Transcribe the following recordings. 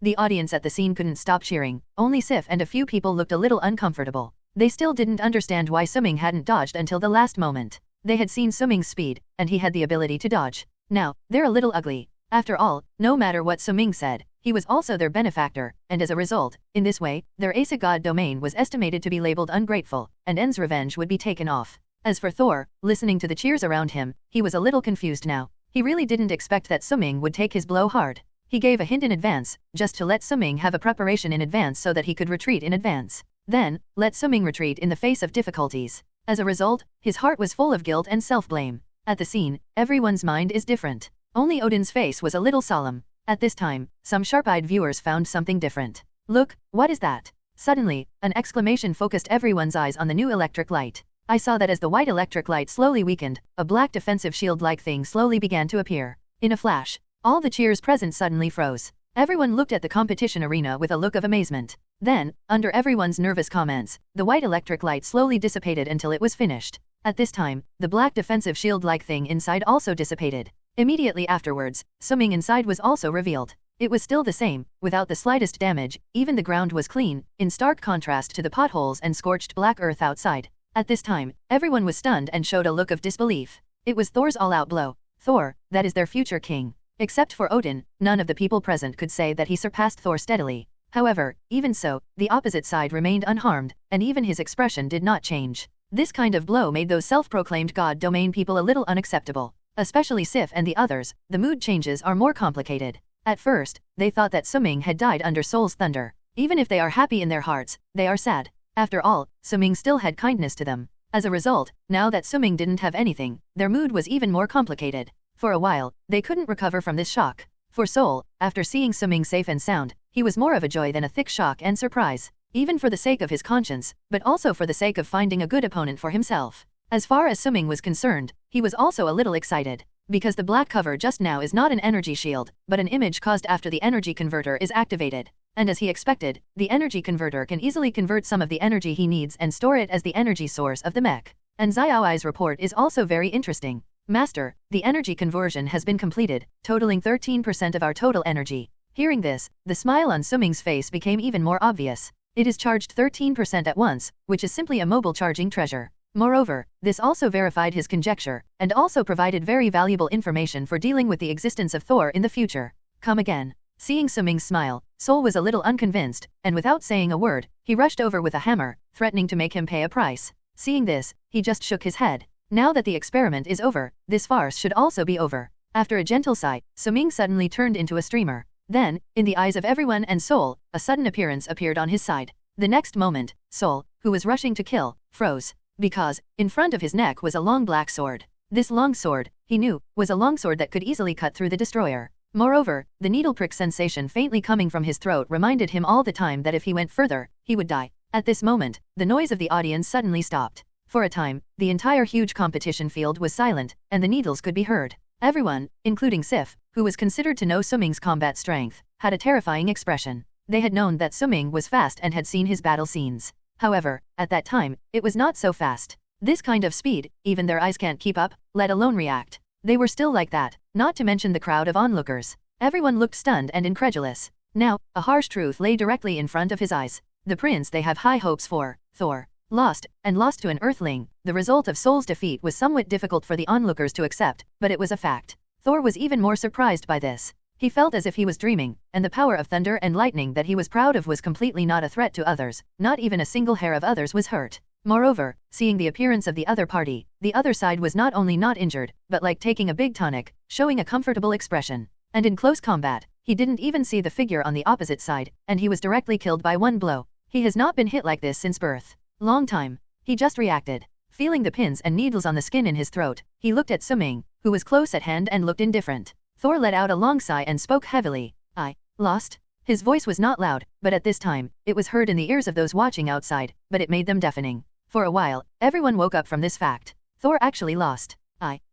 The audience at the scene couldn't stop cheering, only Sif and a few people looked a little uncomfortable. They still didn't understand why Suming hadn't dodged until the last moment. They had seen Suming's speed, and he had the ability to dodge. Now, they're a little ugly. After all, no matter what Suming said, he was also their benefactor, and as a result, in this way, their Asa god domain was estimated to be labeled ungrateful, and En's revenge would be taken off. As for Thor, listening to the cheers around him, he was a little confused now. He really didn't expect that Suming would take his blow hard. He gave a hint in advance, just to let Suming have a preparation in advance so that he could retreat in advance. Then, let Suming retreat in the face of difficulties. As a result, his heart was full of guilt and self-blame. At the scene, everyone's mind is different. Only Odin's face was a little solemn. At this time, some sharp-eyed viewers found something different. Look, what is that? Suddenly, an exclamation focused everyone's eyes on the new electric light. I saw that as the white electric light slowly weakened, a black defensive shield-like thing slowly began to appear. In a flash, all the cheers present suddenly froze. Everyone looked at the competition arena with a look of amazement. Then, under everyone's nervous comments, the white electric light slowly dissipated until it was finished. At this time, the black defensive shield-like thing inside also dissipated. Immediately afterwards, Suming inside was also revealed. It was still the same, without the slightest damage, even the ground was clean, in stark contrast to the potholes and scorched black earth outside. At this time, everyone was stunned and showed a look of disbelief. It was Thor's all-out blow. Thor, that is their future king. Except for Odin, none of the people present could say that he surpassed Thor steadily. However, even so, the opposite side remained unharmed, and even his expression did not change. This kind of blow made those self-proclaimed god domain people a little unacceptable. Especially Sif and the others, the mood changes are more complicated. At first, they thought that Suming had died under Soul's thunder. Even if they are happy in their hearts, they are sad. After all, Suming still had kindness to them. As a result, now that Suming didn't have anything, their mood was even more complicated. For a while, they couldn't recover from this shock. For Soul, after seeing Suming safe and sound, he was more of a joy than a thick shock and surprise. Even for the sake of his conscience, but also for the sake of finding a good opponent for himself. As far as Suming was concerned, he was also a little excited. Because the black cover just now is not an energy shield, but an image caused after the energy converter is activated. And as he expected, the energy converter can easily convert some of the energy he needs and store it as the energy source of the mech. And Xiaoai's report is also very interesting. Master, the energy conversion has been completed, totaling 13% of our total energy. Hearing this, the smile on Suming's face became even more obvious. It is charged 13% at once, which is simply a mobile charging treasure. Moreover, this also verified his conjecture, and also provided very valuable information for dealing with the existence of Thor in the future. Come again. Seeing Suming's smile, Soul was a little unconvinced, and without saying a word, he rushed over with a hammer, threatening to make him pay a price. Seeing this, he just shook his head. Now that the experiment is over, this farce should also be over. After a gentle sigh, Suming suddenly turned into a streamer. Then, in the eyes of everyone and Soul, a sudden appearance appeared on his side. The next moment, Soul, who was rushing to kill, froze. Because, in front of his neck was a long black sword. This long sword, he knew, was a long sword that could easily cut through the destroyer. Moreover, the needle prick sensation faintly coming from his throat reminded him all the time that if he went further, he would die. At this moment, the noise of the audience suddenly stopped. For a time, the entire huge competition field was silent, and the needles could be heard. Everyone, including Sif, who was considered to know Suming's combat strength, had a terrifying expression. They had known that Suming was fast and had seen his battle scenes. However, at that time, it was not so fast. This kind of speed, even their eyes can't keep up, let alone react. They were still like that, not to mention the crowd of onlookers. Everyone looked stunned and incredulous. Now, a harsh truth lay directly in front of his eyes. The prince they have high hopes for, Thor, lost, and lost to an earthling. The result of Soul's defeat was somewhat difficult for the onlookers to accept, but it was a fact. Thor was even more surprised by this. He felt as if he was dreaming, and the power of thunder and lightning that he was proud of was completely not a threat to others, not even a single hair of others was hurt. Moreover, seeing the appearance of the other party, the other side was not only not injured, but like taking a big tonic, showing a comfortable expression. And in close combat, he didn't even see the figure on the opposite side, and he was directly killed by one blow. He has not been hit like this since birth. Long time. He just reacted. Feeling the pins and needles on the skin in his throat, he looked at Suming, who was close at hand and looked indifferent. Thor let out a long sigh and spoke heavily. I lost. His voice was not loud, but at this time, it was heard in the ears of those watching outside, but it made them deafening. For a while, everyone woke up from this fact. Thor actually lost.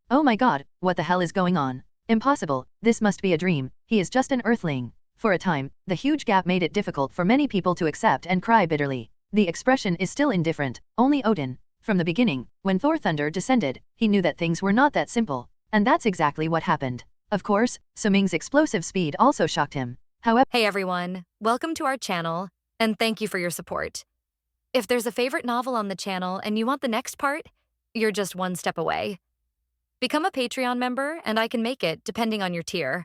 Oh my god, what the hell is going on? Impossible, this must be a dream, he is just an earthling. For a time, the huge gap made it difficult for many people to accept and cry bitterly. The expression is still indifferent, only Odin. From the beginning, when Thor Thunder descended, he knew that things were not that simple. And that's exactly what happened. Of course, Suming's explosive speed also shocked him. However, Hey everyone, welcome to our channel, and thank you for your support. If there's a favorite novel on the channel and you want the next part, you're just one step away. Become a Patreon member and I can make it depending on your tier.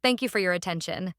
Thank you for your attention.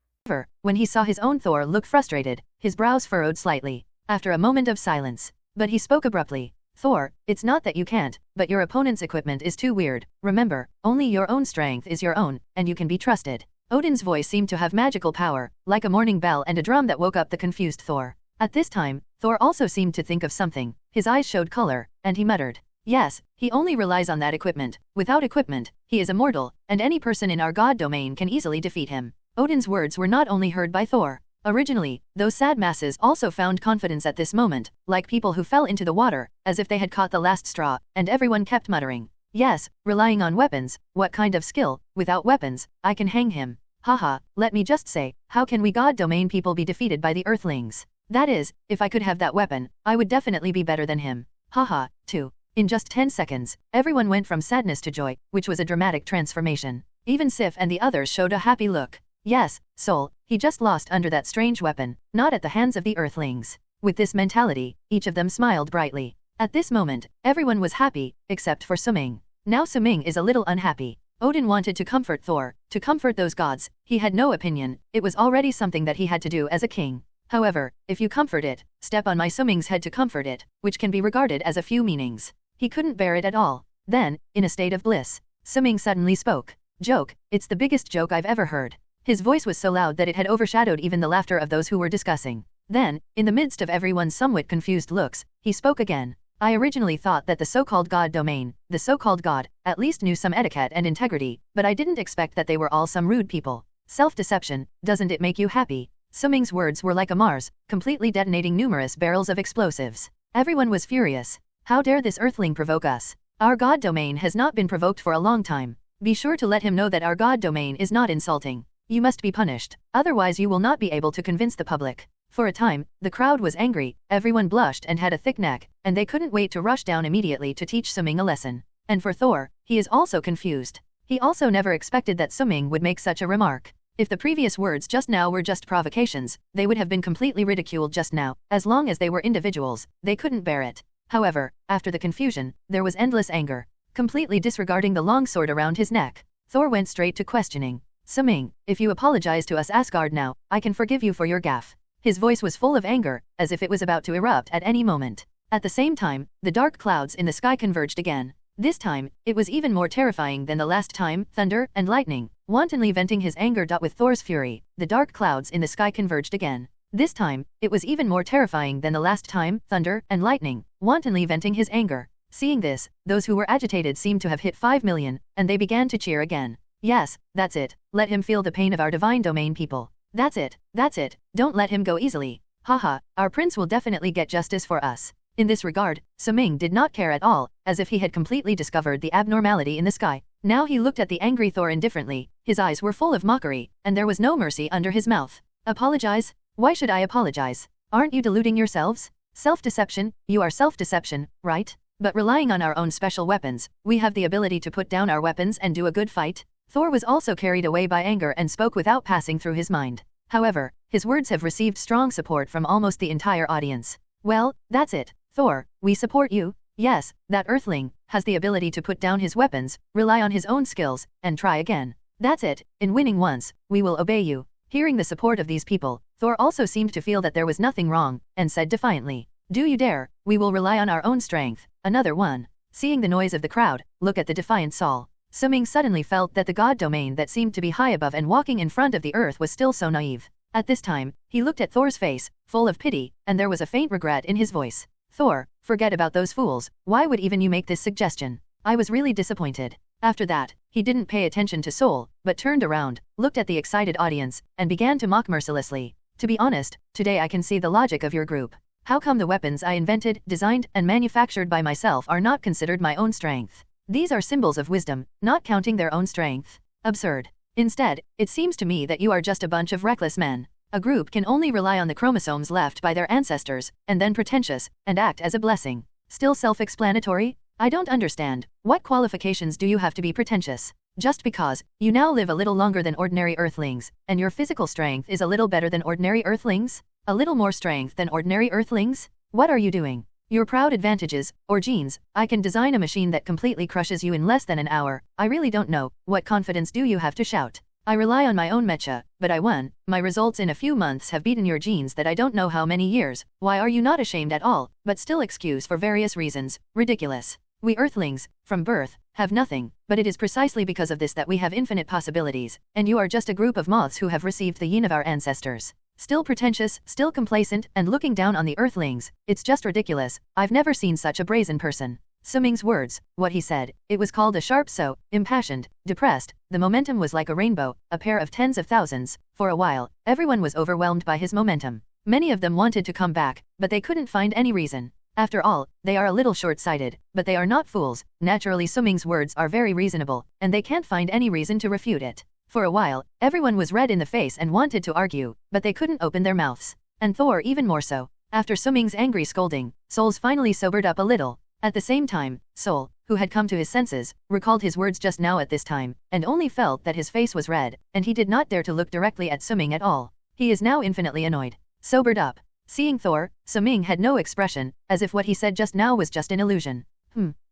when he saw his own Thor look frustrated, his brows furrowed slightly, after a moment of silence. But he spoke abruptly. Thor, it's not that you can't, but your opponent's equipment is too weird. Remember, only your own strength is your own, and you can be trusted. Odin's voice seemed to have magical power, like a morning bell and a drum that woke up the confused Thor. At this time, Thor also seemed to think of something. His eyes showed color, and he muttered. Yes, he only relies on that equipment. Without equipment, he is immortal, and any person in our god domain can easily defeat him. Odin's words were not only heard by Thor. Originally, those sad masses also found confidence at this moment, like people who fell into the water, as if they had caught the last straw, and everyone kept muttering. Yes, relying on weapons, what kind of skill? Without weapons, I can hang him. Haha, let me just say, how can we god domain people be defeated by the Earthlings? That is, if I could have that weapon, I would definitely be better than him. Haha, too. In just 10 seconds, everyone went from sadness to joy, which was a dramatic transformation. Even Sif and the others showed a happy look. Yes, Soul, he just lost under that strange weapon, not at the hands of the Earthlings. With this mentality, each of them smiled brightly. At this moment, everyone was happy, except for Suming. Now Suming is a little unhappy. Odin wanted to comfort Thor, to comfort those gods. He had no opinion, it was already something that he had to do as a king. However, if you comfort it, step on my Suming's head to comfort it, which can be regarded as a few meanings. He couldn't bear it at all. Then, in a state of bliss, Suming suddenly spoke. Joke, it's the biggest joke I've ever heard. His voice was so loud that it had overshadowed even the laughter of those who were discussing. Then, in the midst of everyone's somewhat confused looks, he spoke again. I originally thought that the so-called god domain, the so-called god, at least knew some etiquette and integrity, but I didn't expect that they were all some rude people. Self-deception, doesn't it make you happy? Suming's words were like a Mars, completely detonating numerous barrels of explosives. Everyone was furious. How dare this Earthling provoke us? Our god domain has not been provoked for a long time. Be sure to let him know that our god domain is not insulting. You must be punished, otherwise you will not be able to convince the public. For a time, the crowd was angry, everyone blushed and had a thick neck, and they couldn't wait to rush down immediately to teach Suming a lesson. And for Thor, he is also confused. He also never expected that Suming would make such a remark. If the previous words just now were just provocations, they would have been completely ridiculed just now. As long as they were individuals, they couldn't bear it. However, after the confusion, there was endless anger. Completely disregarding the long sword around his neck, Thor went straight to questioning. Suming, if you apologize to us Asgard now, I can forgive you for your gaffe. His voice was full of anger, as if it was about to erupt at any moment. At the same time, the dark clouds in the sky converged again. This time, it was even more terrifying than the last time, thunder and lightning, wantonly venting his anger. With Thor's fury, the dark clouds in the sky converged again. This time, it was even more terrifying than the last time, thunder and lightning, wantonly venting his anger. Seeing this, those who were agitated seemed to have hit 5 million, and they began to cheer again. Yes, that's it, let him feel the pain of our divine domain people. That's it, don't let him go easily. Haha, our prince will definitely get justice for us. In this regard, Suming did not care at all, as if he had completely discovered the abnormality in the sky. Now he looked at the angry Thor indifferently, his eyes were full of mockery, and there was no mercy under his mouth. Apologize? Why should I apologize? Aren't you deluding yourselves? Self-deception, you are self-deception, right? But relying on our own special weapons, we have the ability to put down our weapons and do a good fight? Thor was also carried away by anger and spoke without passing through his mind. However, his words have received strong support from almost the entire audience. Well, that's it, Thor, we support you. Yes, that Earthling has the ability to put down his weapons, rely on his own skills, and try again. That's it, in winning once, we will obey you. Hearing the support of these people, Thor also seemed to feel that there was nothing wrong, and said defiantly, do you dare? We will rely on our own strength. Another one. Seeing the noise of the crowd, look at the defiant Saul. Suming suddenly felt that the god domain that seemed to be high above and walking in front of the earth was still so naive. At this time, he looked at Thor's face, full of pity, and there was a faint regret in his voice. Thor, forget about those fools, why would even you make this suggestion? I was really disappointed. After that, he didn't pay attention to Sol, but turned around, looked at the excited audience, and began to mock mercilessly. To be honest, today I can see the logic of your group. How come the weapons I invented, designed, and manufactured by myself are not considered my own strength? These are symbols of wisdom, not counting their own strength. Absurd. Instead, it seems to me that you are just a bunch of reckless men. A group can only rely on the chromosomes left by their ancestors, and then pretentious, and act as a blessing. Still self-explanatory? I don't understand. What qualifications do you have to be pretentious? just because you now live a little longer than ordinary Earthlings, and your physical strength is a little better than ordinary Earthlings? A little more strength than ordinary Earthlings? What are you doing? Your proud advantages, or genes. I can design a machine that completely crushes you in less than an hour. I really don't know, what confidence do you have to shout? I rely on my own mecha, but I won. My results in a few months have beaten your genes that I don't know how many years. Why are you not ashamed at all, but still excuse for various reasons? Ridiculous. We Earthlings, from birth, have nothing, but it is precisely because of this that we have infinite possibilities, and you are just a group of moths who have received the yin of our ancestors. Still pretentious, still complacent, and looking down on the Earthlings. It's just ridiculous. I've never seen such a brazen person. Suming's words, what he said, it was called a sharp so, impassioned, depressed, the momentum was like a rainbow, a pair of tens of thousands. For a while, everyone was overwhelmed by his momentum. Many of them wanted to come back, but they couldn't find any reason. After all, they are a little short-sighted, but they are not fools. Naturally Suming's words are very reasonable, and they can't find any reason to refute it. For a while, everyone was red in the face and wanted to argue, but they couldn't open their mouths. And Thor even more so. After Suming's angry scolding, Souls finally sobered up a little. At the same time, Soul, who had come to his senses, recalled his words just now at this time, and only felt that his face was red, and he did not dare to look directly at Suming at all. He is now infinitely annoyed. Sobered up. Seeing Thor, Suming had no expression, as if what he said just now was just an illusion.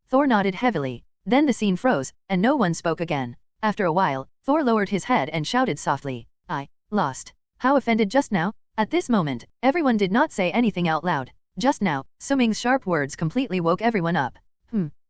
Thor nodded heavily. Then the scene froze, and no one spoke again. After a while, Thor lowered his head and shouted softly, I lost. How offended just now? At this moment, everyone did not say anything out loud. Just now, Suming's sharp words completely woke everyone up.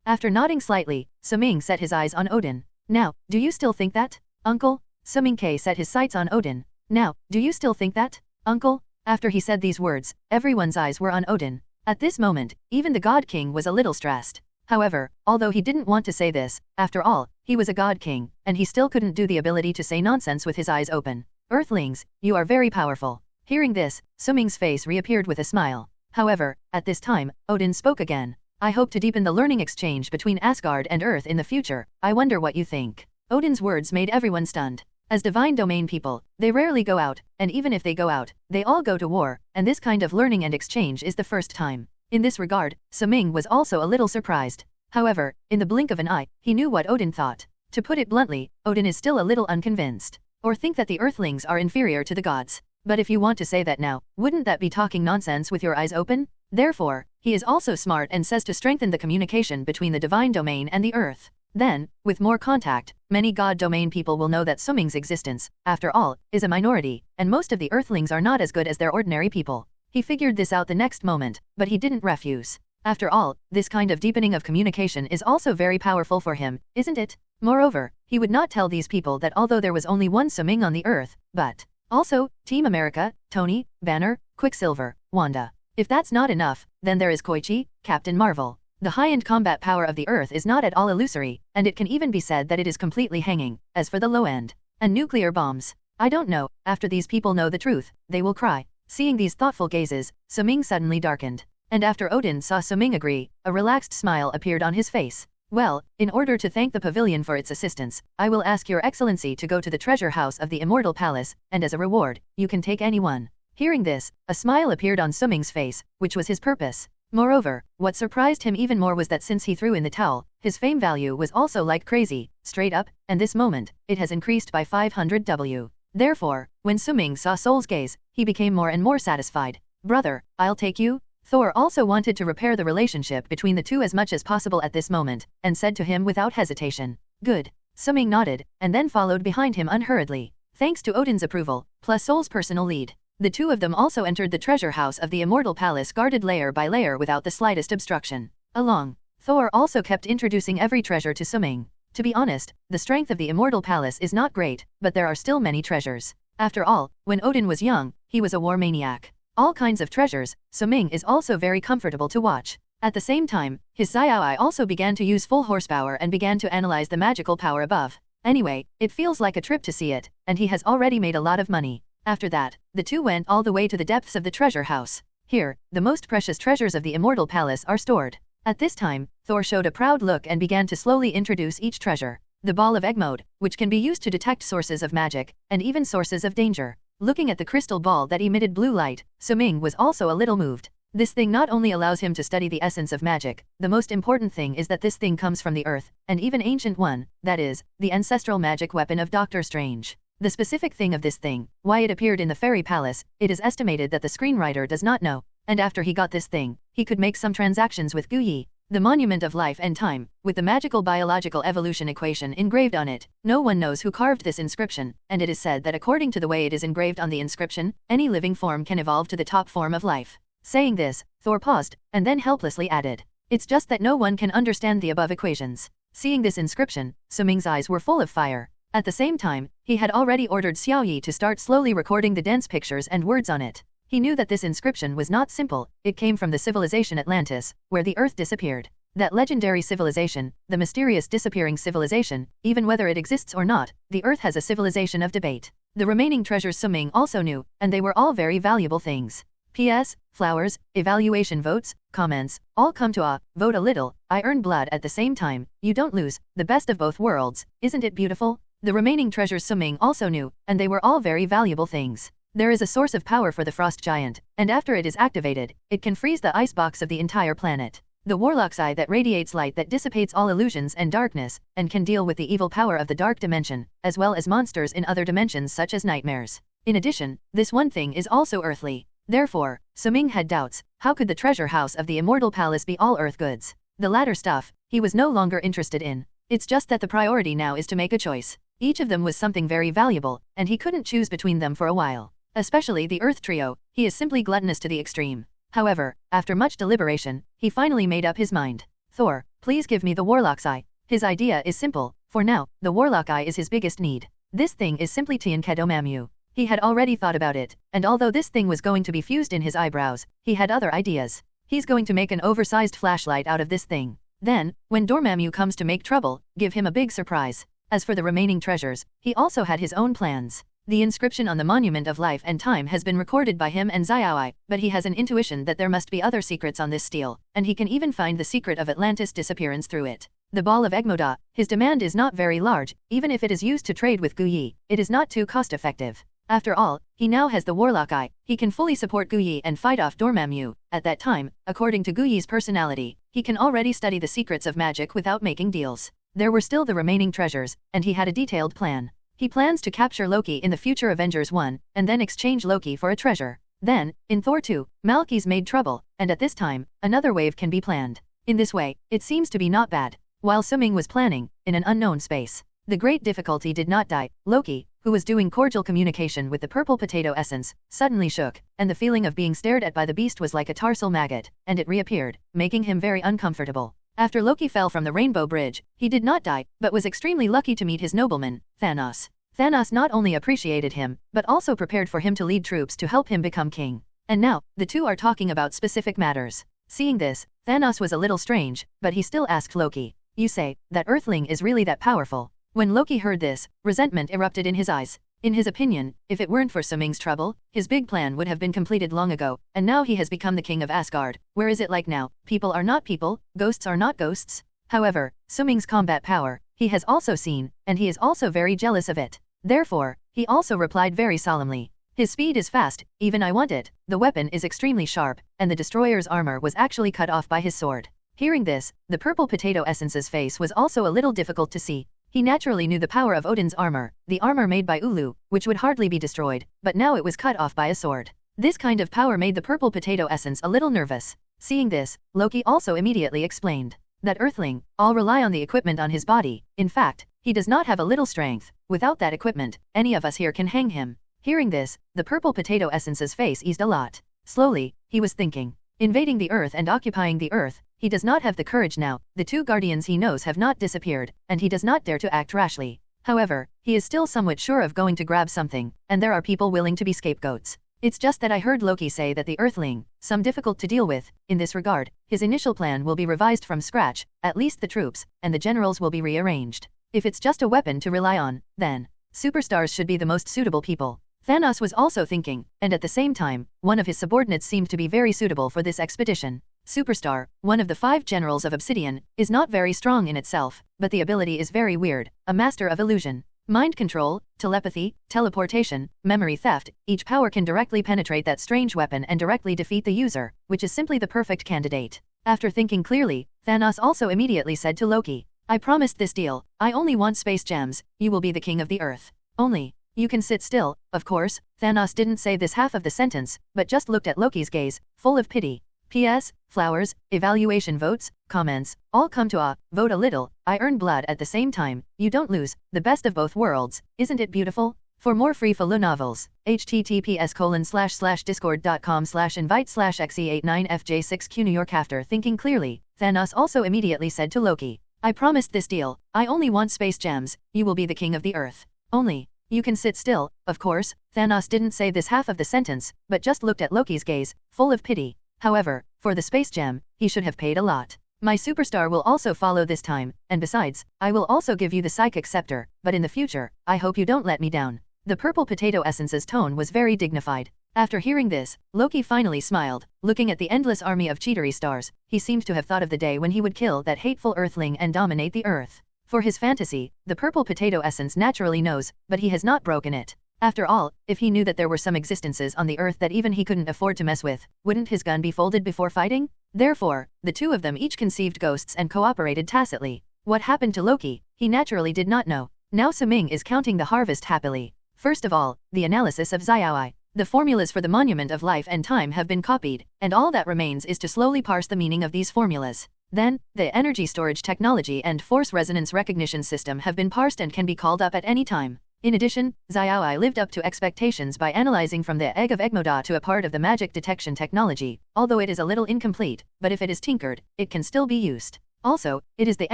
After nodding slightly, Suming set his eyes on Odin. Now, do you still think that, Uncle? Suming K set his sights on Odin. Now, do you still think that, Uncle? After he said these words, everyone's eyes were on Odin. At this moment, even the God King was a little stressed. However, although he didn't want to say this, after all, he was a God King, and he still couldn't do the ability to say nonsense with his eyes open. Earthlings, you are very powerful. Hearing this, Suming's face reappeared with a smile. However, at this time, Odin spoke again. I hope to deepen the learning exchange between Asgard and Earth in the future. I wonder what you think. Odin's words made everyone stunned. As divine domain people, they rarely go out, and even if they go out, they all go to war, and this kind of learning and exchange is the first time. In this regard, Suming was also a little surprised. However, in the blink of an eye, he knew what Odin thought. To put it bluntly, Odin is still a little unconvinced. Or think that the Earthlings are inferior to the gods. But if you want to say that now, wouldn't that be talking nonsense with your eyes open? Therefore, he is also smart and says to strengthen the communication between the divine domain and the Earth. Then, with more contact, many God domain people will know that Suming's existence, after all, is a minority, and most of the Earthlings are not as good as their ordinary people. He figured this out the next moment, but he didn't refuse. After all, this kind of deepening of communication is also very powerful for him, isn't it? Moreover, he would not tell these people that although there was only one Suming on the Earth, but also, Team America, Tony, Banner, Quicksilver, Wanda. If that's not enough, then there is Koichi, Captain Marvel. The high-end combat power of the Earth is not at all illusory, and it can even be said that it is completely hanging. As for the low end, and nuclear bombs, I don't know, after these people know the truth, they will cry. Seeing these thoughtful gazes, Suming suddenly darkened. And after Odin saw Suming agree, a relaxed smile appeared on his face. Well, in order to thank the pavilion for its assistance, I will ask your excellency to go to the treasure house of the Immortal Palace, and as a reward, you can take anyone. Hearing this, a smile appeared on Suming's face, which was his purpose. Moreover, what surprised him even more was that since he threw in the towel, his fame value was also like crazy, straight up, and this moment, it has increased by 500 W. Therefore, when Suming saw Soul's gaze, he became more and more satisfied. Brother, I'll take you. Thor also wanted to repair the relationship between the two as much as possible at this moment, and said to him without hesitation. Good. Suming nodded, and then followed behind him unhurriedly. Thanks to Odin's approval, plus Soul's personal lead, the two of them also entered the treasure house of the Immortal Palace guarded layer by layer without the slightest obstruction. Along, Thor also kept introducing every treasure to Suming. To be honest, the strength of the Immortal Palace is not great, but there are still many treasures. After all, when Odin was young, he was a war maniac. All kinds of treasures, Suming is also very comfortable to watch. At the same time, his Xiaoai also began to use full horsepower and began to analyze the magical power above. Anyway, it feels like a trip to see it, and he has already made a lot of money. After that, the two went all the way to the depths of the treasure house. Here, the most precious treasures of the Immortal Palace are stored. At this time, Thor showed a proud look and began to slowly introduce each treasure. The ball of egg mode, which can be used to detect sources of magic, and even sources of danger. Looking at the crystal ball that emitted blue light, Suming was also a little moved. This thing not only allows him to study the essence of magic, the most important thing is that this thing comes from the earth, and even ancient one, that is, the ancestral magic weapon of Doctor Strange. The specific thing of this thing, why it appeared in the fairy palace, it is estimated that the screenwriter does not know, and after he got this thing, he could make some transactions with Gu Yi, the monument of life and time, with the magical biological evolution equation engraved on it. No one knows who carved this inscription, and it is said that according to the way it is engraved on the inscription, any living form can evolve to the top form of life. Saying this, Thor paused, and then helplessly added, "It's just that no one can understand the above equations." Seeing this inscription, Suming's eyes were full of fire. At the same time, he had already ordered Xiao Yi to start slowly recording the dense pictures and words on it. He knew that this inscription was not simple, it came from the civilization Atlantis, where the earth disappeared. That legendary civilization, the mysterious disappearing civilization, even whether it exists or not, the earth has a civilization of debate. The remaining treasures Suming also knew, and they were all very valuable things. P.S. Flowers, evaluation votes, comments, all come to vote a little, I earn blood at the same time, you don't lose, the best of both worlds, isn't it beautiful? The remaining treasures Suming also knew, and they were all very valuable things. There is a source of power for the frost giant, and after it is activated, it can freeze the icebox of the entire planet. The warlock's eye that radiates light that dissipates all illusions and darkness, and can deal with the evil power of the dark dimension, as well as monsters in other dimensions such as nightmares. In addition, this one thing is also earthly. Therefore, Suming had doubts, how could the treasure house of the Immortal Palace be all earth goods? The latter stuff, he was no longer interested in. It's just that the priority now is to make a choice. Each of them was something very valuable, and he couldn't choose between them for a while. Especially the Earth Trio, he is simply gluttonous to the extreme. However, after much deliberation, he finally made up his mind. Thor, please give me the Warlock's Eye. His idea is simple, for now, the Warlock Eye is his biggest need. This thing is simply Tiankedomamu. He had already thought about it, and although this thing was going to be fused in his eyebrows, he had other ideas. He's going to make an oversized flashlight out of this thing. Then, when Dormammu comes to make trouble, give him a big surprise. As for the remaining treasures, he also had his own plans. The inscription on the Monument of Life and Time has been recorded by him and Xiaoi, but he has an intuition that there must be other secrets on this stele, and he can even find the secret of Atlantis' disappearance through it. The Ball of Egmoda, his demand is not very large, even if it is used to trade with Gu Yi, it is not too cost-effective. After all, he now has the Warlock Eye, he can fully support Gu Yi and fight off Dormammu. At that time, according to Gu Yi's personality, he can already study the secrets of magic without making deals. There were still the remaining treasures, and he had a detailed plan. He plans to capture Loki in the future Avengers 1, and then exchange Loki for a treasure. Then, in Thor 2, Malky's made trouble, and at this time, another wave can be planned. In this way, it seems to be not bad. While Suming was planning, in an unknown space, the great difficulty did not die. Loki, who was doing cordial communication with the purple potato essence, suddenly shook, and the feeling of being stared at by the beast was like a tarsal maggot, and it reappeared, making him very uncomfortable. After Loki fell from the Rainbow Bridge, he did not die, but was extremely lucky to meet his nobleman, Thanos. Thanos not only appreciated him, but also prepared for him to lead troops to help him become king. And now, the two are talking about specific matters. Seeing this, Thanos was a little strange, but he still asked Loki, "You say, that Earthling is really that powerful?" When Loki heard this, resentment erupted in his eyes. In his opinion, if it weren't for Suming's trouble, his big plan would have been completed long ago, and now he has become the king of Asgard. Where is it like now? People are not people, ghosts are not ghosts. However, Suming's combat power, he has also seen, and he is also very jealous of it. Therefore, he also replied very solemnly. His speed is fast, even I want it. The weapon is extremely sharp, and the destroyer's armor was actually cut off by his sword. Hearing this, the purple potato essence's face was also a little difficult to see. He naturally knew the power of Odin's armor, the armor made by Ulu, which would hardly be destroyed, but now it was cut off by a sword. This kind of power made the purple potato essence a little nervous. Seeing this, Loki also immediately explained that Earthling, all rely on the equipment on his body. In fact, he does not have a little strength. Without that equipment, any of us here can hang him. Hearing this, the purple potato essence's face eased a lot. Slowly, he was thinking, invading the earth and occupying the earth, he does not have the courage now. The two guardians he knows have not disappeared, and he does not dare to act rashly. However, he is still somewhat sure of going to grab something, and there are people willing to be scapegoats. It's just that I heard Loki say that the Earthling, some difficult to deal with. In this regard, his initial plan will be revised from scratch, at least the troops, and the generals will be rearranged. If it's just a weapon to rely on, then superstars should be the most suitable people. Thanos was also thinking, and at the same time, one of his subordinates seemed to be very suitable for this expedition. Superstar, one of the 5 generals of Obsidian, is not very strong in itself, but the ability is very weird, a master of illusion. Mind control, telepathy, teleportation, memory theft, each power can directly penetrate that strange weapon and directly defeat the user, which is simply the perfect candidate. After thinking clearly, Thanos also immediately said to Loki, I promised this deal, I only want space gems, you will be the king of the earth. Only, you can sit still. Of course, Thanos didn't say this half of the sentence, but just looked at Loki's gaze, full of pity. P.S. Flowers, evaluation votes, comments, all come to vote a little, I earn blood at the same time, you don't lose, the best of both worlds, isn't it beautiful? For more free follow novels, https://discord.com/invite/xe89fj6q New York. After thinking clearly, Thanos also immediately said to Loki, I promised this deal, I only want space gems, you will be the king of the earth. Only, you can sit still. Of course, Thanos didn't say this half of the sentence, but just looked at Loki's gaze, full of pity. However, for the space gem, he should have paid a lot. My superstar will also follow this time, and besides, I will also give you the psychic scepter, but in the future, I hope you don't let me down. The purple potato essence's tone was very dignified. After hearing this, Loki finally smiled. Looking at the endless army of cheatery stars, he seemed to have thought of the day when he would kill that hateful earthling and dominate the earth. For his fantasy, the purple potato essence naturally knows, but he has not broken it. After all, if he knew that there were some existences on the earth that even he couldn't afford to mess with, wouldn't his gun be folded before fighting? Therefore, the two of them each conceived ghosts and cooperated tacitly. What happened to Loki, he naturally did not know. Now Suming is counting the harvest happily. First of all, the analysis of Xiaoi. The formulas for the monument of life and time have been copied, and all that remains is to slowly parse the meaning of these formulas. Then, the energy storage technology and force resonance recognition system have been parsed and can be called up at any time. In addition, Xiaoi lived up to expectations by analyzing from the egg of Egmoda to a part of the magic detection technology, although it is a little incomplete, but if it is tinkered, it can still be used. Also, it is the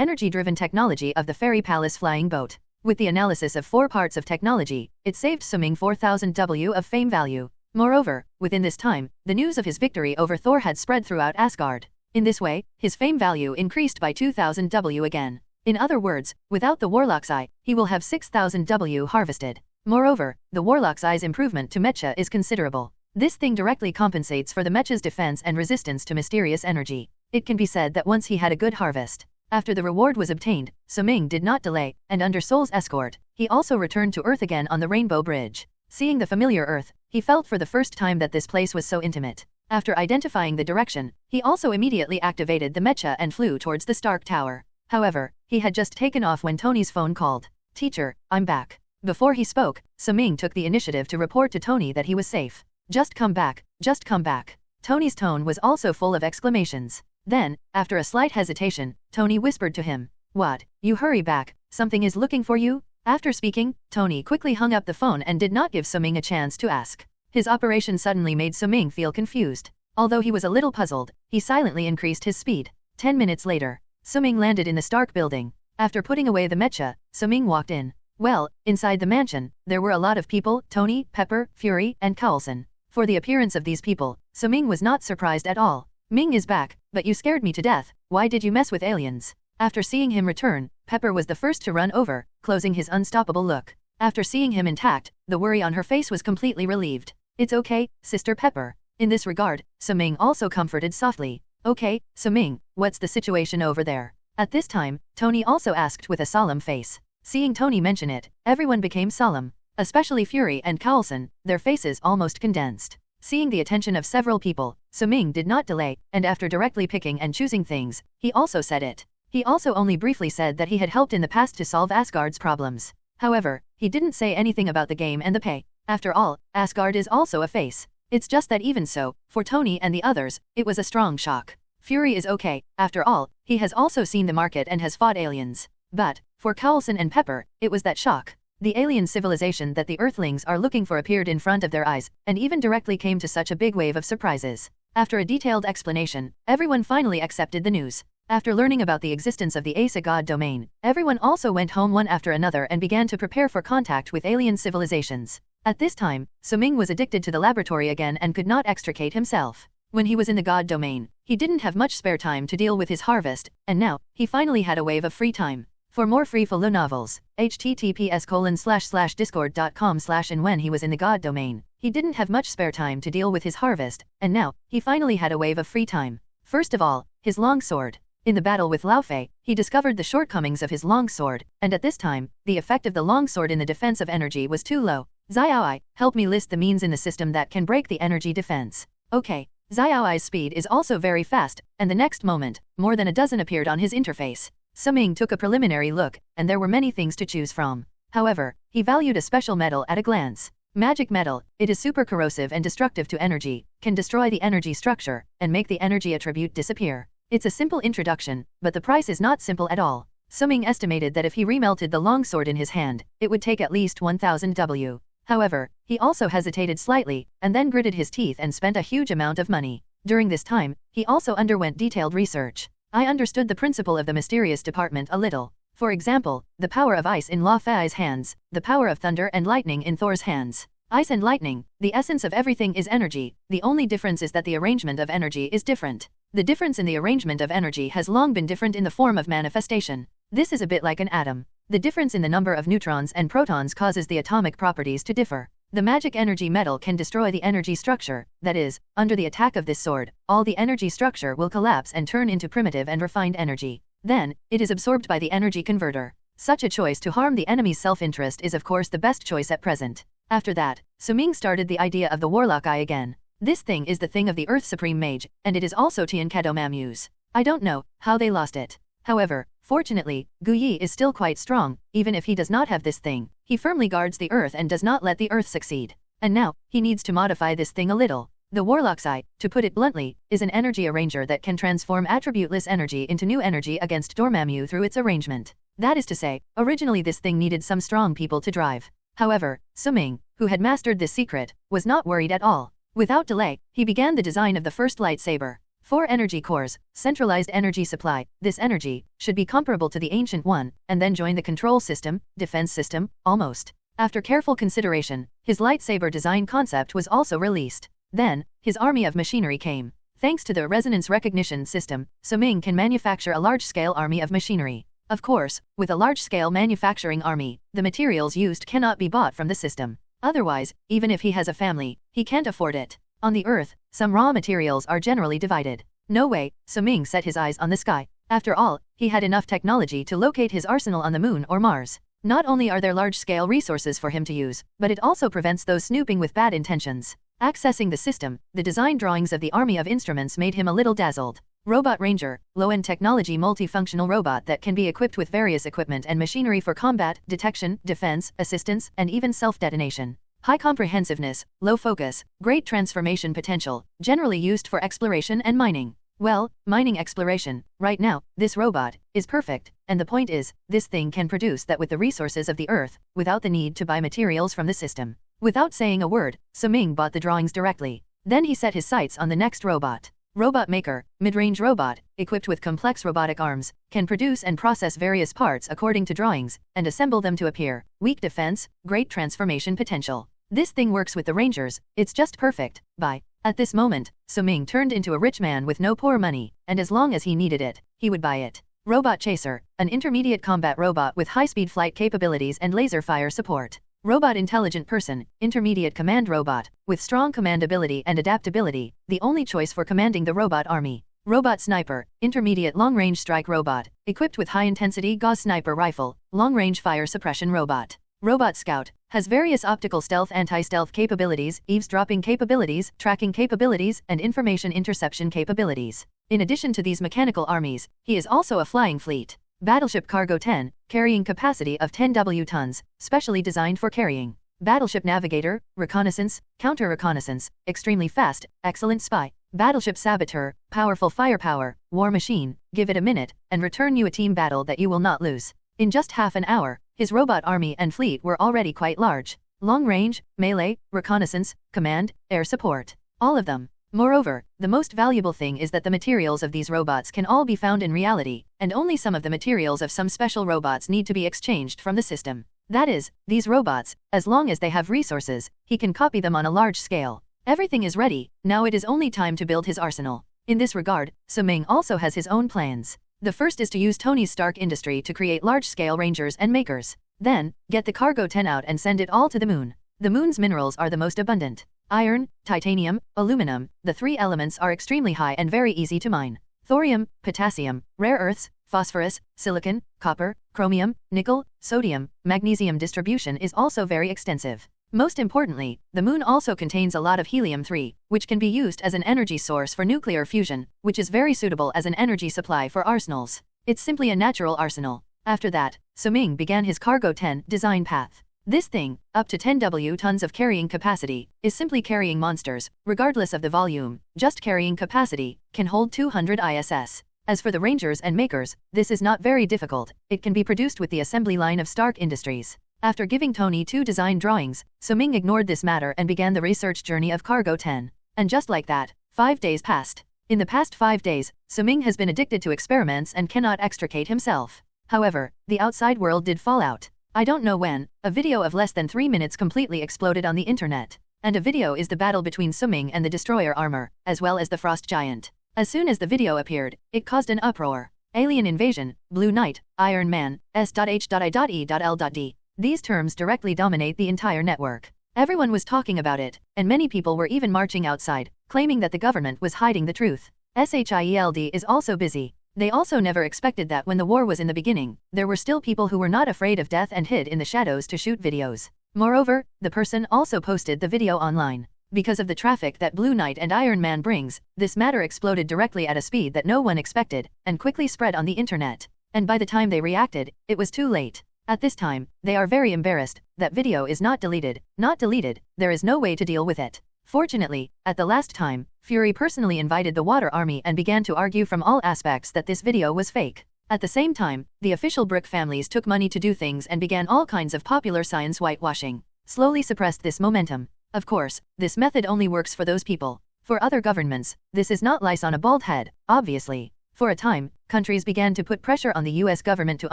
energy-driven technology of the Fairy Palace flying boat. With the analysis of 4 parts of technology, it saved Suming 4,000 W of fame value. Moreover, within this time, the news of his victory over Thor had spread throughout Asgard. In this way, his fame value increased by 2,000 W again. In other words, without the Warlock's Eye, he will have 6,000 W harvested. Moreover, the Warlock's Eye's improvement to Mecha is considerable. This thing directly compensates for the Mecha's defense and resistance to mysterious energy. It can be said that once he had a good harvest, after the reward was obtained, Suming did not delay, and under Soul's escort, he also returned to Earth again on the Rainbow Bridge. Seeing the familiar Earth, he felt for the first time that this place was so intimate. After identifying the direction, he also immediately activated the Mecha and flew towards the Stark Tower. However, he had just taken off when Tony's phone called. Teacher, I'm back. Before he spoke, Suming took the initiative to report to Tony that he was safe. Just come back, just come back. Tony's tone was also full of exclamations. Then, after a slight hesitation, Tony whispered to him, What, you hurry back, something is looking for you? After speaking, Tony quickly hung up the phone and did not give Suming a chance to ask. His operation suddenly made Suming feel confused. Although he was a little puzzled, he silently increased his speed. 10 minutes later, Suming landed in the Stark building. After putting away the Mecha, Suming walked in. Well, inside the mansion, there were a lot of people, Tony, Pepper, Fury, and Coulson. For the appearance of these people, Suming was not surprised at all. Ming is back, but you scared me to death, why did you mess with aliens? After seeing him return, Pepper was the first to run over, closing his unstoppable look. After seeing him intact, the worry on her face was completely relieved. It's okay, Sister Pepper. In this regard, Suming also comforted softly. Okay, Suming, what's the situation over there? At this time, Tony also asked with a solemn face. Seeing Tony mention it, everyone became solemn. Especially Fury and Coulson, their faces almost condensed. Seeing the attention of several people, Suming did not delay, and after directly picking and choosing things, he also said it. He also only briefly said that he had helped in the past to solve Asgard's problems. However, he didn't say anything about the game and the pay. After all, Asgard is also a face. It's just that even so, for Tony and the others, it was a strong shock. Fury is okay, after all, he has also seen the market and has fought aliens. But, for Coulson and Pepper, it was that shock. The alien civilization that the Earthlings are looking for appeared in front of their eyes, and even directly came to such a big wave of surprises. After a detailed explanation, everyone finally accepted the news. After learning about the existence of the Asa God domain, everyone also went home one after another and began to prepare for contact with alien civilizations. At this time, Suming was addicted to the laboratory again and could not extricate himself. When he was in the God domain, he didn't have much spare time to deal with his harvest, and now, he finally had a wave of free time. For more free follow novels, https://discord.com/ and when he was in the God domain, he didn't have much spare time to deal with his harvest, and now, he finally had a wave of free time. First of all, his long sword. In the battle with Lao Fei, he discovered the shortcomings of his longsword, and at this time, the effect of the longsword in the defense of energy was too low. Xiaoai, help me list the means in the system that can break the energy defense. Okay. Xiaoai's speed is also very fast, and the next moment, more than a dozen appeared on his interface. Suming took a preliminary look, and there were many things to choose from. However, he valued a special metal at a glance. Magic metal, it is super corrosive and destructive to energy, can destroy the energy structure, and make the energy attribute disappear. It's a simple introduction, but the price is not simple at all. Suming estimated that if he remelted the longsword in his hand, it would take at least 1000 W. However, he also hesitated slightly, and then gritted his teeth and spent a huge amount of money. During this time, he also underwent detailed research. I understood the principle of the mysterious department a little. For example, the power of ice in Lao Fei's hands, the power of thunder and lightning in Thor's hands. Ice and lightning, the essence of everything is energy, the only difference is that the arrangement of energy is different. The difference in the arrangement of energy has long been different in the form of manifestation. This is a bit like an atom. The difference in the number of neutrons and protons causes the atomic properties to differ. The magic energy metal can destroy the energy structure, that is, under the attack of this sword, all the energy structure will collapse and turn into primitive and refined energy. Then, it is absorbed by the energy converter. Such a choice to harm the enemy's self-interest is of course the best choice at present. After that, Suming started the idea of the Warlock Eye again. This thing is the thing of the Earth Supreme Mage, and it is also Tian Mamu's. I don't know how they lost it. However, fortunately, Gu Yi is still quite strong, even if he does not have this thing. He firmly guards the Earth and does not let the Earth succeed. And now, he needs to modify this thing a little. The Warlock's Eye, to put it bluntly, is an energy arranger that can transform attributeless energy into new energy against Dormammu through its arrangement. That is to say, originally this thing needed some strong people to drive. However, Suming, who had mastered this secret, was not worried at all. Without delay, he began the design of the first lightsaber. 4 energy cores, centralized energy supply. This energy should be comparable to the ancient one, and then join the control system, defense system, almost. After careful consideration, his lightsaber design concept was also released. Then, his army of machinery came. Thanks to the resonance recognition system, Suming can manufacture a large-scale army of machinery. Of course, with a large-scale manufacturing army, the materials used cannot be bought from the system. Otherwise, even if he has a family, he can't afford it. On the Earth, some raw materials are generally divided. No way, Suming set his eyes on the sky. After all, he had enough technology to locate his arsenal on the Moon or Mars. Not only are there large-scale resources for him to use, but it also prevents those snooping with bad intentions. Accessing the system, the design drawings of the army of instruments made him a little dazzled. Robot Ranger, low-end technology multifunctional robot that can be equipped with various equipment and machinery for combat, detection, defense, assistance, and even self-detonation. High comprehensiveness, low focus, great transformation potential, generally used for exploration and mining. Well, mining exploration, right now, this robot is perfect, and the point is, this thing can produce that with the resources of the Earth, without the need to buy materials from the system. Without saying a word, Suming bought the drawings directly. Then he set his sights on the next robot. Robot Maker, mid-range robot, equipped with complex robotic arms, can produce and process various parts according to drawings, and assemble them to appear. Weak defense, great transformation potential. This thing works with the Rangers, it's just perfect. Buy. At this moment, Suming turned into a rich man with no poor money, and as long as he needed it, he would buy it. Robot Chaser, an intermediate combat robot with high-speed flight capabilities and laser fire support. Robot Intelligent Person, intermediate command robot, with strong command ability and adaptability, the only choice for commanding the robot army. Robot Sniper, intermediate long-range strike robot, equipped with high-intensity Gauss sniper rifle, long-range fire suppression robot. Robot Scout, has various optical stealth anti-stealth capabilities, eavesdropping capabilities, tracking capabilities, and information interception capabilities. In addition to these mechanical armies, he is also a flying fleet. Battleship Cargo 10, carrying capacity of 10 W tons, specially designed for carrying. Battleship Navigator, reconnaissance, counter-reconnaissance, extremely fast, excellent spy. Battleship Saboteur, powerful firepower, war machine, give it a minute, and return you a team battle that you will not lose. In just half an hour, his robot army and fleet were already quite large. Long range, melee, reconnaissance, command, air support. All of them. Moreover, the most valuable thing is that the materials of these robots can all be found in reality, and only some of the materials of some special robots need to be exchanged from the system. That is, these robots, as long as they have resources, he can copy them on a large scale. Everything is ready, now it is only time to build his arsenal. In this regard, Suming also has his own plans. The first is to use Tony Stark Industry to create large-scale rangers and makers. Then, get the Cargo 10 out and send it all to the Moon. The Moon's minerals are the most abundant. Iron, titanium, aluminum, the 3 elements are extremely high and very easy to mine. Thorium, potassium, rare earths, phosphorus, silicon, copper, chromium, nickel, sodium, magnesium distribution is also very extensive. Most importantly, the moon also contains a lot of helium-3, which can be used as an energy source for nuclear fusion, which is very suitable as an energy supply for arsenals. It's simply a natural arsenal. After that, Suming began his Cargo 10 design path. This thing, up to 10 tons of carrying capacity, is simply carrying monsters, regardless of the volume. Just carrying capacity can hold 200 ISS. As for the Rangers and Makers, this is not very difficult. It can be produced with the assembly line of Stark Industries. After giving Tony 2 design drawings, Suming ignored this matter and began the research journey of Cargo 10. And just like that, 5 days passed. In the past 5 days, Suming has been addicted to experiments and cannot extricate himself. However, the outside world did fall out. I don't know when, a video of less than 3 minutes completely exploded on the internet. And a video is the battle between Suming and the destroyer armor, as well as the frost giant. As soon as the video appeared, it caused an uproar. Alien invasion, Blue Knight, Iron Man, S.H.I.E.L.D. These terms directly dominate the entire network. Everyone was talking about it, and many people were even marching outside, claiming that the government was hiding the truth. SHIELD is also busy. They also never expected that when the war was in the beginning, there were still people who were not afraid of death and hid in the shadows to shoot videos. Moreover, the person also posted the video online. Because of the traffic that Blue Knight and Iron Man brings, this matter exploded directly at a speed that no one expected, and quickly spread on the internet. And by the time they reacted, it was too late. At this time, they are very embarrassed. That video is not deleted. Not deleted, there is no way to deal with it. Fortunately, at the last time, Fury personally invited the Water Army and began to argue from all aspects that this video was fake. At the same time, the official Brick families took money to do things and began all kinds of popular science whitewashing. Slowly suppressed this momentum. Of course, this method only works for those people. For other governments, this is not lice on a bald head, obviously. For a time, countries began to put pressure on the US government to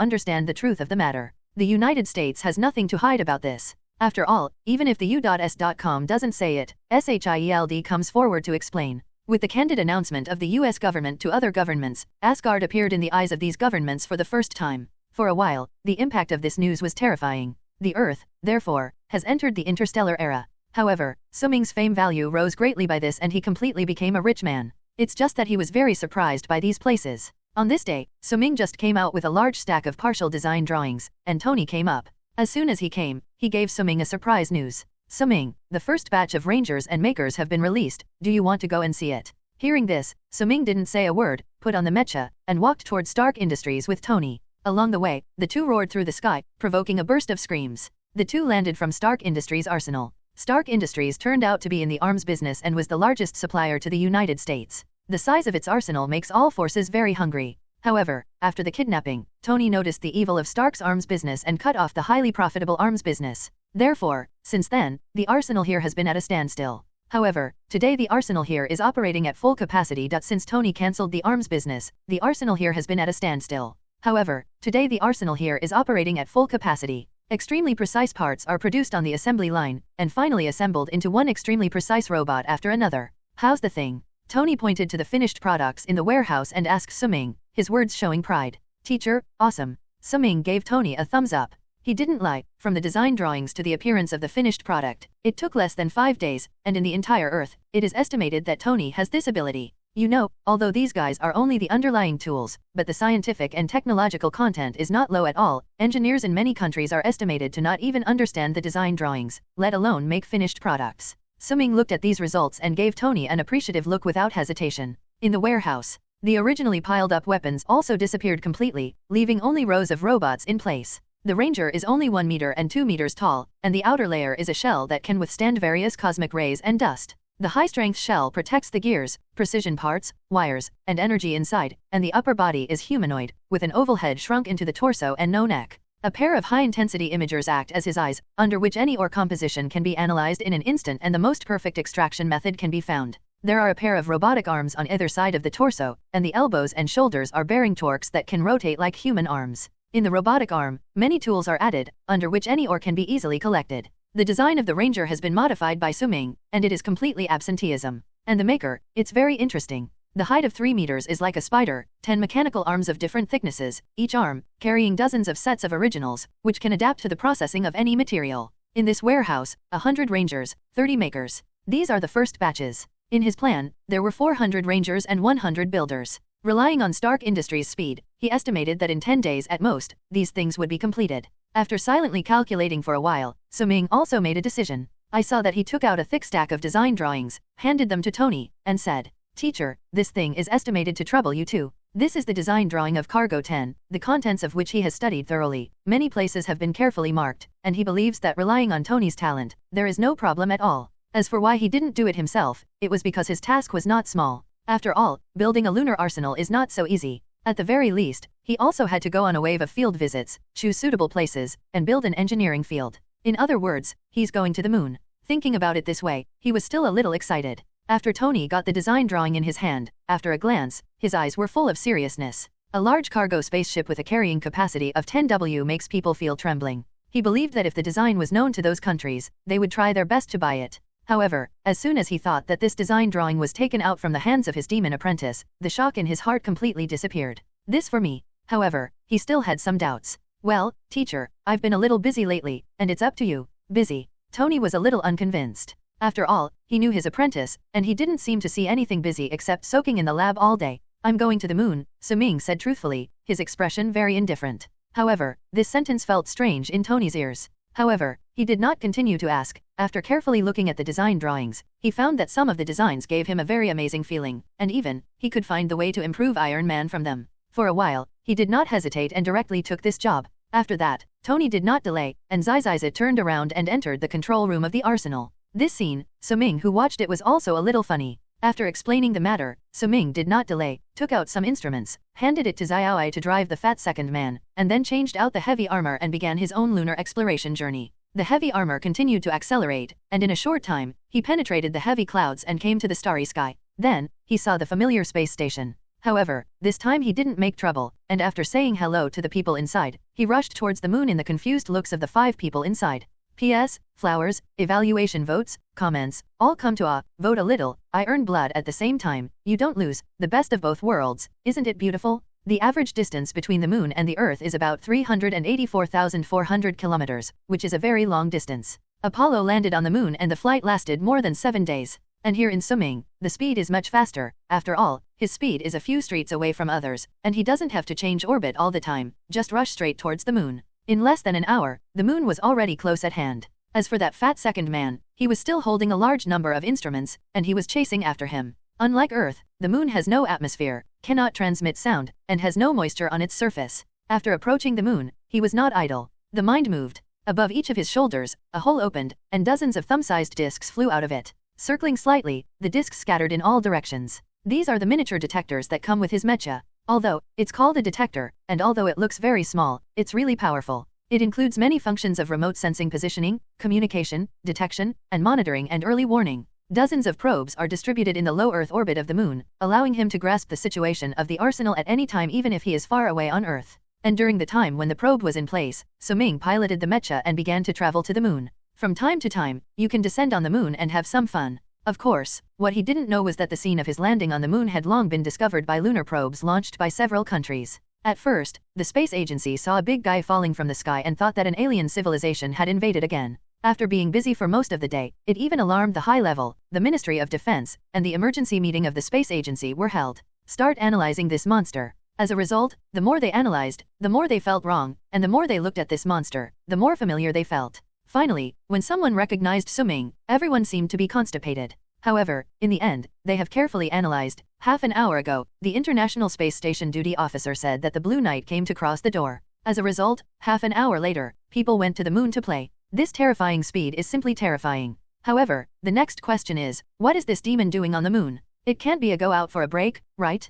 understand the truth of the matter. The United States has nothing to hide about this. After all, even if the U.S.com doesn't say it, SHIELD comes forward to explain. With the candid announcement of the US government to other governments, Asgard appeared in the eyes of these governments for the first time. For a while, the impact of this news was terrifying. The Earth, therefore, has entered the interstellar era. However, Suming's fame value rose greatly by this and he completely became a rich man. It's just that he was very surprised by these places. On this day, Suming just came out with a large stack of partial design drawings, and Tony came up. As soon as he came, he gave Suming a surprise news. Suming, the first batch of Rangers and Makers have been released, do you want to go and see it? Hearing this, Suming didn't say a word, put on the mecha, and walked toward Stark Industries with Tony. Along the way, the two roared through the sky, provoking a burst of screams. The two landed from Stark Industries' arsenal. Stark Industries turned out to be in the arms business and was the largest supplier to the United States. The size of its arsenal makes all forces very hungry. However, after the kidnapping, Tony noticed the evil of Stark's arms business and cut off the highly profitable arms business. Therefore, since then, the arsenal here has been at a standstill. However, today the arsenal here is operating at full capacity. Since Tony cancelled the arms business, the arsenal here has been at a standstill. However, today the arsenal here is operating at full capacity. Extremely precise parts are produced on the assembly line, and finally assembled into one extremely precise robot after another. How's the thing? Tony pointed to the finished products in the warehouse and asked Suming, his words showing pride. Teacher, awesome. Suming gave Tony a thumbs up. He didn't lie, from the design drawings to the appearance of the finished product, it took less than 5 days, and in the entire Earth, it is estimated that Tony has this ability. You know, although these guys are only the underlying tools, but the scientific and technological content is not low at all. Engineers in many countries are estimated to not even understand the design drawings, let alone make finished products. Suming looked at these results and gave Tony an appreciative look without hesitation. In the warehouse, the originally piled up weapons also disappeared completely, leaving only rows of robots in place. The Ranger is only 1 meter and 2 meters tall, and the outer layer is a shell that can withstand various cosmic rays and dust. The high-strength shell protects the gears, precision parts, wires, and energy inside, and the upper body is humanoid, with an oval head shrunk into the torso and no neck. A pair of high-intensity imagers act as his eyes, under which any ore composition can be analyzed in an instant and the most perfect extraction method can be found. There are a pair of robotic arms on either side of the torso, and the elbows and shoulders are bearing torques that can rotate like human arms. In the robotic arm, many tools are added, under which any ore can be easily collected. The design of the Ranger has been modified by Suming, and it is completely absenteeism. And the Maker, it's very interesting. The height of 3 meters is like a spider, 10 mechanical arms of different thicknesses, each arm, carrying dozens of sets of originals, which can adapt to the processing of any material. In this warehouse, 100 Rangers, 30 Makers. These are the first batches. In his plan, there were 400 Rangers and 100 builders. Relying on Stark Industries' speed, he estimated that in 10 days at most, these things would be completed. After silently calculating for a while, Suming also made a decision. I saw that he took out a thick stack of design drawings, handed them to Tony, and said, "Teacher, this thing is estimated to trouble you too. This is the design drawing of Cargo 10, the contents of which he has studied thoroughly. Many places have been carefully marked, and he believes that relying on Tony's talent, there is no problem at all. As for why he didn't do it himself, it was because his task was not small. After all, building a lunar arsenal is not so easy. At the very least, he also had to go on a wave of field visits, choose suitable places, and build an engineering field. In other words, he's going to the moon." Thinking about it this way, he was still a little excited. After Tony got the design drawing in his hand, after a glance, his eyes were full of seriousness. A large cargo spaceship with a carrying capacity of 10W makes people feel trembling. He believed that if the design was known to those countries, they would try their best to buy it. However, as soon as he thought that this design drawing was taken out from the hands of his demon apprentice, the shock in his heart completely disappeared. This for me. However, he still had some doubts. "Well, teacher, I've been a little busy lately, and it's up to you." Busy? Tony was a little unconvinced. After all, he knew his apprentice, and he didn't seem to see anything busy except soaking in the lab all day. "I'm going to the moon," Suming said truthfully, his expression very indifferent. However, this sentence felt strange in Tony's ears. However, he did not continue to ask. After carefully looking at the design drawings, he found that some of the designs gave him a very amazing feeling, and even, he could find the way to improve Iron Man from them. For a while, he did not hesitate and directly took this job. After that, Tony did not delay, and Zizizit turned around and entered the control room of the arsenal. This scene, Suming who watched it was also a little funny. After explaining the matter, Suming did not delay, took out some instruments, handed it to Xiaoai to drive the fat second man, and then changed out the heavy armor and began his own lunar exploration journey. The heavy armor continued to accelerate, and in a short time, he penetrated the heavy clouds and came to the starry sky. Then, he saw the familiar space station. However, this time he didn't make trouble, and after saying hello to the people inside, he rushed towards the moon in the confused looks of the 5 people inside. P.S. Flowers, evaluation votes, comments, all come to vote a little, I earn blood at the same time, you don't lose, the best of both worlds, isn't it beautiful? The average distance between the moon and the Earth is about 384,400 kilometers, which is a very long distance. Apollo landed on the moon and the flight lasted more than 7 days. And here in Suming, the speed is much faster. After all, his speed is a few streets away from others, and he doesn't have to change orbit all the time, just rush straight towards the moon. In less than an hour, the moon was already close at hand. As for that fat second man, he was still holding a large number of instruments, and he was chasing after him. Unlike Earth, the moon has no atmosphere, cannot transmit sound, and has no moisture on its surface. After approaching the moon, he was not idle. The mind moved. Above each of his shoulders, a hole opened, and dozens of thumb-sized discs flew out of it. Circling slightly, the discs scattered in all directions. These are the miniature detectors that come with his mecha. Although, it's called a detector, and although it looks very small, it's really powerful. It includes many functions of remote sensing positioning, communication, detection, and monitoring and early warning. Dozens of probes are distributed in the low Earth orbit of the moon, allowing him to grasp the situation of the arsenal at any time even if he is far away on Earth. And during the time when the probe was in place, Suming piloted the mecha and began to travel to the moon. From time to time, you can descend on the moon and have some fun. Of course, what he didn't know was that the scene of his landing on the moon had long been discovered by lunar probes launched by several countries. At first, the space agency saw a big guy falling from the sky and thought that an alien civilization had invaded again. After being busy for most of the day, it even alarmed the high level, the Ministry of Defense, and the emergency meeting of the space agency were held. Start analyzing this monster. As a result, the more they analyzed, the more they felt wrong, and the more they looked at this monster, the more familiar they felt. Finally, when someone recognized Suming, everyone seemed to be constipated. However, in the end, they have carefully analyzed. Half an hour ago, the International Space Station duty officer said that the Blue Knight came to cross the door. As a result, half an hour later, people went to the moon to play. This terrifying speed is simply terrifying. However, the next question is, what is this demon doing on the moon? It can't be a go out for a break, right?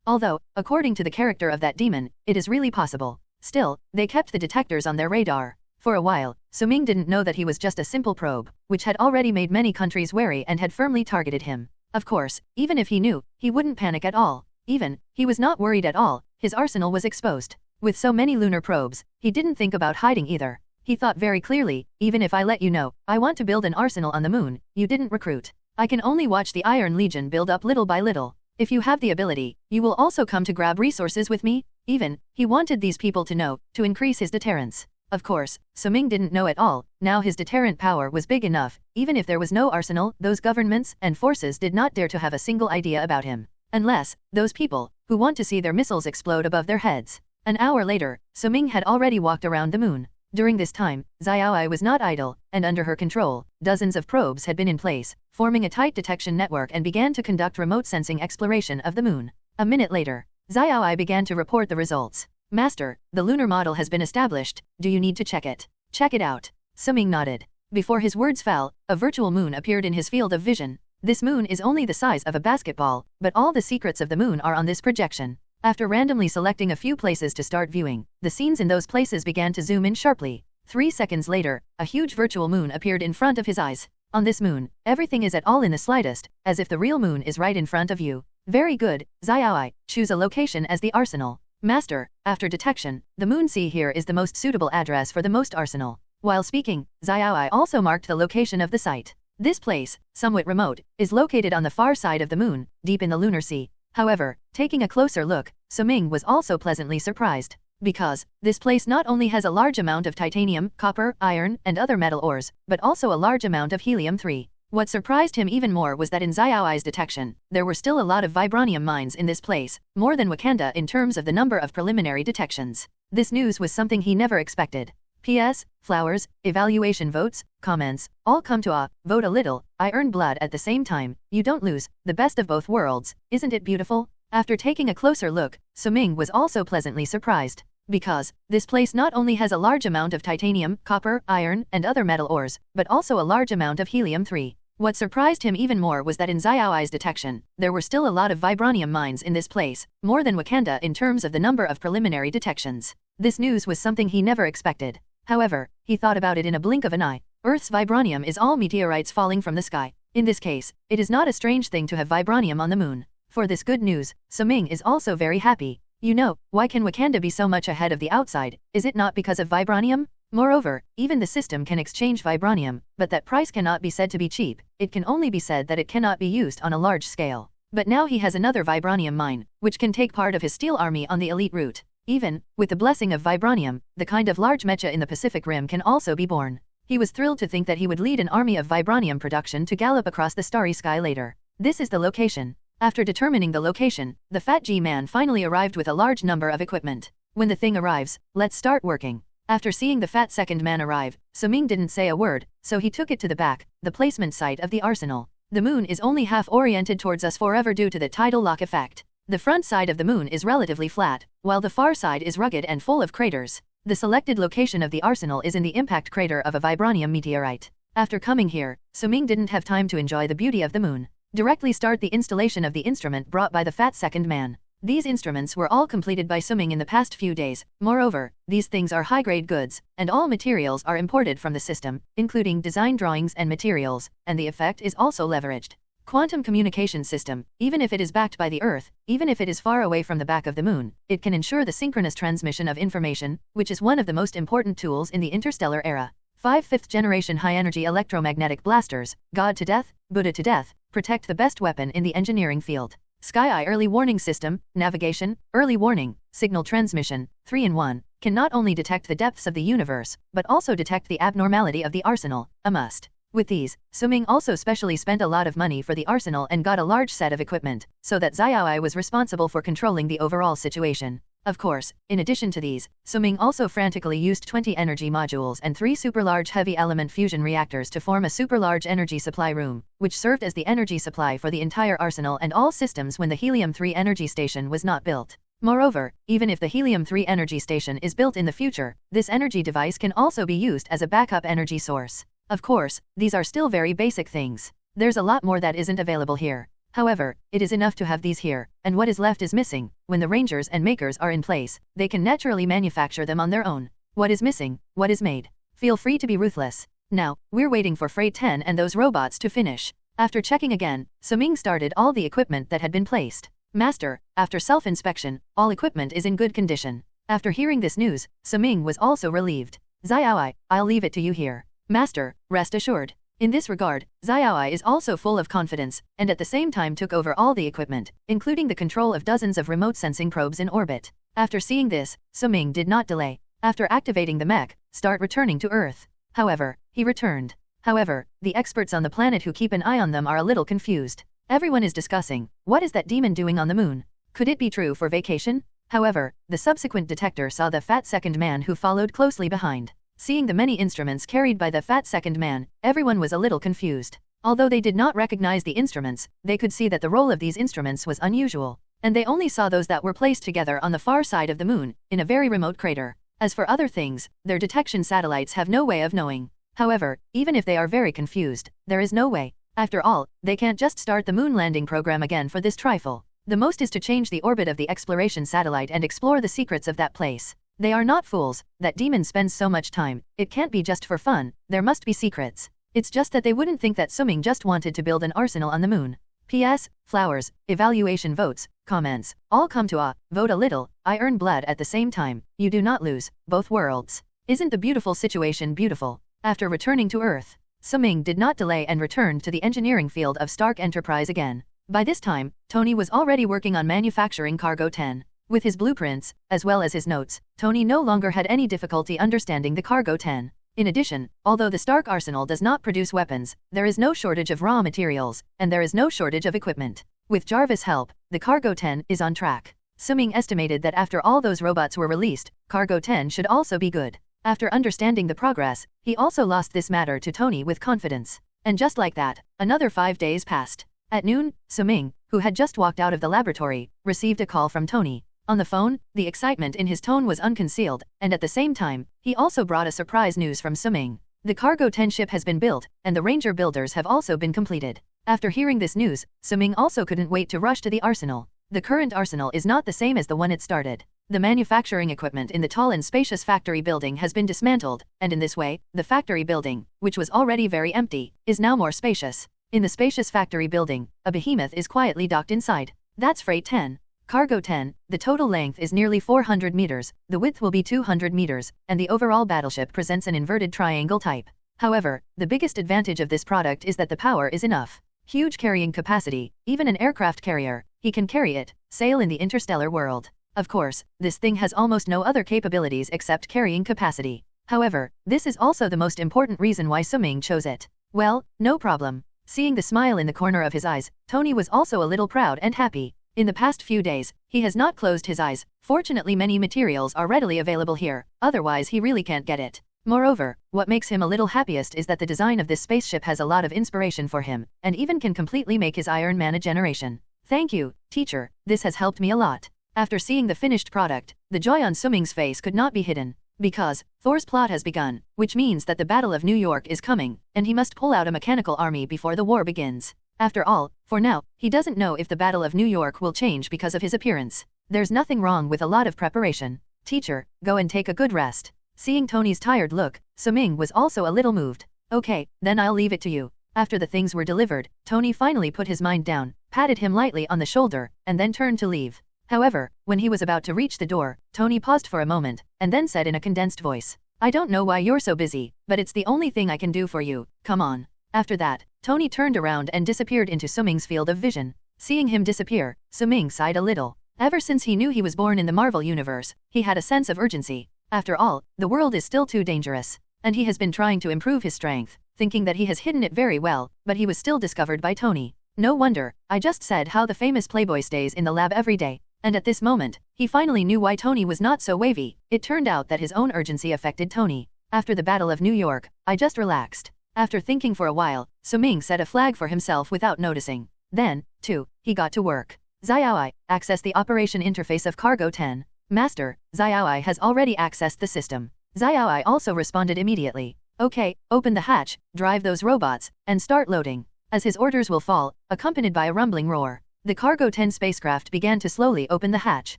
Although, according to the character of that demon, it is really possible. Still, they kept the detectors on their radar. For a while, Suming didn't know that he was just a simple probe, which had already made many countries wary and had firmly targeted him. Of course, even if he knew, he wouldn't panic at all. He was not worried at all, his arsenal was exposed. With so many lunar probes, he didn't think about hiding either. He thought very clearly, even if I let you know, I want to build an arsenal on the moon, you didn't recruit. I can only watch the Iron Legion build up little by little. If you have the ability, you will also come to grab resources with me? He wanted these people to know, to increase his deterrence. Of course, Suming didn't know at all, now his deterrent power was big enough, even if there was no arsenal, those governments and forces did not dare to have a single idea about him. Unless, those people, who want to see their missiles explode above their heads. An hour later, Suming had already walked around the moon. During this time, Xiaoai was not idle, and under her control, dozens of probes had been in place, forming a tight detection network and began to conduct remote sensing exploration of the moon. A minute later, Xiaoai began to report the results. Master, the lunar model has been established, do you need to check it? Check it out. Suming nodded. Before his words fell, a virtual moon appeared in his field of vision. This moon is only the size of a basketball, but all the secrets of the moon are on this projection. After randomly selecting a few places to start viewing, the scenes in those places began to zoom in sharply. 3 seconds later, a huge virtual moon appeared in front of his eyes. On this moon, everything is at all in the slightest, as if the real moon is right in front of you. Very good, Xiaoai, choose a location as the arsenal. Master, after detection, the moon sea here is the most suitable address for the most arsenal. While speaking, Xiaoai also marked the location of the site. This place, somewhat remote, is located on the far side of the moon, deep in the lunar sea. However, taking a closer look, Suming was also pleasantly surprised. Because, this place not only has a large amount of titanium, copper, iron, and other metal ores, but also a large amount of helium-3. What surprised him even more was that in Xiaoai's detection, there were still a lot of vibranium mines in this place, more than Wakanda in terms of the number of preliminary detections. This news was something he never expected. P.S. Flowers, evaluation votes, comments, all come to vote a little, I earn blood at the same time, you don't lose, the best of both worlds, isn't it beautiful? After taking a closer look, Suming was also pleasantly surprised. Because, this place not only has a large amount of titanium, copper, iron, and other metal ores, but also a large amount of helium-3. What surprised him even more was that in Xiaoai's detection, there were still a lot of vibranium mines in this place, more than Wakanda in terms of the number of preliminary detections. This news was something he never expected. However, he thought about it in a blink of an eye. Earth's vibranium is all meteorites falling from the sky. In this case, it is not a strange thing to have vibranium on the moon. For this good news, Suming is also very happy. You know, why can Wakanda be so much ahead of the outside? Is it not because of vibranium? Moreover, even the system can exchange vibranium, but that price cannot be said to be cheap. It can only be said that it cannot be used on a large scale. But now he has another vibranium mine, which can take part of his steel army on the elite route. Even, with the blessing of vibranium, the kind of large mecha in the Pacific Rim can also be born. He was thrilled to think that he would lead an army of vibranium production to gallop across the starry sky later. This is the location. After determining the location, the fat G-man finally arrived with a large number of equipment. When the thing arrives, let's start working. After seeing the fat second man arrive, Suming didn't say a word, so he took it to the back, the placement site of the arsenal. The moon is only half oriented towards us forever due to the tidal lock effect. The front side of the moon is relatively flat, while the far side is rugged and full of craters. The selected location of the arsenal is in the impact crater of a vibranium meteorite. After coming here, Suming didn't have time to enjoy the beauty of the moon. Directly start the installation of the instrument brought by the fat second man. These instruments were all completed by Suming in the past few days. Moreover, these things are high-grade goods, and all materials are imported from the system, including design drawings and materials, and the effect is also leveraged. Quantum communication system, even if it is backed by the Earth, even if it is far away from the back of the moon, it can ensure the synchronous transmission of information, which is one of the most important tools in the interstellar era. 5 fifth-generation high-energy electromagnetic blasters, God to death, Buddha to death, protect the best weapon in the engineering field. Sky Eye early warning system, navigation, early warning, signal transmission, 3-in-1, can not only detect the depths of the universe, but also detect the abnormality of the arsenal, a must. With these, Suming also specially spent a lot of money for the arsenal and got a large set of equipment, so that Xiaoai was responsible for controlling the overall situation. Of course, in addition to these, Suming also frantically used 20 energy modules and 3 super-large heavy element fusion reactors to form a super-large energy supply room, which served as the energy supply for the entire arsenal and all systems when the helium-3 energy station was not built. Moreover, even if the helium-3 energy station is built in the future, this energy device can also be used as a backup energy source. Of course, these are still very basic things. There's a lot more that isn't available here. However, it is enough to have these here, and what is left is missing. When the rangers and makers are in place, they can naturally manufacture them on their own. What is missing, what is made. Feel free to be ruthless. Now, we're waiting for Freight 10 and those robots to finish. After checking again, Suming started all the equipment that had been placed. Master, after self-inspection, all equipment is in good condition. After hearing this news, Suming was also relieved. Xiaoai, I'll leave it to you here. Master, rest assured. In this regard, Xiaoai is also full of confidence, and at the same time took over all the equipment, including the control of dozens of remote sensing probes in orbit. After seeing this, Suming did not delay. After activating the mech, start returning to Earth. However, he returned. However, the experts on the planet who keep an eye on them are a little confused. Everyone is discussing, what is that demon doing on the moon? Could it be true for vacation? However, the subsequent detector saw the fat second man who followed closely behind. Seeing the many instruments carried by the fat second man, everyone was a little confused. Although they did not recognize the instruments, they could see that the role of these instruments was unusual, and they only saw those that were placed together on the far side of the moon, in a very remote crater. As for other things, their detection satellites have no way of knowing. However, even if they are very confused, there is no way. After all, they can't just start the moon landing program again for this trifle. The most is to change the orbit of the exploration satellite and explore the secrets of that place. They are not fools. That demon spends so much time. It can't be just for fun. There must be secrets. It's just that they wouldn't think that Suming just wanted to build an arsenal on the moon. P.S. Flowers, evaluation votes, comments, all come to vote a little, I earn blood at the same time, you do not lose, both worlds. Isn't the beautiful situation beautiful? After returning to Earth, Suming did not delay and returned to the engineering field of Stark Enterprise again. By this time, Tony was already working on manufacturing Cargo 10. With his blueprints, as well as his notes, Tony no longer had any difficulty understanding the Cargo 10. In addition, although the Stark arsenal does not produce weapons, there is no shortage of raw materials, and there is no shortage of equipment. With Jarvis' help, the Cargo 10 is on track. Suming estimated that after all those robots were released, Cargo 10 should also be good. After understanding the progress, he also lost this matter to Tony with confidence. And just like that, another 5 days passed. At noon, Suming, who had just walked out of the laboratory, received a call from Tony. On the phone, the excitement in his tone was unconcealed, and at the same time, he also brought a surprise news from Suming. The Cargo 10 ship has been built, and the Ranger builders have also been completed. After hearing this news, Suming also couldn't wait to rush to the arsenal. The current arsenal is not the same as the one it started. The manufacturing equipment in the tall and spacious factory building has been dismantled, and in this way, the factory building, which was already very empty, is now more spacious. In the spacious factory building, a behemoth is quietly docked inside. That's Freight 10. Cargo 10, the total length is nearly 400 meters, the width will be 200 meters, and the overall battleship presents an inverted triangle type. However, the biggest advantage of this product is that the power is enough. Huge carrying capacity, even an aircraft carrier, he can carry it, sail in the interstellar world. Of course, this thing has almost no other capabilities except carrying capacity. However, this is also the most important reason why Suming chose it. Well, no problem. Seeing the smile in the corner of his eyes, Tony was also a little proud and happy. In the past few days, he has not closed his eyes. Fortunately, many materials are readily available here, otherwise he really can't get it. Moreover, what makes him a little happiest is that the design of this spaceship has a lot of inspiration for him, and even can completely make his Iron Man a generation. Thank you, teacher, this has helped me a lot. After seeing the finished product, the joy on Suming's face could not be hidden. Because, Thor's plot has begun, which means that the Battle of New York is coming, and he must pull out a mechanical army before the war begins. After all, for now, he doesn't know if the Battle of New York will change because of his appearance. There's nothing wrong with a lot of preparation. Teacher, go and take a good rest. Seeing Tony's tired look, Suming was also a little moved. Okay, then I'll leave it to you. After the things were delivered, Tony finally put his mind down, patted him lightly on the shoulder, and then turned to leave. However, when he was about to reach the door, Tony paused for a moment, and then said in a condensed voice, I don't know why you're so busy, but it's the only thing I can do for you, come on. After that, Tony turned around and disappeared into Suming's field of vision. Seeing him disappear, Suming sighed a little. Ever since he knew he was born in the Marvel Universe, he had a sense of urgency. After all, the world is still too dangerous, and he has been trying to improve his strength, thinking that he has hidden it very well, but he was still discovered by Tony. No wonder, I just said how the famous Playboy stays in the lab every day. And at this moment, he finally knew why Tony was not so wavy. It turned out that his own urgency affected Tony. After the Battle of New York, I just relaxed. After thinking for a while, Suming set a flag for himself without noticing. Then, too, he got to work. Xiaoi, access the operation interface of Cargo 10. Master, Xiaoi has already accessed the system. Xiaoi also responded immediately. Okay, open the hatch, drive those robots, and start loading. As his orders will fall, accompanied by a rumbling roar, the Cargo 10 spacecraft began to slowly open the hatch.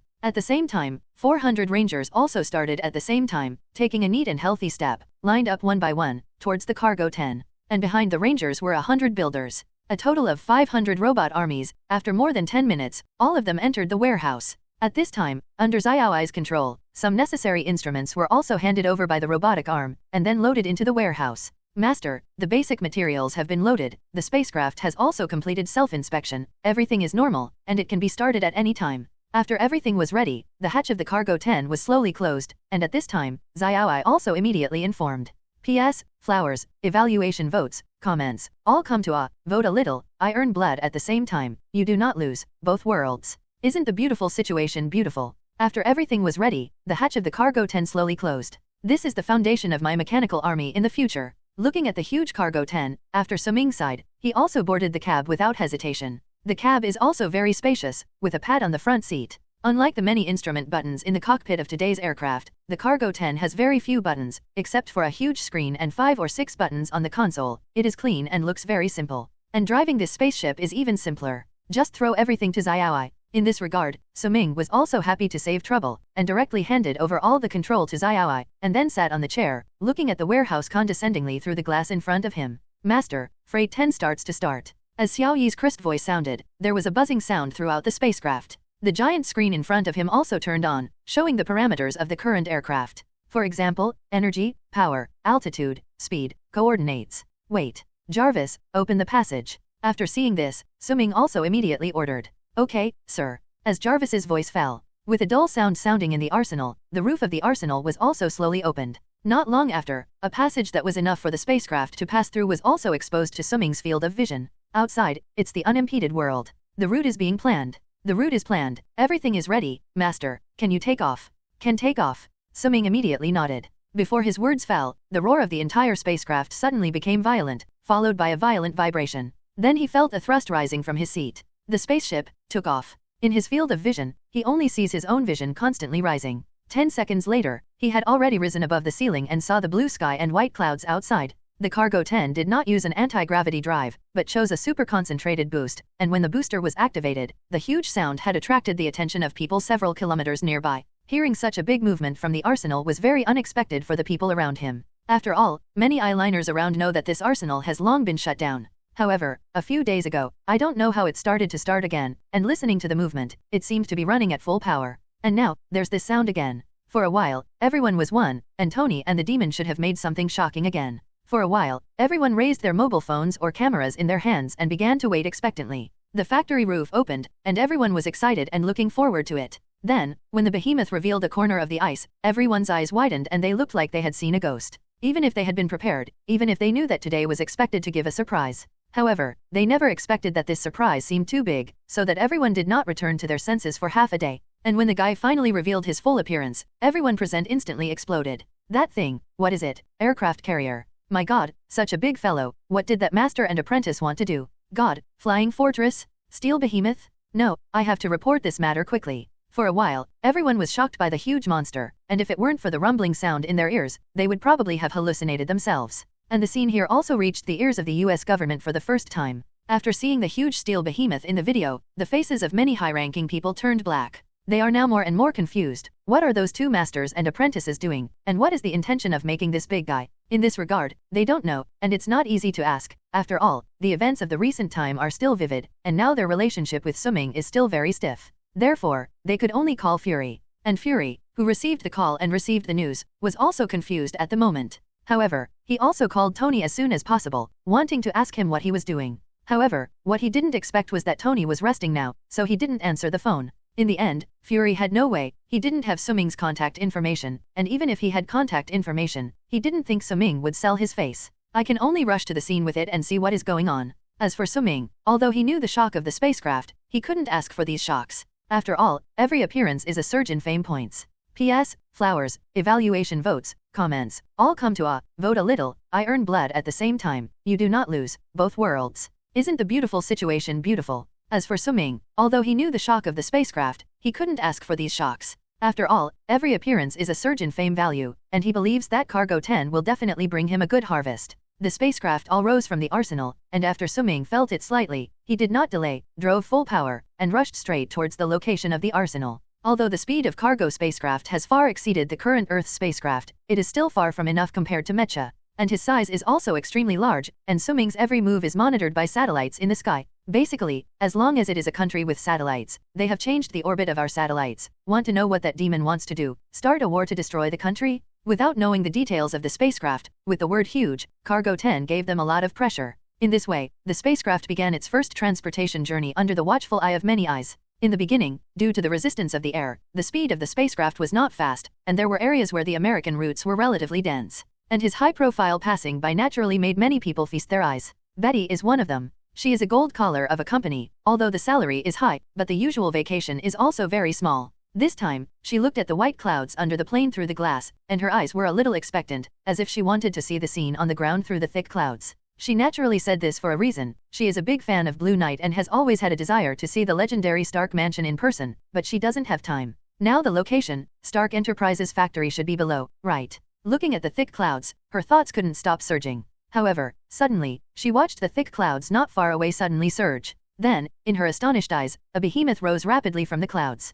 At the same time, 400 Rangers also started at the same time, taking a neat and healthy step, lined up one by one, towards the Cargo 10. And behind the Rangers were 100 builders. A total of 500 robot armies. After more than 10 minutes, all of them entered the warehouse. At this time, under Xiaoi's control, some necessary instruments were also handed over by the robotic arm, and then loaded into the warehouse. Master, the basic materials have been loaded, the spacecraft has also completed self-inspection, everything is normal, and it can be started at any time. After everything was ready, the hatch of the Cargo 10 was slowly closed, and at this time, Xiaoi also immediately informed. P.S. Flowers, evaluation votes, comments, all come to vote a little, I earn blood at the same time, you do not lose, both worlds. Isn't the beautiful situation beautiful? After everything was ready, the hatch of the cargo 10 slowly closed. This is the foundation of my mechanical army in the future. Looking at the huge cargo 10, after Suming sighed, he also boarded the cab without hesitation. The cab is also very spacious, with a pad on the front seat. Unlike the many instrument buttons in the cockpit of today's aircraft, the Cargo 10 has very few buttons, except for a huge screen and 5 or 6 buttons on the console. It is clean and looks very simple. And driving this spaceship is even simpler. Just throw everything to Xiaoi. In this regard, Suming was also happy to save trouble, and directly handed over all the control to Xiaoi, and then sat on the chair, looking at the warehouse condescendingly through the glass in front of him. Master, Freight 10 starts to start. As Xiao Yi's crisp voice sounded, there was a buzzing sound throughout the spacecraft. The giant screen in front of him also turned on, showing the parameters of the current aircraft. For example, energy, power, altitude, speed, coordinates, weight. Jarvis, open the passage. After seeing this, Suming also immediately ordered. Okay, sir. As Jarvis's voice fell, with a dull sound sounding in the arsenal, the roof of the arsenal was also slowly opened. Not long after, a passage that was enough for the spacecraft to pass through was also exposed to Suming's field of vision. Outside, it's the unimpeded world. The route is being planned. The route is planned. Everything is ready, Master. Can you take off? Can take off. Suming immediately nodded. Before his words fell, the roar of the entire spacecraft suddenly became violent, followed by a violent vibration. Then he felt a thrust rising from his seat. The spaceship took off. In his field of vision, he only sees his own vision constantly rising. 10 seconds later, he had already risen above the ceiling and saw the blue sky and white clouds outside. The Cargo 10 did not use an anti-gravity drive, but chose a super-concentrated boost, and when the booster was activated, the huge sound had attracted the attention of people several kilometers nearby. Hearing such a big movement from the arsenal was very unexpected for the people around him. After all, many eyeliners around know that this arsenal has long been shut down. However, a few days ago, I don't know how it started to start again, and listening to the movement, it seemed to be running at full power. And now, there's this sound again. For a while, everyone was one, and Tony and the demon should have made something shocking again. For a while, everyone raised their mobile phones or cameras in their hands and began to wait expectantly. The factory roof opened, and everyone was excited and looking forward to it. Then, when the behemoth revealed a corner of the ice, everyone's eyes widened and they looked like they had seen a ghost. Even if they had been prepared, even if they knew that today was expected to give a surprise. However, they never expected that this surprise seemed too big, so that everyone did not return to their senses for half a day. And when the guy finally revealed his full appearance, everyone present instantly exploded. That thing, what is it? Aircraft carrier. My god, such a big fellow, what did that master and apprentice want to do? God, flying fortress? Steel behemoth? No, I have to report this matter quickly. For a while, everyone was shocked by the huge monster, and if it weren't for the rumbling sound in their ears, they would probably have hallucinated themselves. And the scene here also reached the ears of the US government for the first time. After seeing the huge steel behemoth in the video, the faces of many high-ranking people turned black. They are now more and more confused. What are those two masters and apprentices doing, and what is the intention of making this big guy? In this regard, they don't know, and it's not easy to ask. After all, the events of the recent time are still vivid, and now their relationship with Suming is still very stiff. Therefore, they could only call Fury. And Fury, who received the call and received the news, was also confused at the moment. However, he also called Tony as soon as possible, wanting to ask him what he was doing. However, what he didn't expect was that Tony was resting now, so he didn't answer the phone. In the end, Fury had no way. He didn't have Suming's contact information, and even if he had contact information, he didn't think Suming would sell his face. I can only rush to the scene with it and see what is going on. As for Suming, although he knew the shock of the spacecraft, he couldn't ask for these shocks. After all, every appearance is a surge in fame points. P.S. Flowers, evaluation votes, comments, all come to vote a little, I earn blood at the same time, you do not lose, both worlds. Isn't the beautiful situation beautiful? As for Suming, although he knew the shock of the spacecraft, he couldn't ask for these shocks. After all, every appearance is a surge in fame value, and he believes that Cargo 10 will definitely bring him a good harvest. The spacecraft all rose from the arsenal, and after Suming felt it slightly, he did not delay, drove full power, and rushed straight towards the location of the arsenal. Although the speed of cargo spacecraft has far exceeded the current Earth spacecraft, it is still far from enough compared to Mecha. And his size is also extremely large, and Suming's every move is monitored by satellites in the sky. Basically, as long as it is a country with satellites, they have changed the orbit of our satellites. Want to know what that demon wants to do? Start a war to destroy the country? Without knowing the details of the spacecraft, with the word huge, Cargo 10 gave them a lot of pressure. In this way, the spacecraft began its first transportation journey under the watchful eye of many eyes. In the beginning, due to the resistance of the air, the speed of the spacecraft was not fast, and there were areas where the American routes were relatively dense. And his high-profile passing by naturally made many people feast their eyes. Betty is one of them. She is a gold collar of a company, although the salary is high, but the usual vacation is also very small. This time, she looked at the white clouds under the plane through the glass, and her eyes were a little expectant, as if she wanted to see the scene on the ground through the thick clouds. She naturally said this for a reason. She is a big fan of Blue Knight and has always had a desire to see the legendary Stark mansion in person, but she doesn't have time. Now the location, Stark Enterprises factory, should be below, right? Looking at the thick clouds, her thoughts couldn't stop surging. However, suddenly, she watched the thick clouds not far away suddenly surge. Then, in her astonished eyes, a behemoth rose rapidly from the clouds.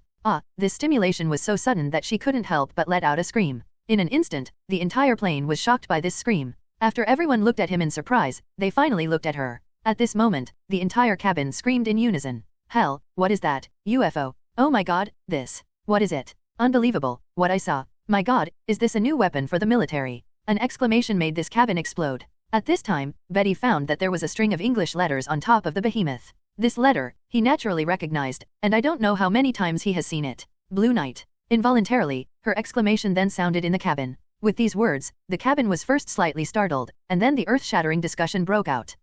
This stimulation was so sudden that she couldn't help but let out a scream. In an instant, the entire plane was shocked by this scream. After everyone looked at him in surprise, they finally looked at her. At this moment, the entire cabin screamed in unison. Hell, what is that? UFO. Oh my god, this. What is it? Unbelievable, what I saw. My god, is this a new weapon for the military? An exclamation made this cabin explode. At this time, Betty found that there was a string of English letters on top of the behemoth. This letter, he naturally recognized, and I don't know how many times he has seen it. Blue Knight. Involuntarily, her exclamation then sounded in the cabin. With these words, the cabin was first slightly startled, and then the earth-shattering discussion broke out.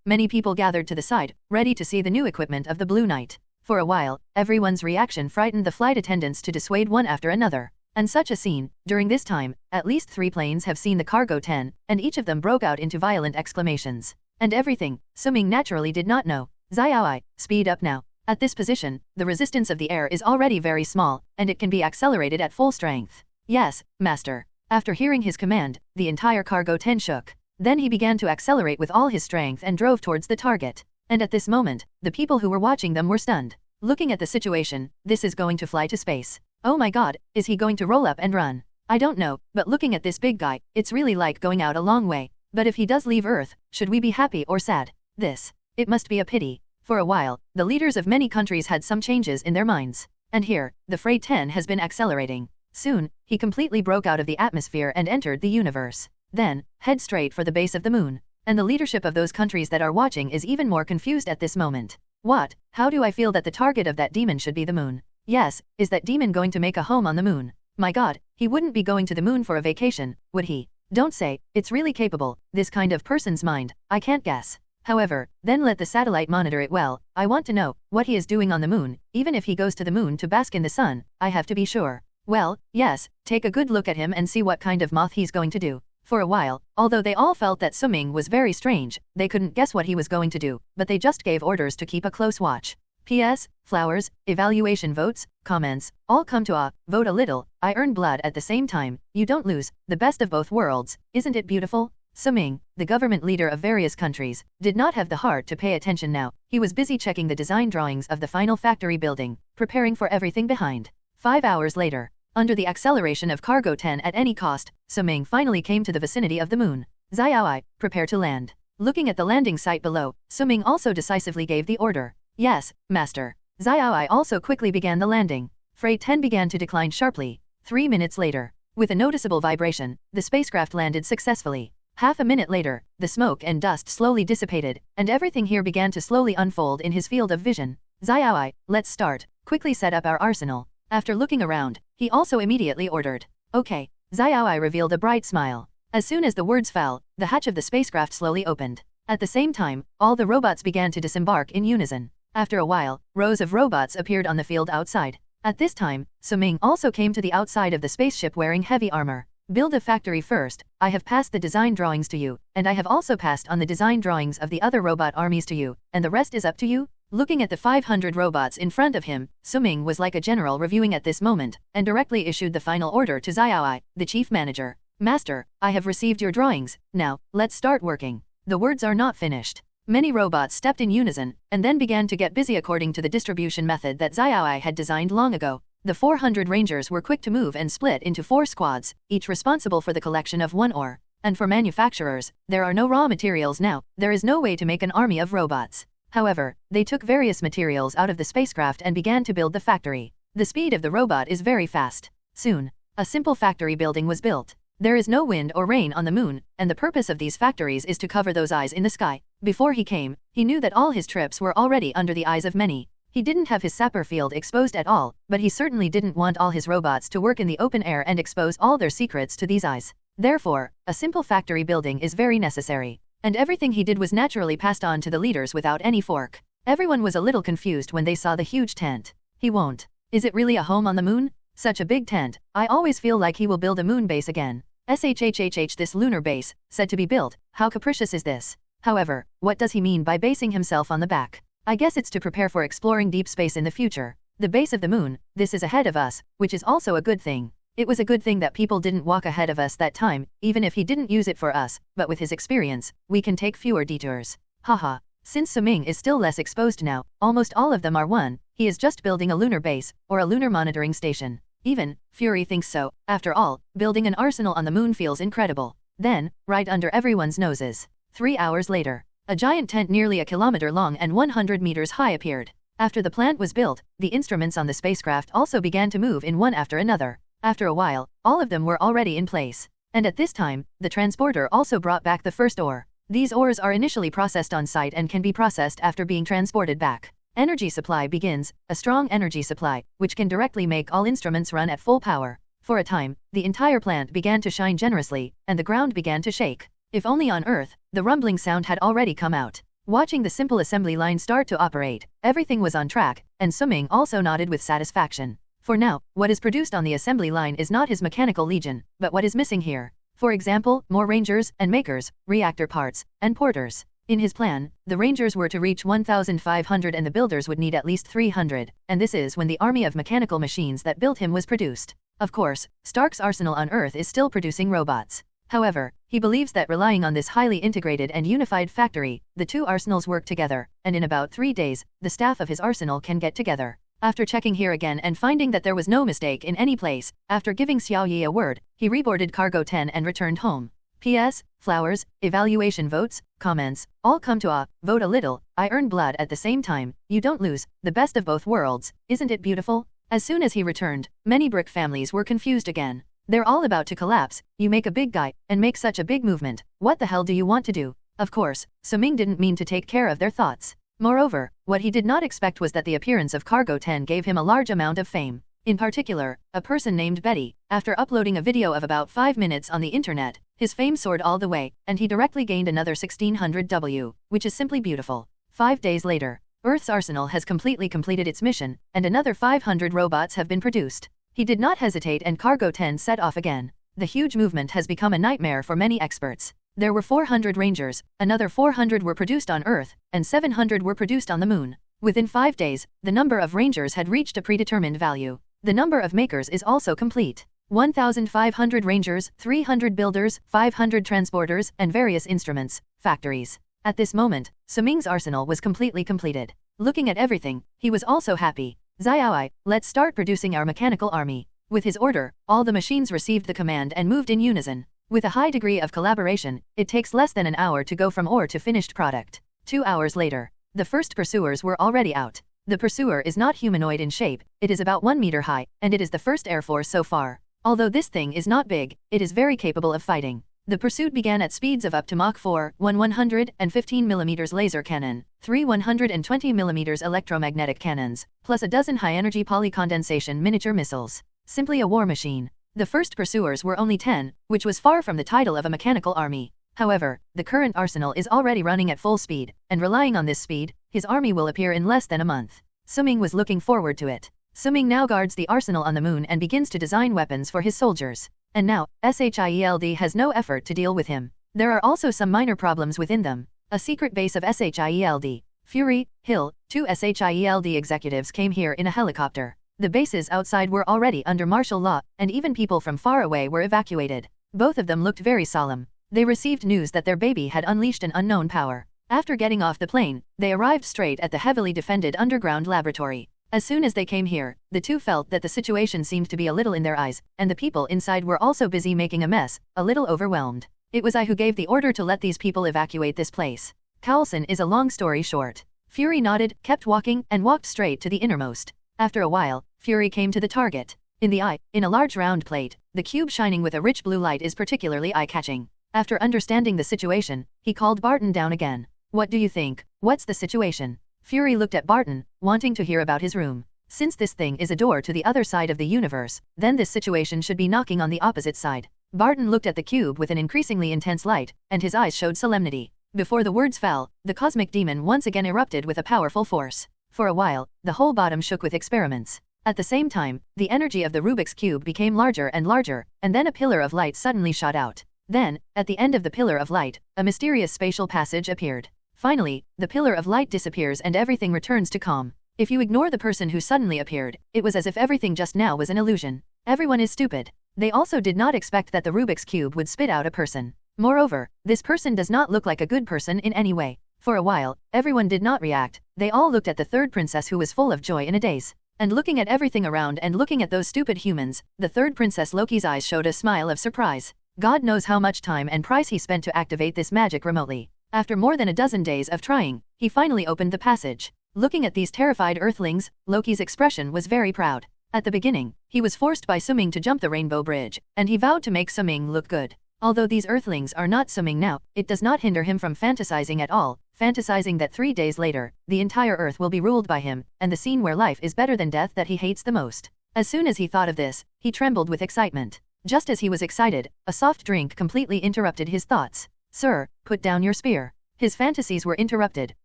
Many people gathered to the side, ready to see the new equipment of the Blue Knight. For a while, everyone's reaction frightened the flight attendants to dissuade one after another. And such a scene, during this time, at least 3 planes have seen the Cargo 10, and each of them broke out into violent exclamations. And everything, Suming naturally did not know. Xiaoi, speed up now. At this position, the resistance of the air is already very small, and it can be accelerated at full strength. Yes, master. After hearing his command, the entire Cargo 10 shook. Then he began to accelerate with all his strength and drove towards the target. And at this moment, the people who were watching them were stunned. Looking at the situation, this is going to fly to space. Oh my god, is he going to roll up and run? I don't know, but looking at this big guy, it's really like going out a long way. But if he does leave Earth, should we be happy or sad? It must be a pity. For a while, the leaders of many countries had some changes in their minds. And here, the Freight 10 has been accelerating. Soon, he completely broke out of the atmosphere and entered the universe. Then, head straight for the base of the moon. And the leadership of those countries that are watching is even more confused at this moment. What? How do I feel that the target of that demon should be the moon? Yes, is that demon going to make a home on the moon? My god, he wouldn't be going to the moon for a vacation, would he? Don't say, it's really capable, this kind of person's mind, I can't guess. However, then let the satellite monitor it well. I want to know what he is doing on the moon. Even if he goes to the moon to bask in the sun, I have to be sure. Well, yes, take a good look at him and see what kind of moth he's going to do. For a while, although they all felt that Suming was very strange, they couldn't guess what he was going to do, but they just gave orders to keep a close watch. P.S. Flowers, evaluation votes, comments, all come to vote a little, I earn blood at the same time, you don't lose, the best of both worlds, isn't it beautiful? Suming, the government leader of various countries, did not have the heart to pay attention now. He was busy checking the design drawings of the final factory building, preparing for everything behind. 5 hours later, under the acceleration of Cargo 10 at any cost, Suming finally came to the vicinity of the moon. Xiaoi, prepare to land. Looking at the landing site below, Suming also decisively gave the order. Yes, master. Xiaoi also quickly began the landing. Freight 10 began to decline sharply. 3 minutes later, with a noticeable vibration, the spacecraft landed successfully. Half a minute later, the smoke and dust slowly dissipated, and everything here began to slowly unfold in his field of vision. Xiaoi, let's start. Quickly set up our arsenal. After looking around, he also immediately ordered. Okay. Xiaoi revealed a bright smile. As soon as the words fell, the hatch of the spacecraft slowly opened. At the same time, all the robots began to disembark in unison. After a while, rows of robots appeared on the field outside. At this time, Suming also came to the outside of the spaceship wearing heavy armor. Build a factory first. I have passed the design drawings to you, and I have also passed on the design drawings of the other robot armies to you, and the rest is up to you? Looking at the 500 robots in front of him, Suming was like a general reviewing at this moment, and directly issued the final order to Xiaoi, the chief manager. Master, I have received your drawings, now, let's start working. The words are not finished. Many robots stepped in unison, and then began to get busy according to the distribution method that Xiaoi had designed long ago. The 400 rangers were quick to move and split into 4 squads, each responsible for the collection of 1 ore. And for manufacturers, there are no raw materials now, there is no way to make an army of robots. However, they took various materials out of the spacecraft and began to build the factory. The speed of the robot is very fast. Soon, a simple factory building was built. There is no wind or rain on the moon, and the purpose of these factories is to cover those eyes in the sky. Before he came, he knew that all his trips were already under the eyes of many. He didn't have his sapper field exposed at all, but he certainly didn't want all his robots to work in the open air and expose all their secrets to these eyes. Therefore, a simple factory building is very necessary. and everything he did was naturally passed on to the leaders without any fork. Everyone was a little confused when they saw the huge tent. He won't. Is it really a home on the moon? Such a big tent. I always feel like he will build a moon base again. SHHHH, this lunar base, said to be built, how capricious is this? However, what does he mean by basing himself on the back? I guess it's to prepare for exploring deep space in the future. The base of the moon, this is ahead of us, which is also a good thing. It was a good thing that people didn't walk ahead of us that time, even if he didn't use it for us, but with his experience, we can take fewer detours. Haha. Since Suming is still less exposed now, almost all of them are one, he is just building a lunar base, or a lunar monitoring station. Even, Fury thinks so. After all, building an arsenal on the moon feels incredible. Then, right under everyone's noses. 3 hours later, a giant tent nearly a kilometer long and 100 meters high appeared. After the plant was built, the instruments on the spacecraft also began to move in one after another. After a while, all of them were already in place. And at this time, the transporter also brought back the first ore. These ores are initially processed on site and can be processed after being transported back. Energy supply begins, a strong energy supply, which can directly make all instruments run at full power. For a time, the entire plant began to shine generously, and the ground began to shake. If only on Earth, the rumbling sound had already come out. Watching the simple assembly line start to operate, everything was on track, and Suming also nodded with satisfaction. For now, what is produced on the assembly line is not his mechanical legion, but what is missing here. For example, more rangers and makers, reactor parts, and porters. In his plan, the rangers were to reach 1,500 and the builders would need at least 300, and this is when the army of mechanical machines that built him was produced. Of course, Stark's arsenal on Earth is still producing robots. However, he believes that relying on this highly integrated and unified factory, the two arsenals work together, and in about 3 days, the staff of his arsenal can get together. After checking here again and finding that there was no mistake in any place, after giving Xiao Yi a word, he reboarded Cargo 10 and returned home. P.S. Flowers, evaluation votes, comments, all come to vote a little, I earn blood at the same time, you don't lose, the best of both worlds, isn't it beautiful? As soon as he returned, many brick families were confused again. They're all about to collapse, you make a big guy, and make such a big movement, what the hell do you want to do? Of course, Suming didn't mean to take care of their thoughts. Moreover, what he did not expect was that the appearance of Cargo 10 gave him a large amount of fame. In particular, a person named Betty, after uploading a video of about 5 minutes on the internet, his fame soared all the way, and he directly gained another 1600 W, which is simply beautiful. 5 days later, Earth's arsenal has completely completed its mission, and another 500 robots have been produced. He did not hesitate and Cargo 10 set off again. The huge movement has become a nightmare for many experts. There were 400 rangers, another 400 were produced on Earth, and 700 were produced on the moon. Within 5 days, the number of rangers had reached a predetermined value. The number of makers is also complete. 1,500 rangers, 300 builders, 500 transporters, and various instruments, factories. At this moment, Suming's arsenal was completely completed. Looking at everything, he was also happy. Xiaoi, let's start producing our mechanical army. With his order, all the machines received the command and moved in unison. With a high degree of collaboration, it takes less than an hour to go from ore to finished product. 2 hours later, the first pursuers were already out. The pursuer is not humanoid in shape, it is about 1 meter high, and it is the first Air Force so far. Although this thing is not big, it is very capable of fighting. The pursuit began at speeds of up to Mach 4, 115 mm laser cannon, 3 120 mm electromagnetic cannons, plus a dozen high-energy polycondensation miniature missiles. Simply a war machine. The first pursuers were only 10, which was far from the title of a mechanical army. However, the current arsenal is already running at full speed, and relying on this speed, his army will appear in less than a month. Suming was looking forward to it. Suming now guards the arsenal on the moon and begins to design weapons for his soldiers. And now, SHIELD has no effort to deal with him. There are also some minor problems within them. A secret base of SHIELD. Fury, Hill, 2 SHIELD executives came here in a helicopter. The bases outside were already under martial law, and even people from far away were evacuated. Both of them looked very solemn. They received news that their baby had unleashed an unknown power. After getting off the plane, they arrived straight at the heavily defended underground laboratory. As soon as they came here, the two felt that the situation seemed to be a little in their eyes, and the people inside were also busy making a mess, a little overwhelmed. It was I who gave the order to let these people evacuate this place. Carlson is a long story short. Fury nodded, kept walking, and walked straight to the innermost. After a while, Fury came to the target. In the eye, in a large round plate, the cube shining with a rich blue light is particularly eye-catching. After understanding the situation, he called Barton down again. What do you think? What's the situation? Fury looked at Barton, wanting to hear about his room. Since this thing is a door to the other side of the universe, then this situation should be knocking on the opposite side. Barton looked at the cube with an increasingly intense light, and his eyes showed solemnity. Before the words fell, the cosmic demon once again erupted with a powerful force. For a while, the whole bottom shook with experiments. At the same time, the energy of the Rubik's Cube became larger, and then a pillar of light suddenly shot out. Then, at the end of the pillar of light, a mysterious spatial passage appeared. Finally, the pillar of light disappears and everything returns to calm. If you ignore the person who suddenly appeared, it was as if everything just now was an illusion. Everyone is stupid. They also did not expect that the Rubik's Cube would spit out a person. Moreover, this person does not look like a good person in any way. For a while, everyone did not react. They all looked at the third princess who was full of joy in a daze. And looking at everything around and looking at those stupid humans, the third princess Loki's eyes showed a smile of surprise. God knows how much time and price he spent to activate this magic remotely. After more than a dozen days of trying, he finally opened the passage. Looking at these terrified earthlings, Loki's expression was very proud. At the beginning, he was forced by Suming to jump the rainbow bridge, and he vowed to make Suming look good. Although these earthlings are not Suming now, it does not hinder him from fantasizing at all, fantasizing that 3 days later, the entire earth will be ruled by him, and the scene where life is better than death that he hates the most. As soon as he thought of this, he trembled with excitement. Just as he was excited, a soft drink completely interrupted his thoughts. Sir, put down your spear. His fantasies were interrupted,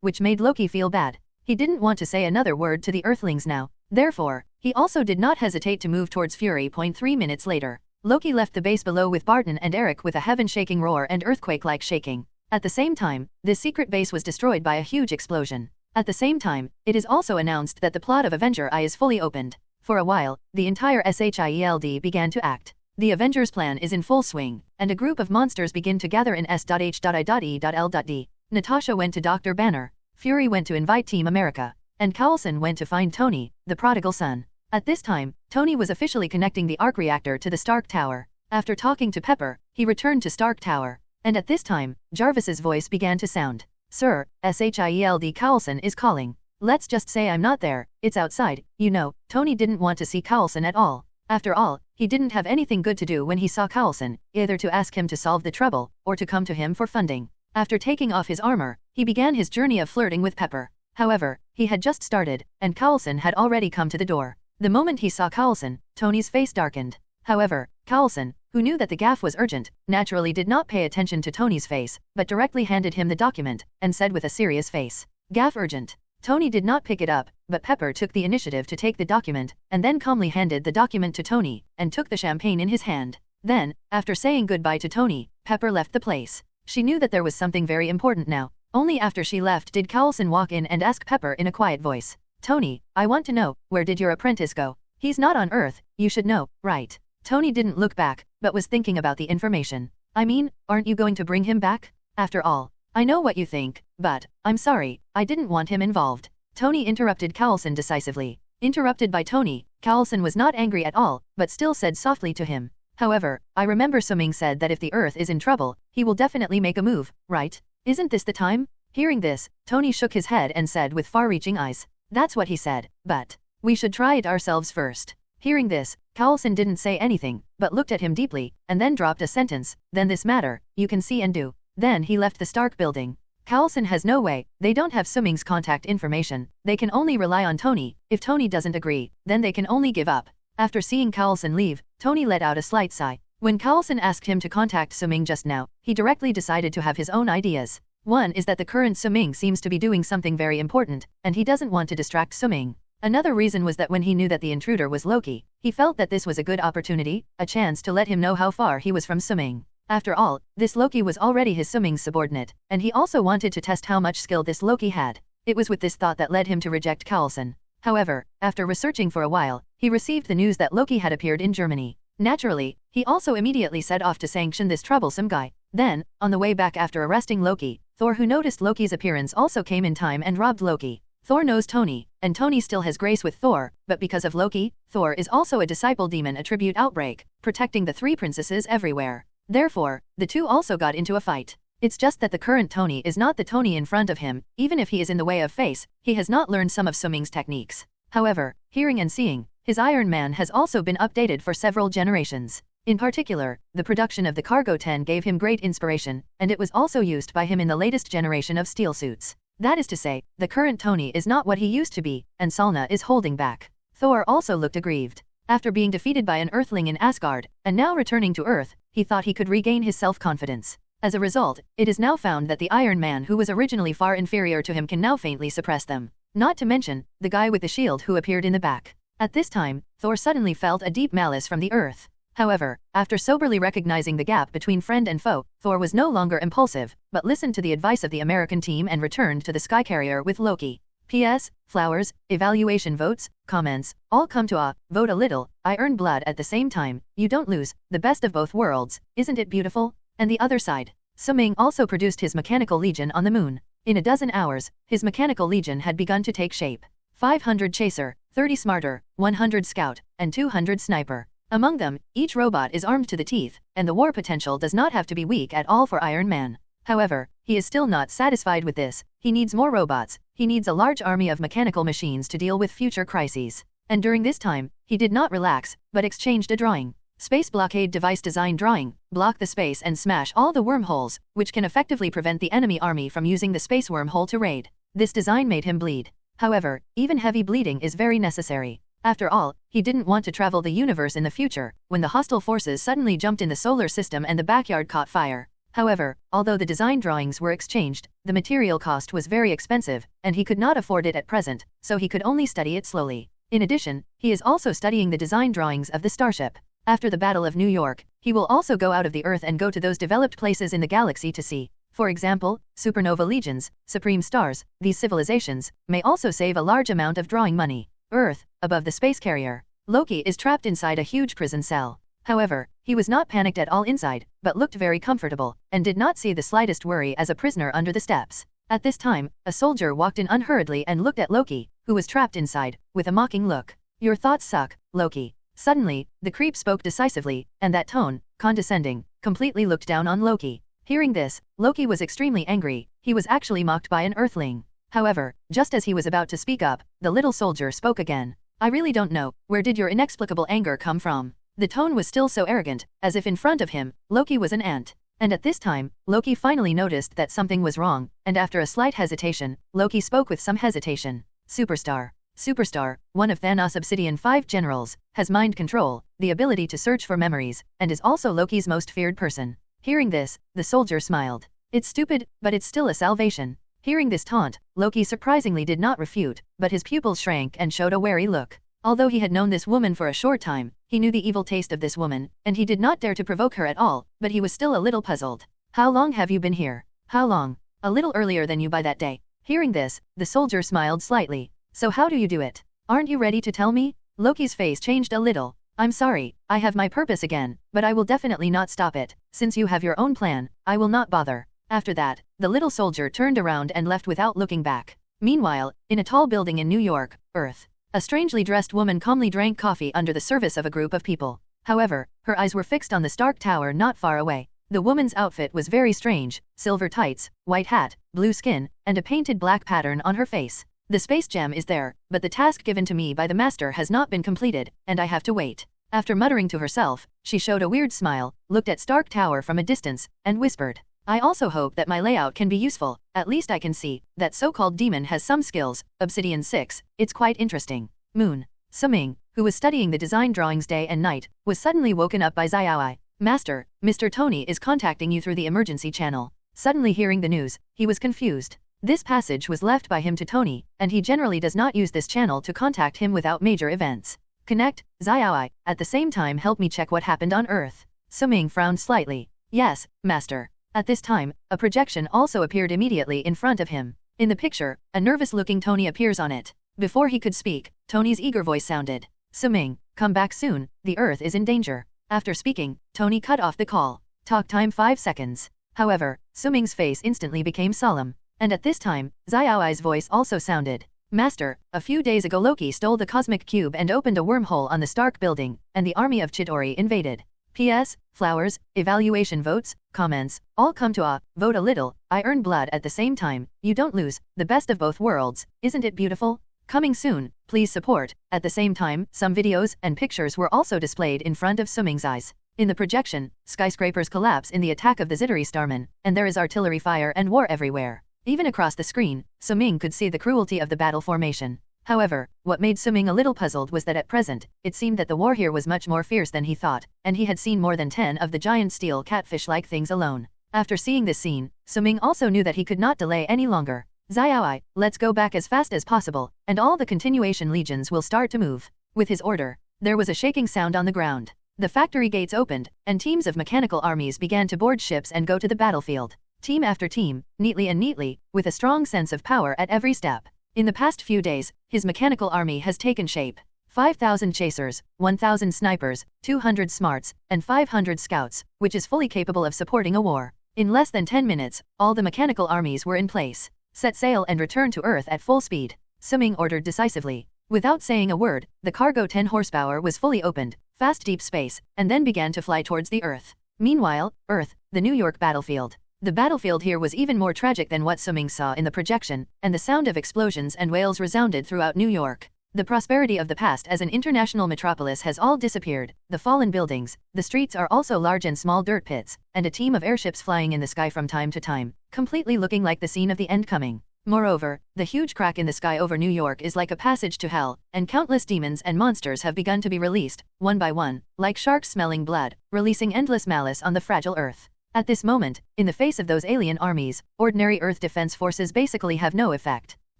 which made Loki feel bad. He didn't want to say another word to the earthlings now. Therefore, he also did not hesitate to move towards Fury. 3 minutes later, Loki left the base below with Barton and Eric with a heaven-shaking roar and earthquake-like shaking. At the same time, this secret base was destroyed by a huge explosion. At the same time, it is also announced that the plot of Avenger I is fully opened. For a while, the entire SHIELD began to act. The Avengers plan is in full swing, and a group of monsters begin to gather in S.H.I.E.L.D. Natasha went to Dr. Banner, Fury went to invite Team America, and Coulson went to find Tony, the prodigal son. At this time, Tony was officially connecting the arc reactor to the Stark Tower. After talking to Pepper, he returned to Stark Tower. And at this time, Jarvis's voice began to sound. Sir, SHIELD Coulson is calling. Let's just say I'm not there, it's outside. You know, Tony didn't want to see Coulson at all. After all, he didn't have anything good to do when he saw Coulson, either to ask him to solve the trouble, or to come to him for funding. After taking off his armor, he began his journey of flirting with Pepper. However, he had just started, and Coulson had already come to the door. The moment he saw Coulson, Tony's face darkened. However, Coulson, who knew that the gaffe was urgent, naturally did not pay attention to Tony's face, but directly handed him the document, and said with a serious face, "Gaffe urgent." Tony did not pick it up, but Pepper took the initiative to take the document, and then calmly handed the document to Tony, and took the champagne in his hand. Then, after saying goodbye to Tony, Pepper left the place. She knew that there was something very important now. Only after she left did Coulson walk in and ask Pepper in a quiet voice, "Tony, I want to know, where did your apprentice go? He's not on Earth, you should know, right?" Tony didn't look back, but was thinking about the information. "I mean, aren't you going to bring him back? After all, I know what you think, but, I'm sorry, I didn't want him involved." Tony interrupted Coulson decisively. Interrupted by Tony, Coulson was not angry at all, but still said softly to him, "However, I remember Suming said that if the Earth is in trouble, he will definitely make a move, right? Isn't this the time?" Hearing this, Tony shook his head and said with far-reaching eyes, "That's what he said, but we should try it ourselves first." Hearing this, Coulson didn't say anything, but looked at him deeply, and then dropped a sentence, "Then this matter, you can see and do." Then he left the Stark building. Coulson has no way, they don't have Suming's contact information, they can only rely on Tony. If Tony doesn't agree, then they can only give up. After seeing Coulson leave, Tony let out a slight sigh. When Coulson asked him to contact Suming just now, he directly decided to have his own ideas. One is that the current Suming seems to be doing something very important, and he doesn't want to distract Suming. Another reason was that when he knew that the intruder was Loki, he felt that this was a good opportunity, a chance to let him know how far he was from Suming. After all, this Loki was already his Suming's subordinate, and he also wanted to test how much skill this Loki had. It was with this thought that led him to reject Coulson. However, after researching for a while, he received the news that Loki had appeared in Germany. Naturally, he also immediately set off to sanction this troublesome guy. Then, on the way back after arresting Loki, Thor, who noticed Loki's appearance, also came in time and robbed Loki. Thor knows Tony, and Tony still has grace with Thor, but because of Loki, Thor is also a disciple demon attribute outbreak, protecting the 3 princesses everywhere. Therefore, the two also got into a fight. It's just that the current Tony is not the Tony in front of him, even if he is in the way of face, he has not learned some of Suming's techniques. However, hearing and seeing, his Iron Man has also been updated for several generations. In particular, the production of the Cargo 10 gave him great inspiration, and it was also used by him in the latest generation of steel suits. That is to say, the current Tony is not what he used to be, and Salna is holding back. Thor also looked aggrieved. After being defeated by an Earthling in Asgard, and now returning to Earth, he thought he could regain his self-confidence. As a result, it is now found that the Iron Man who was originally far inferior to him can now faintly suppress them. Not to mention, the guy with the shield who appeared in the back. At this time, Thor suddenly felt a deep malice from the earth. However, after soberly recognizing the gap between friend and foe, Thor was no longer impulsive, but listened to the advice of the American team and returned to the Sky Carrier with Loki. P.S. Flowers, evaluation votes, comments, all come to vote a little, I earn blood at the same time, you don't lose, the best of both worlds, isn't it beautiful? And the other side. Suming also produced his mechanical legion on the moon. In a dozen hours, his mechanical legion had begun to take shape. 500 chaser, 30 smarter, 100 scout, and 200 sniper. Among them, each robot is armed to the teeth, and the war potential does not have to be weak at all for Iron Man. However, he is still not satisfied with this, he needs more robots, he needs a large army of mechanical machines to deal with future crises. And during this time, he did not relax, but exchanged a drawing. Space blockade device design drawing, block the space and smash all the wormholes, which can effectively prevent the enemy army from using the space wormhole to raid. This design made him bleed. However, even heavy bleeding is very necessary. After all, he didn't want to travel the universe in the future, when the hostile forces suddenly jumped in the solar system and the backyard caught fire. However, although the design drawings were exchanged, the material cost was very expensive, and he could not afford it at present, so he could only study it slowly. In addition, he is also studying the design drawings of the starship. After the Battle of New York, he will also go out of the Earth and go to those developed places in the galaxy to see. For example, supernova legions, supreme stars, these civilizations, may also save a large amount of drawing money. Earth, above the space carrier. Loki is trapped inside a huge prison cell. However, he was not panicked at all inside, but looked very comfortable, and did not see the slightest worry as a prisoner under the steps. At this time, a soldier walked in unhurriedly and looked at Loki, who was trapped inside, with a mocking look. Your thoughts suck, Loki. Suddenly, the creep spoke decisively, and that tone, condescending, completely looked down on Loki. Hearing this, Loki was extremely angry, he was actually mocked by an earthling. However, just as he was about to speak up, the little soldier spoke again. I really don't know, where did your inexplicable anger come from? The tone was still so arrogant, as if in front of him, Loki was an ant. And at this time, Loki finally noticed that something was wrong, and after a slight hesitation, Loki spoke with some hesitation. Superstar. Superstar, one of Thanos' Obsidian 5 generals, has mind control, the ability to search for memories, and is also Loki's most feared person. Hearing this, the soldier smiled. It's stupid, but it's still a salvation. Hearing this taunt, Loki surprisingly did not refute, but his pupils shrank and showed a wary look. Although he had known this woman for a short time, he knew the evil taste of this woman, and he did not dare to provoke her at all, but he was still a little puzzled. How long have you been here? How long? A little earlier than you by that day. Hearing this, the soldier smiled slightly. So how do you do it? Aren't you ready to tell me? Loki's face changed a little. I'm sorry, I have my purpose again, but I will definitely not stop it. Since you have your own plan, I will not bother. After that, the little soldier turned around and left without looking back. Meanwhile, in a tall building in New York, Earth, a strangely dressed woman calmly drank coffee under the service of a group of people. However, her eyes were fixed on the Stark Tower not far away. The woman's outfit was very strange, silver tights, white hat, blue skin, and a painted black pattern on her face. The space gem is there, but the task given to me by the master has not been completed, and I have to wait. After muttering to herself, she showed a weird smile, looked at Stark Tower from a distance, and whispered, I also hope that my layout can be useful, at least I can see, that so-called demon has some skills, Obsidian 6, it's quite interesting. Moon. Suming, who was studying the design drawings day and night, was suddenly woken up by Xiaoi. Master, Mr. Tony is contacting you through the emergency channel. Suddenly hearing the news, he was confused. This passage was left by him to Tony, and he generally does not use this channel to contact him without major events. Connect, Xiaoi, at the same time help me check what happened on Earth. Suming frowned slightly. Yes, Master. At this time, a projection also appeared immediately in front of him. In the picture, a nervous-looking Tony appears on it. Before he could speak, Tony's eager voice sounded. Suming, come back soon, the Earth is in danger. After speaking, Tony cut off the call. Talk time 5 seconds. However, Suming's face instantly became solemn. And at this time, Xiaoi's voice also sounded. Master, a few days ago Loki stole the cosmic cube and opened a wormhole on the Stark building, and the army of Chidori invaded. P.S. Flowers, evaluation votes, comments, all come to vote a little, I earn blood at the same time, you don't lose, the best of both worlds, isn't it beautiful? Coming soon, please support. At the same time, some videos and pictures were also displayed in front of Suming's eyes. In the projection, skyscrapers collapse in the attack of the Zittery Starmen, and there is artillery fire and war everywhere. Even across the screen, Suming could see the cruelty of the battle formation. However, what made Suming a little puzzled was that at present, it seemed that the war here was much more fierce than he thought, and he had seen more than 10 of the giant steel catfish-like things alone. After seeing this scene, Suming also knew that he could not delay any longer. Xiaoi, let's go back as fast as possible, and all the continuation legions will start to move. With his order, there was a shaking sound on the ground. The factory gates opened, and teams of mechanical armies began to board ships and go to the battlefield. Team after team, neatly, with a strong sense of power at every step. In the past few days, his mechanical army has taken shape. 5,000 chasers, 1,000 snipers, 200 smarts, and 500 scouts, which is fully capable of supporting a war. In less than 10 minutes, all the mechanical armies were in place. Set sail and return to Earth at full speed. Suming ordered decisively. Without saying a word, the cargo 10 horsepower was fully opened, fast deep space, and then began to fly towards the Earth. Meanwhile, Earth, the New York battlefield. The battlefield here was even more tragic than what Suming saw in the projection, and the sound of explosions and wails resounded throughout New York. The prosperity of the past as an international metropolis has all disappeared, the fallen buildings, the streets are also large and small dirt pits, and a team of airships flying in the sky from time to time, completely looking like the scene of the end coming. Moreover, the huge crack in the sky over New York is like a passage to hell, and countless demons and monsters have begun to be released, one by one, like sharks smelling blood, releasing endless malice on the fragile Earth. At this moment, in the face of those alien armies, ordinary Earth defense forces basically have no effect.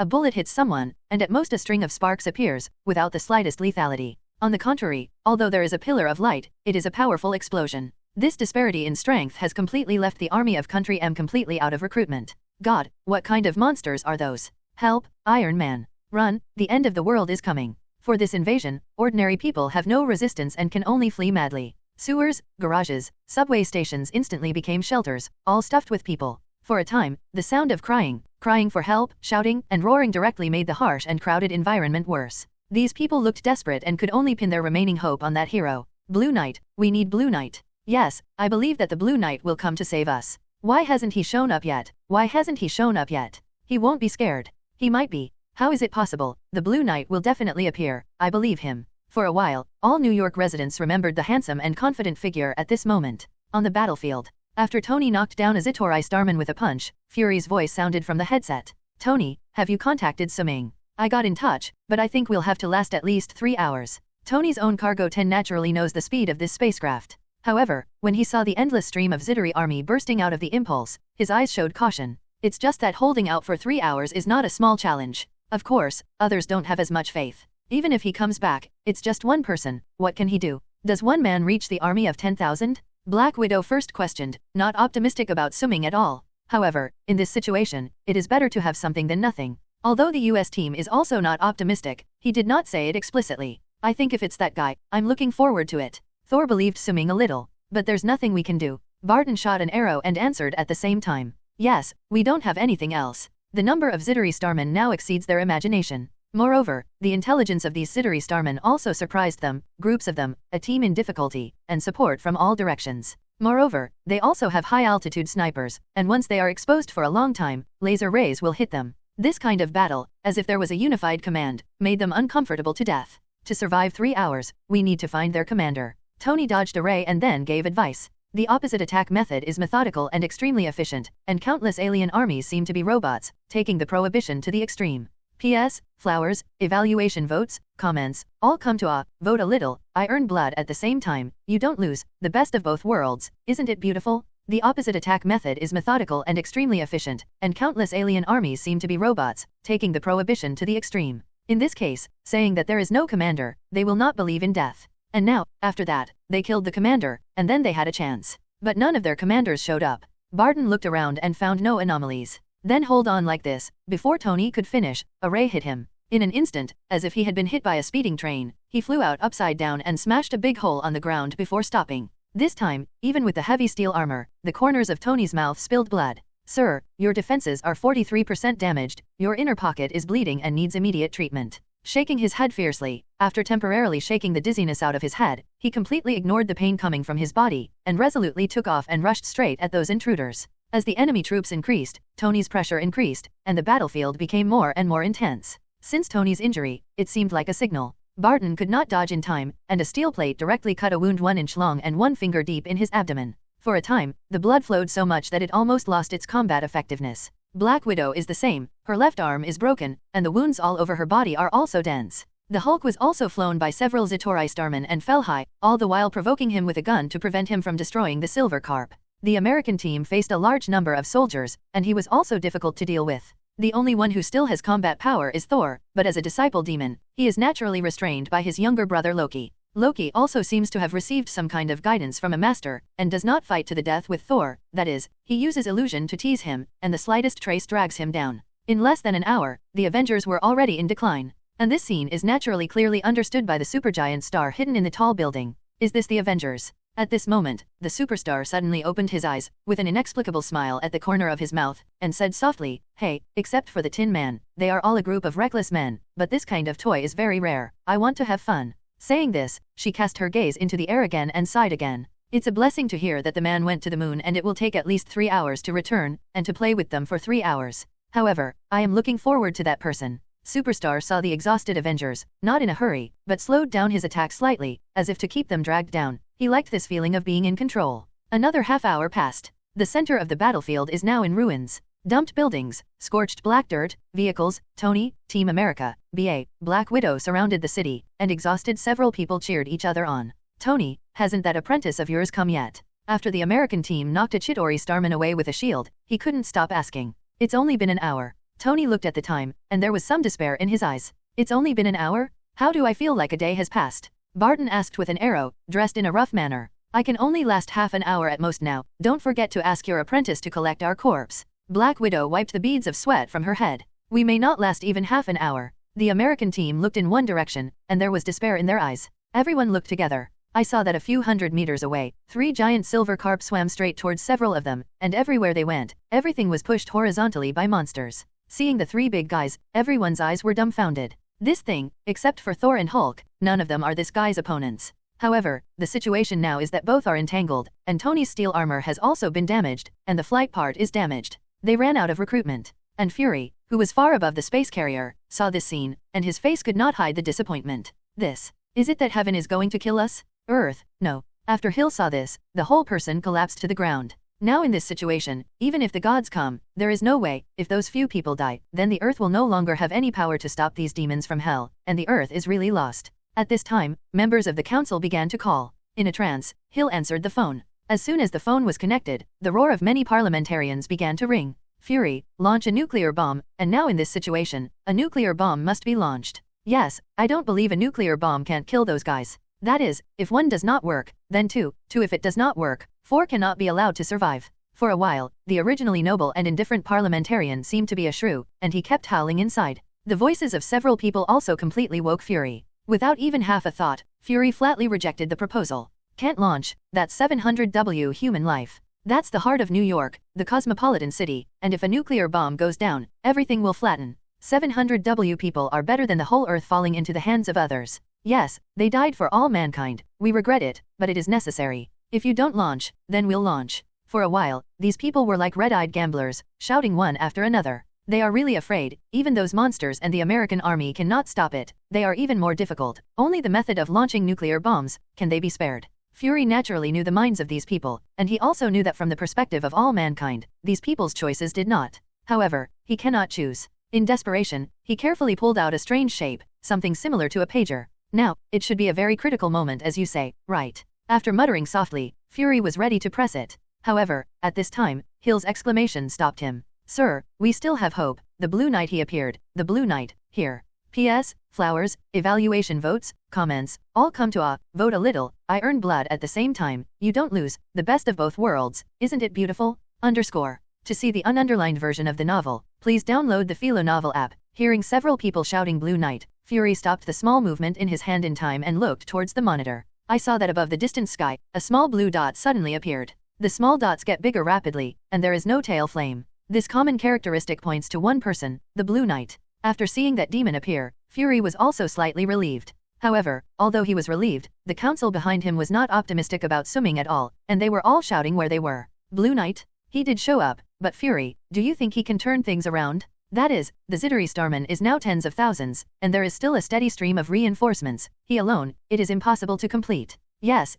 A bullet hits someone, and at most a string of sparks appears, without the slightest lethality. On the contrary, although there is a pillar of light, it is a powerful explosion. This disparity in strength has completely left the army of Country M completely out of recruitment. God, what kind of monsters are those? Help, Iron Man. Run, the end of the world is coming. For this invasion, ordinary people have no resistance and can only flee madly. Sewers, garages, subway stations instantly became shelters, all stuffed with people. For a time, the sound of crying for help, shouting, and roaring directly made the harsh and crowded environment worse. These people looked desperate and could only pin their remaining hope on that hero. Blue Knight, we need Blue Knight. Yes, I believe that the Blue Knight will come to save us. Why hasn't he shown up yet? Why hasn't he shown up yet? He won't be scared. He might be. How is it possible? The Blue Knight will definitely appear, I believe him. For a while, all New York residents remembered the handsome and confident figure at this moment. On the battlefield. After Tony knocked down a Zitorai starman with a punch, Fury's voice sounded from the headset. Tony, have you contacted Suming? I got in touch, but I think we'll have to last at least 3 hours. Tony's own Cargo 10 naturally knows the speed of this spacecraft. However, when he saw the endless stream of Zitorai army bursting out of the impulse, his eyes showed caution. It's just that holding out for 3 hours is not a small challenge. Of course, others don't have as much faith. Even if he comes back, it's just one person, what can he do? Does one man reach the army of 10,000? Black Widow first questioned, not optimistic about Suming at all. However, in this situation, it is better to have something than nothing. Although the US team is also not optimistic, he did not say it explicitly. I think if it's that guy, I'm looking forward to it. Thor believed Suming a little. But there's nothing we can do. Barton shot an arrow and answered at the same time. Yes, we don't have anything else. The number of Zitorai starmen now exceeds their imagination. Moreover, the intelligence of these Zitorai starmen also surprised them, groups of them, a team in difficulty, and support from all directions. Moreover, they also have high-altitude snipers, and once they are exposed for a long time, laser rays will hit them. This kind of battle, as if there was a unified command, made them uncomfortable to death. To survive 3 hours, we need to find their commander. Tony dodged a ray and then gave advice. The opposite attack method is methodical and extremely efficient, and countless alien armies seem to be robots, taking the prohibition to the extreme. P.S. Flowers, evaluation votes, comments, all come to vote a little, I earn blood at the same time, you don't lose, the best of both worlds, isn't it beautiful? The opposite attack method is methodical and extremely efficient, and countless alien armies seem to be robots, taking the prohibition to the extreme. In this case, saying that there is no commander, they will not believe in death. And now, after that, they killed the commander, and then they had a chance. But none of their commanders showed up. Barton looked around and found no anomalies. Then hold on like this, before Tony could finish, a ray hit him. In an instant, as if he had been hit by a speeding train, he flew out upside down and smashed a big hole on the ground before stopping. This time, even with the heavy steel armor, the corners of Tony's mouth spilled blood. Sir, your defenses are 43% damaged, your inner pocket is bleeding and needs immediate treatment. Shaking his head fiercely, after temporarily shaking the dizziness out of his head, he completely ignored the pain coming from his body, and resolutely took off and rushed straight at those intruders. As the enemy troops increased, Tony's pressure increased, and the battlefield became more and more intense. Since Tony's injury, it seemed like a signal. Barton could not dodge in time, and a steel plate directly cut a wound 1 inch long and 1 finger deep in his abdomen. For a time, the blood flowed so much that it almost lost its combat effectiveness. Black Widow is the same, her left arm is broken, and the wounds all over her body are also dense. The Hulk was also flown by several Zitorai starmen and fell high, all the while provoking him with a gun to prevent him from destroying the Silver Carp. The American team faced a large number of soldiers, and he was also difficult to deal with. The only one who still has combat power is Thor, but as a disciple demon, he is naturally restrained by his younger brother Loki. Loki also seems to have received some kind of guidance from a master, and does not fight to the death with Thor, that is, he uses illusion to tease him, and the slightest trace drags him down. In less than an hour, the Avengers were already in decline. And this scene is naturally clearly understood by the supergiant star hidden in the tall building. Is this the Avengers? At this moment, the superstar suddenly opened his eyes, with an inexplicable smile at the corner of his mouth, and said softly, "Hey, except for the Tin Man, they are all a group of reckless men, but this kind of toy is very rare. I want to have fun." Saying this, she cast her gaze into the air again and sighed again. It's a blessing to hear that the man went to the moon, and it will take at least 3 hours to return, and to play with them for 3 hours. However, I am looking forward to that person. Superstar saw the exhausted Avengers, not in a hurry, but slowed down his attack slightly, as if to keep them dragged down. He liked this feeling of being in control. Another half hour passed. The center of the battlefield is now in ruins. Dumped buildings, scorched black dirt, vehicles, Tony, Team America, BA, Black Widow surrounded the city, and exhausted several people cheered each other on. "Tony, hasn't that apprentice of yours come yet?" After the American team knocked a Chitauri Starman away with a shield, he couldn't stop asking. "It's only been an hour." Tony looked at the time, and there was some despair in his eyes. "It's only been an hour? How do I feel like a day has passed?" Barton asked with an arrow, dressed in a rough manner. "I can only last half an hour at most now. Don't forget to ask your apprentice to collect our corpse." Black Widow wiped the beads of sweat from her head. "We may not last even half an hour." The American team looked in one direction, and there was despair in their eyes. Everyone looked together. I saw that a few hundred meters away, 3 giant silver carp swam straight towards several of them, and everywhere they went, everything was pushed horizontally by monsters. Seeing the 3 big guys, everyone's eyes were dumbfounded. This thing, except for Thor and Hulk, none of them are this guy's opponents. However, the situation now is that both are entangled, and Tony's steel armor has also been damaged, and the flight part is damaged. They ran out of recruitment. And Fury, who was far above the space carrier, saw this scene, and his face could not hide the disappointment. Is it that heaven is going to kill us? Earth, no. After Hill saw this, the whole person collapsed to the ground. Now in this situation, even if the gods come, there is no way. If those few people die, then the earth will no longer have any power to stop these demons from hell, and the earth is really lost. At this time, members of the council began to call. In a trance, Hill answered the phone. As soon as the phone was connected, the roar of many parliamentarians began to ring. Fury, launch a nuclear bomb, and now in this situation, a nuclear bomb must be launched. Yes, I don't believe a nuclear bomb can't kill those guys. That is, if 1 does not work, then 2 if it does not work, 4 cannot be allowed to survive. For a while, the originally noble and indifferent parliamentarian seemed to be a shrew, and he kept howling inside. The voices of several people also completely woke Fury. Without even half a thought, Fury flatly rejected the proposal. Can't launch, that's 700W human life. That's the heart of New York, the cosmopolitan city, and if a nuclear bomb goes down, everything will flatten. 700W people are better than the whole earth falling into the hands of others. Yes, they died for all mankind. We regret it, but it is necessary. If you don't launch, then we'll launch. For a while, these people were like red-eyed gamblers, shouting one after another. They are really afraid. Even those monsters and the American army cannot stop it. They are even more difficult. Only the method of launching nuclear bombs, can they be spared? Fury naturally knew the minds of these people, and he also knew that from the perspective of all mankind, these people's choices did not. However, he cannot choose. In desperation, he carefully pulled out a strange shape, something similar to a pager. Now, it should be a very critical moment, as you say, right? After muttering softly, Fury was ready to press it. However, at this time, Hill's exclamation stopped him. "Sir, we still have hope." The Blue Knight he appeared. The Blue Knight, here. P.S. Flowers, evaluation votes, comments, all come to vote a little, I earn blood at the same time, you don't lose, the best of both worlds, isn't it beautiful? _ To see the ununderlined version of the novel, please download the Philo Novel app. Hearing several people shouting Blue Knight, Fury stopped the small movement in his hand in time and looked towards the monitor. I saw that above the distant sky, a small blue dot suddenly appeared. The small dots get bigger rapidly, and there is no tail flame. This common characteristic points to one person, the Blue Knight. After seeing that demon appear, Fury was also slightly relieved. However, although he was relieved, the council behind him was not optimistic about Suming at all, and they were all shouting where they were. Blue Knight? He did show up, but Fury, do you think he can turn things around? That is, the Zittery Starman is now tens of thousands, and there is still a steady stream of reinforcements. He alone, it is impossible to complete. Yes,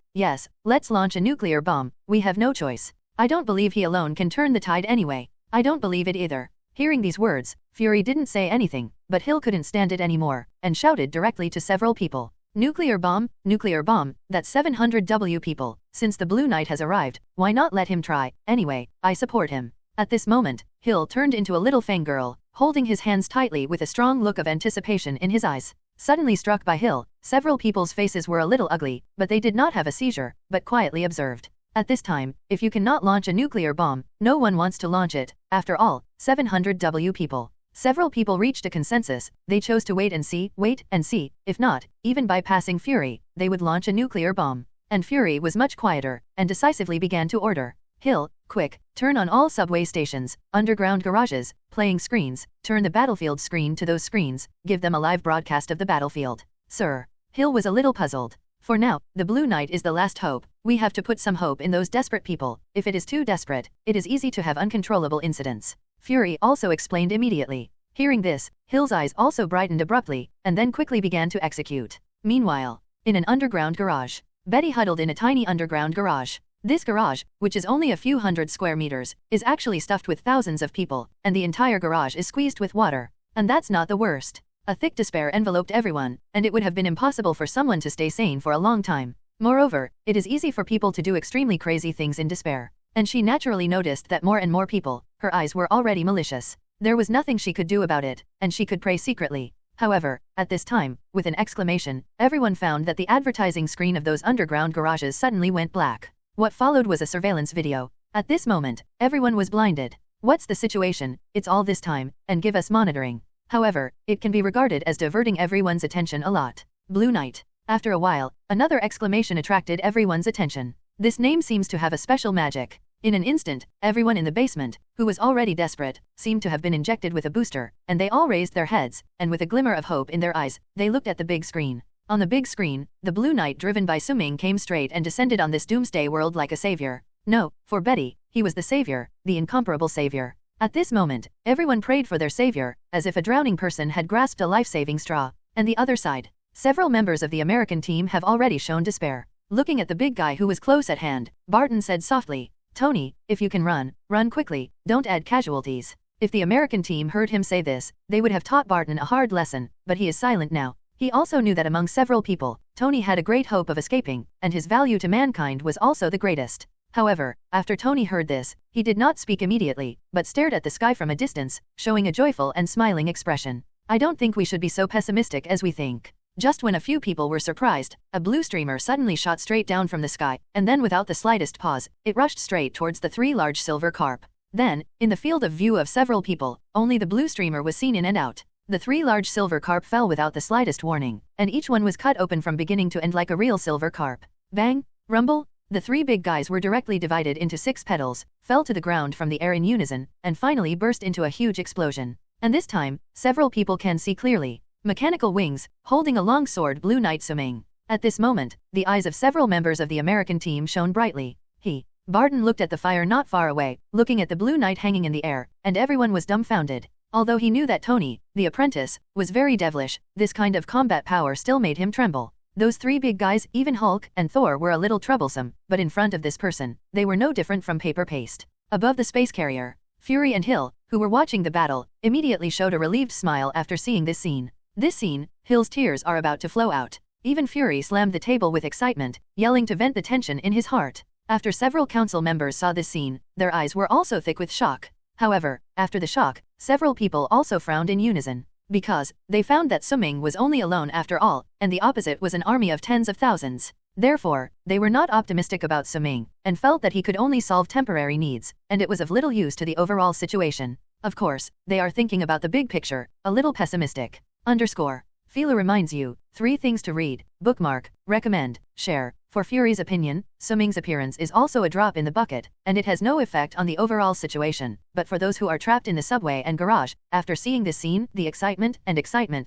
let's launch a nuclear bomb, we have no choice. I don't believe he alone can turn the tide anyway. I don't believe it either. Hearing these words, Fury didn't say anything, but Hill couldn't stand it anymore, and shouted directly to several people. Nuclear bomb, that's 700 people. Since the Blue Knight has arrived, why not let him try? Anyway, I support him. At this moment, Hill turned into a little fangirl, holding his hands tightly with a strong look of anticipation in his eyes. Suddenly struck by Hill, several people's faces were a little ugly, but they did not have a seizure, but quietly observed. At this time, if you cannot launch a nuclear bomb, no one wants to launch it. After all, 700 people. Several people reached a consensus, they chose to wait and see, if not, even bypassing Fury, they would launch a nuclear bomb. And Fury was much quieter, and decisively began to order. Hill, quick, turn on all subway stations, underground garages, playing screens, turn the battlefield screen to those screens, give them a live broadcast of the battlefield. Sir. Hill was a little puzzled. For now, the Blue Knight is the last hope, we have to put some hope in those desperate people, if it is too desperate, it is easy to have uncontrollable incidents. Fury also explained immediately. Hearing this, Hill's eyes also brightened abruptly, and then quickly began to execute. Meanwhile, in an underground garage, Betty huddled in a tiny underground garage. This garage, which is only a few hundred square meters, is actually stuffed with thousands of people, and the entire garage is squeezed with water. And that's not the worst. A thick despair enveloped everyone, and it would have been impossible for someone to stay sane for a long time. Moreover, it is easy for people to do extremely crazy things in despair. And she naturally noticed that more and more people, her eyes were already malicious. There was nothing she could do about it, and she could pray secretly. However, at this time, with an exclamation, everyone found that the advertising screen of those underground garages suddenly went black. What followed was a surveillance video. At this moment, everyone was blinded. What's the situation? It's all this time, and give us monitoring. However, it can be regarded as diverting everyone's attention a lot. Blue Knight. After a while, another exclamation attracted everyone's attention. This name seems to have a special magic. In an instant, everyone in the basement, who was already desperate, seemed to have been injected with a booster, and they all raised their heads, and with a glimmer of hope in their eyes, they looked at the big screen. On the big screen, the Blue Knight driven by Suming came straight and descended on this doomsday world like a savior. No, for Betty, he was the savior, the incomparable savior. At this moment, everyone prayed for their savior, as if a drowning person had grasped a life-saving straw. And the other side, several members of the American team have already shown despair. Looking at the big guy who was close at hand, Barton said softly, "Tony, if you can run, run quickly, don't add casualties." If the American team heard him say this, they would have taught Barton a hard lesson, but he is silent now. He also knew that among several people, Tony had a great hope of escaping, and his value to mankind was also the greatest. However, after Tony heard this, he did not speak immediately, but stared at the sky from a distance, showing a joyful and smiling expression. I don't think we should be so pessimistic as we think. Just when a few people were surprised, a blue streamer suddenly shot straight down from the sky, and then without the slightest pause, it rushed straight towards the three large silver carp. Then, in the field of view of several people, only the blue streamer was seen in and out. The three large silver carp fell without the slightest warning, and each one was cut open from beginning to end like a real silver carp. Bang! Rumble! The three big guys were directly divided into 6 petals, fell to the ground from the air in unison, and finally burst into a huge explosion. And this time, several people can see clearly. Mechanical wings, holding a long sword Blue Knight Suming. At this moment, the eyes of several members of the American team shone brightly. Barton looked at the fire not far away, looking at the Blue Knight hanging in the air, and everyone was dumbfounded. Although he knew that Tony, the apprentice, was very devilish, this kind of combat power still made him tremble. Those three big guys, even Hulk and Thor, were a little troublesome, but in front of this person, they were no different from paper paste. Above the space carrier, Fury and Hill, who were watching the battle, immediately showed a relieved smile after seeing this scene. This scene, Hill's tears are about to flow out. Even Fury slammed the table with excitement, yelling to vent the tension in his heart. After several council members saw this scene, their eyes were also thick with shock. However, after the shock, several people also frowned in unison. Because, they found that Suming was only alone after all, and the opposite was an army of tens of thousands. Therefore, they were not optimistic about Suming, and felt that he could only solve temporary needs, and it was of little use to the overall situation. Of course, they are thinking about the big picture, a little pessimistic. Fila reminds you, 3 things to read, bookmark, recommend, share. For Fury's opinion, Suming's appearance is also a drop in the bucket, and it has no effect on the overall situation. But for those who are trapped in the subway and garage, after seeing this scene, the excitement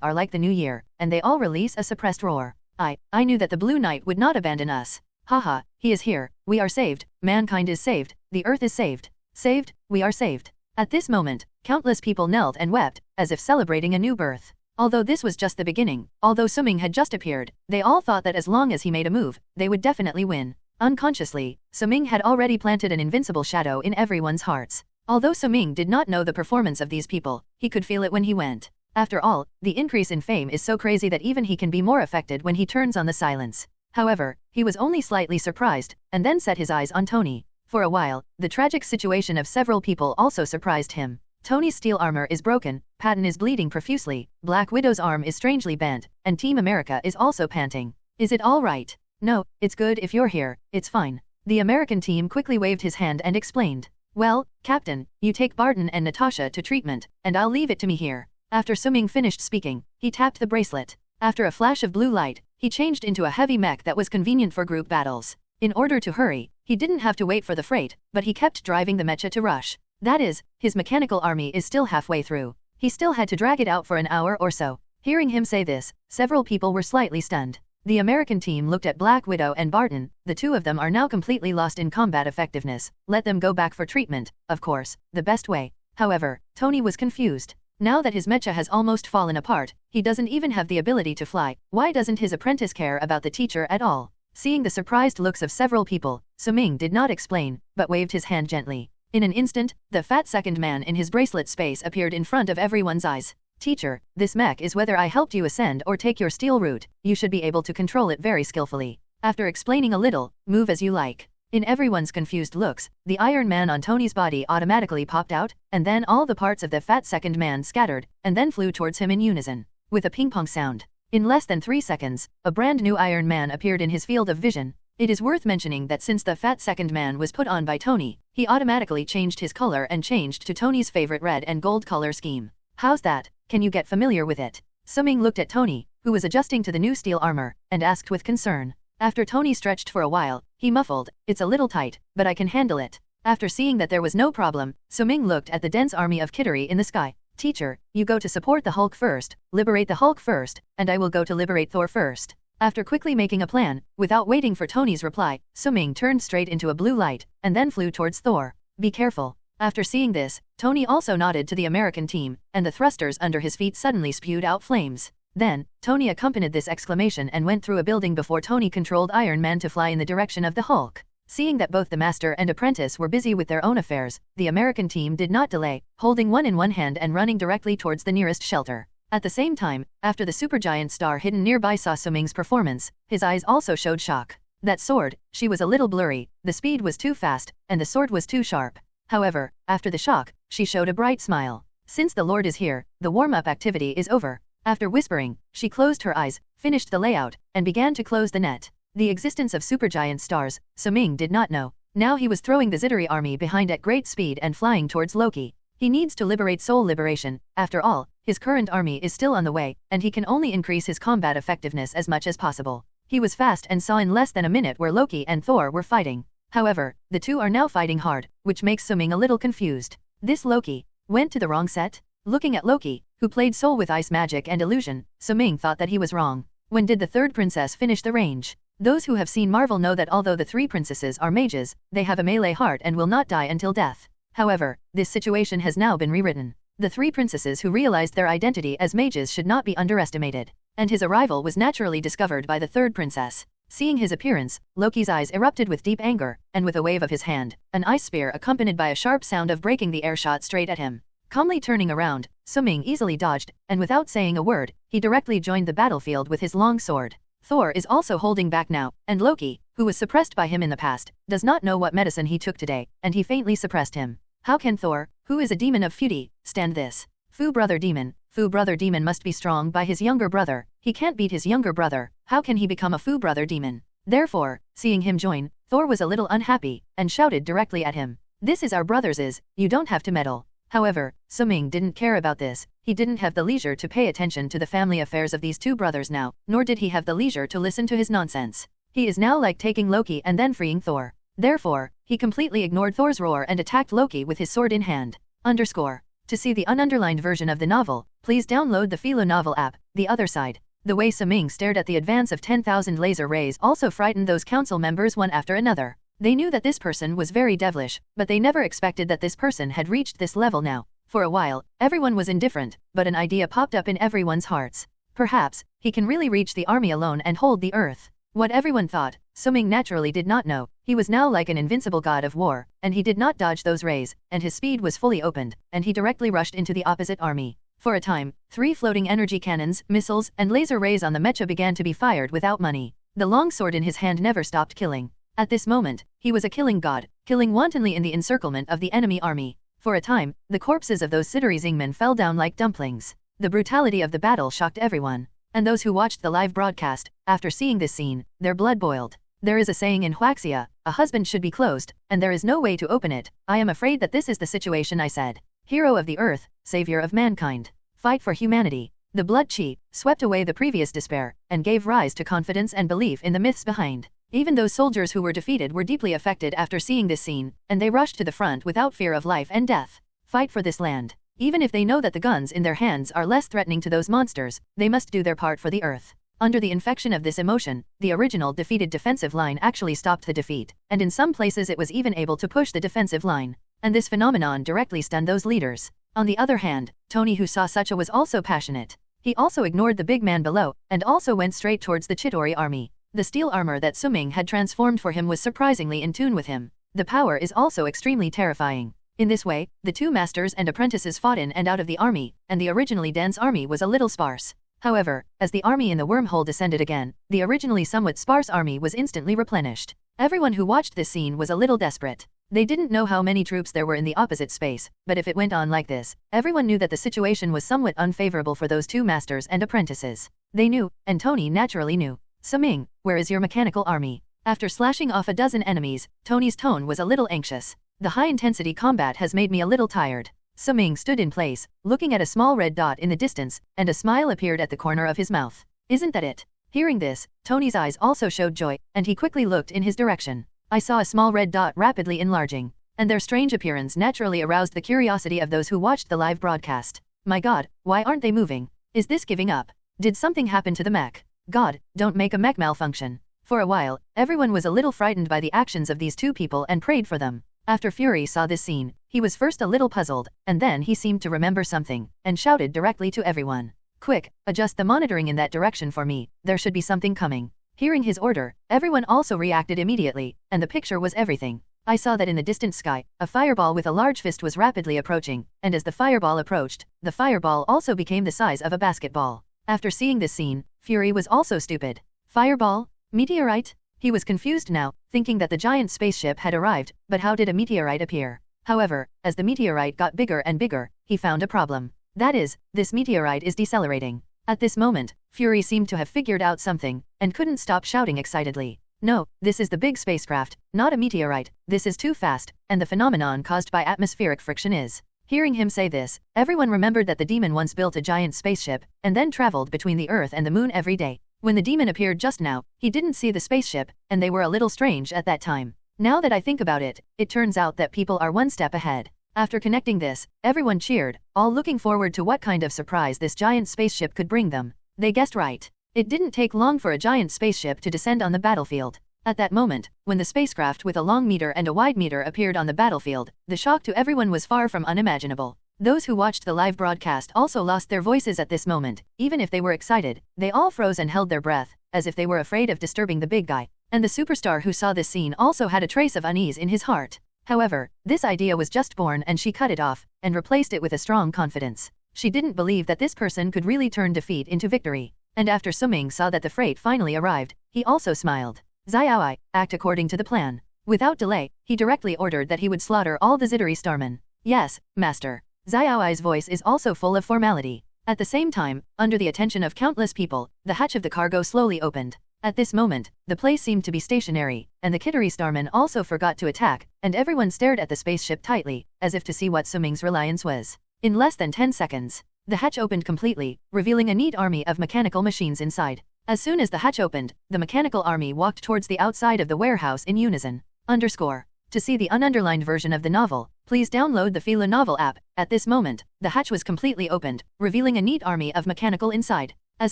are like the new year, and they all release a suppressed roar. I knew that the Blue Knight would not abandon us. Haha, he is here, we are saved, mankind is saved, the earth is saved. Saved, we are saved. At this moment, countless people knelt and wept, as if celebrating a new birth. Although this was just the beginning, although Suming had just appeared, they all thought that as long as he made a move, they would definitely win. Unconsciously, Suming had already planted an invincible shadow in everyone's hearts. Although Suming did not know the performance of these people, he could feel it when he went. After all, the increase in fame is so crazy that even he can be more affected when he turns on the silence. However, he was only slightly surprised, and then set his eyes on Tony. For a while, the tragic situation of several people also surprised him. Tony's steel armor is broken, Patton is bleeding profusely, Black Widow's arm is strangely bent, and Team America is also panting. Is it all right? No, it's good if you're here, it's fine. The American team quickly waved his hand and explained. Well, Captain, you take Barton and Natasha to treatment, and I'll leave it to me here. After Suming finished speaking, he tapped the bracelet. After a flash of blue light, he changed into a heavy mech that was convenient for group battles. In order to hurry, he didn't have to wait for the freight, but he kept driving the mecha to rush. That is, his mechanical army is still halfway through. He still had to drag it out for an hour or so. Hearing him say this, several people were slightly stunned. The American team looked at Black Widow and Barton, the two of them are now completely lost in combat effectiveness. Let them go back for treatment, of course, the best way. However, Tony was confused. Now that his mecha has almost fallen apart, he doesn't even have the ability to fly. Why doesn't his apprentice care about the teacher at all? Seeing the surprised looks of several people, Suming did not explain, but waved his hand gently. In an instant, the fat second man in his bracelet space appeared in front of everyone's eyes. Teacher, this mech is whether I helped you ascend or take your steel route, you should be able to control it very skillfully. After explaining a little, move as you like. In everyone's confused looks, the Iron Man on Tony's body automatically popped out, and then all the parts of the fat second man scattered, and then flew towards him in unison. With a ping-pong sound. In less than 3 seconds, a brand new Iron Man appeared in his field of vision. It is worth mentioning that since the fat second man was put on by Tony, he automatically changed his color and changed to Tony's favorite red and gold color scheme. How's that? Can you get familiar with it? Suming looked at Tony, who was adjusting to the new steel armor, and asked with concern. After Tony stretched for a while, he muffled, it's a little tight, but I can handle it. After seeing that there was no problem, Suming looked at the dense army of Kittery in the sky. Teacher, you go to support the Hulk first, liberate the Hulk first, and I will go to liberate Thor first. After quickly making a plan, without waiting for Tony's reply, Suming turned straight into a blue light, and then flew towards Thor. Be careful. After seeing this, Tony also nodded to the American team, and the thrusters under his feet suddenly spewed out flames. Then, Tony accompanied this exclamation and went through a building before Tony controlled Iron Man to fly in the direction of the Hulk. Seeing that both the master and apprentice were busy with their own affairs, the American team did not delay, holding one in one hand and running directly towards the nearest shelter. At the same time, after the supergiant star hidden nearby saw Suming's performance, his eyes also showed shock. That sword, she was a little blurry, the speed was too fast, and the sword was too sharp. However, after the shock, she showed a bright smile. Since the Lord is here, the warm-up activity is over. After whispering, she closed her eyes, finished the layout, and began to close the net. The existence of supergiant stars, Suming did not know. Now he was throwing the Zittery army behind at great speed and flying towards Loki. He needs to liberate Soul Liberation. After all, his current army is still on the way, and he can only increase his combat effectiveness as much as possible. He was fast and saw in less than a minute where Loki and Thor were fighting. However, the two are now fighting hard, which makes Suming a little confused. This Loki went to the wrong set? Looking at Loki, who played Soul with ice magic and illusion, Suming thought that he was wrong. When did the third princess finish the range? Those who have seen Marvel know that although the 3 princesses are mages, they have a melee heart and will not die until death. However, this situation has now been rewritten. The 3 princesses who realized their identity as mages should not be underestimated, and his arrival was naturally discovered by the 3rd princess. Seeing his appearance, Loki's eyes erupted with deep anger, and with a wave of his hand, an ice spear accompanied by a sharp sound of breaking the air shot straight at him. Calmly turning around, Suming easily dodged, and without saying a word, he directly joined the battlefield with his long sword. Thor is also holding back now, and Loki, who was suppressed by him in the past, does not know what medicine he took today, and he faintly suppressed him. How can Thor, who is a demon of Fury, stand this? Fu brother demon must be strong by his younger brother. He can't beat his younger brother. How can he become a Fu brother demon? Therefore, seeing him join, Thor was a little unhappy, and shouted directly at him. This is our brother's, you don't have to meddle. However, Suming didn't care about this. He didn't have the leisure to pay attention to the family affairs of these 2 brothers now, nor did he have the leisure to listen to his nonsense. He is now like taking Loki and then freeing Thor. Therefore, he completely ignored Thor's roar and attacked Loki with his sword in hand. To see the ununderlined version of the novel, please download the Philo novel app. The other side. The way Suming stared at the advance of 10,000 laser rays also frightened those council members one after another. They knew that this person was very devilish, but they never expected that this person had reached this level now. For a while, everyone was indifferent, but an idea popped up in everyone's hearts. Perhaps, he can really reach the army alone and hold the earth. What everyone thought, Suming naturally did not know. He was now like an invincible god of war, and he did not dodge those rays, and his speed was fully opened, and he directly rushed into the opposite army. For a time, 3 floating energy cannons, missiles, and laser rays on the mecha began to be fired without money. The long sword in his hand never stopped killing. At this moment, he was a killing god, killing wantonly in the encirclement of the enemy army. For a time, the corpses of those Siduri Zingmen fell down like dumplings. The brutality of the battle shocked everyone. And those who watched the live broadcast, after seeing this scene, their blood boiled. There is a saying in Huaxia, a husband should be closed, and there is no way to open it. I am afraid that this is the situation, I said. Hero of the earth, savior of mankind. Fight for humanity. The blood chi swept away the previous despair, and gave rise to confidence and belief in the myths behind. Even those soldiers who were defeated were deeply affected after seeing this scene, and they rushed to the front without fear of life and death. Fight for this land. Even if they know that the guns in their hands are less threatening to those monsters, they must do their part for the earth. Under the infection of this emotion, the original defeated defensive line actually stopped the defeat, and in some places it was even able to push the defensive line. And this phenomenon directly stunned those leaders. On the other hand, Tony, who saw such a, was also passionate. He also ignored the big man below, and also went straight towards the Chidori army. The steel armor that Suming had transformed for him was surprisingly in tune with him. The power is also extremely terrifying. In this way, the 2 masters and apprentices fought in and out of the army, and the originally dense army was a little sparse. However, as the army in the wormhole descended again, the originally somewhat sparse army was instantly replenished. Everyone who watched this scene was a little desperate. They didn't know how many troops there were in the opposite space, but if it went on like this, everyone knew that the situation was somewhat unfavorable for those 2 masters and apprentices. They knew, and Tony naturally knew. Suming, where is your mechanical army? After slashing off a dozen enemies, Tony's tone was a little anxious. The high-intensity combat has made me a little tired. Suming stood in place, looking at a small red dot in the distance, and a smile appeared at the corner of his mouth. Isn't that it? Hearing this, Tony's eyes also showed joy, and he quickly looked in his direction. I saw a small red dot rapidly enlarging, and their strange appearance naturally aroused the curiosity of those who watched the live broadcast. My god, why aren't they moving? Is this giving up? Did something happen to the mech? God, don't make a mech malfunction. For a while, everyone was a little frightened by the actions of these 2 people and prayed for them. After Fury saw this scene, he was first a little puzzled, and then he seemed to remember something, and shouted directly to everyone. Quick, adjust the monitoring in that direction for me, there should be something coming. Hearing his order, everyone also reacted immediately, and the picture was everything. I saw that in the distant sky, a fireball with a large fist was rapidly approaching, and as the fireball approached, the fireball also became the size of a basketball. After seeing this scene, Fury was also stupid. Fireball? Meteorite? He was confused now, thinking that the giant spaceship had arrived, but how did a meteorite appear? However, as the meteorite got bigger and bigger, he found a problem. That is, this meteorite is decelerating. At this moment, Fury seemed to have figured out something, and couldn't stop shouting excitedly. No, this is the big spacecraft, not a meteorite, this is too fast, and the phenomenon caused by atmospheric friction is. Hearing him say this, everyone remembered that the demon once built a giant spaceship, and then traveled between the Earth and the Moon every day. When the demon appeared just now, he didn't see the spaceship, and they were a little strange at that time. Now that I think about it, it turns out that people are one step ahead. After connecting this, everyone cheered, all looking forward to what kind of surprise this giant spaceship could bring them. They guessed right. It didn't take long for a giant spaceship to descend on the battlefield. At that moment, when the spacecraft with a long meter and a wide meter appeared on the battlefield, the shock to everyone was far from unimaginable. Those who watched the live broadcast also lost their voices at this moment. Even if they were excited, they all froze and held their breath, as if they were afraid of disturbing the big guy. And the superstar who saw this scene also had a trace of unease in his heart. However, this idea was just born and she cut it off, and replaced it with a strong confidence. She didn't believe that this person could really turn defeat into victory. And after Suming saw that the freight finally arrived, he also smiled. Xiaoi, act according to the plan. Without delay, he directly ordered that he would slaughter all the Zidori starmen. Yes, master. Xiaoi's voice is also full of formality. At the same time, under the attention of countless people, the hatch of the cargo slowly opened. At this moment, the place seemed to be stationary, and the Kittery starmen also forgot to attack, and everyone stared at the spaceship tightly, as if to see what Suming's reliance was. In less than 10 seconds, the hatch opened completely, revealing a neat army of mechanical machines inside. As soon as the hatch opened, the mechanical army walked towards the outside of the warehouse in unison. To see the ununderlined version of the novel, please download the Fila novel app. At this moment, the hatch was completely opened, revealing a neat army of mechanical inside. As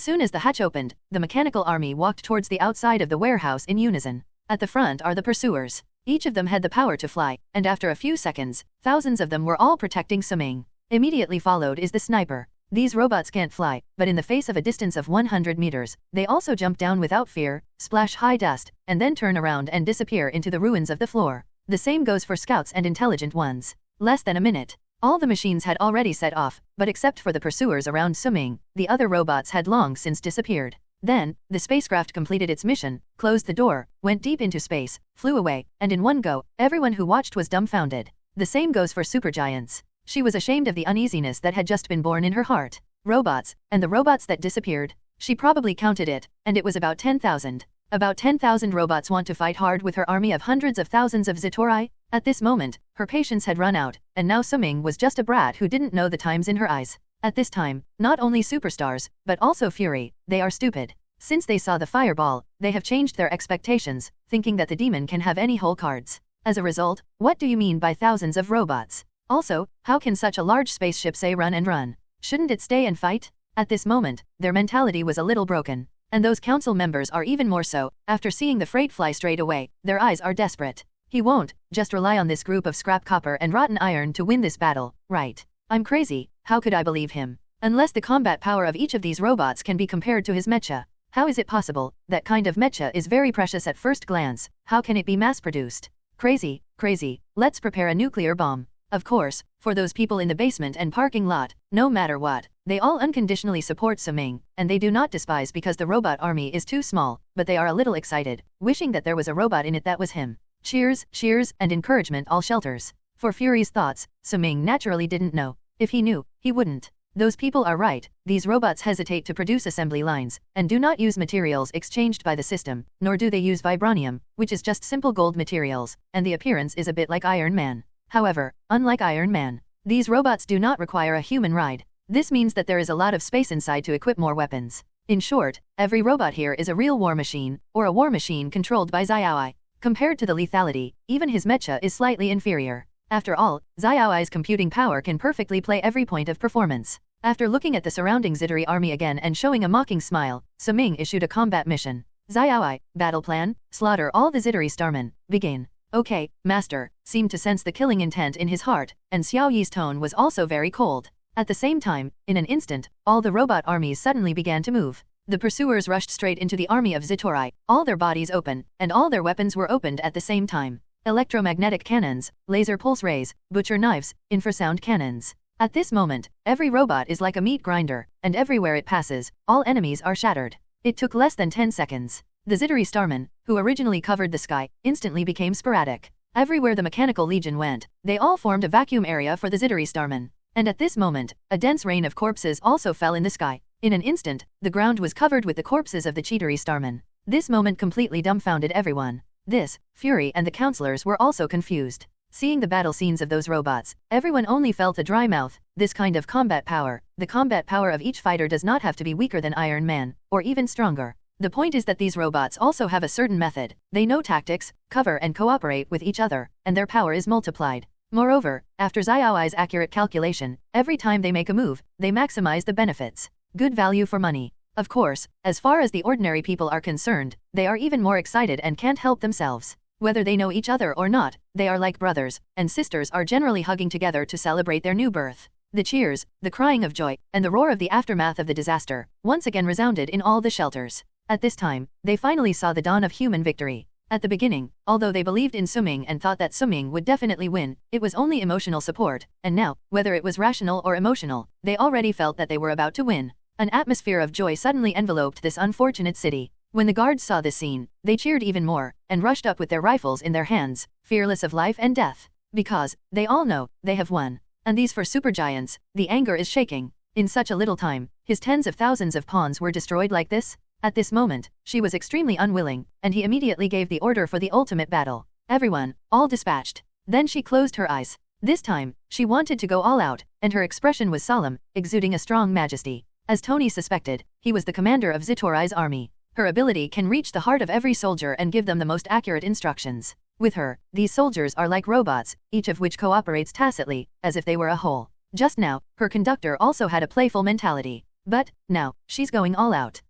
soon as the hatch opened, the mechanical army walked towards the outside of the warehouse in unison. At the front are the pursuers. Each of them had the power to fly, and after a few seconds, thousands of them were all protecting Suming. Immediately followed is the sniper. These robots can't fly, but in the face of a distance of 100 meters, they also jump down without fear, splash high dust, and then turn around and disappear into the ruins of the floor. The same goes for scouts and intelligent ones. Less than a minute. All the machines had already set off, but except for the pursuers around Suming, the other robots had long since disappeared. Then, the spacecraft completed its mission, closed the door, went deep into space, flew away, and in one go, everyone who watched was dumbfounded. The same goes for supergiants. She was ashamed of the uneasiness that had just been born in her heart. Robots, and the robots that disappeared. She probably counted it, and it was about 10,000. About 10,000 robots want to fight hard with her army of hundreds of thousands of Zitorai? At this moment, her patience had run out, and now Suming was just a brat who didn't know the times in her eyes. At this time, not only superstars, but also Fury, they are stupid. Since they saw the fireball, they have changed their expectations, thinking that the demon can have any whole cards. As a result, what do you mean by thousands of robots? Also, how can such a large spaceship say run and run? Shouldn't it stay and fight? At this moment, their mentality was a little broken. And those council members are even more so. After seeing the freight fly straight away, their eyes are desperate. He won't just rely on this group of scrap copper and rotten iron to win this battle, right? I'm crazy, how could I believe him? Unless the combat power of each of these robots can be compared to his mecha. How is it possible? That kind of mecha is very precious at first glance. How can it be mass-produced? Crazy, crazy. Let's prepare a nuclear bomb. Of course, for those people in the basement and parking lot, no matter what, they all unconditionally support Suming, and they do not despise because the robot army is too small, but they are a little excited, wishing that there was a robot in it that was him. Cheers, cheers, and encouragement all shelters. For Fury's thoughts, Suming naturally didn't know. If he knew, he wouldn't. Those people are right, these robots hesitate to produce assembly lines, and do not use materials exchanged by the system, nor do they use vibranium, which is just simple gold materials, and the appearance is a bit like Iron Man. However, unlike Iron Man, these robots do not require a human ride. This means that there is a lot of space inside to equip more weapons. In short, every robot here is a real war machine, or a war machine controlled by Xiaoai. Compared to the lethality, even his mecha is slightly inferior. After all, Xiaoai's computing power can perfectly play every point of performance. After looking at the surrounding Zitari army again and showing a mocking smile, Suming issued a combat mission. Xiaoai, battle plan, slaughter all the Zitari starmen, begin. Okay, master, seemed to sense the killing intent in his heart, and Xiao Yi's tone was also very cold. At the same time, in an instant, all the robot armies suddenly began to move. The pursuers rushed straight into the army of Zitorai, all their bodies open, and all their weapons were opened at the same time. Electromagnetic cannons, laser pulse rays, butcher knives, infrasound cannons. At this moment, every robot is like a meat grinder, and everywhere it passes, all enemies are shattered. It took less than 10 seconds. The Zitari starmen, who originally covered the sky, instantly became sporadic. Everywhere the mechanical legion went, they all formed a vacuum area for the Zitari starmen. And at this moment, a dense rain of corpses also fell in the sky. In an instant, the ground was covered with the corpses of the Cheatery starmen. This moment completely dumbfounded everyone. This, Fury and the counselors were also confused. Seeing the battle scenes of those robots, everyone only felt a dry mouth. This kind of combat power, the combat power of each fighter does not have to be weaker than Iron Man, or even stronger. The point is that these robots also have a certain method. They know tactics, cover and cooperate with each other, and their power is multiplied. Moreover, after Xiaoai's accurate calculation, every time they make a move, they maximize the benefits. Good value for money. Of course, as far as the ordinary people are concerned, they are even more excited and can't help themselves. Whether they know each other or not, they are like brothers, and sisters are generally hugging together to celebrate their new birth. The cheers, the crying of joy, and the roar of the aftermath of the disaster, once again resounded in all the shelters. At this time, they finally saw the dawn of human victory. At the beginning, although they believed in Suming and thought that Suming would definitely win, it was only emotional support, and now, whether it was rational or emotional, they already felt that they were about to win. An atmosphere of joy suddenly enveloped this unfortunate city. When the guards saw this scene, they cheered even more, and rushed up with their rifles in their hands, fearless of life and death. Because, they all know, they have won. And these for supergiants, the anger is shaking. In such a little time, his tens of thousands of pawns were destroyed like this? At this moment, she was extremely unwilling, and he immediately gave the order for the ultimate battle. Everyone, all dispatched. Then she closed her eyes. This time, she wanted to go all out, and her expression was solemn, exuding a strong majesty. As Tony suspected, he was the commander of Zitorai's army. Her ability can reach the heart of every soldier and give them the most accurate instructions. With her, these soldiers are like robots, each of which cooperates tacitly, as if they were a whole. Just now, her conductor also had a playful mentality. But, now, she's going all out.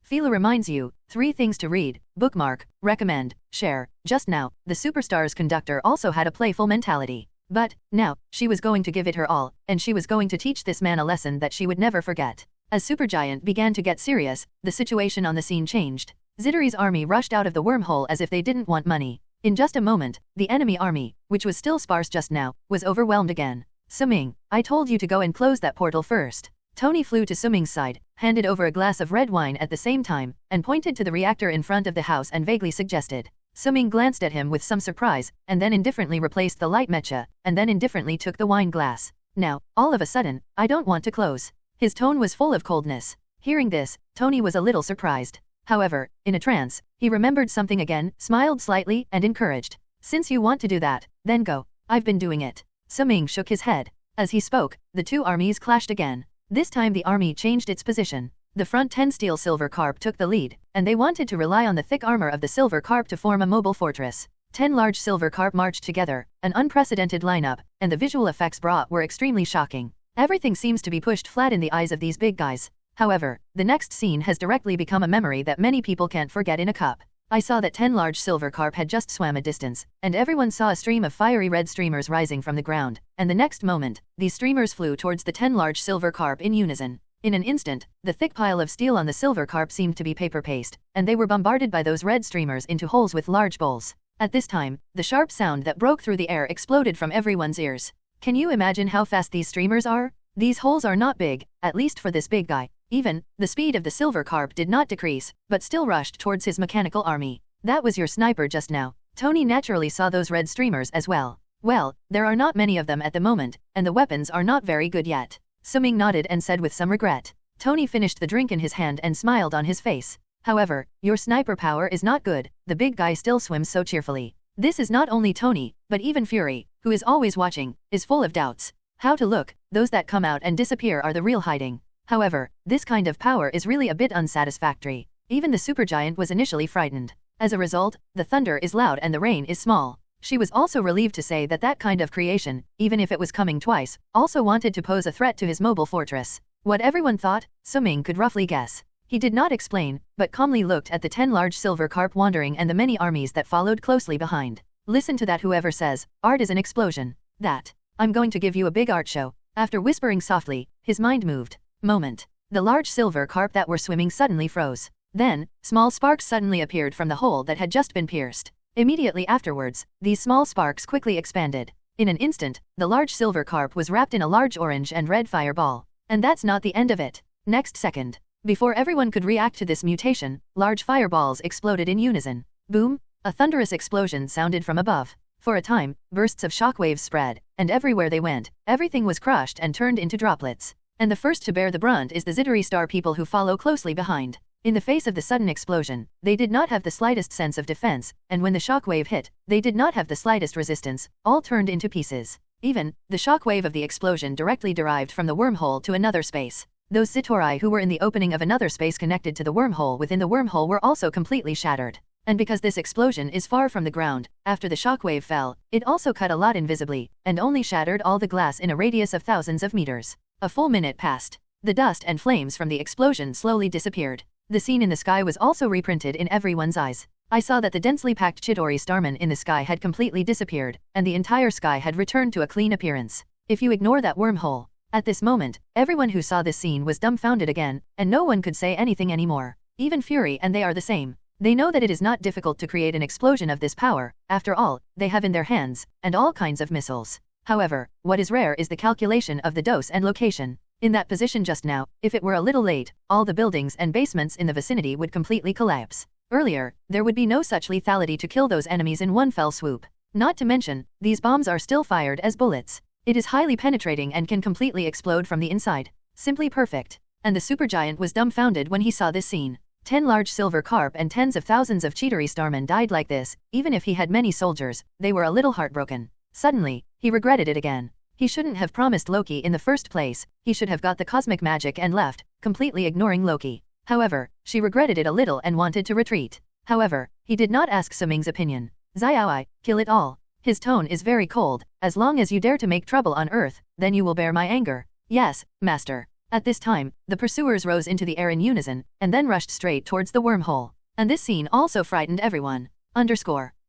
Fila reminds you, 3 things to read, bookmark, recommend, share. Just now, the Superstars conductor also had a playful mentality. But, now, she was going to give it her all, and she was going to teach this man a lesson that she would never forget. As Supergiant began to get serious, the situation on the scene changed. Zitari's army rushed out of the wormhole as if they didn't want money. In just a moment, the enemy army, which was still sparse just now, was overwhelmed again. Suming, I told you to go and close that portal first. Tony flew to Suming's side, handed over a glass of red wine at the same time, and pointed to the reactor in front of the house and vaguely suggested. Suming glanced at him with some surprise, and then indifferently replaced the light mecha, and then indifferently took the wine glass. Now, all of a sudden, I don't want to close. His tone was full of coldness. Hearing this, Tony was a little surprised. However, in a trance, he remembered something again, smiled slightly, and encouraged. Since you want to do that, then go. I've been doing it. Suming shook his head. As he spoke, the two armies clashed again. This time the army changed its position. The front 10 steel silver carp took the lead, and they wanted to rely on the thick armor of the silver carp to form a mobile fortress. 10 large silver carp marched together, an unprecedented lineup, and the visual effects brought were extremely shocking. Everything seems to be pushed flat in the eyes of these big guys. However, the next scene has directly become a memory that many people can't forget in a cup. I saw that 10 large silver carp had just swam a distance, and everyone saw a stream of fiery red streamers rising from the ground, and the next moment, these streamers flew towards the 10 large silver carp in unison. In an instant, the thick pile of steel on the silver carp seemed to be paper paste, and they were bombarded by those red streamers into holes with large bowls. At this time, the sharp sound that broke through the air exploded from everyone's ears. Can you imagine how fast these streamers are? These holes are not big, at least for this big guy. Even, the speed of the silver carp did not decrease, but still rushed towards his mechanical army. That was your sniper just now. Tony naturally saw those red streamers as well. Well, there are not many of them at the moment, and the weapons are not very good yet. Suming nodded and said with some regret. Tony finished the drink in his hand and smiled on his face. However, your sniper power is not good, the big guy still swims so cheerfully. This is not only Tony, but even Fury, who is always watching, is full of doubts. How to look, those that come out and disappear are the real hiding. However, this kind of power is really a bit unsatisfactory. Even the supergiant was initially frightened. As a result, the thunder is loud and the rain is small. She was also relieved to say that that kind of creation, even if it was coming twice, also wanted to pose a threat to his mobile fortress. What everyone thought, Suming could roughly guess. He did not explain, but calmly looked at the 10 large silver carp wandering and the many armies that followed closely behind. Listen to that, whoever says, art is an explosion. That. I'm going to give you a big art show. After whispering softly, his mind moved. Moment. The large silver carp that were swimming suddenly froze. Then, small sparks suddenly appeared from the hole that had just been pierced. Immediately afterwards, these small sparks quickly expanded. In an instant, the large silver carp was wrapped in a large orange and red fireball. And that's not the end of it. Next second. Before everyone could react to this mutation, large fireballs exploded in unison. Boom! A thunderous explosion sounded from above. For a time, bursts of shockwaves spread, and everywhere they went, everything was crushed and turned into droplets. And the first to bear the brunt is the Zittery Star people who follow closely behind. In the face of the sudden explosion, they did not have the slightest sense of defense, and when the shockwave hit, they did not have the slightest resistance, all turned into pieces. Even, the shockwave of the explosion directly derived from the wormhole to another space. Those Zittori who were in the opening of another space connected to the wormhole within the wormhole were also completely shattered. And because this explosion is far from the ground, after the shockwave fell, it also cut a lot invisibly, and only shattered all the glass in a radius of thousands of meters. A full minute passed. The dust and flames from the explosion slowly disappeared. The scene in the sky was also reprinted in everyone's eyes. I saw that the densely packed Chidori starmen in the sky had completely disappeared, and the entire sky had returned to a clean appearance. If you ignore that wormhole. At this moment, everyone who saw this scene was dumbfounded again, and no one could say anything anymore. Even Fury and they are the same. They know that it is not difficult to create an explosion of this power, after all, they have in their hands, and all kinds of missiles. However, what is rare is the calculation of the dose and location. In that position just now, if it were a little late, all the buildings and basements in the vicinity would completely collapse. Earlier, there would be no such lethality to kill those enemies in one fell swoop. Not to mention, these bombs are still fired as bullets. It is highly penetrating and can completely explode from the inside. Simply perfect. And the supergiant was dumbfounded when he saw this scene. 10 large silver carp and tens of thousands of Chidori starmen died like this. Even if he had many soldiers, they were a little heartbroken. Suddenly, he regretted it again. He shouldn't have promised Loki in the first place, he should have got the cosmic magic and left, completely ignoring Loki. However, she regretted it a little and wanted to retreat. However, he did not ask Suming's opinion. Xiaoi, kill it all. His tone is very cold. As long as you dare to make trouble on Earth, then you will bear my anger. Yes, master. At this time, the pursuers rose into the air in unison, and then rushed straight towards the wormhole. And this scene also frightened everyone.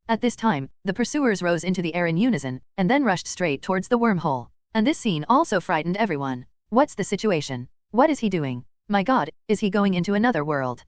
At this time, the pursuers rose into the air in unison, and then rushed straight towards the wormhole. And this scene also frightened everyone. What's the situation? What is he doing? My god, is he going into another world?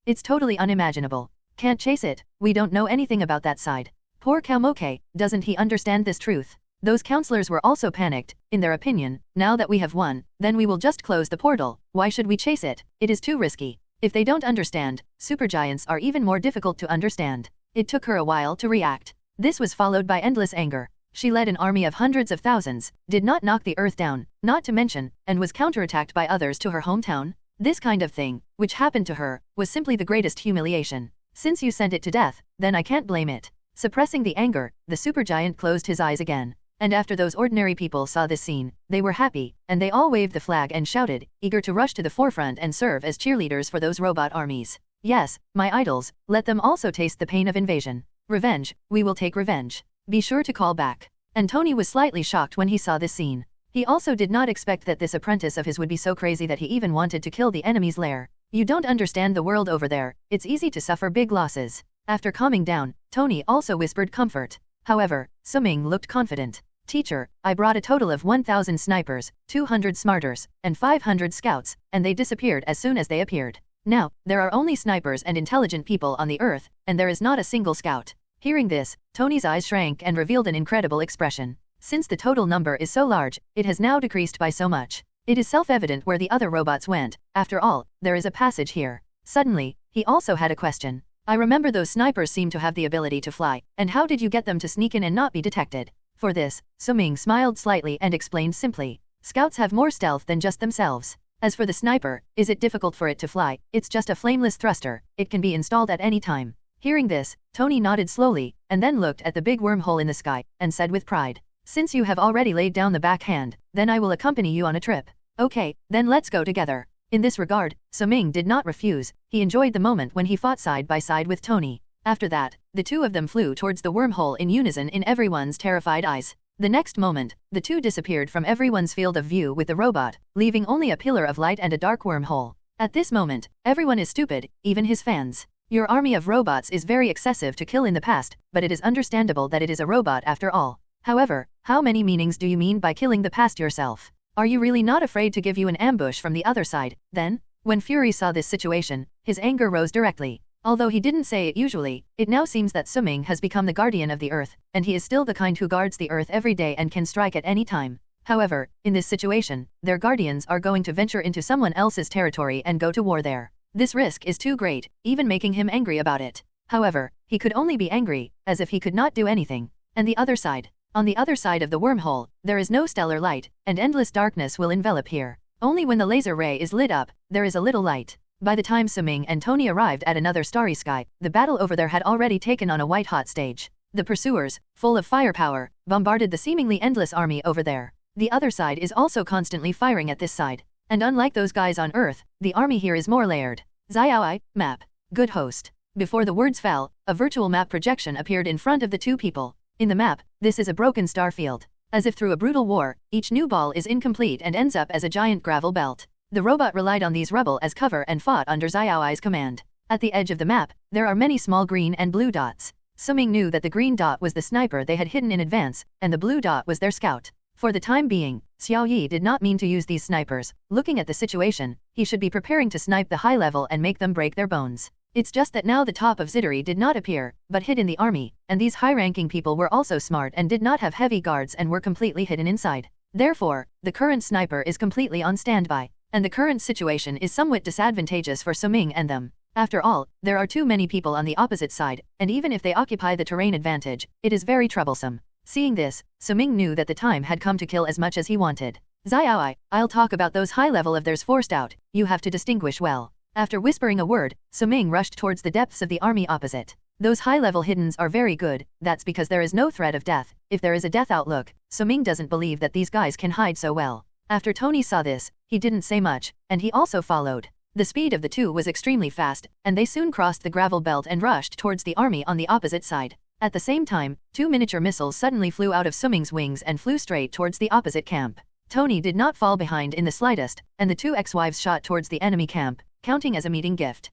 It's totally unimaginable. Can't chase it, we don't know anything about that side. Poor Kaumoke, doesn't he understand this truth? Those counselors were also panicked. In their opinion, now that we have won, then we will just close the portal. Why should we chase it? It is too risky. If they don't understand, supergiants are even more difficult to understand. It took her a while to react. This was followed by endless anger. She led an army of hundreds of thousands, did not knock the earth down, not to mention, and was counterattacked by others to her hometown. This kind of thing, which happened to her, was simply the greatest humiliation. Since you sent it to death, then I can't blame it. Suppressing the anger, the supergiant closed his eyes again. And after those ordinary people saw this scene, they were happy, and they all waved the flag and shouted, eager to rush to the forefront and serve as cheerleaders for those robot armies. Yes, my idols, let them also taste the pain of invasion. Revenge, we will take revenge. Be sure to call back. And Tony was slightly shocked when he saw this scene. He also did not expect that this apprentice of his would be so crazy that he even wanted to kill the enemy's lair. You don't understand the world over there, it's easy to suffer big losses. After calming down, Tony also whispered comfort. However, Suming looked confident. Teacher, I brought a total of 1,000 snipers, 200 smarters, and 500 scouts, and they disappeared as soon as they appeared. Now, there are only snipers and intelligent people on the earth, and there is not a single scout. Hearing this, Tony's eyes shrank and revealed an incredible expression. Since the total number is so large, it has now decreased by so much. It is self-evident where the other robots went. After all, there is a passage here. Suddenly, he also had a question. I remember those snipers seem to have the ability to fly, and how did you get them to sneak in and not be detected? For this, Suming smiled slightly and explained simply. Scouts have more stealth than just themselves. As for the sniper, is it difficult for it to fly? It's just a flameless thruster. It can be installed at any time. Hearing this, Tony nodded slowly, and then looked at the big wormhole in the sky, and said with pride. Since you have already laid down the backhand, then I will accompany you on a trip. Okay, then let's go together. In this regard, Suming did not refuse. He enjoyed the moment when he fought side by side with Tony. After that, the two of them flew towards the wormhole in unison in everyone's terrified eyes. The next moment, the two disappeared from everyone's field of view with the robot, leaving only a pillar of light and a dark wormhole. At this moment, everyone is stupid, even his fans. Your army of robots is very excessive to kill in the past, but it is understandable that it is a robot after all. However, how many meanings do you mean by killing the past yourself? Are you really not afraid to give you an ambush from the other side, then? When Fury saw this situation, his anger rose directly. Although he didn't say it usually, it now seems that Suming has become the guardian of the earth, and he is still the kind who guards the earth every day and can strike at any time. However, in this situation, their guardians are going to venture into someone else's territory and go to war there. This risk is too great, even making him angry about it. However, he could only be angry, as if he could not do anything. And the other side. On the other side of the wormhole, there is no stellar light, and endless darkness will envelop here. Only when the laser ray is lit up, there is a little light. By the time Suming and Tony arrived at another starry sky, the battle over there had already taken on a white-hot stage. The pursuers, full of firepower, bombarded the seemingly endless army over there. The other side is also constantly firing at this side. And unlike those guys on Earth, the army here is more layered. Xiaoi, map. Good host. Before the words fell, a virtual map projection appeared in front of the two people. In the map, this is a broken star field. As if through a brutal war, each new ball is incomplete and ends up as a giant gravel belt. The robot relied on these rubble as cover and fought under Xiaoi's command. At the edge of the map, there are many small green and blue dots. Suming knew that the green dot was the sniper they had hidden in advance, and the blue dot was their scout. For the time being, Xiao Yi did not mean to use these snipers. Looking at the situation, he should be preparing to snipe the high level and make them break their bones. It's just that now the top of Zidori did not appear, but hid in the army, and these high-ranking people were also smart and did not have heavy guards and were completely hidden inside. Therefore, the current sniper is completely on standby, and the current situation is somewhat disadvantageous for Suming and them. After all, there are too many people on the opposite side, and even if they occupy the terrain advantage, it is very troublesome. Seeing this, Suming knew that the time had come to kill as much as he wanted. Xiaoi, I'll talk about those high level of theirs forced out, you have to distinguish well. After whispering a word, Suming rushed towards the depths of the army opposite. Those high-level hiddens are very good, that's because there is no threat of death. If there is a death outlook, Suming doesn't believe that these guys can hide so well. After Tony saw this, he didn't say much, and he also followed. The speed of the two was extremely fast, and they soon crossed the gravel belt and rushed towards the army on the opposite side. At the same time, two miniature missiles suddenly flew out of Suming's wings and flew straight towards the opposite camp. Tony did not fall behind in the slightest, and the two ex-wives shot towards the enemy camp, counting as a meeting gift.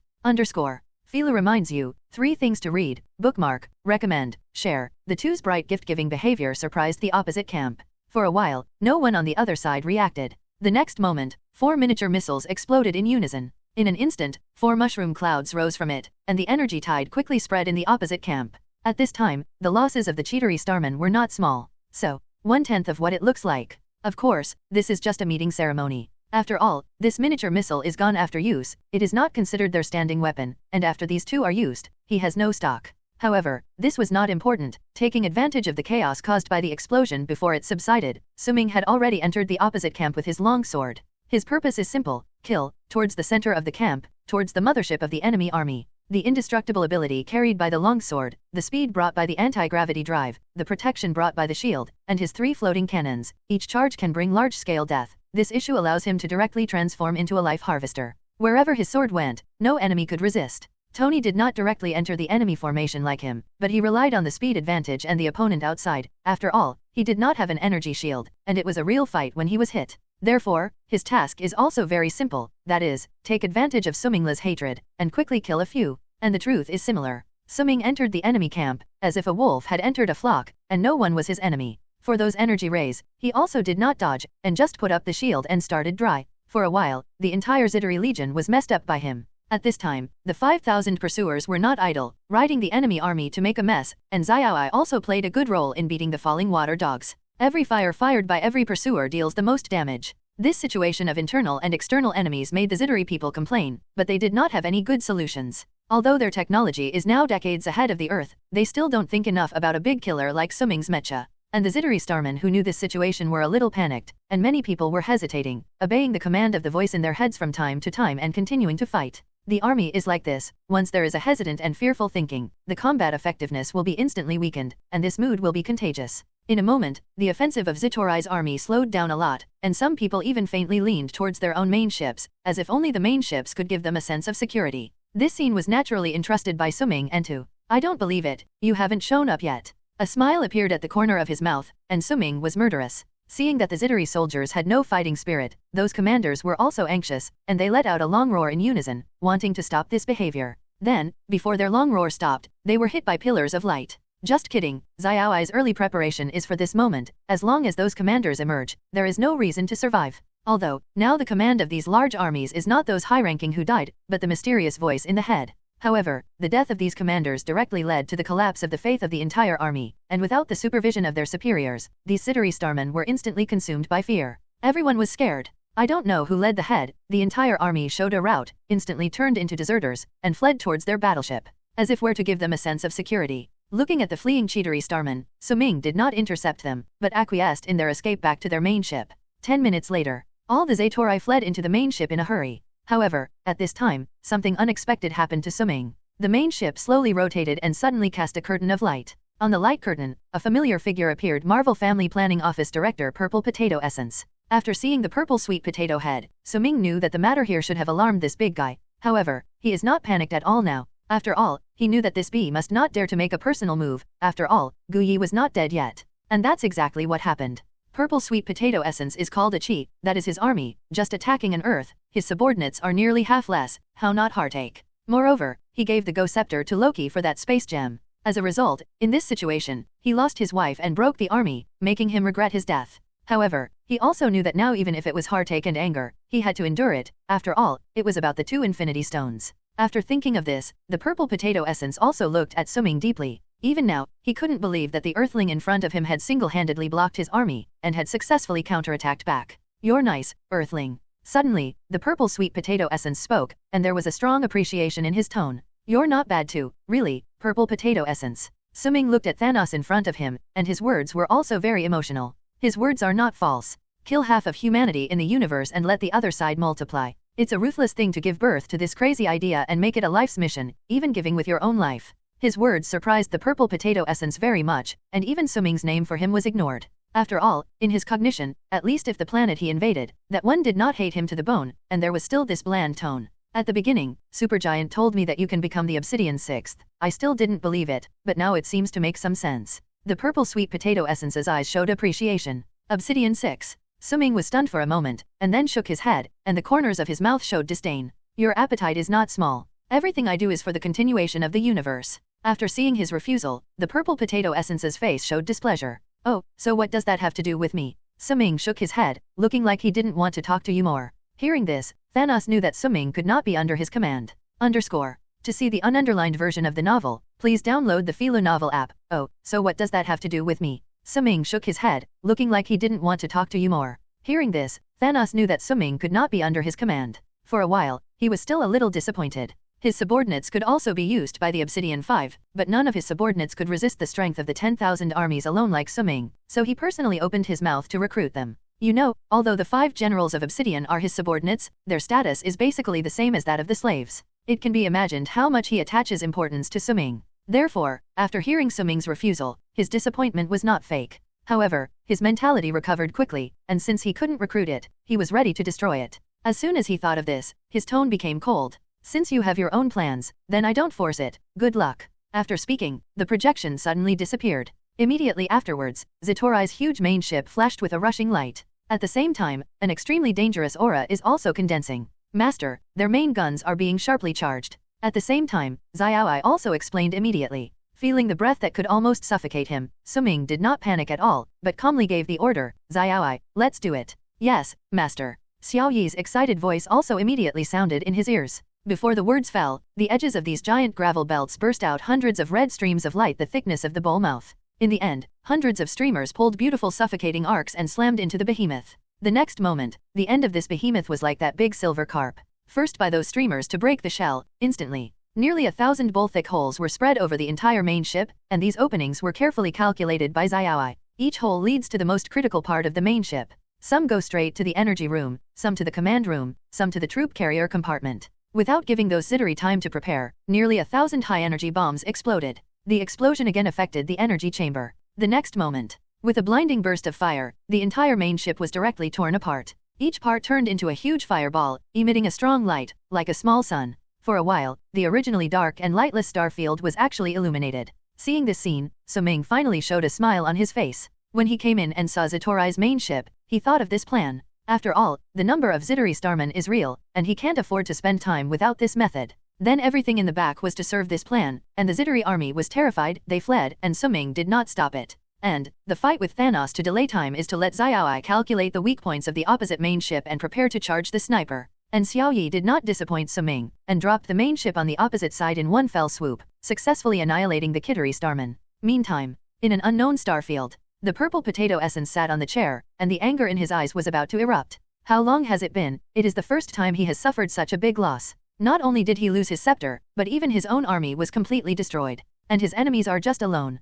Fila reminds you, 3 things to read, bookmark, recommend, share. The two's bright gift-giving behavior surprised the opposite camp. For a while, no one on the other side reacted. The next moment, 4 miniature missiles exploded in unison. In an instant, 4 mushroom clouds rose from it, and the energy tide quickly spread in the opposite camp. At this time, the losses of the Cheatery Starmen were not small. So, 1/10 of what it looks like. Of course, this is just a meeting ceremony. After all, this miniature missile is gone after use, it is not considered their standing weapon, and after these two are used, he has no stock. However, this was not important. Taking advantage of the chaos caused by the explosion before it subsided, Suming had already entered the opposite camp with his long sword. His purpose is simple: kill, towards the center of the camp, towards the mothership of the enemy army. The indestructible ability carried by the longsword, the speed brought by the anti-gravity drive, the protection brought by the shield, and his 3 floating cannons, each charge can bring large-scale death. This issue allows him to directly transform into a life harvester. Wherever his sword went, no enemy could resist. Tony did not directly enter the enemy formation like him, but he relied on the speed advantage and the opponent outside. After all, he did not have an energy shield, and it was a real fight when he was hit. Therefore, his task is also very simple, that is, take advantage of Suming's hatred, and quickly kill a few. And the truth is similar. Suming entered the enemy camp, as if a wolf had entered a flock, and no one was his enemy. For those energy rays, he also did not dodge, and just put up the shield and started dry. For a while, the entire Zitari Legion was messed up by him. At this time, the 5,000 pursuers were not idle, riding the enemy army to make a mess, and Xiaoi also played a good role in beating the falling water dogs. Every fire fired by every pursuer deals the most damage. This situation of internal and external enemies made the Zitari people complain, but they did not have any good solutions. Although their technology is now decades ahead of the Earth, they still don't think enough about a big killer like Suming's mecha. And the Zitari starmen who knew this situation were a little panicked, and many people were hesitating, obeying the command of the voice in their heads from time to time and continuing to fight. The army is like this: once there is a hesitant and fearful thinking, the combat effectiveness will be instantly weakened, and this mood will be contagious. In a moment, the offensive of Zitori's army slowed down a lot, and some people even faintly leaned towards their own main ships, as if only the main ships could give them a sense of security. This scene was naturally entrusted by Suming and to, "I don't believe it, you haven't shown up yet." A smile appeared at the corner of his mouth, and Suming was murderous. Seeing that the Zitari soldiers had no fighting spirit, those commanders were also anxious, and they let out a long roar in unison, wanting to stop this behavior. Then, before their long roar stopped, they were hit by pillars of light. Just kidding, Xiaoi's early preparation is for this moment. As long as those commanders emerge, there is no reason to survive. Although, now the command of these large armies is not those high-ranking who died, but the mysterious voice in the head. However, the death of these commanders directly led to the collapse of the faith of the entire army, and without the supervision of their superiors, these Zitari starmen were instantly consumed by fear. Everyone was scared. I don't know who led the head, the entire army showed a rout, instantly turned into deserters, and fled towards their battleship, as if were to give them a sense of security. Looking at the fleeing Chitari starmen, Suming did not intercept them, but acquiesced in their escape back to their main ship. 10 minutes later, all the Zatori fled into the main ship in a hurry. However, at this time, something unexpected happened to Suming. The main ship slowly rotated and suddenly cast a curtain of light. On the light curtain, a familiar figure appeared: Marvel Family Planning Office Director Purple Potato Essence. After seeing the purple sweet potato head, Suming knew that the matter here should have alarmed this big guy. However, he is not panicked at all now. After all, he knew that this bee must not dare to make a personal move. After all, Gu Yi was not dead yet. And that's exactly what happened. Purple sweet potato essence is called a chi, that is his army, just attacking an Earth. His subordinates are nearly half less, how not heartache. Moreover, he gave the Go Scepter to Loki for that space gem. As a result, in this situation, he lost his wife and broke the army, making him regret his death. However, he also knew that now even if it was heartache and anger, he had to endure it. After all, it was about the 2 Infinity Stones. After thinking of this, the purple potato essence also looked at Suming deeply. Even now, he couldn't believe that the Earthling in front of him had single-handedly blocked his army, and had successfully counterattacked back. "You're nice, Earthling." Suddenly, the purple sweet potato essence spoke, and there was a strong appreciation in his tone. "You're not bad too, really, purple potato essence." Suming looked at Thanos in front of him, and his words were also very emotional. His words are not false. Kill half of humanity in the universe and let the other side multiply. It's a ruthless thing to give birth to this crazy idea and make it a life's mission, even giving with your own life. His words surprised the purple potato essence very much, and even Suming's name for him was ignored. After all, in his cognition, at least if the planet he invaded, that one did not hate him to the bone, and there was still this bland tone. "At the beginning, Supergiant told me that you can become the Obsidian 6th. I still didn't believe it, but now it seems to make some sense." The purple sweet potato essence's eyes showed appreciation. Obsidian 6. Suming was stunned for a moment, and then shook his head, and the corners of his mouth showed disdain. "Your appetite is not small. Everything I do is for the continuation of the universe." After seeing his refusal, the purple potato essence's face showed displeasure. "Oh, so what does that have to do with me?" Suming shook his head, looking like he didn't want to talk to you more. Hearing this, Thanos knew that Suming could not be under his command. To see the ununderlined version of the novel, please download the Philo Novel app. "Oh, so what does that have to do with me?" Suming shook his head, looking like he didn't want to talk to you more. Hearing this, Thanos knew that Suming could not be under his command. For a while, he was still a little disappointed. His subordinates could also be used by the Obsidian Five, but none of his subordinates could resist the strength of the 10,000 armies alone like Suming, so he personally opened his mouth to recruit them. You know, although the 5 generals of Obsidian are his subordinates, their status is basically the same as that of the slaves. It can be imagined how much he attaches importance to Suming. Therefore, after hearing Suming's refusal, his disappointment was not fake. However, his mentality recovered quickly, and since he couldn't recruit it, he was ready to destroy it. As soon as he thought of this, his tone became cold. Since you have your own plans, then I don't force it. Good luck. After speaking, the projection suddenly disappeared. Immediately afterwards, Zatorai's huge main ship flashed with a rushing light. At the same time, an extremely dangerous aura is also condensing. Master, their main guns are being sharply charged. At the same time, Xiaoai also explained immediately. Feeling the breath that could almost suffocate him, Suming did not panic at all, but calmly gave the order, Xiaoai, let's do it. Yes, master. Xiao Yi's excited voice also immediately sounded in his ears. Before the words fell, the edges of these giant gravel belts burst out hundreds of red streams of light the thickness of the bowl mouth. In the end, hundreds of streamers pulled beautiful suffocating arcs and slammed into the behemoth. The next moment, the end of this behemoth was like that big silver carp. First by those streamers to break the shell, instantly. Nearly 1,000 bowl-thick holes were spread over the entire main ship, and these openings were carefully calculated by Xiaoai. Each hole leads to the most critical part of the main ship. Some go straight to the energy room, some to the command room, some to the troop carrier compartment. Without giving those Zidori time to prepare, nearly 1,000 high-energy bombs exploded. The explosion again affected the energy chamber. The next moment, with a blinding burst of fire, the entire main ship was directly torn apart. Each part turned into a huge fireball, emitting a strong light, like a small sun. For a while, the originally dark and lightless starfield was actually illuminated. Seeing this scene, Suming finally showed a smile on his face. When he came in and saw Zatorai's main ship, he thought of this plan. After all, the number of Zidori starmen is real, and he can't afford to spend time without this method. Then everything in the back was to serve this plan, and the Zidori army was terrified, they fled, and Suming did not stop it. And, the fight with Thanos to delay time is to let Xiaoai calculate the weak points of the opposite main ship and prepare to charge the sniper. And Xiao Yi did not disappoint Suming, and dropped the main ship on the opposite side in one fell swoop, successfully annihilating the Kittery starmen. Meantime, in an unknown starfield, the purple potato essence sat on the chair, and the anger in his eyes was about to erupt. How long has it been? It is the first time he has suffered such a big loss. Not only did he lose his scepter, but even his own army was completely destroyed. And his enemies are just alone.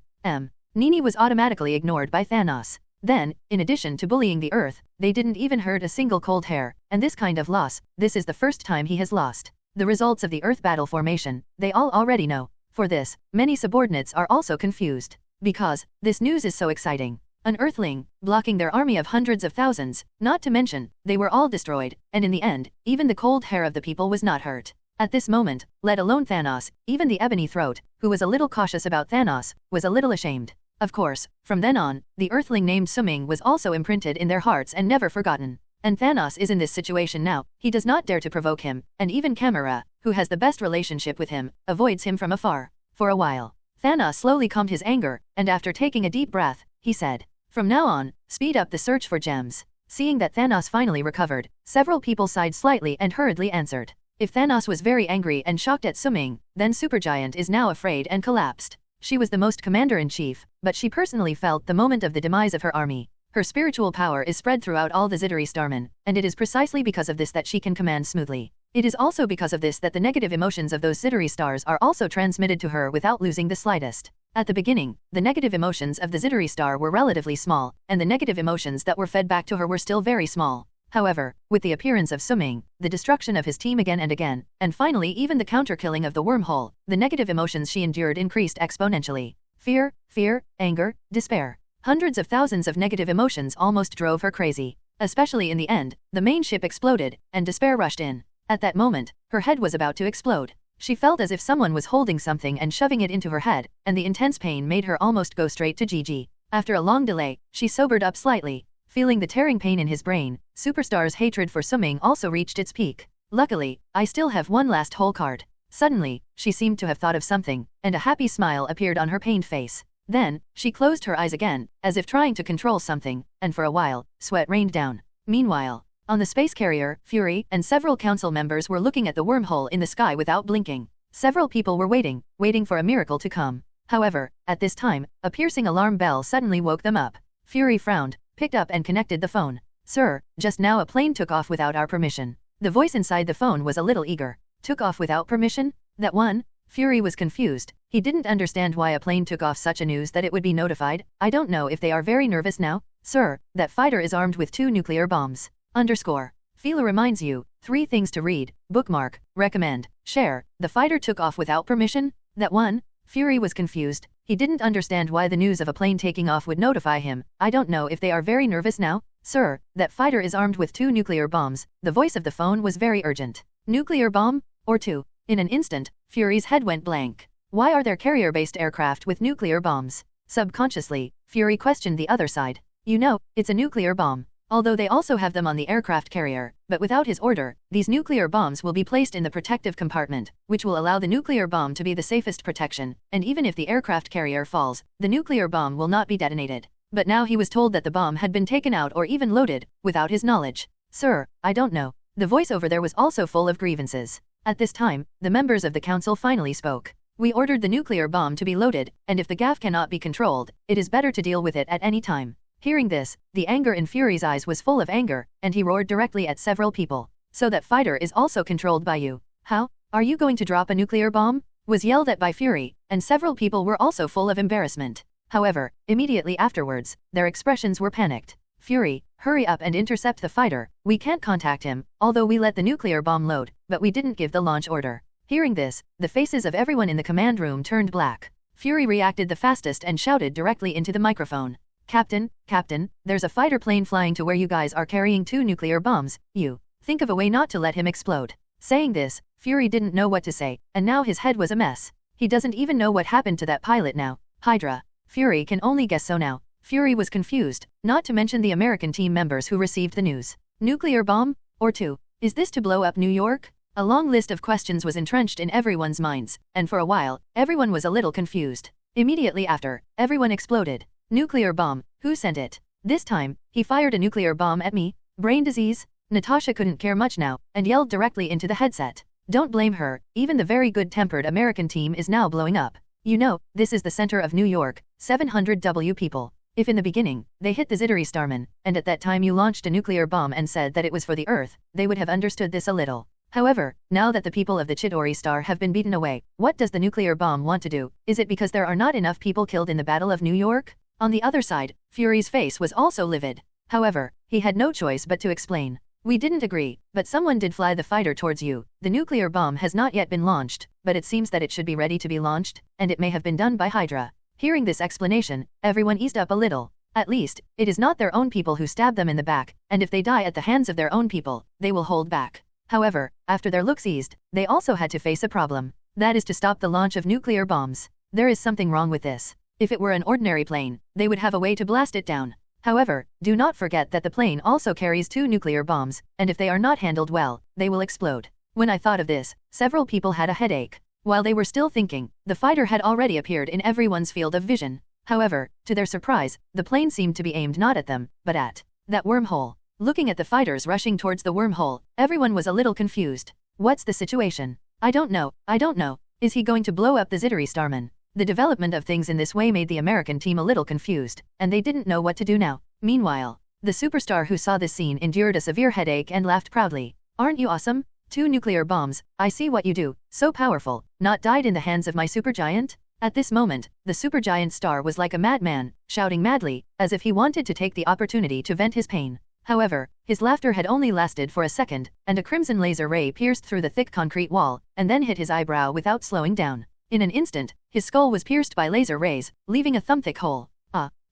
Nini was automatically ignored by Thanos. Then, in addition to bullying the Earth, they didn't even hurt a single cold hair, and this kind of loss, this is the first time he has lost. The results of the Earth battle formation, they all already know. For this, many subordinates are also confused. Because, this news is so exciting. An Earthling, blocking their army of hundreds of thousands, not to mention, they were all destroyed, and in the end, even the cold hair of the people was not hurt. At this moment, let alone Thanos, even the Ebony Throat, who was a little cautious about Thanos, was a little ashamed. Of course, from then on, the Earthling named Suming was also imprinted in their hearts and never forgotten. And Thanos is in this situation now, he does not dare to provoke him, and even Kamara, who has the best relationship with him, avoids him from afar. For a while, Thanos slowly calmed his anger, and after taking a deep breath, he said, "From now on, speed up the search for gems." Seeing that Thanos finally recovered, several people sighed slightly and hurriedly answered. If Thanos was very angry and shocked at Suming, then Supergiant is now afraid and collapsed. She was the most commander-in-chief, but she personally felt the moment of the demise of her army. Her spiritual power is spread throughout all the Zidori starmen, and it is precisely because of this that she can command smoothly. It is also because of this that the negative emotions of those Zidori stars are also transmitted to her without losing the slightest. At the beginning, the negative emotions of the Zidori star were relatively small, and the negative emotions that were fed back to her were still very small. However, with the appearance of Suming, the destruction of his team again and again, and finally even the counter-killing of the wormhole, the negative emotions she endured increased exponentially. Fear, anger, despair. Hundreds of thousands of negative emotions almost drove her crazy. Especially in the end, the main ship exploded, and despair rushed in. At that moment, her head was about to explode. She felt as if someone was holding something and shoving it into her head, and the intense pain made her almost go straight to GG. After a long delay, she sobered up slightly. Feeling the tearing pain in his brain, Superstar's hatred for Suming also reached its peak. Luckily, I still have one last whole card. Suddenly, she seemed to have thought of something, and a happy smile appeared on her pained face. Then, she closed her eyes again, as if trying to control something, and for a while, sweat rained down. Meanwhile, on the space carrier, Fury and several council members were looking at the wormhole in the sky without blinking. Several people were waiting for a miracle to come. However, at this time, a piercing alarm bell suddenly woke them up. Fury frowned, picked up and connected the phone. Sir, just now a plane took off without our permission. The voice inside the phone was a little eager. Took off without permission? That one? Fury was confused. He didn't understand why a plane took off such a news that it would be notified. I don't know if they are very nervous now. Sir, that fighter is armed with 2 nuclear bombs. Underscore. Fila reminds you, 3 things to read, bookmark, recommend, share. The fighter took off without permission? That one? Fury was confused. He didn't understand why the news of a plane taking off would notify him. I don't know if they are very nervous now. Sir, that fighter is armed with 2 nuclear bombs. The voice of the phone was very urgent. Nuclear bomb? Or 2? In an instant, Fury's head went blank. Why are there carrier-based aircraft with nuclear bombs? Subconsciously, Fury questioned the other side. You know, it's a nuclear bomb. Although they also have them on the aircraft carrier, but without his order, these nuclear bombs will be placed in the protective compartment, which will allow the nuclear bomb to be the safest protection, and even if the aircraft carrier falls, the nuclear bomb will not be detonated. But now he was told that the bomb had been taken out or even loaded, without his knowledge. Sir, I don't know. The voice over there was also full of grievances. At this time, the members of the council finally spoke. We ordered the nuclear bomb to be loaded, and if the gaffe cannot be controlled, it is better to deal with it at any time. Hearing this, the anger in Fury's eyes was full of anger, and he roared directly at several people. So that fighter is also controlled by you. How? Are you going to drop a nuclear bomb? Was yelled at by Fury, and several people were also full of embarrassment. However, immediately afterwards, their expressions were panicked. Fury, hurry up and intercept the fighter. We can't contact him, although we let the nuclear bomb load, but we didn't give the launch order. Hearing this, the faces of everyone in the command room turned black. Fury reacted the fastest and shouted directly into the microphone. Captain, there's a fighter plane flying to where you guys are carrying 2 nuclear bombs. You think of a way not to let him explode. Saying this, Fury didn't know what to say, and now his head was a mess. He doesn't even know what happened to that pilot now. Hydra. Fury can only guess so now. Fury was confused, not to mention the American team members who received the news. Nuclear bomb? Or 2? Is this to blow up New York? A long list of questions was entrenched in everyone's minds, and for a while, everyone was a little confused. Immediately after, everyone exploded. Nuclear bomb, who sent it? This time, he fired a nuclear bomb at me? Brain disease? Natasha couldn't care much now, and yelled directly into the headset. Don't blame her, even the very good-tempered American team is now blowing up. You know, this is the center of New York, 700 people. If in the beginning, they hit the Zittery Starman, and at that time you launched a nuclear bomb and said that it was for the Earth, they would have understood this a little. However, now that the people of the Chidori Star have been beaten away, what does the nuclear bomb want to do? Is it because there are not enough people killed in the Battle of New York? On the other side, Fury's face was also livid. However, he had no choice but to explain. We didn't agree, but someone did fly the fighter towards you. The nuclear bomb has not yet been launched, but it seems that it should be ready to be launched, and it may have been done by Hydra. Hearing this explanation, everyone eased up a little. At least, it is not their own people who stab them in the back, and if they die at the hands of their own people, they will hold back. However, after their looks eased, they also had to face a problem. That is to stop the launch of nuclear bombs. There is something wrong with this. If it were an ordinary plane, they would have a way to blast it down. However, do not forget that the plane also carries 2 nuclear bombs, and if they are not handled well, they will explode. When I thought of this, several people had a headache. While they were still thinking, the fighter had already appeared in everyone's field of vision. However, to their surprise, the plane seemed to be aimed not at them, but at that wormhole. Looking at the fighters rushing towards the wormhole, everyone was a little confused. What's the situation? I don't know. Is he going to blow up the Zittery Starman? The development of things in this way made the American team a little confused, and they didn't know what to do now. Meanwhile, the superstar who saw this scene endured a severe headache and laughed proudly. Aren't you awesome? 2 nuclear bombs, I see what you do, so powerful, not died in the hands of my supergiant? At this moment, the supergiant star was like a madman, shouting madly, as if he wanted to take the opportunity to vent his pain. However, his laughter had only lasted for a second, and a crimson laser ray pierced through the thick concrete wall, and then hit his eyebrow without slowing down. In an instant, his skull was pierced by laser rays, leaving a thumb-thick hole.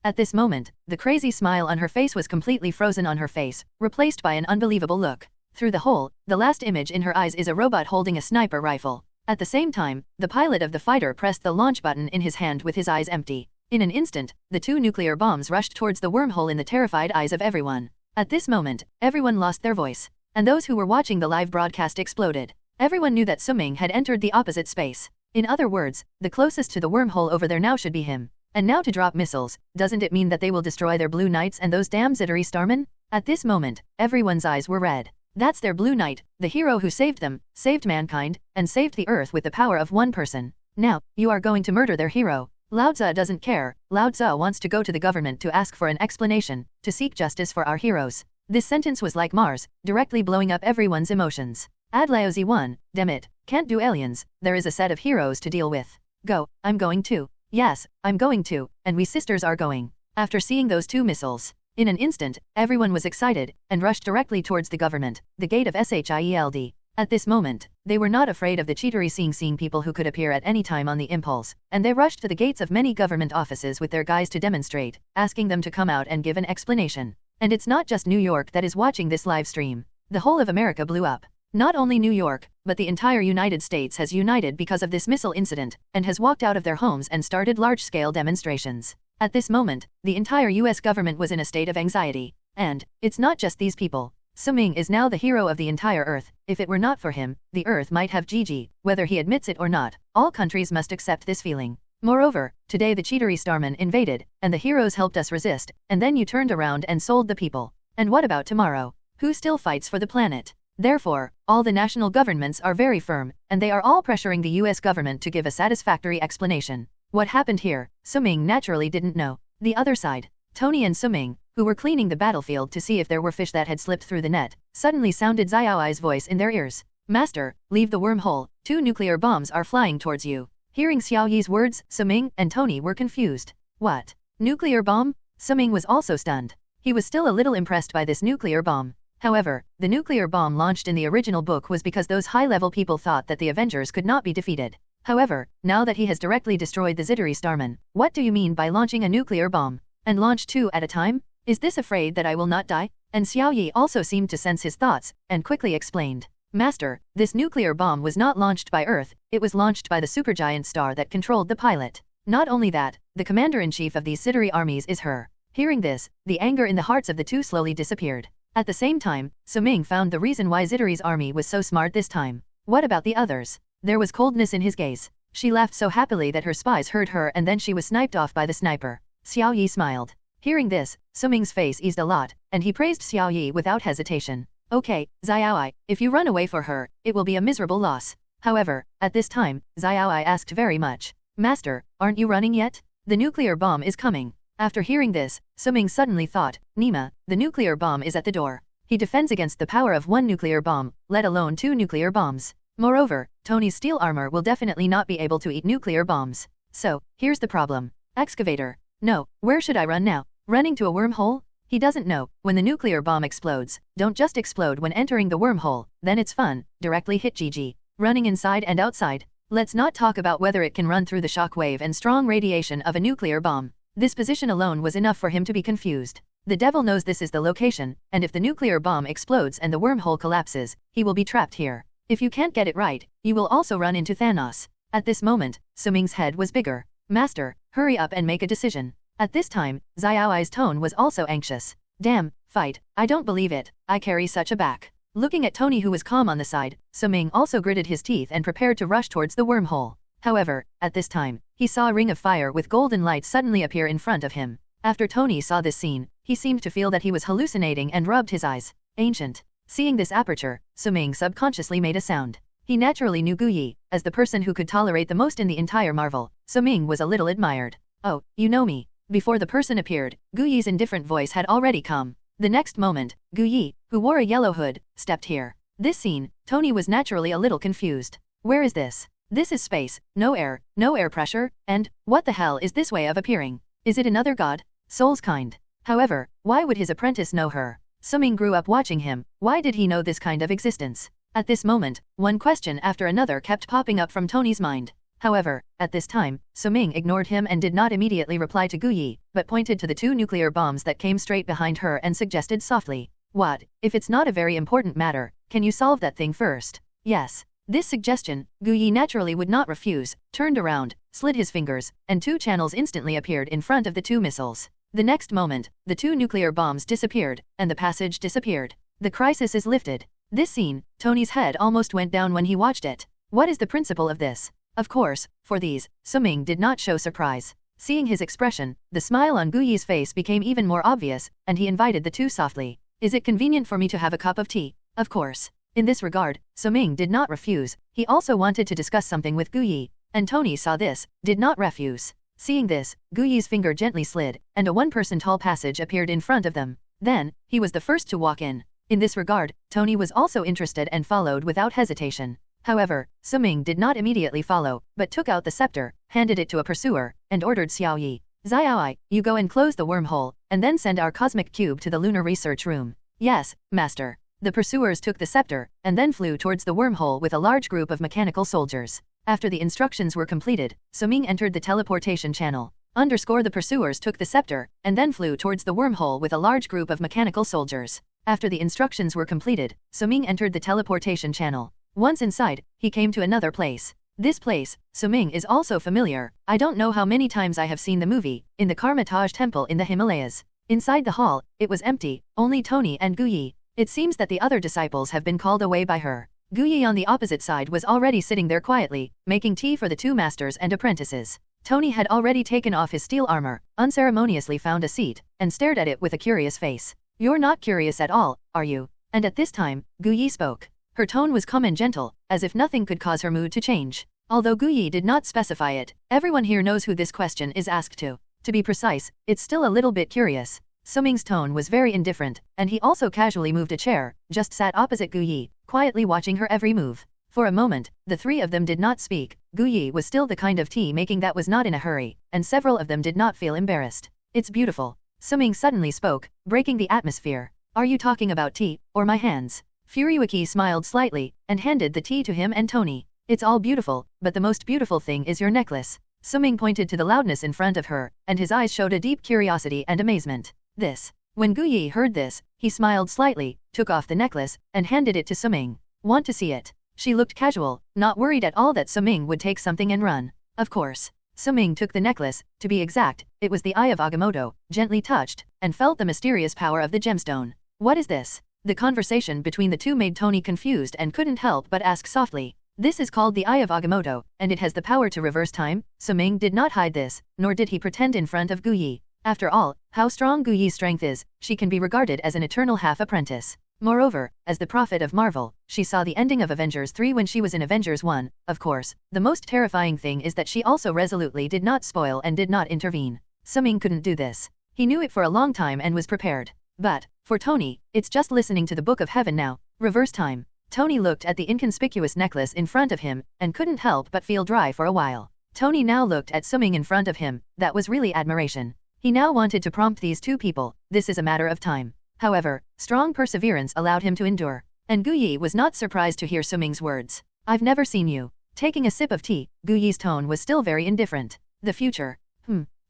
At this moment, the crazy smile on her face was completely frozen on her face, replaced by an unbelievable look. Through the hole, the last image in her eyes is a robot holding a sniper rifle. At the same time, the pilot of the fighter pressed the launch button in his hand with his eyes empty. In an instant, the 2 nuclear bombs rushed towards the wormhole in the terrified eyes of everyone. At this moment, everyone lost their voice, and those who were watching the live broadcast exploded. Everyone knew that Suming had entered the opposite space. In other words, the closest to the wormhole over there now should be him. And now to drop missiles, doesn't it mean that they will destroy their Blue Knights and those damn Zittery Starmen? At this moment, everyone's eyes were red. That's their Blue Knight, the hero who saved them, saved mankind, and saved the Earth with the power of one person. Now, you are going to murder their hero. Lao Tzu doesn't care. Lao Tzu wants to go to the government to ask for an explanation, to seek justice for our heroes. This sentence was like Mars, directly blowing up everyone's emotions. Ad Lao Z1, damn it, can't do aliens, there is a set of heroes to deal with. Go, I'm going too. Yes, I'm going too, and we sisters are going. After seeing those 2 missiles, in an instant, everyone was excited, and rushed directly towards the government, the gate of SHIELD. At this moment, they were not afraid of the cheatery seeing people who could appear at any time on the impulse, and they rushed to the gates of many government offices with their guys to demonstrate, asking them to come out and give an explanation. And it's not just New York that is watching this live stream. The whole of America blew up. Not only New York, but the entire United States has united because of this missile incident, and has walked out of their homes and started large-scale demonstrations. At this moment, the entire US government was in a state of anxiety. And, it's not just these people. Suming is now the hero of the entire Earth. If it were not for him, the Earth might have GG, whether he admits it or not. All countries must accept this feeling. Moreover, today the cheatery starmen invaded, and the heroes helped us resist, and then you turned around and sold the people. And what about tomorrow? Who still fights for the planet? Therefore, all the national governments are very firm, and they are all pressuring the US government to give a satisfactory explanation. What happened here, Suming naturally didn't know. The other side, Tony and Suming, who were cleaning the battlefield to see if there were fish that had slipped through the net, suddenly sounded Xiaoai's voice in their ears. Master, leave the wormhole, 2 nuclear bombs are flying towards you. Hearing Xiao Yi's words, Suming and Tony were confused. What? Nuclear bomb? Suming was also stunned. He was still a little impressed by this nuclear bomb. However, the nuclear bomb launched in the original book was because those high-level people thought that the Avengers could not be defeated. However, now that he has directly destroyed the Zittery Starman, what do you mean by launching a nuclear bomb? And launch 2 at a time? Is this afraid that I will not die? And Xiao Yi also seemed to sense his thoughts, and quickly explained. Master, this nuclear bomb was not launched by Earth, it was launched by the supergiant star that controlled the pilot. Not only that, the commander-in-chief of these Zittery armies is her. Hearing this, the anger in the hearts of the 2 slowly disappeared. At the same time, Suming found the reason why Zittery's army was so smart this time. What about the others? There was coldness in his gaze. She laughed so happily that her spies heard her and then she was sniped off by the sniper. Xiao Yi smiled. Hearing this, Suming's face eased a lot, and he praised Xiao Yi without hesitation. Okay, Xiaoai, if you run away for her, it will be a miserable loss. However, at this time, Xiaoai asked very much. Master, aren't you running yet? The nuclear bomb is coming. After hearing this, Suming suddenly thought, Nima, the nuclear bomb is at the door. He defends against the power of 1 nuclear bomb, let alone 2 nuclear bombs. Moreover, Tony's steel armor will definitely not be able to eat nuclear bombs. So, here's the problem. Excavator. No, where should I run now? Running to a wormhole? He doesn't know. When the nuclear bomb explodes, don't just explode when entering the wormhole, then it's fun, directly hit GG. Running inside and outside. Let's not talk about whether it can run through the shock wave and strong radiation of a nuclear bomb. This position alone was enough for him to be confused. The devil knows this is the location, and if the nuclear bomb explodes and the wormhole collapses, he will be trapped here. If you can't get it right, you will also run into Thanos. At this moment, Suming's head was bigger. Master, hurry up and make a decision. At this time, Xiaoai's tone was also anxious. Damn, fight, I don't believe it, I carry such a back. Looking at Tony who was calm on the side, Suming also gritted his teeth and prepared to rush towards the wormhole. However, at this time, he saw a ring of fire with golden light suddenly appear in front of him. After Tony saw this scene, he seemed to feel that he was hallucinating and rubbed his eyes. Ancient. Seeing this aperture, Suming subconsciously made a sound. He naturally knew Gu Yi, as the person who could tolerate the most in the entire Marvel. Suming was a little admired. Oh, you know me. Before the person appeared, Gu Yi's indifferent voice had already come. The next moment, Gu Yi, who wore a yellow hood, stepped here. This scene, Tony was naturally a little confused. Where is this? This is space, no air pressure, and, what the hell is this way of appearing? Is it another god? Soul's kind. However, why would his apprentice know her? Suming grew up watching him, why did he know this kind of existence? At this moment, one question after another kept popping up from Tony's mind. However, at this time, Suming ignored him and did not immediately reply to Gu Yi, but pointed to the 2 nuclear bombs that came straight behind her and suggested softly. What, if it's not a very important matter, can you solve that thing first? Yes. This suggestion, Gu Yi naturally would not refuse, turned around, slid his fingers, and 2 channels instantly appeared in front of the 2 missiles. The next moment, the 2 nuclear bombs disappeared, and the passage disappeared. The crisis is lifted. This scene, Tony's head almost went down when he watched it. What is the principle of this? Of course, for these, Suming did not show surprise. Seeing his expression, the smile on Gu Yi's face became even more obvious, and he invited the 2 softly. Is it convenient for me to have a cup of tea? Of course. In this regard, Suming did not refuse. He also wanted to discuss something with Gu Yi, and Tony saw this, did not refuse. Seeing this, Gu Yi's finger gently slid, and a one-person tall passage appeared in front of them. Then, he was the first to walk in. In this regard, Tony was also interested and followed without hesitation. However, Suming did not immediately follow, but took out the scepter, handed it to a pursuer, and ordered Xiao Yi, "Xiaoi, you go and close the wormhole, and then send our cosmic cube to the lunar research room." "Yes, master." The pursuers took the scepter, and then flew towards the wormhole with a large group of mechanical soldiers. After the instructions were completed, Suming entered the teleportation channel. The pursuers took the scepter, and then flew towards the wormhole with a large group of mechanical soldiers. After the instructions were completed, Suming entered the teleportation channel. Once inside, he came to another place. This place, Suming is also familiar. I don't know how many times I have seen the movie, in the Karmatage Temple in the Himalayas. Inside the hall, it was empty, only Tony and Gu Yi. It seems that the other disciples have been called away by her. Gu Yi on the opposite side was already sitting there quietly, making tea for the two masters and apprentices. Tony had already taken off his steel armor, unceremoniously found a seat, and stared at it with a curious face. "You're not curious at all, are you?" And at this time, Gu Yi spoke. Her tone was calm and gentle, as if nothing could cause her mood to change. Although Gu Yi did not specify it, everyone here knows who this question is asked to. To be precise, it's still a little bit curious. Suming's tone was very indifferent, and he also casually moved a chair, just sat opposite Gu Yi, quietly watching her every move. For a moment, the three of them did not speak. Gu Yi was still the kind of tea making that was not in a hurry, and several of them did not feel embarrassed. "It's beautiful." Suming suddenly spoke, breaking the atmosphere. "Are you talking about tea, or my hands?" Furyuki smiled slightly, and handed the tea to him and Tony. "It's all beautiful, but the most beautiful thing is your necklace." Suming pointed to the loudness in front of her, and his eyes showed a deep curiosity and amazement. This. When Gu Yi heard this, he smiled slightly, took off the necklace, and handed it to Suming. "Want to see it?" She looked casual, not worried at all that Suming would take something and run. Of course. Suming took the necklace, to be exact, it was the Eye of Agamotto, gently touched, and felt the mysterious power of the gemstone. "What is this?" The conversation between the two made Tony confused and couldn't help but ask softly. "This is called the Eye of Agamotto, and it has the power to reverse time." Suming did not hide this, nor did he pretend in front of Gu Yi. After all, how strong Gu Yi's strength is, she can be regarded as an eternal half-apprentice. Moreover, as the prophet of Marvel, she saw the ending of Avengers 3 when she was in Avengers 1, of course. The most terrifying thing is that she also resolutely did not spoil and did not intervene. Suming couldn't do this. He knew it for a long time and was prepared. But, for Tony, it's just listening to the Book of Heaven now. Reverse time. Tony looked at the inconspicuous necklace in front of him, and couldn't help but feel dry for a while. Tony now looked at Suming in front of him, that was really admiration. He now wanted to prompt these two people, this is a matter of time. However, strong perseverance allowed him to endure. And Gu Yi was not surprised to hear Suming's words. "I've never seen you." Taking a sip of tea, Gu Yi's tone was still very indifferent. "The future.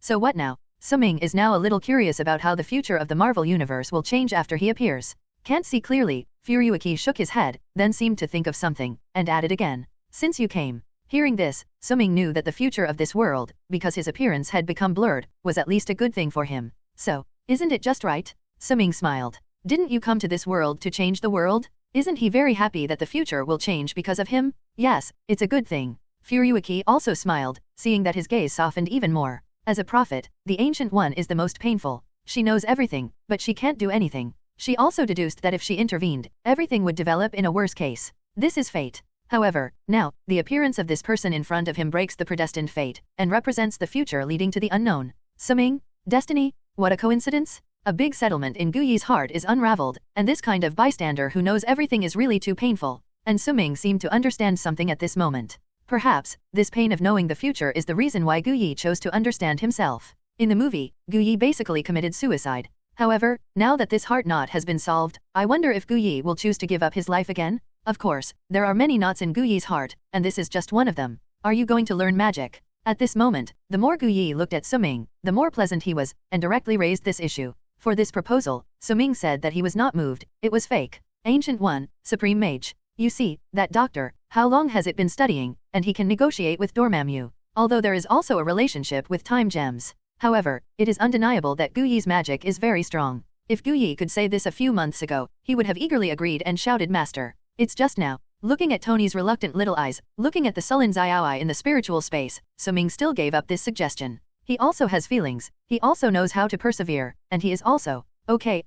So what now?" Suming is now a little curious about how the future of the Marvel Universe will change after he appears. "Can't see clearly." Furyuki shook his head, then seemed to think of something, and added again. "Since you came." Hearing this, Suming knew that the future of this world, because his appearance had become blurred, was at least a good thing for him. "So, isn't it just right?" Suming smiled. "Didn't you come to this world to change the world? Isn't he very happy that the future will change because of him?" "Yes, it's a good thing." Furyuki also smiled, seeing that his gaze softened even more. As a prophet, the Ancient One is the most painful. She knows everything, but she can't do anything. She also deduced that if she intervened, everything would develop in a worse case. This is fate. However, now, the appearance of this person in front of him breaks the predestined fate, and represents the future leading to the unknown. Suming? Destiny? What a coincidence? A big settlement in Gu Yi's heart is unraveled, and this kind of bystander who knows everything is really too painful. And Suming seemed to understand something at this moment. Perhaps, this pain of knowing the future is the reason why Gu Yi chose to understand himself. In the movie, Gu Yi basically committed suicide. However, now that this heart knot has been solved, I wonder if Gu Yi will choose to give up his life again? Of course, there are many knots in Gu Yi's heart, and this is just one of them. "Are you going to learn magic?" At this moment, the more Gu Yi looked at Suming, the more pleasant he was, and directly raised this issue. For this proposal, Suming said that he was not moved, it was fake. "Ancient One, Supreme Mage. You see, that doctor, how long has it been studying, and he can negotiate with Dormammu. Although there is also a relationship with time gems. However, it is undeniable that Gu Yi's magic is very strong. If Gu Yi could say this a few months ago, he would have eagerly agreed and shouted Master. It's just now." Looking at Tony's reluctant little eyes, looking at the sullen Xiaoi in the spiritual space, Suming still gave up this suggestion. He also has feelings, he also knows how to persevere, and he is also, okay,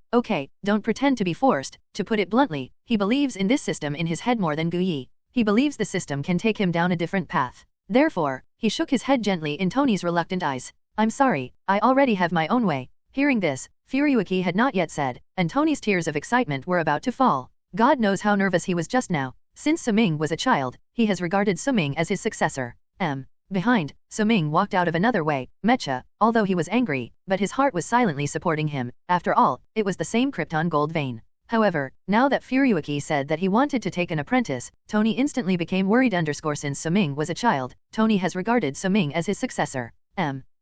don't pretend to be forced. To put it bluntly, he believes in this system in his head more than Gu Yi. He believes the system can take him down a different path. Therefore, he shook his head gently in Tony's reluctant eyes. I'm sorry, I already have my own way. Hearing this, Furyuki had not yet said, and Tony's tears of excitement were about to fall. God knows how nervous he was just now. Since Suming was a child, he has regarded Suming as his successor. Behind, Suming walked out of another way, Mecha, although he was angry, but his heart was silently supporting him. After all, it was the same Krypton gold vein. However, now that Furyuki said that he wanted to take an apprentice, Tony instantly became worried. Since Suming was a child, Tony has regarded Suming as his successor.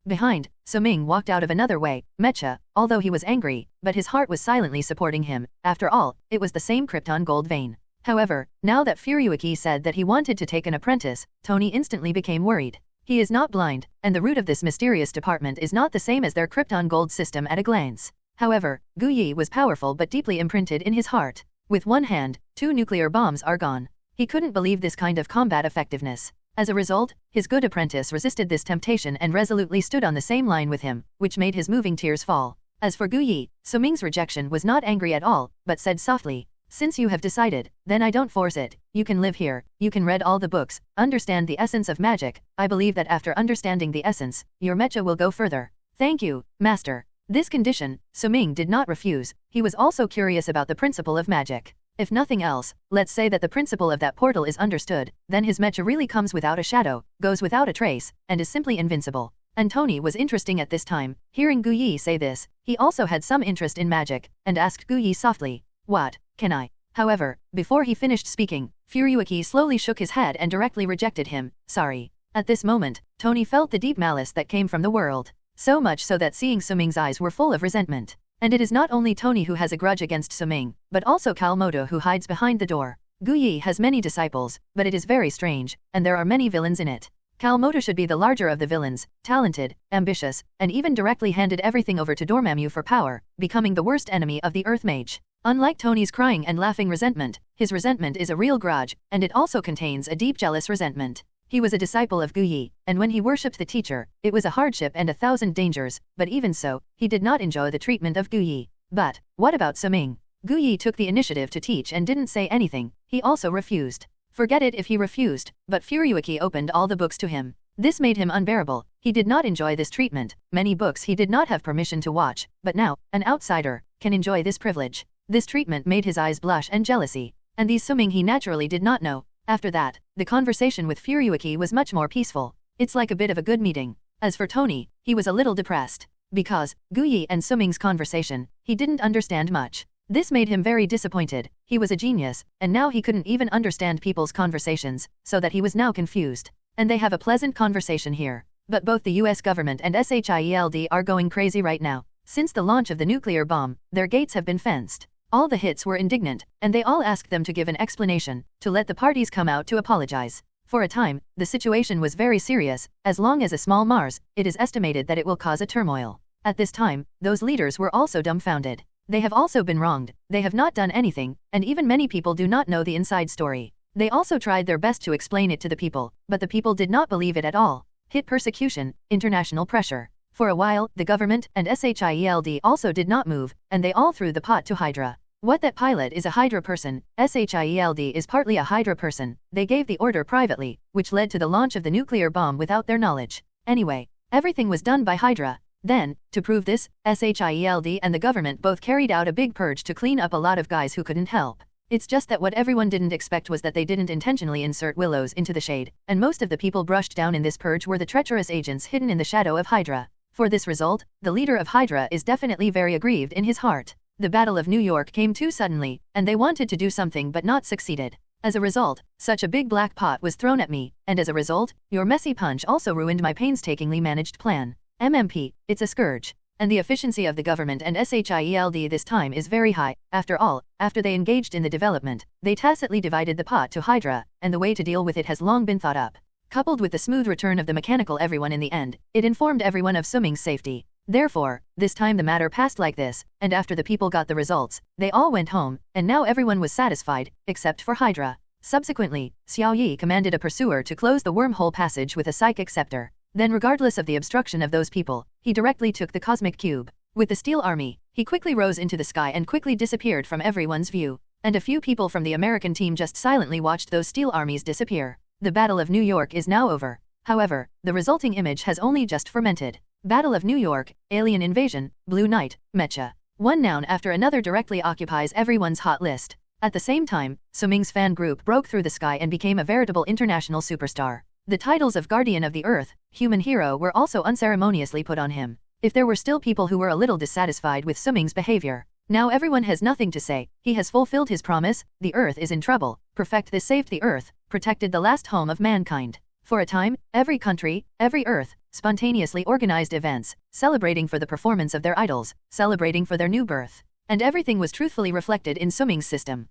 Behind, Suming walked out of another way, Mecha, although he was angry, but his heart was silently supporting him. After all, it was the same Krypton gold vein. However, now that Furyuki said that he wanted to take an apprentice, Tony instantly became worried. He is not blind, and the root of this mysterious department is not the same as their Krypton gold system at a glance. However, Gu Yi was powerful but deeply imprinted in his heart. With one hand, 2 nuclear bombs are gone. He couldn't believe this kind of combat effectiveness. As a result, his good apprentice resisted this temptation and resolutely stood on the same line with him, which made his moving tears fall. As for Gu Yi, Suming's rejection was not angry at all, but said softly, since you have decided, then I don't force it. You can live here, you can read all the books, understand the essence of magic. I believe that after understanding the essence, your mecha will go further. Thank you, master. This condition, Suming did not refuse. He was also curious about the principle of magic. If nothing else, let's say that the principle of that portal is understood, then his mecha really comes without a shadow, goes without a trace, and is simply invincible. And Tony was interesting at this time. Hearing Gu Yi say this, he also had some interest in magic, and asked Gu Yi softly, what, can I? However, before he finished speaking, Furyuki slowly shook his head and directly rejected him, sorry. At this moment, Tony felt the deep malice that came from the world. So much so that seeing Suming's eyes were full of resentment. And it is not only Tony who has a grudge against Suming, but also Kalmoto who hides behind the door. Gu Yi has many disciples, but it is very strange, and there are many villains in it. Kalmoto should be the larger of the villains, talented, ambitious, and even directly handed everything over to Dormammu for power, becoming the worst enemy of the Earth Mage. Unlike Tony's crying and laughing resentment, his resentment is a real grudge, and it also contains a deep jealous resentment. He was a disciple of Gu Yi, and when he worshipped the teacher, it was a hardship and 1,000 dangers, but even so, he did not enjoy the treatment of Gu Yi. But, what about Suming? Gu Yi took the initiative to teach and didn't say anything. He also refused. Forget it if he refused, but Furyuki opened all the books to him. This made him unbearable. He did not enjoy this treatment. Many books he did not have permission to watch, but now, an outsider, can enjoy this privilege. This treatment made his eyes blush and jealousy. And these Suming he naturally did not know. After that, the conversation with Furyuki was much more peaceful. It's like a bit of a good meeting. As for Tony, he was a little depressed. Because, Gu Yi and Suming's conversation, he didn't understand much. This made him very disappointed. He was a genius, and now he couldn't even understand people's conversations, so that he was now confused. And they have a pleasant conversation here. But both the US government and SHIELD are going crazy right now. Since the launch of the nuclear bomb, their gates have been fenced. All the hits were indignant, and they all asked them to give an explanation, to let the parties come out to apologize. For a time, the situation was very serious. As long as a small Mars, it is estimated that it will cause a turmoil. At this time, those leaders were also dumbfounded. They have also been wronged, they have not done anything, and even many people do not know the inside story. They also tried their best to explain it to the people, but the people did not believe it at all. Hit persecution, international pressure. For a while, the government and SHIELD also did not move, and they all threw the pot to Hydra. What that pilot is a Hydra person, SHIELD is partly a Hydra person. They gave the order privately, which led to the launch of the nuclear bomb without their knowledge. Anyway, everything was done by Hydra. Then, to prove this, SHIELD and the government both carried out a big purge to clean up a lot of guys who couldn't help. It's just that what everyone didn't expect was that they didn't intentionally insert willows into the shade, and most of the people brushed down in this purge were the treacherous agents hidden in the shadow of Hydra. For this result, the leader of Hydra is definitely very aggrieved in his heart. The Battle of New York came too suddenly, and they wanted to do something but not succeeded. As a result, such a big black pot was thrown at me, and as a result, your messy punch also ruined my painstakingly managed plan. MMP, it's a scourge. And the efficiency of the government and SHIELD this time is very high. After all, after they engaged in the development, they tacitly divided the pot to Hydra, and the way to deal with it has long been thought up. Coupled with the smooth return of the mechanical everyone in the end, it informed everyone of Suming's safety. Therefore, this time the matter passed like this, and after the people got the results, they all went home, and now everyone was satisfied, except for Hydra. Subsequently, Xiao Yi commanded a pursuer to close the wormhole passage with a psychic scepter. Then regardless of the obstruction of those people, he directly took the cosmic cube. With the Steel Army, he quickly rose into the sky and quickly disappeared from everyone's view. And a few people from the American team just silently watched those Steel Armies disappear. The Battle of New York is now over. However, the resulting image has only just fermented. Battle of New York, Alien Invasion, Blue Knight, Mecha. One noun after another directly occupies everyone's hot list. At the same time, Suming's fan group broke through the sky and became a veritable international superstar. The titles of Guardian of the Earth, Human Hero were also unceremoniously put on him. If there were still people who were a little dissatisfied with Suming's behavior, now everyone has nothing to say. He has fulfilled his promise, the Earth is in trouble. Perfect this saved the Earth, protected the last home of mankind. For a time, every country, every Earth, spontaneously organized events, celebrating for the performance of their idols, celebrating for their new birth. And everything was truthfully reflected in Suming's system.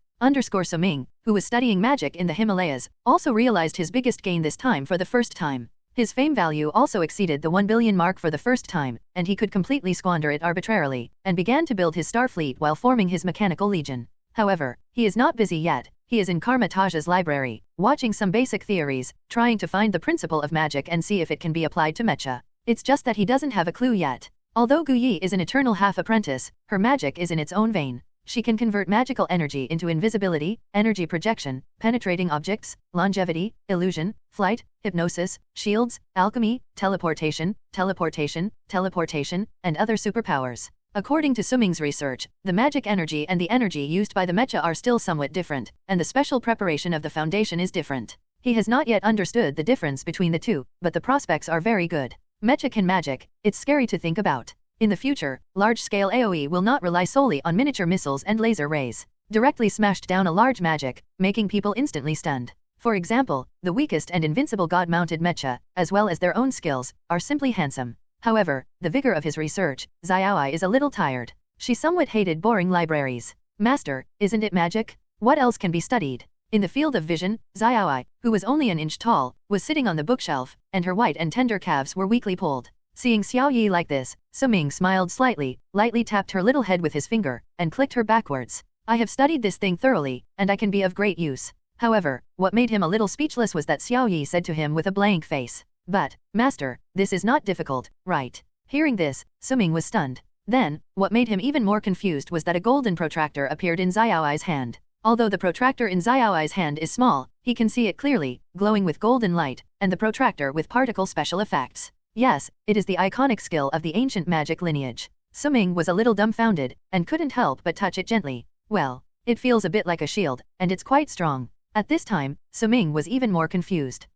Suming, who was studying magic in the Himalayas, also realized his biggest gain this time for the first time. His fame value also exceeded the 1 billion mark for the first time, and he could completely squander it arbitrarily, and began to build his star fleet while forming his mechanical legion. However, he is not busy yet. He is in Karma Taj's library, watching some basic theories, trying to find the principle of magic and see if it can be applied to Mecha. It's just that he doesn't have a clue yet. Although Guyi is an eternal half-apprentice, her magic is in its own vein. She can convert magical energy into invisibility, energy projection, penetrating objects, longevity, illusion, flight, hypnosis, shields, alchemy, teleportation, and other superpowers. According to Suming's research, the magic energy and the energy used by the Mecha are still somewhat different, and the special preparation of the foundation is different. He has not yet understood the difference between the two, but the prospects are very good. Mecha can magic, it's scary to think about. In the future, large-scale AoE will not rely solely on miniature missiles and laser rays. Directly smashed down a large magic, making people instantly stunned. For example, the weakest and invincible god-mounted Mecha, as well as their own skills, are simply handsome. However, the vigor of his research, Xiaoai is a little tired. She somewhat hated boring libraries. Master, isn't it magic? What else can be studied? In the field of vision, Xiaoai, who was only an inch tall, was sitting on the bookshelf, and her white and tender calves were weakly pulled. Seeing Xiao Yi like this, Suming smiled slightly, lightly tapped her little head with his finger, and clicked her backwards. I have studied this thing thoroughly, and I can be of great use. However, what made him a little speechless was that Xiao Yi said to him with a blank face, "But, Master, this is not difficult, right?" Hearing this, Suming was stunned. Then, what made him even more confused was that a golden protractor appeared in Xiaoai's hand. Although the protractor in Xiaoai's hand is small, he can see it clearly, glowing with golden light, and the protractor with particle special effects. Yes, it is the iconic skill of the ancient magic lineage. Suming was a little dumbfounded, and couldn't help but touch it gently. Well, it feels a bit like a shield, and it's quite strong. At this time, Suming was even more confused.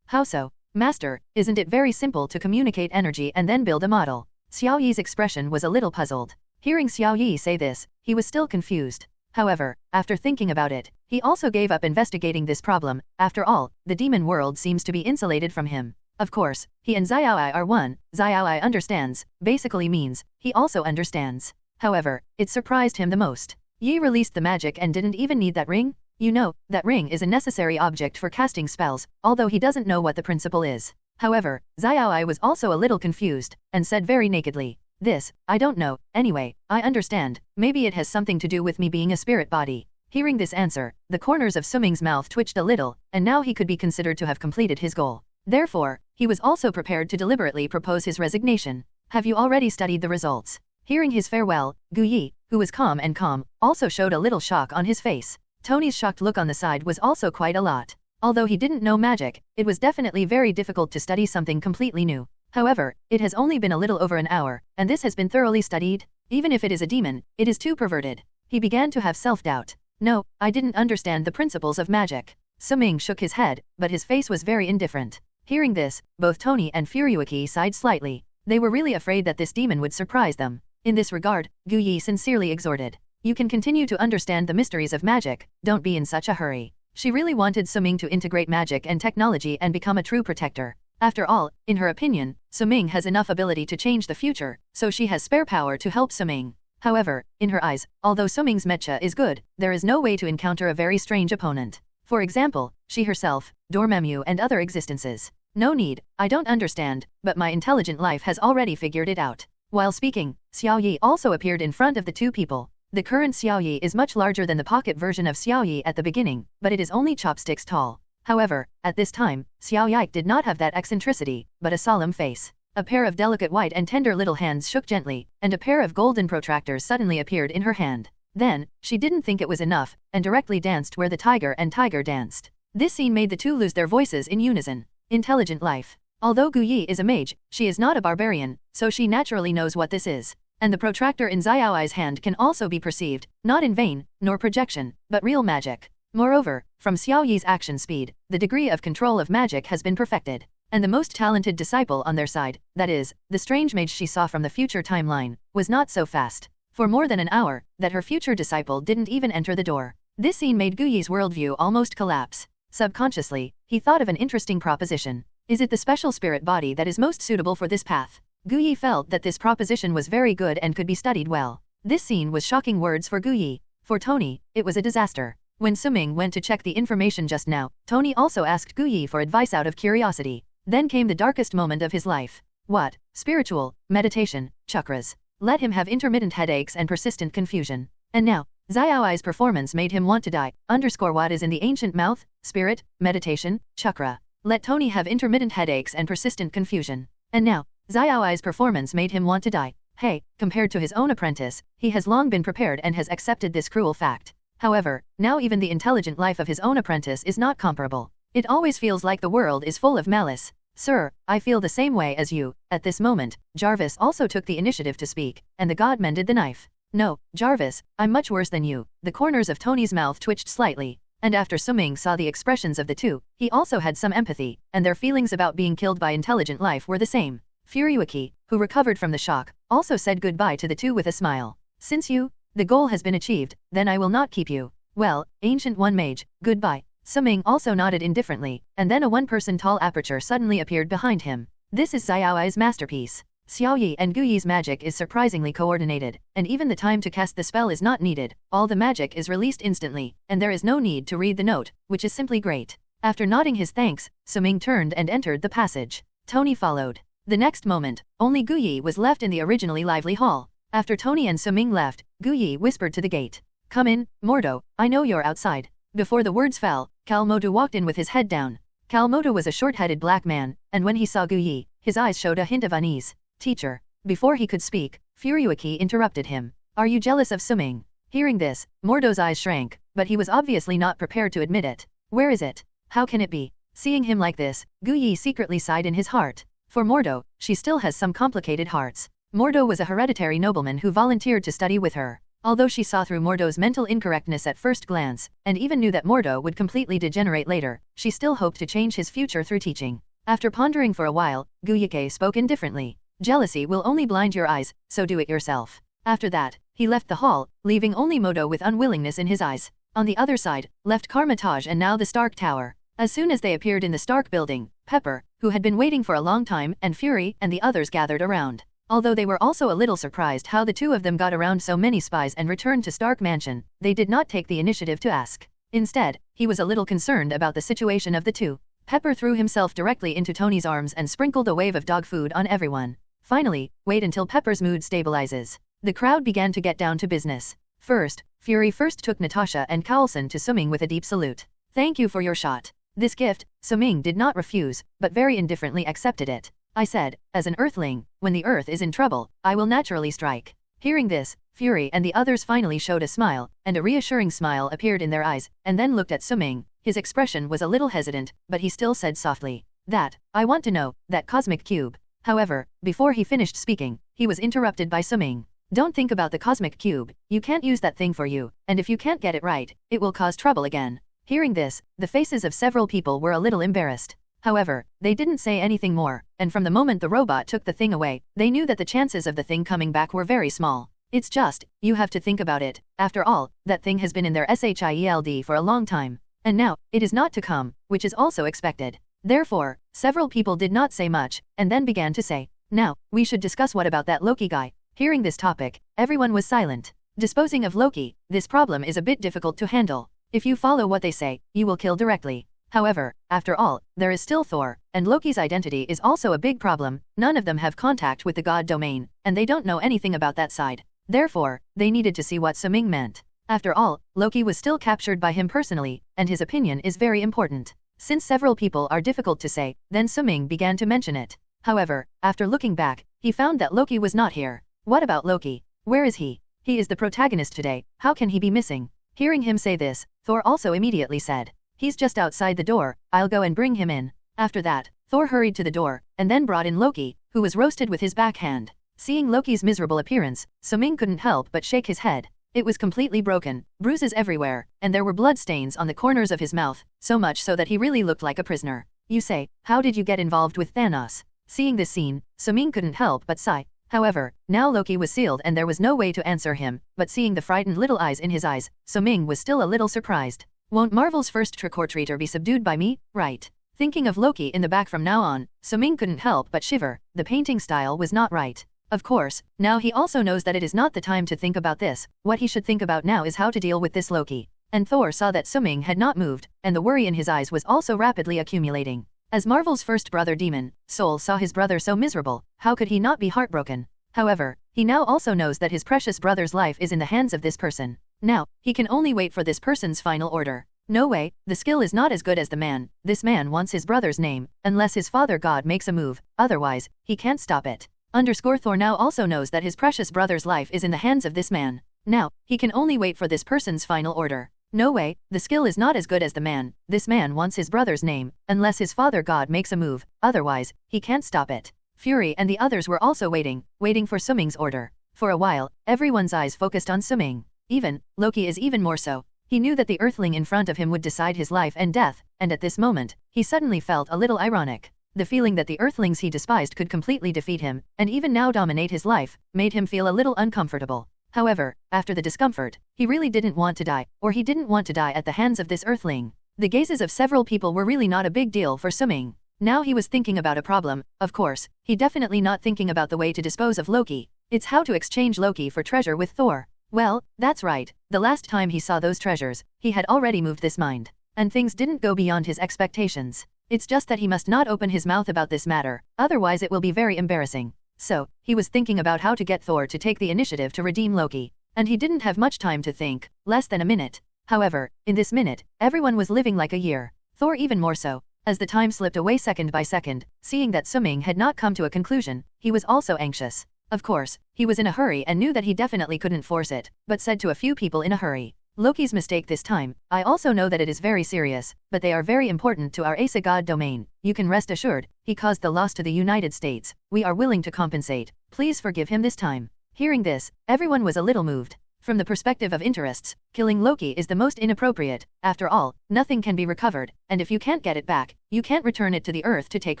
How so? Master, isn't it very simple to communicate energy and then build a model? Xiao Yi's expression was a little puzzled. Hearing Xiao Yi say this, he was still confused. However, after thinking about it, he also gave up investigating this problem. After all, the demon world seems to be insulated from him. Of course, he and Xiaoai are one. Xiaoai understands, basically means, he also understands. However, it surprised him the most. Yi released the magic and didn't even need that ring? You know, that ring is a necessary object for casting spells, although he doesn't know what the principle is. However, Xiaoai was also a little confused, and said very nakedly, "This, I don't know, anyway, I understand, maybe it has something to do with me being a spirit body." Hearing this answer, the corners of Suming's mouth twitched a little, and now he could be considered to have completed his goal. Therefore, he was also prepared to deliberately propose his resignation. "Have you already studied the results?" Hearing his farewell, Guyi, who was calm, also showed a little shock on his face. Tony's shocked look on the side was also quite a lot. Although he didn't know magic, it was definitely very difficult to study something completely new. However, it has only been a little over an hour, and this has been thoroughly studied. Even if it is a demon, it is too perverted. He began to have self-doubt. "No, I didn't understand the principles of magic." Suming shook his head, but his face was very indifferent. Hearing this, both Tony and Furuaki sighed slightly. They were really afraid that this demon would surprise them. In this regard, Guyi sincerely exhorted, "You can continue to understand the mysteries of magic, don't be in such a hurry." She really wanted Suming to integrate magic and technology and become a true protector. After all, in her opinion, Suming has enough ability to change the future, so she has spare power to help Suming. However, in her eyes, although Suming's mecha is good, there is no way to encounter a very strange opponent. For example, she herself, Dormammu and other existences. "No need, I don't understand, but my intelligent life has already figured it out." While speaking, Xiao Yi also appeared in front of the two people. The current Xiao Yi is much larger than the pocket version of Xiao Yi at the beginning, but it is only chopsticks tall. However, at this time, Xiao Yi did not have that eccentricity, but a solemn face. A pair of delicate white and tender little hands shook gently, and a pair of golden protractors suddenly appeared in her hand. Then, she didn't think it was enough, and directly danced where the tiger and tiger danced. This scene made the two lose their voices in unison. Intelligent life. Although Gu Yi is a mage, she is not a barbarian, so she naturally knows what this is. And the protractor in Xiaoai's hand can also be perceived, not in vain, nor projection, but real magic. Moreover, from Xiao Yi's action speed, the degree of control of magic has been perfected. And the most talented disciple on their side, that is, the strange mage she saw from the future timeline, was not so fast. For more than an hour, that her future disciple didn't even enter the door. This scene made Gu Yi's worldview almost collapse. Subconsciously, he thought of an interesting proposition. Is it the special spirit body that is most suitable for this path? Gu Yi felt that this proposition was very good and could be studied well. This scene was shocking words for Gu Yi. For Tony, it was a disaster. When Suming went to check the information just now, Tony also asked Gu Yi for advice out of curiosity. Then came the darkest moment of his life. What? Spiritual, meditation, chakras. Let him have intermittent headaches and persistent confusion. And now, Xiaoai's performance made him want to die. What is in the ancient mouth? Spirit, meditation, chakra. Let Tony have intermittent headaches and persistent confusion. And now, Xiaoai's performance made him want to die. Hey, compared to his own apprentice, he has long been prepared and has accepted this cruel fact. However, now even the intelligent life of his own apprentice is not comparable. It always feels like the world is full of malice. Sir, I feel the same way as you. At this moment, Jarvis also took the initiative to speak, and the god mended the knife. No, Jarvis, I'm much worse than you. The corners of Tony's mouth twitched slightly. And after Suming saw the expressions of the two, he also had some empathy, and their feelings about being killed by intelligent life were the same. Furyuki, who recovered from the shock, also said goodbye to the two with a smile. Since the goal has been achieved, then I will not keep you. Well, Ancient One Mage, goodbye. Suming also nodded indifferently, and then a one-person tall aperture suddenly appeared behind him. This is Xiaoai's masterpiece. Xiao Yi and Gu Yi's magic is surprisingly coordinated, and even the time to cast the spell is not needed. All the magic is released instantly, and there is no need to read the note, which is simply great. After nodding his thanks, Suming turned and entered the passage. Tony followed. The next moment, only Gu Yi was left in the originally lively hall. After Tony and Suming left, Gu Yi whispered to the gate. Come in, Mordo, I know you're outside. Before the words fell, Kalmoto walked in with his head down. Kalmoto was a short-headed black man, and when he saw Gu Yi, his eyes showed a hint of unease. Teacher. Before he could speak, Furyuki interrupted him. Are you jealous of Suming? Hearing this, Mordo's eyes shrank, but he was obviously not prepared to admit it. Where is it? How can it be? Seeing him like this, Gu Yi secretly sighed in his heart. For Mordo, she still has some complicated hearts. Mordo was a hereditary nobleman who volunteered to study with her. Although she saw through Mordo's mental incorrectness at first glance, and even knew that Mordo would completely degenerate later, she still hoped to change his future through teaching. After pondering for a while, Guyuke spoke indifferently. Jealousy will only blind your eyes, so do it yourself. After that, he left the hall, leaving only Mordo with unwillingness in his eyes. On the other side, left Karmatage and now the Stark Tower. As soon as they appeared in the Stark building, Pepper, who had been waiting for a long time, and Fury and the others gathered around. Although they were also a little surprised how the two of them got around so many spies and returned to Stark Mansion, they did not take the initiative to ask. Instead, he was a little concerned about the situation of the two. Pepper threw himself directly into Tony's arms and sprinkled a wave of dog food on everyone. Finally, wait until Pepper's mood stabilizes. The crowd began to get down to business. First, Fury took Natasha and Carlson to Suming with a deep salute. Thank you for your shot. This gift, Suming did not refuse, but very indifferently accepted it. I said, as an earthling, when the earth is in trouble, I will naturally strike. Hearing this, Fury and the others finally showed a smile, and a reassuring smile appeared in their eyes, and then looked at Suming. His expression was a little hesitant, but he still said softly, that, I want to know, that cosmic cube. However, before he finished speaking, he was interrupted by Suming. Don't think about the cosmic cube, you can't use that thing for you, and if you can't get it right, it will cause trouble again. Hearing this, the faces of several people were a little embarrassed. However, they didn't say anything more, and from the moment the robot took the thing away, they knew that the chances of the thing coming back were very small. It's just, you have to think about it. After all, that thing has been in their SHIELD for a long time. And now, it is not to come, which is also expected. Therefore, several people did not say much, and then began to say, now, we should discuss what about that Loki guy. Hearing this topic, everyone was silent. Disposing of Loki, this problem is a bit difficult to handle. If you follow what they say, you will kill directly. However, after all, there is still Thor, and Loki's identity is also a big problem. None of them have contact with the god domain, and they don't know anything about that side. Therefore, they needed to see what Suming meant. After all, Loki was still captured by him personally, and his opinion is very important. Since several people are difficult to say, then Suming began to mention it. However, after looking back, he found that Loki was not here. What about Loki? Where is he? He is the protagonist today, how can he be missing? Hearing him say this, Thor also immediately said, he's just outside the door, I'll go and bring him in. After that, Thor hurried to the door, and then brought in Loki, who was roasted with his backhand. Seeing Loki's miserable appearance, Suming couldn't help but shake his head. It was completely broken, bruises everywhere, and there were blood stains on the corners of his mouth, so much so that he really looked like a prisoner. You say, how did you get involved with Thanos? Seeing this scene, Suming couldn't help but sigh. However, now Loki was sealed and there was no way to answer him, but seeing the frightened little eyes in his eyes, Suming was still a little surprised. Won't Marvel's first trick-or-treater be subdued by me, right? Thinking of Loki in the back from now on, Suming couldn't help but shiver. The painting style was not right. Of course, now he also knows that it is not the time to think about this. What he should think about now is how to deal with this Loki. And Thor saw that Suming had not moved, and the worry in his eyes was also rapidly accumulating. As Marvel's first brother demon, Soul saw his brother so miserable, how could he not be heartbroken? However, he now also knows that his precious brother's life is in the hands of this person. Now, he can only wait for this person's final order. No way, the skill is not as good as the man. This man wants his brother's name, unless his father God makes a move, otherwise, he can't stop it. Thor now also knows that his precious brother's life is in the hands of this man. Now, he can only wait for this person's final order. No way, the skill is not as good as the man. This man wants his brother's name, unless his father God makes a move, otherwise, he can't stop it. Fury and the others were also waiting for Suming's order. For a while, everyone's eyes focused on Suming. Even, Loki is even more so. He knew that the Earthling in front of him would decide his life and death, and at this moment, he suddenly felt a little ironic. The feeling that the Earthlings he despised could completely defeat him, and even now dominate his life, made him feel a little uncomfortable. However, after the discomfort, he really didn't want to die, or he didn't want to die at the hands of this Earthling. The gazes of several people were really not a big deal for Suming. Now he was thinking about a problem. Of course, he definitely not thinking about the way to dispose of Loki. It's how to exchange Loki for treasure with Thor. Well, that's right, the last time he saw those treasures, he had already moved this mind. And things didn't go beyond his expectations. It's just that he must not open his mouth about this matter, otherwise it will be very embarrassing. So, he was thinking about how to get Thor to take the initiative to redeem Loki. And he didn't have much time to think, less than a minute. However, in this minute, everyone was living like a year. Thor even more so. As the time slipped away second by second, seeing that Suming had not come to a conclusion, he was also anxious. Of course, he was in a hurry and knew that he definitely couldn't force it, but said to a few people in a hurry. Loki's mistake this time, I also know that it is very serious, but they are very important to our Asa God domain. You can rest assured, he caused the loss to the United States. We are willing to compensate. Please forgive him this time. Hearing this, everyone was a little moved. From the perspective of interests, killing Loki is the most inappropriate. After all, nothing can be recovered, and if you can't get it back, you can't return it to the earth to take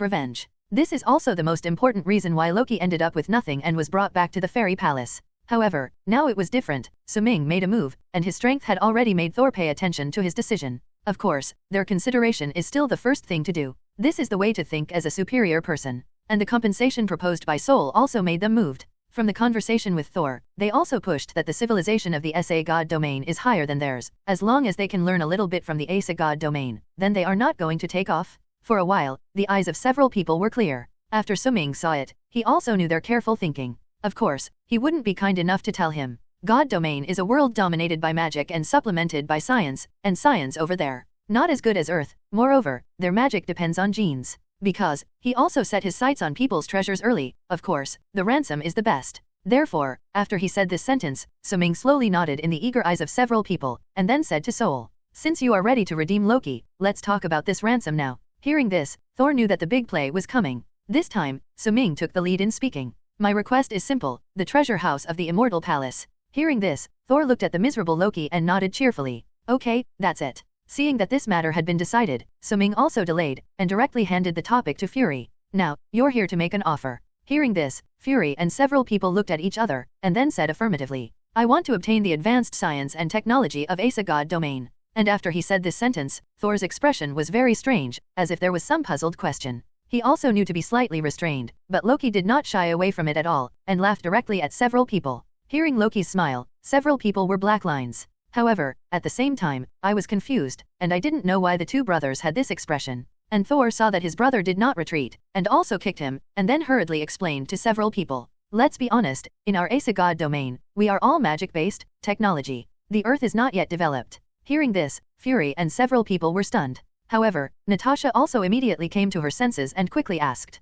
revenge. This is also the most important reason why Loki ended up with nothing and was brought back to the fairy palace. However, now it was different. Suming made a move, and his strength had already made Thor pay attention to his decision. Of course, their consideration is still the first thing to do. This is the way to think as a superior person. And the compensation proposed by Soul also made them moved. From the conversation with Thor, they also pushed that the civilization of the SA God domain is higher than theirs. As long as they can learn a little bit from the Asa God domain, then they are not going to take off. For a while, the eyes of several people were clear. After Suming saw it, he also knew their careful thinking. Of course, he wouldn't be kind enough to tell him. God domain is a world dominated by magic and supplemented by science, and science over there. Not as good as Earth. Moreover, their magic depends on genes. Because, he also set his sights on people's treasures early. Of course, the ransom is the best. Therefore, after he said this sentence, Suming slowly nodded in the eager eyes of several people, and then said to Soul, since you are ready to redeem Loki, let's talk about this ransom now. Hearing this, Thor knew that the big play was coming. This time, Suming took the lead in speaking. My request is simple, the treasure house of the Immortal Palace. Hearing this, Thor looked at the miserable Loki and nodded cheerfully. Okay, that's it. Seeing that this matter had been decided, Suming also delayed, and directly handed the topic to Fury. Now, you're here to make an offer. Hearing this, Fury and several people looked at each other, and then said affirmatively. I want to obtain the advanced science and technology of Asa God domain. And after he said this sentence, Thor's expression was very strange, as if there was some puzzled question. He also knew to be slightly restrained, but Loki did not shy away from it at all, and laughed directly at several people. Hearing Loki's smile, several people were black lines. However, at the same time, I was confused, and I didn't know why the two brothers had this expression. And Thor saw that his brother did not retreat, and also kicked him, and then hurriedly explained to several people. Let's be honest, in our Asa God domain, we are all magic-based technology. The earth is not yet developed. Hearing this, Fury and several people were stunned. However, Natasha also immediately came to her senses and quickly asked,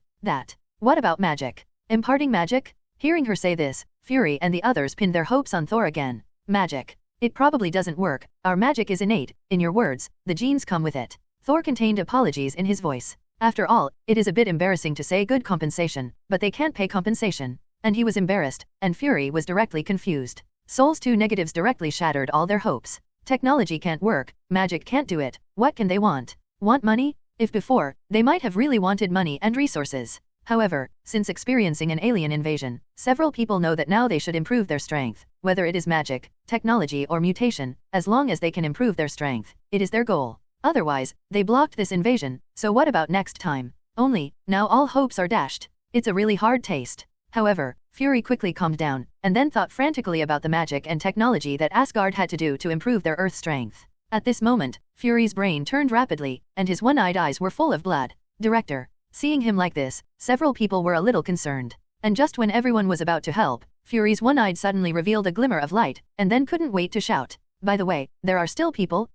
what about magic? Imparting magic? Hearing her say this, Fury and the others pinned their hopes on Thor again. Magic. It probably doesn't work, our magic is innate, in your words, the genes come with it. Thor contained apologies in his voice. After all, it is a bit embarrassing to say good compensation, but they can't pay compensation. And he was embarrassed, and Fury was directly confused. Soul's two negatives directly shattered all their hopes. Technology can't work, magic can't do it, what can they want? Want money? If before, they might have really wanted money and resources. However, since experiencing an alien invasion, several people know that now they should improve their strength, whether it is magic, technology or mutation, as long as they can improve their strength, it is their goal. Otherwise, they blocked this invasion, so what about next time? Only, now all hopes are dashed. It's a really hard taste. However, Fury quickly calmed down, and then thought frantically about the magic and technology that Asgard had to do to improve their Earth strength. At this moment, Fury's brain turned rapidly, and his one-eyed eyes were full of blood. Director. Seeing him like this, several people were a little concerned. And just when everyone was about to help, Fury's one-eyed suddenly revealed a glimmer of light, and then couldn't wait to shout. By the way, there are still people.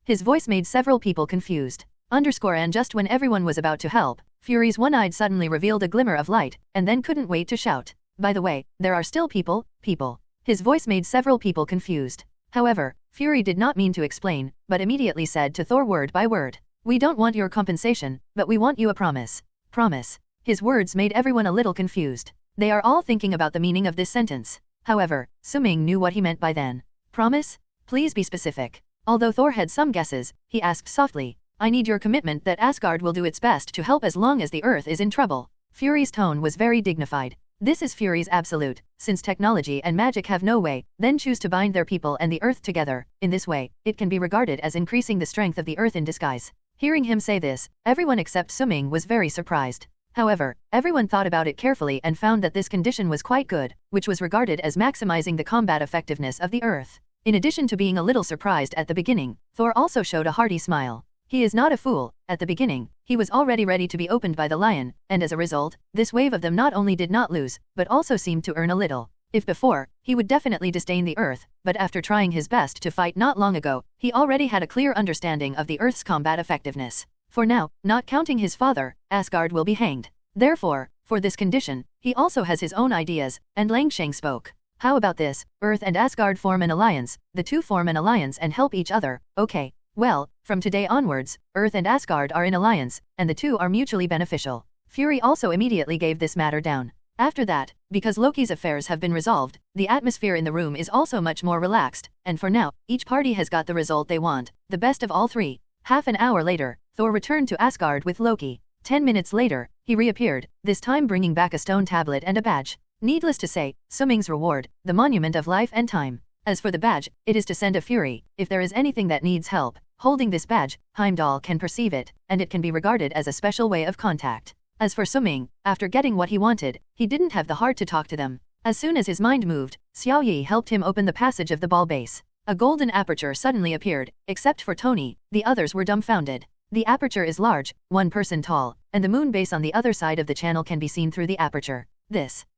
His voice made several people confused. And just when everyone was about to help, Fury's one-eyed suddenly revealed a glimmer of light, and then couldn't wait to shout. By the way, there are still people. His voice made several people confused. However, Fury did not mean to explain, but immediately said to Thor word by word. We don't want your compensation, but we want you a promise. Promise. His words made everyone a little confused. They are all thinking about the meaning of this sentence. However, Suming knew what he meant by then. Promise? Please be specific. Although Thor had some guesses, he asked softly, I need your commitment that Asgard will do its best to help as long as the Earth is in trouble. Fury's tone was very dignified. This is Fury's absolute, since technology and magic have no way, then choose to bind their people and the Earth together. In this way, it can be regarded as increasing the strength of the Earth in disguise. Hearing him say this, everyone except Suming was very surprised. However, everyone thought about it carefully and found that this condition was quite good, which was regarded as maximizing the combat effectiveness of the Earth. In addition to being a little surprised at the beginning, Thor also showed a hearty smile. He is not a fool. At the beginning, he was already ready to be opened by the lion, and as a result, this wave of them not only did not lose, but also seemed to earn a little. If before, he would definitely disdain the Earth, but after trying his best to fight not long ago, he already had a clear understanding of the Earth's combat effectiveness. For now, not counting his father, Asgard will be hanged. Therefore, for this condition, he also has his own ideas, and Langsheng spoke. How about this? Earth and Asgard form an alliance, the two form an alliance and help each other, okay. Well, from today onwards, Earth and Asgard are in alliance, and the two are mutually beneficial. Fury also immediately gave this matter down. After that, because Loki's affairs have been resolved, the atmosphere in the room is also much more relaxed, and for now, each party has got the result they want, the best of all three. Half an hour later, Thor returned to Asgard with Loki. 10 minutes later, he reappeared, this time bringing back a stone tablet and a badge. Needless to say, Suming's reward, the monument of life and time. As for the badge, it is to send a Fury, if there is anything that needs help. Holding this badge, Heimdall can perceive it, and it can be regarded as a special way of contact. As for Suming, after getting what he wanted, he didn't have the heart to talk to them. As soon as his mind moved, Xiao Yi helped him open the passage of the ball base. A golden aperture suddenly appeared, except for Tony, the others were dumbfounded. The aperture is large, 1 person tall, and the moon base on the other side of the channel can be seen through the aperture.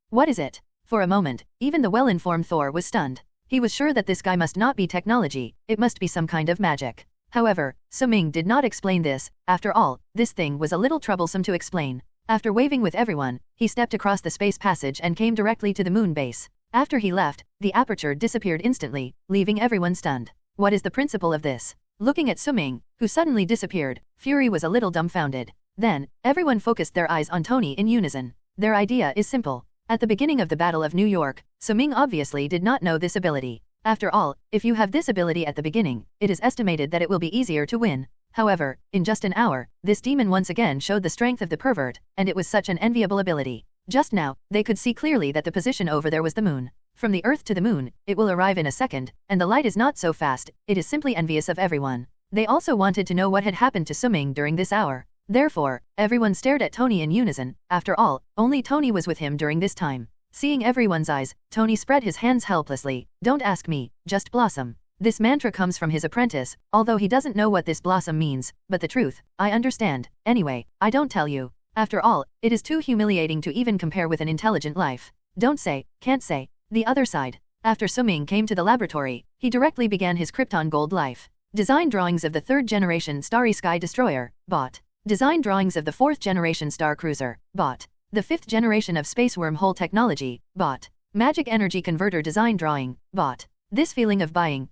What is it? For a moment, even the well-informed Thor was stunned. He was sure that this guy must not be technology, it must be some kind of magic. However, Suming did not explain this. After all, this thing was a little troublesome to explain. After waving with everyone, he stepped across the space passage and came directly to the moon base. After he left, the aperture disappeared instantly, leaving everyone stunned. What is the principle of this? Looking at Suming, who suddenly disappeared, Fury was a little dumbfounded. Then, everyone focused their eyes on Tony in unison. Their idea is simple. At the beginning of the Battle of New York, Suming obviously did not know this ability. After all, if you have this ability at the beginning, it is estimated that it will be easier to win. However, in just an hour, this demon once again showed the strength of the pervert, and it was such an enviable ability. Just now, they could see clearly that the position over there was the moon. From the Earth to the moon, it will arrive in a second, and the light is not so fast, it is simply envious of everyone. They also wanted to know what had happened to Suming during this hour. Therefore, everyone stared at Tony in unison. After all, only Tony was with him during this time. Seeing everyone's eyes, Tony spread his hands helplessly. Don't ask me, just blossom. This mantra comes from his apprentice, although he doesn't know what this blossom means, but the truth, I understand. Anyway, I don't tell you. After all, it is too humiliating to even compare with an intelligent life. Don't say, can't say. The other side. After Suming came to the laboratory, he directly began his Krypton Gold life. Design drawings of the 3rd generation Starry Sky Destroyer, bought. Design drawings of the 4th generation Star Cruiser, bought. The 5th generation of Space Wormhole technology, bought. Magic Energy Converter design drawing, bought. This feeling of buying,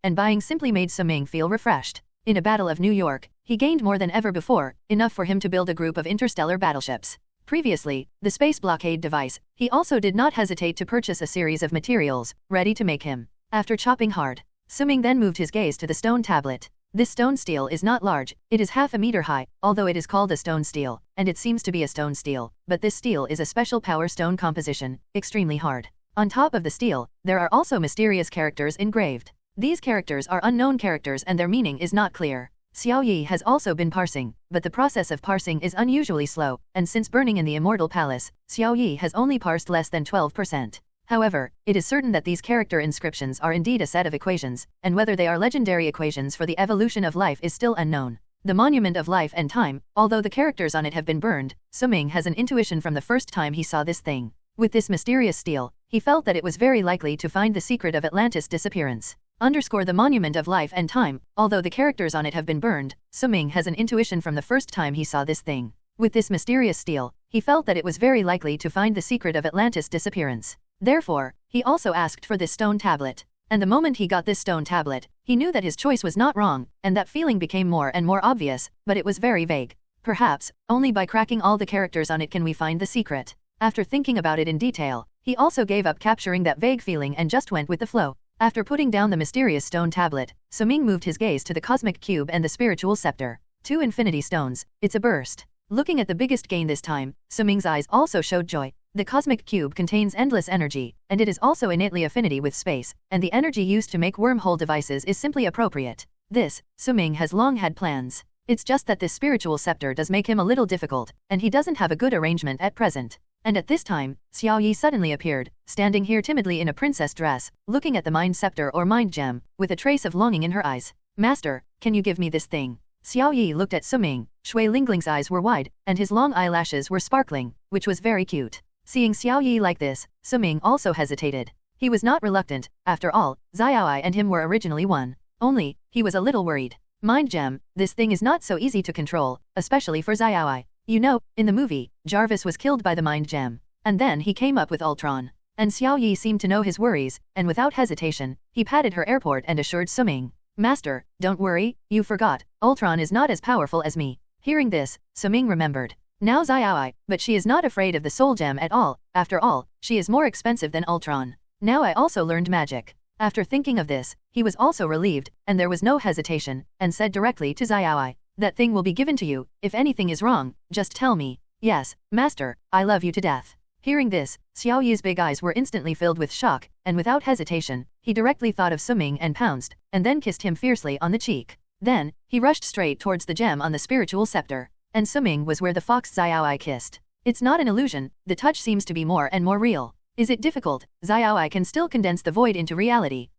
and buying simply made Suming feel refreshed. In a Battle of New York, he gained more than ever before, enough for him to build a group of interstellar battleships. Previously, the space blockade device, he also did not hesitate to purchase a series of materials, ready to make him. After chopping hard, Suming then moved his gaze to the stone tablet. This stone steel is not large, it is half a meter high, although it is called a stone steel, and it seems to be a stone steel, but this steel is a special power stone composition, extremely hard. On top of the steel, there are also mysterious characters engraved. These characters are unknown characters and their meaning is not clear. Xiao Yi has also been parsing, but the process of parsing is unusually slow, and since burning in the Immortal Palace, Xiao Yi has only parsed less than 12%. However, it is certain that these character inscriptions are indeed a set of equations, and whether they are legendary equations for the evolution of life is still unknown. The Monument of Life and Time, although the characters on it have been burned, Suming has an intuition from the first time he saw this thing. With this mysterious steel, he felt that it was very likely to find the secret of Atlantis' disappearance. The Monument of Life and Time, although the characters on it have been burned, Suming has an intuition from the first time he saw this thing. With this mysterious steel, he felt that it was very likely to find the secret of Atlantis' disappearance. Therefore, he also asked for this stone tablet. And the moment he got this stone tablet, he knew that his choice was not wrong, and that feeling became more and more obvious, but it was very vague. Perhaps, only by cracking all the characters on it can we find the secret. After thinking about it in detail, he also gave up capturing that vague feeling and just went with the flow. After putting down the mysterious stone tablet, Suming moved his gaze to the cosmic cube and the spiritual scepter. 2 infinity stones, it's a burst. Looking at the biggest gain this time, Suming's eyes also showed joy. The cosmic cube contains endless energy, and it is also innately affinity with space, and the energy used to make wormhole devices is simply appropriate. This, Suming has long had plans. It's just that this spiritual scepter does make him a little difficult, and he doesn't have a good arrangement at present. And at this time, Xiao Yi suddenly appeared, standing here timidly in a princess dress, looking at the mind scepter or mind gem, with a trace of longing in her eyes. Master, can you give me this thing? Xiao Yi looked at Suming. Shui Lingling's eyes were wide, and his long eyelashes were sparkling, which was very cute. Seeing Xiao Yi like this, Suming also hesitated. He was not reluctant, after all, Xiaoai and him were originally one. Only, he was a little worried. Mind gem, this thing is not so easy to control, especially for Xiaoai. You know, in the movie, Jarvis was killed by the mind gem, and then he came up with Ultron. And Xiao Yi seemed to know his worries, and without hesitation, he patted her airport and assured Suming. Master, don't worry, you forgot, Ultron is not as powerful as me. Hearing this, Suming remembered. Now Xiaoai, but she is not afraid of the soul gem at all, after all, she is more expensive than Ultron. Now I also learned magic. After thinking of this, he was also relieved, and there was no hesitation, and said directly to Xiaoai. That thing will be given to you, if anything is wrong, just tell me. Yes, master, I love you to death. Hearing this, Xiao Yi's big eyes were instantly filled with shock, and without hesitation, he directly thought of Suming and pounced, and then kissed him fiercely on the cheek. Then, he rushed straight towards the gem on the spiritual scepter, and Suming was where the fox Xiaoai kissed. It's not an illusion, the touch seems to be more and more real. Is it difficult? Xiaoai can still condense the void into reality.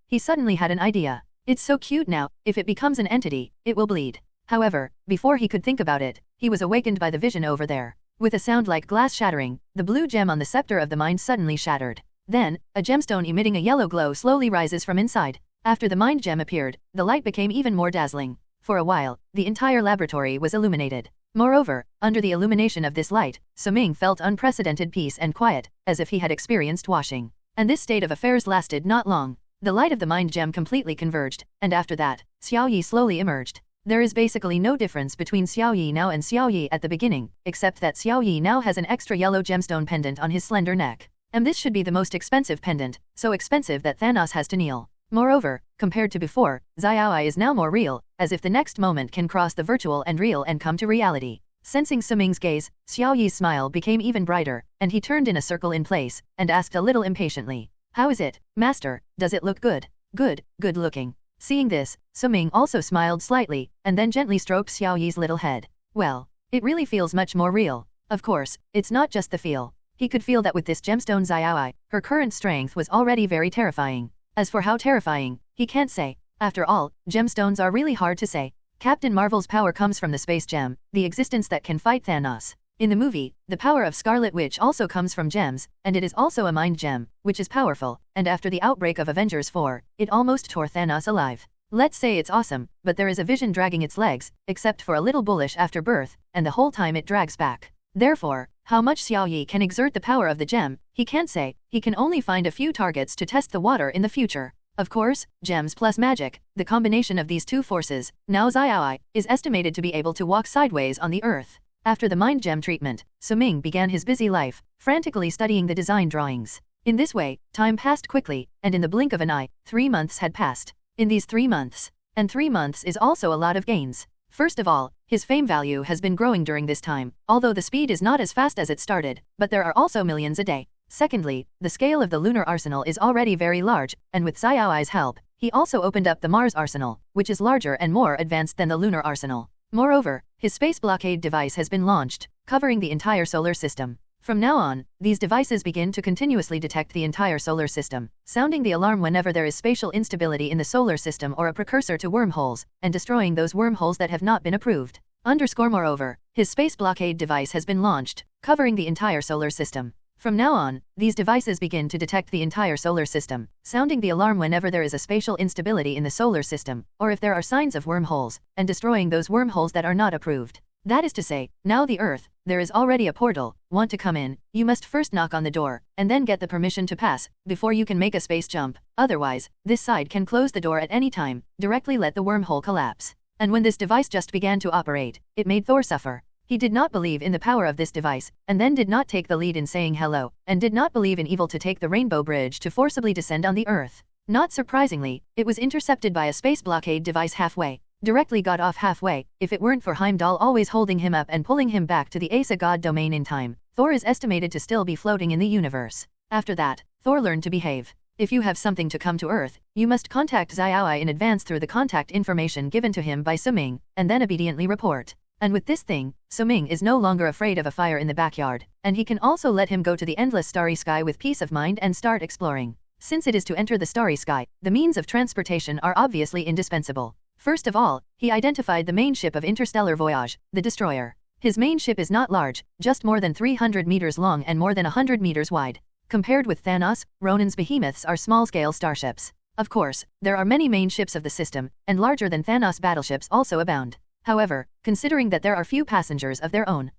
He suddenly had an idea. It's so cute now, if it becomes an entity, it will bleed. However, before he could think about it, he was awakened by the vision over there. With a sound like glass shattering, the blue gem on the scepter of the mind suddenly shattered. Then, a gemstone emitting a yellow glow slowly rises from inside. After the mind gem appeared, the light became even more dazzling. For a while, the entire laboratory was illuminated. Moreover, under the illumination of this light, Suming felt unprecedented peace and quiet, as if he had experienced washing. And this state of affairs lasted not long. The light of the mind gem completely converged, and after that, Xiao Yi slowly emerged. There is basically no difference between Xiao Yi now and Xiao Yi at the beginning, except that Xiao Yi now has an extra yellow gemstone pendant on his slender neck. And this should be the most expensive pendant, so expensive that Thanos has to kneel. Moreover, compared to before, Xiaoai is now more real, as if the next moment can cross the virtual and real and come to reality. Sensing Suming's gaze, Xiao Yi's smile became even brighter, and he turned in a circle in place, and asked a little impatiently. How is it, master, does it look good? Good looking. Seeing this, Suming also smiled slightly, and then gently stroked Xiao Yi's little head. Well, it really feels much more real. Of course, it's not just the feel. He could feel that with this gemstone Xiaoai, her current strength was already very terrifying. As for how terrifying, he can't say. After all, gemstones are really hard to say. Captain Marvel's power comes from the space gem, the existence that can fight Thanos. In the movie, the power of Scarlet Witch also comes from gems, and it is also a mind gem, which is powerful, and after the outbreak of Avengers 4, it almost tore Thanos alive. Let's say it's awesome, but there is a vision dragging its legs, except for a little bullish after birth, and the whole time it drags back. Therefore, how much Xiao Yi can exert the power of the gem, he can't say, he can only find a few targets to test the water in the future. Of course, gems plus magic, the combination of these two forces, now Xiaoi, is estimated to be able to walk sideways on the earth. After the mind gem treatment, Suming began his busy life, frantically studying the design drawings. In this way, time passed quickly, and in the blink of an eye, 3 months had passed. In these 3 months, and 3 months is also a lot of gains. First of all, his fame value has been growing during this time, although the speed is not as fast as it started, but there are also millions a day. Secondly, the scale of the lunar arsenal is already very large, and with Xiaoi's help, he also opened up the Mars arsenal, which is larger and more advanced than the lunar arsenal. Moreover, his space blockade device has been launched, covering the entire solar system. From now on, these devices begin to continuously detect the entire solar system, sounding the alarm whenever there is spatial instability in the solar system or a precursor to wormholes, and destroying those wormholes that have not been approved. Moreover, his space blockade device has been launched, covering the entire solar system. From now on, these devices begin to detect the entire solar system, sounding the alarm whenever there is a spatial instability in the solar system, or if there are signs of wormholes, and destroying those wormholes that are not approved. That is to say, now the Earth, there is already a portal. Want to come in, you must first knock on the door, and then get the permission to pass, before you can make a space jump. Otherwise, this side can close the door at any time, directly let the wormhole collapse. And when this device just began to operate, it made Thor suffer. He did not believe in the power of this device, and then did not take the lead in saying hello, and did not believe in evil to take the rainbow bridge to forcibly descend on the Earth. Not surprisingly, it was intercepted by a space blockade device halfway. Directly got off halfway. If it weren't for Heimdall always holding him up and pulling him back to the Asa god domain in time, Thor is estimated to still be floating in the universe. After that, Thor learned to behave. If you have something to come to Earth, you must contact Xiaoi in advance through the contact information given to him by Suming, and then obediently report. And with this thing, Suming is no longer afraid of a fire in the backyard, and he can also let him go to the endless starry sky with peace of mind and start exploring. Since it is to enter the starry sky, the means of transportation are obviously indispensable. First of all, he identified the main ship of interstellar voyage, the Destroyer. His main ship is not large, just more than 300 meters long and more than 100 meters wide. Compared with Thanos, Ronan's behemoths are small-scale starships. Of course, there are many main ships of the system, and larger than Thanos battleships also abound. However, considering that there are few passengers of their own,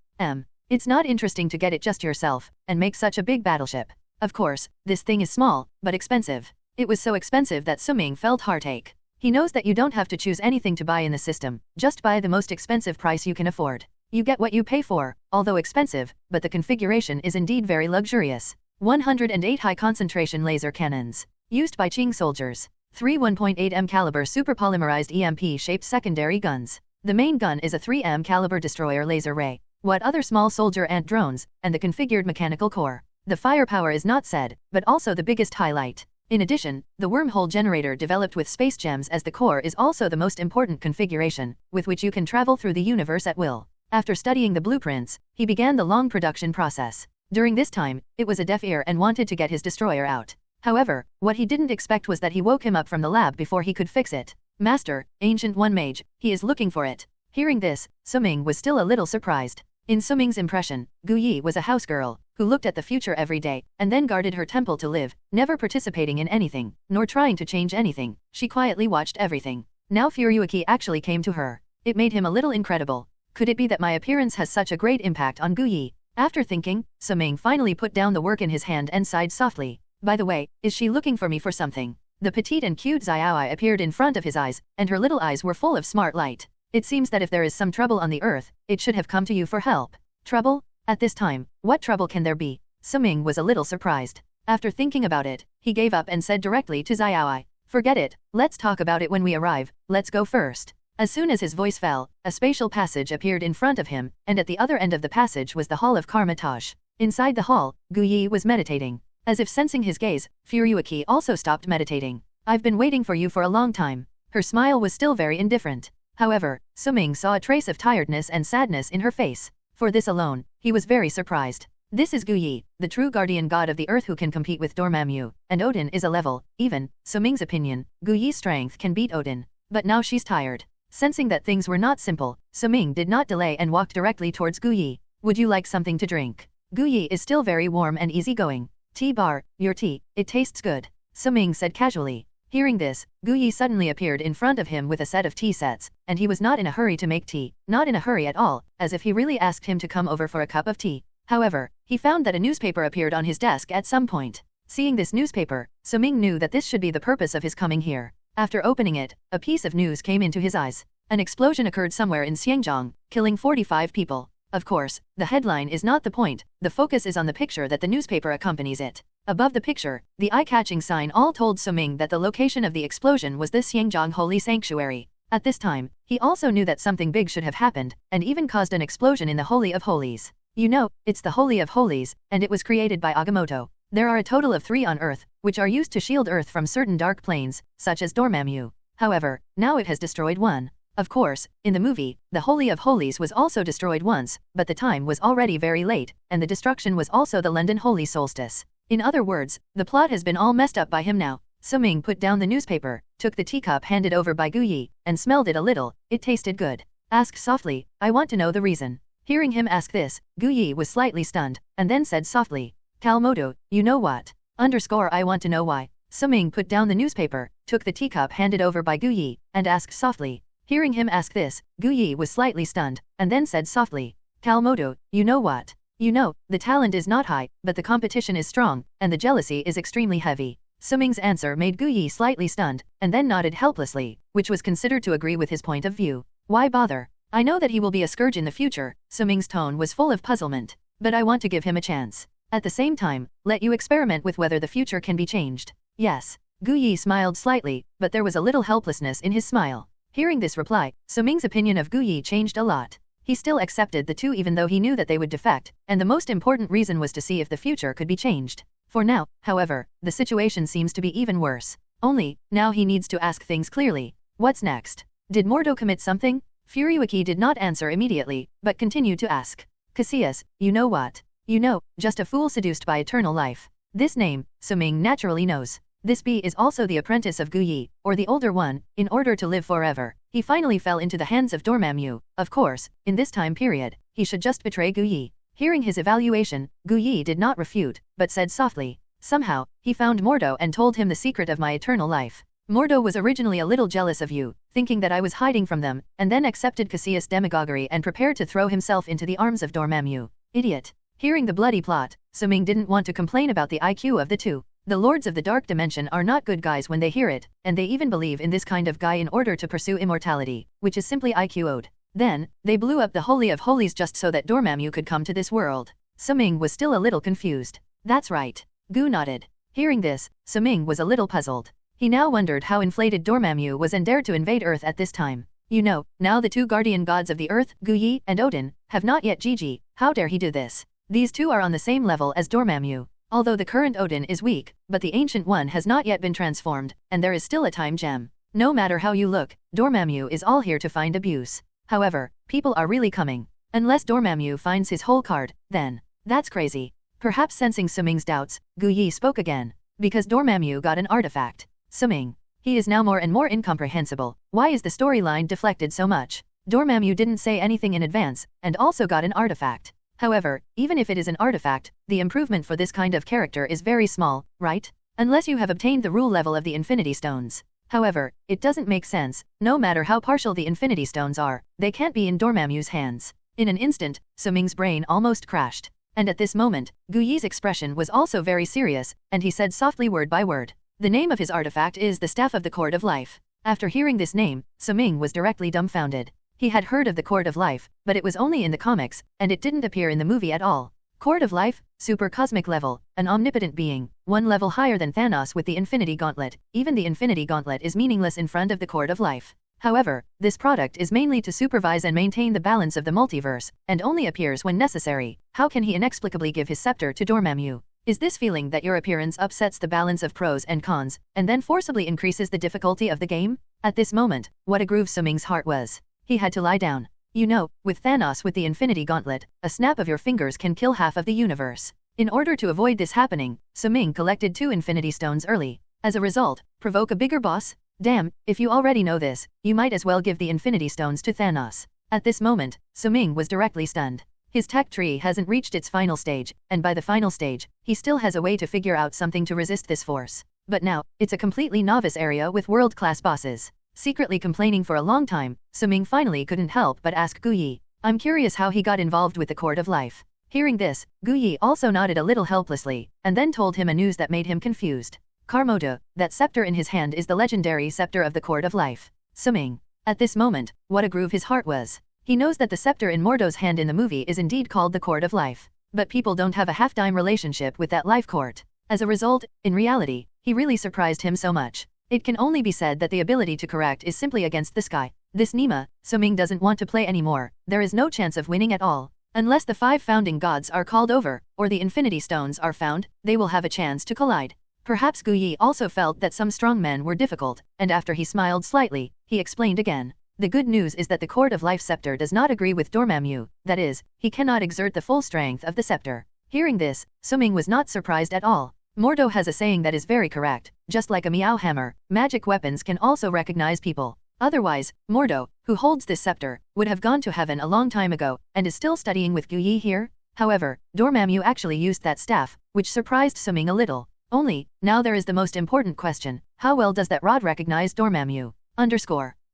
it's not interesting to get it just yourself, and make such a big battleship. Of course, this thing is small, but expensive. It was so expensive that Suming felt heartache. He knows that you don't have to choose anything to buy in the system, just buy the most expensive price you can afford. You get what you pay for, although expensive, but the configuration is indeed very luxurious. 108 high-concentration laser cannons, used by Qing soldiers. 3 1.8 m caliber superpolymerized EMP-shaped secondary guns. The main gun is a 3 m caliber destroyer laser ray. What other small soldier ant drones, and the configured mechanical core. The firepower is not said, but also the biggest highlight. In addition, the wormhole generator developed with space gems as the core is also the most important configuration, with which you can travel through the universe at will. After studying the blueprints, he began the long production process. During this time, it was a deaf ear and wanted to get his destroyer out. However, what he didn't expect was that he woke him up from the lab before he could fix it. Master, Ancient One Mage, he is looking for it. Hearing this, Suming was still a little surprised. In Suming's impression, Gu Yi was a house girl, who looked at the future every day, and then guarded her temple to live, never participating in anything, nor trying to change anything. She quietly watched everything. Now Furyuki actually came to her. It made him a little incredible. Could it be that my appearance has such a great impact on Gu Yi? After thinking, Suming finally put down the work in his hand and sighed softly. By the way, is she looking for me for something? The petite and cute Xiaoi appeared in front of his eyes, and her little eyes were full of smart light. It seems that if there is some trouble on the earth, it should have come to you for help. Trouble? At this time, what trouble can there be? Suming was a little surprised. After thinking about it, he gave up and said directly to Xiaoi, "Forget it, let's talk about it when we arrive, let's go first." As soon as his voice fell, a spatial passage appeared in front of him, and at the other end of the passage was the Hall of Karmatage. Inside the hall, Gu Yi was meditating. As if sensing his gaze, Furyuki also stopped meditating. "I've been waiting for you for a long time." Her smile was still very indifferent. However, Suming saw a trace of tiredness and sadness in her face. For this alone, he was very surprised. This is Gu Yi, the true guardian god of the earth who can compete with Dormammu, and Odin is a level, even, Suming's opinion, Gu Yi's strength can beat Odin. But now she's tired. Sensing that things were not simple, Suming did not delay and walked directly towards Gu Yi. "Would you like something to drink?" Gu Yi is still very warm and easygoing. "Tea bar, your tea, it tastes good," Suming said casually. Hearing this, Gu Yi suddenly appeared in front of him with a set of tea sets, and he was not in a hurry to make tea, not in a hurry at all, as if he really asked him to come over for a cup of tea. However, he found that a newspaper appeared on his desk at some point. Seeing this newspaper, Suming knew that this should be the purpose of his coming here. After opening it, a piece of news came into his eyes. An explosion occurred somewhere in Xinjiang, killing 45 people. Of course, the headline is not the point, the focus is on the picture that the newspaper accompanies it. Above the picture, the eye-catching sign all told Suming that the location of the explosion was the Xinjiang Holy Sanctuary. At this time, he also knew that something big should have happened, and even caused an explosion in the Holy of Holies. You know, it's the Holy of Holies, and it was created by Agamotto. There are a total of 3 on Earth, which are used to shield Earth from certain dark planes, such as Dormammu. However, now it has destroyed one. Of course, in the movie, the Holy of Holies was also destroyed once, but the time was already very late, and the destruction was also the London Holy Solstice. In other words, the plot has been all messed up by him now. Suming put down the newspaper, took the teacup handed over by Gu Yi, and smelled it a little. It tasted good. Asked softly, I want to know the reason. Hearing him ask this, Gu Yi was slightly stunned, and then said softly, Kalmodo, you know what? I want to know why. Suming put down the newspaper, took the teacup handed over by Gu Yi, and asked softly. Hearing him ask this, Gu Yi was slightly stunned, and then said softly, Kalmodo, you know what? You know, the talent is not high, but the competition is strong, and the jealousy is extremely heavy. Suming's answer made Gu Yi slightly stunned, and then nodded helplessly, which was considered to agree with his point of view. Why bother? I know that he will be a scourge in the future. Suming's tone was full of puzzlement. But I want to give him a chance. At the same time, let you experiment with whether the future can be changed. Yes. Gu Yi smiled slightly, but there was a little helplessness in his smile. Hearing this reply, Suming's opinion of Gu Yi changed a lot. He still accepted the two even though he knew that they would defect, and the most important reason was to see if the future could be changed. For now, however, the situation seems to be even worse. Only, now he needs to ask things clearly. What's next? Did Mordo commit something? Furiwiki did not answer immediately, but continued to ask. Cassius, you know what? You know, just a fool seduced by eternal life. This name, Suming naturally knows. This bee is also the apprentice of Gu Yi, or the older one, in order to live forever. He finally fell into the hands of Dormammu. Of course, in this time period, he should just betray Gu Yi. Hearing his evaluation, Gu Yi did not refute, but said softly, somehow, he found Mordo and told him the secret of my eternal life. Mordo was originally a little jealous of you, thinking that I was hiding from them, and then accepted Cassius' demagoguery and prepared to throw himself into the arms of Dormammu. Idiot. Hearing the bloody plot, Suming didn't want to complain about the IQ of the two. The Lords of the Dark Dimension are not good guys when they hear it, and they even believe in this kind of guy in order to pursue immortality, which is simply IQ'd. Then, they blew up the Holy of Holies just so that Dormammu could come to this world. Suming was still a little confused. That's right. Gu nodded. Hearing this, Suming was a little puzzled. He now wondered how inflated Dormammu was and dared to invade Earth at this time. You know, now the two guardian gods of the Earth, Gu Yi and Odin, have not yet Gigi. How dare he do this? These two are on the same level as Dormammu. Although the current Odin is weak, but the ancient one has not yet been transformed, and there is still a time gem. No matter how you look, Dormammu is all here to find abuse. However, people are really coming. Unless Dormammu finds his whole card, then. That's crazy. Perhaps sensing Suming's doubts, Gu Yi spoke again. Because Dormammu got an artifact. Suming. He is now more and more incomprehensible. Why is the storyline deflected so much? Dormammu didn't say anything in advance, and also got an artifact. However, even if it is an artifact, the improvement for this kind of character is very small, right? Unless you have obtained the rule level of the Infinity Stones. However, it doesn't make sense. No matter how partial the Infinity Stones are, they can't be in Dormammu's hands. In an instant, Suming's brain almost crashed. And at this moment, Gu Yi's expression was also very serious, and he said softly word by word. The name of his artifact is the Staff of the Cord of Life. After hearing this name, Suming was directly dumbfounded. He had heard of the Cord of Life, but it was only in the comics, and it didn't appear in the movie at all. Cord of Life, super cosmic level, an omnipotent being, one level higher than Thanos with the Infinity Gauntlet. Even the Infinity Gauntlet is meaningless in front of the Cord of Life. However, this product is mainly to supervise and maintain the balance of the multiverse, and only appears when necessary. How can he inexplicably give his scepter to Dormammu? Is this feeling that your appearance upsets the balance of pros and cons, and then forcibly increases the difficulty of the game? At this moment, what a groove Suming's heart was. He had to lie down. You know, with Thanos with the Infinity Gauntlet, a snap of your fingers can kill half of the universe. In order to avoid this happening, Suming collected 2 Infinity Stones early. As a result, provoke a bigger boss? Damn, if you already know this, you might as well give the Infinity Stones to Thanos. At this moment, Suming was directly stunned. His tech tree hasn't reached its final stage, and by the final stage, he still has a way to figure out something to resist this force. But now, it's a completely novice area with world-class bosses. Secretly complaining for a long time, Suming finally couldn't help but ask Gu Yi. I'm curious how he got involved with the Cord of Life. Hearing this, Gu Yi also nodded a little helplessly, and then told him a news that made him confused. Karmodo, that scepter in his hand is the legendary scepter of the Court of Life. Suming. At this moment, what a groove his heart was. He knows that the scepter in Mordo's hand in the movie is indeed called the Court of Life. But people don't have a half-dime relationship with that life court. As a result, in reality, he really surprised him so much. It can only be said that the ability to correct is simply against the sky. This Nima, Suming doesn't want to play anymore. There is no chance of winning at all. Unless the 5 founding gods are called over, or the infinity stones are found, they will have a chance to collide. Perhaps Gu Yi also felt that some strong men were difficult, and after he smiled slightly, he explained again. The good news is that the Court of Life scepter does not agree with Dormammu, that is, he cannot exert the full strength of the scepter. Hearing this, Suming was not surprised at all. Mordo has a saying that is very correct, just like a meow hammer, magic weapons can also recognize people. Otherwise, Mordo, who holds this scepter, would have gone to heaven a long time ago, and is still studying with Gu Yi here. However, Dormammu actually used that staff, which surprised Suming a little. Only, now there is the most important question, how well does that rod recognize Dormammu?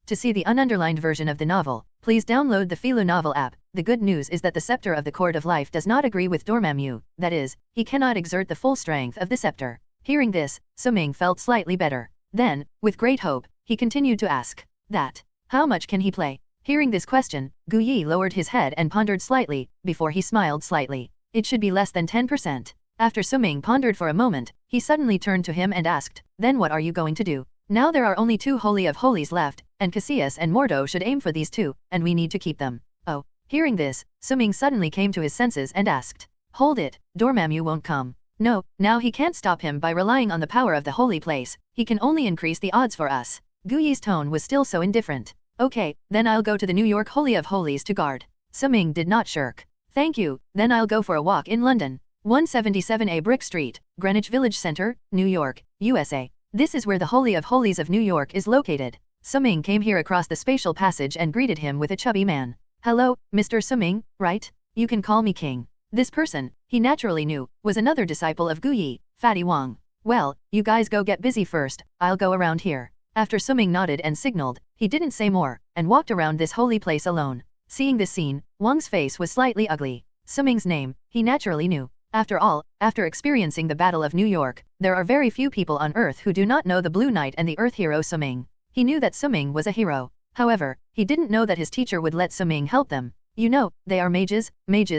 To see the ununderlined version of the novel, please download the Philo novel app. The good news is that the scepter of the Court of Life does not agree with Dormammu, that is, he cannot exert the full strength of the scepter. Hearing this, Suming felt slightly better. Then, with great hope, he continued to ask, that, how much can he play? Hearing this question, Gu Yi lowered his head and pondered slightly, before he smiled slightly. It should be less than 10%. After Suming pondered for a moment, he suddenly turned to him and asked, then what are you going to do? Now there are only 2 Holy of Holies left, and Cassius and Mordo should aim for these 2, and we need to keep them. Oh. Hearing this, Suming suddenly came to his senses and asked, hold it, Dormammu won't come. No, now he can't stop him by relying on the power of the holy place, he can only increase the odds for us. Gu Yi's tone was still so indifferent. Okay, then I'll go to the New York Holy of Holies to guard. Suming did not shirk. Thank you, then I'll go for a walk in London. 177A Brick Street, Greenwich Village Center, New York, USA. This is where the Holy of Holies of New York is located. Suming came here across the spatial passage and greeted him with a chubby man. Hello, Mr. Suming, right? You can call me King. This person, he naturally knew, was another disciple of Gu Yi, Fatty Wang. Well, you guys go get busy first, I'll go around here. After Suming nodded and signaled, he didn't say more, and walked around this holy place alone. Seeing this scene, Wang's face was slightly ugly. Suming's name, he naturally knew. After all, after experiencing the Battle of New York, there are very few people on Earth who do not know the Blue Knight and the Earth hero Suming. He knew that Suming was a hero. However, he didn't know that his teacher would let Suming help them. You know, they are mages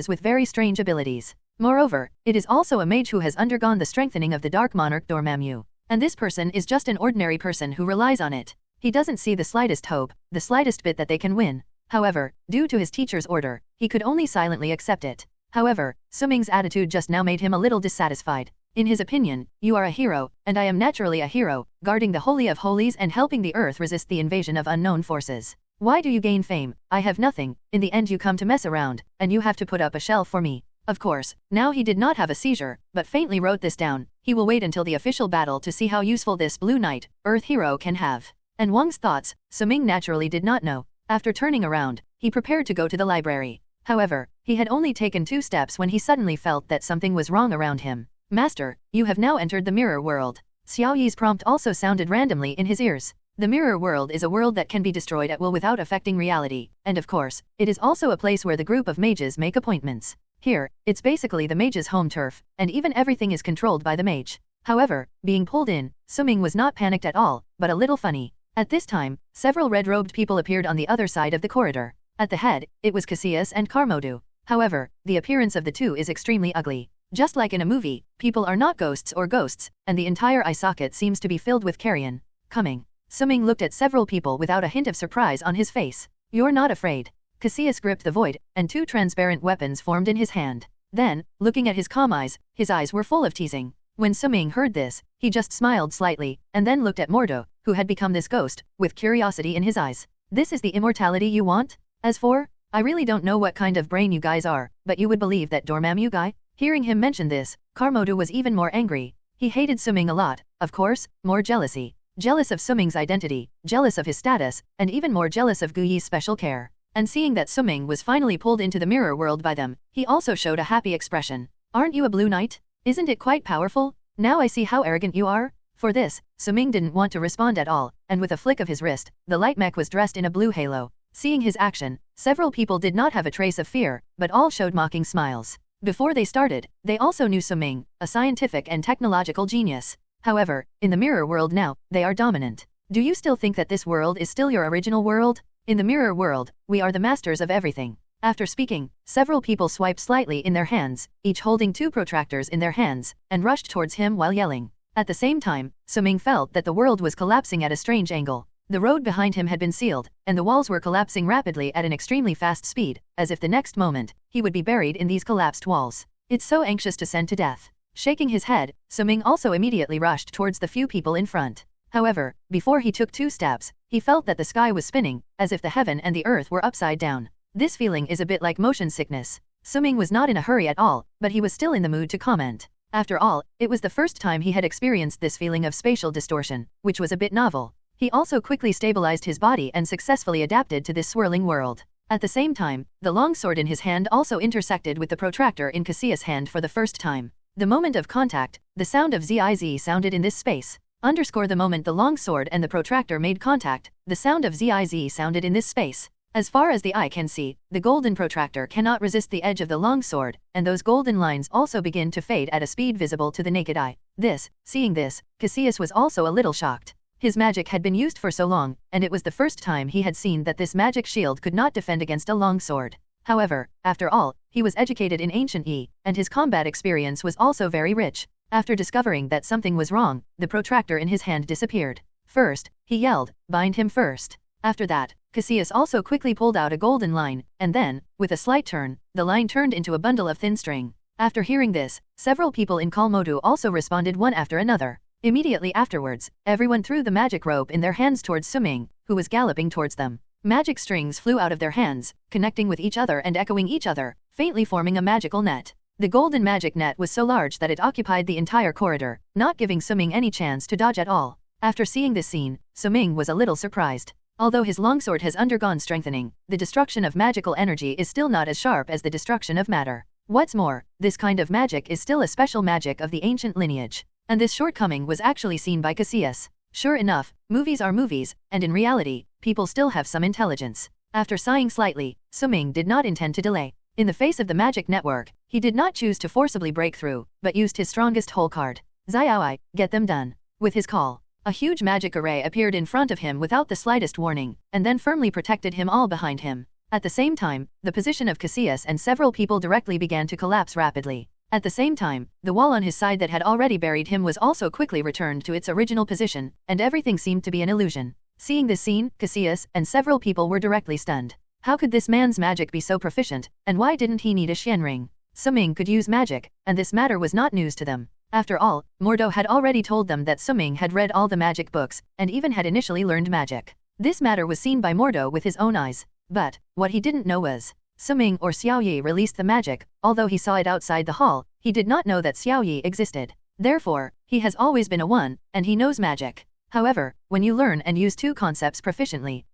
with very strange abilities. Moreover, it is also a mage who has undergone the strengthening of the Dark Monarch Dormammu. And this person is just an ordinary person who relies on it. He doesn't see the slightest hope, the slightest bit that they can win. However, due to his teacher's order, he could only silently accept it. However, Suming's attitude just now made him a little dissatisfied. In his opinion, you are a hero, and I am naturally a hero, guarding the Holy of Holies and helping the Earth resist the invasion of unknown forces. Why do you gain fame? I have nothing, in the end you come to mess around, and you have to put up a shelf for me. Of course, now he did not have a seizure, but faintly wrote this down. He will wait until the official battle to see how useful this Blue Knight, Earth hero can have. And Wang's thoughts, Suming naturally did not know. After turning around, he prepared to go to the library. However, he had only taken 2 steps when he suddenly felt that something was wrong around him. Master, you have now entered the mirror world. Xiao Yi's prompt also sounded randomly in his ears. The mirror world is a world that can be destroyed at will without affecting reality, and of course, it is also a place where the group of mages make appointments. Here, it's basically the mage's home turf, and even everything is controlled by the mage. However, being pulled in, Suming was not panicked at all, but a little funny. At this time, several red-robed people appeared on the other side of the corridor. At the head, it was Cassius and Karmodu. However, the appearance of the 2 is extremely ugly. Just like in a movie, people are not ghosts, and the entire eye socket seems to be filled with carrion. Coming. Suming looked at several people without a hint of surprise on his face. You're not afraid. Cassius gripped the void, and 2 transparent weapons formed in his hand. Then, looking at his calm eyes, his eyes were full of teasing. When Suming heard this, he just smiled slightly, and then looked at Mordo, who had become this ghost, with curiosity in his eyes. This is the immortality you want? As for, I really don't know what kind of brain you guys are, but you would believe that Dormammu guy? Hearing him mention this, Karmodu was even more angry. He hated Suming a lot, of course, more jealousy. Jealous of Suming's identity, jealous of his status, and even more jealous of Gu Yi's special care. And seeing that Suming was finally pulled into the mirror world by them, he also showed a happy expression. Aren't you a Blue Knight? Isn't it quite powerful? Now I see how arrogant you are. For this, Suming didn't want to respond at all, and with a flick of his wrist, the light mech was dressed in a blue halo. Seeing his action, several people did not have a trace of fear, but all showed mocking smiles. Before they started, they also knew Suming, a scientific and technological genius. However, in the mirror world now, they are dominant. Do you still think that this world is still your original world? In the mirror world, we are the masters of everything. After speaking, several people swiped slightly in their hands, each holding 2 protractors in their hands, and rushed towards him while yelling. At the same time, Suming felt that the world was collapsing at a strange angle. The road behind him had been sealed, and the walls were collapsing rapidly at an extremely fast speed, as if the next moment, he would be buried in these collapsed walls. It's so anxious to send to death. Shaking his head, Suming also immediately rushed towards the few people in front. However, before he took 2 steps, he felt that the sky was spinning, as if the heaven and the earth were upside down. This feeling is a bit like motion sickness. Suming was not in a hurry at all, but he was still in the mood to comment. After all, it was the first time he had experienced this feeling of spatial distortion, which was a bit novel. He also quickly stabilized his body and successfully adapted to this swirling world. At the same time, the long sword in his hand also intersected with the protractor in Cassius' hand for the first time. The moment of contact, the sound of ZIZ sounded in this space. The moment the long sword and the protractor made contact, the sound of ZIZ sounded in this space. As far as the eye can see, the golden protractor cannot resist the edge of the long sword, and those golden lines also begin to fade at a speed visible to the naked eye. Seeing this, Cassius was also a little shocked. His magic had been used for so long, and it was the first time he had seen that this magic shield could not defend against a long sword. However, after all, he was educated in ancient Yi, and his combat experience was also very rich. After discovering that something was wrong, the protractor in his hand disappeared. First, he yelled, "Bind him first." After that, Cassius also quickly pulled out a golden line, and then, with a slight turn, the line turned into a bundle of thin string. After hearing this, several people in Kalmodu also responded one after another. Immediately afterwards, everyone threw the magic rope in their hands towards Suming, who was galloping towards them. Magic strings flew out of their hands, connecting with each other and echoing each other, faintly forming a magical net. The golden magic net was so large that it occupied the entire corridor, not giving Suming any chance to dodge at all. After seeing this scene, Suming was a little surprised. Although his longsword has undergone strengthening, the destruction of magical energy is still not as sharp as the destruction of matter. What's more, this kind of magic is still a special magic of the ancient lineage. And this shortcoming was actually seen by Cassius. Sure enough, movies are movies, and in reality, people still have some intelligence. After sighing slightly, Suming did not intend to delay. In the face of the magic network, he did not choose to forcibly break through, but used his strongest hole card. Xiaoi, get them done. With his call, a huge magic array appeared in front of him without the slightest warning, and then firmly protected him all behind him. At the same time, the position of Cassius and several people directly began to collapse rapidly. At the same time, the wall on his side that had already buried him was also quickly returned to its original position, and everything seemed to be an illusion. Seeing this scene, Cassius and several people were directly stunned. How could this man's magic be so proficient, and why didn't he need a Xian ring? Suming could use magic, and this matter was not news to them. After all, Mordo had already told them that Suming had read all the magic books, and even had initially learned magic. This matter was seen by Mordo with his own eyes. But, what he didn't know was, Suming or Xiaoyi released the magic, although he saw it outside the hall, he did not know that Xiaoyi existed. Therefore, he has always been a one, and he knows magic. However, when you learn and use 2 concepts proficiently,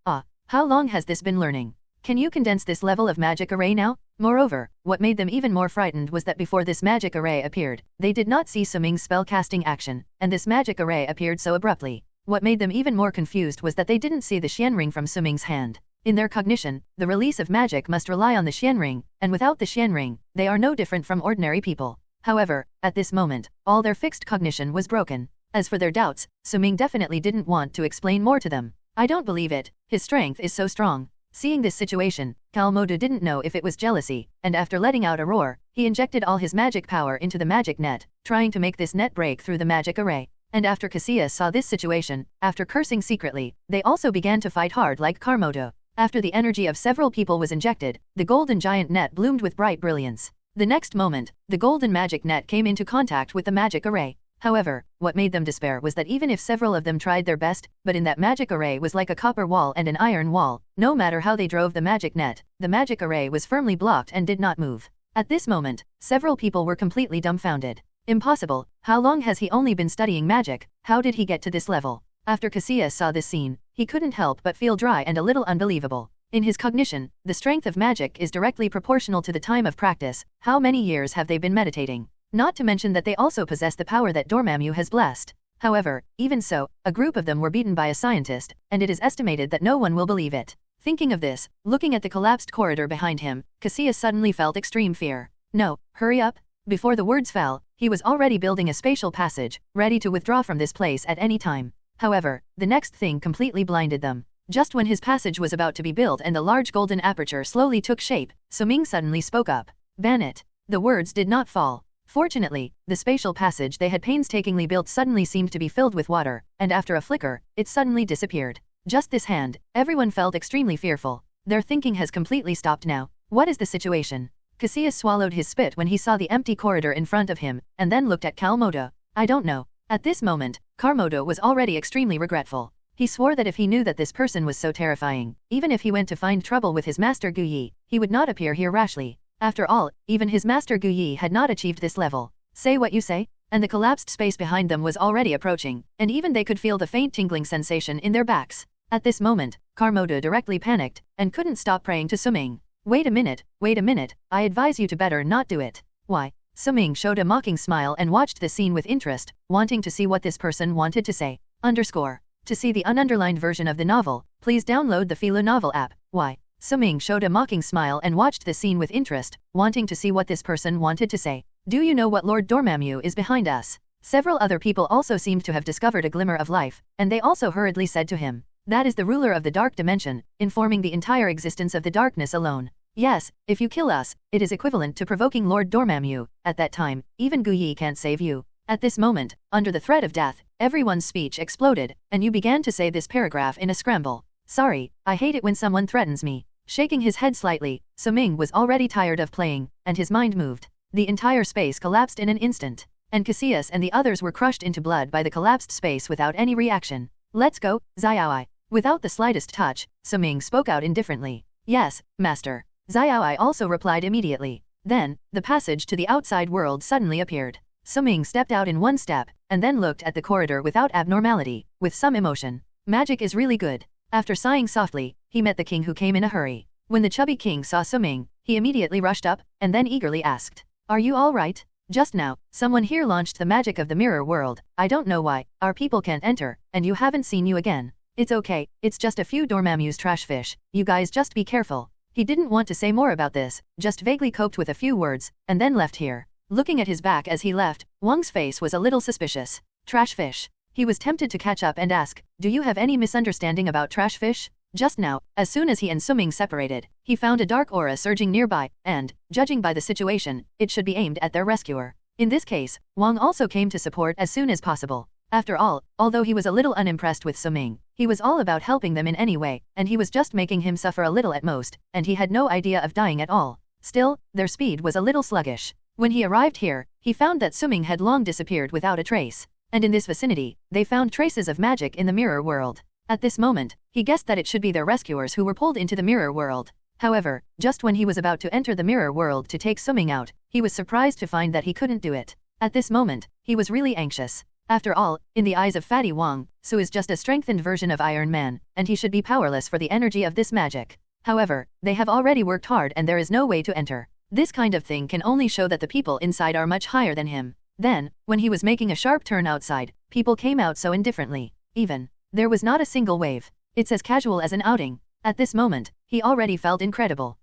how long has this been learning? Can you condense this level of magic array now? Moreover, what made them even more frightened was that before this magic array appeared, they did not see Suming's spell-casting action, and this magic array appeared so abruptly. What made them even more confused was that they didn't see the Xian ring from Suming's hand. In their cognition, the release of magic must rely on the Xian ring, and without the Xian ring, they are no different from ordinary people. However, at this moment, all their fixed cognition was broken. As for their doubts, Suming definitely didn't want to explain more to them. I don't believe it, his strength is so strong. Seeing this situation, Kalmodu didn't know if it was jealousy, and after letting out a roar, he injected all his magic power into the magic net, trying to make this net break through the magic array. And after Cassius saw this situation, after cursing secretly, they also began to fight hard like Kalmodu. After the energy of several people was injected, the golden giant net bloomed with bright brilliance. The next moment, the golden magic net came into contact with the magic array. However, what made them despair was that even if several of them tried their best, but in that magic array was like a copper wall and an iron wall, no matter how they drove the magic net, the magic array was firmly blocked and did not move. At this moment, several people were completely dumbfounded. Impossible, how long has he only been studying magic, how did he get to this level? After Cassius saw this scene, he couldn't help but feel dry and a little unbelievable. In his cognition, the strength of magic is directly proportional to the time of practice. How many years have they been meditating? Not to mention that they also possess the power that Dormammu has blessed. However, even so, a group of them were beaten by a scientist, and it is estimated that no one will believe it. Thinking of this, looking at the collapsed corridor behind him, Cassius suddenly felt extreme fear. No, hurry up. Before the words fell, he was already building a spatial passage, ready to withdraw from this place at any time. However, the next thing completely blinded them. Just when his passage was about to be built and the large golden aperture slowly took shape, Suming suddenly spoke up. Ban it. The words did not fall. Fortunately, the spatial passage they had painstakingly built suddenly seemed to be filled with water, and after a flicker, it suddenly disappeared. Just this hand, everyone felt extremely fearful. Their thinking has completely stopped now. What is the situation? Cassius swallowed his spit when he saw the empty corridor in front of him, and then looked at Kalmodo. I don't know. At this moment, Kalmodo was already extremely regretful. He swore that if he knew that this person was so terrifying, even if he went to find trouble with his master Guyi, he would not appear here rashly. After all, even his master Guyi had not achieved this level. Say what you say? And the collapsed space behind them was already approaching, and even they could feel the faint tingling sensation in their backs. At this moment, Kalmodo directly panicked, and couldn't stop praying to Suming. Wait a minute, I advise you to better not do it. Why? Suming showed a mocking smile and watched the scene with interest, wanting to see what this person wanted to say. To see the ununderlined version of the novel, please download the Philo Novel app. Why? Suming showed a mocking smile and watched the scene with interest, wanting to see what this person wanted to say. Do you know what Lord Dormammu is behind us? Several other people also seemed to have discovered a glimmer of life, and they also hurriedly said to him. That is the ruler of the dark dimension, informing the entire existence of the darkness alone. Yes, if you kill us, it is equivalent to provoking Lord Dormammu. At that time, even Guyi can't save you. At this moment, under the threat of death, everyone's speech exploded, and you began to say this paragraph in a scramble. Sorry, I hate it when someone threatens me. Shaking his head slightly, Suming was already tired of playing, and his mind moved. The entire space collapsed in an instant, and Cassius and the others were crushed into blood by the collapsed space without any reaction. Let's go, Xiaoi. Without the slightest touch, Suming spoke out indifferently. Yes, master. Xiaoi also replied immediately. Then, the passage to the outside world suddenly appeared. Suming stepped out in one step, and then looked at the corridor without abnormality, with some emotion. Magic is really good. After sighing softly, he met the king who came in a hurry. When the chubby king saw Suming, he immediately rushed up, and then eagerly asked, Are you all right? Just now, someone here launched the magic of the mirror world. I don't know why, our people can't enter, and you haven't seen you again. It's okay, it's just a few Dormammu's trash fish, you guys just be careful. He didn't want to say more about this, just vaguely coped with a few words, and then left here. Looking at his back as he left, Wang's face was a little suspicious. Trash fish. He was tempted to catch up and ask, do you have any misunderstanding about trash fish? Just now, as soon as he and Suming separated, he found a dark aura surging nearby, and, judging by the situation, it should be aimed at their rescuer. In this case, Wang also came to support as soon as possible. After all, although he was a little unimpressed with Suming, he was all about helping them in any way, and he was just making him suffer a little at most, and he had no idea of dying at all. Still, their speed was a little sluggish. When he arrived here, he found that Suming had long disappeared without a trace. And in this vicinity, they found traces of magic in the mirror world. At this moment, he guessed that it should be their rescuers who were pulled into the mirror world. However, just when he was about to enter the mirror world to take Suming out, he was surprised to find that he couldn't do it. At this moment, he was really anxious. After all, in the eyes of Fatty Wang, Su is just a strengthened version of Iron Man, and he should be powerless for the energy of this magic. However, they have already worked hard and there is no way to enter. This kind of thing can only show that the people inside are much higher than him. Then, when he was making a sharp turn outside, people came out so indifferently. There was not a single wave. It's as casual as an outing. At this moment, he already felt incredible.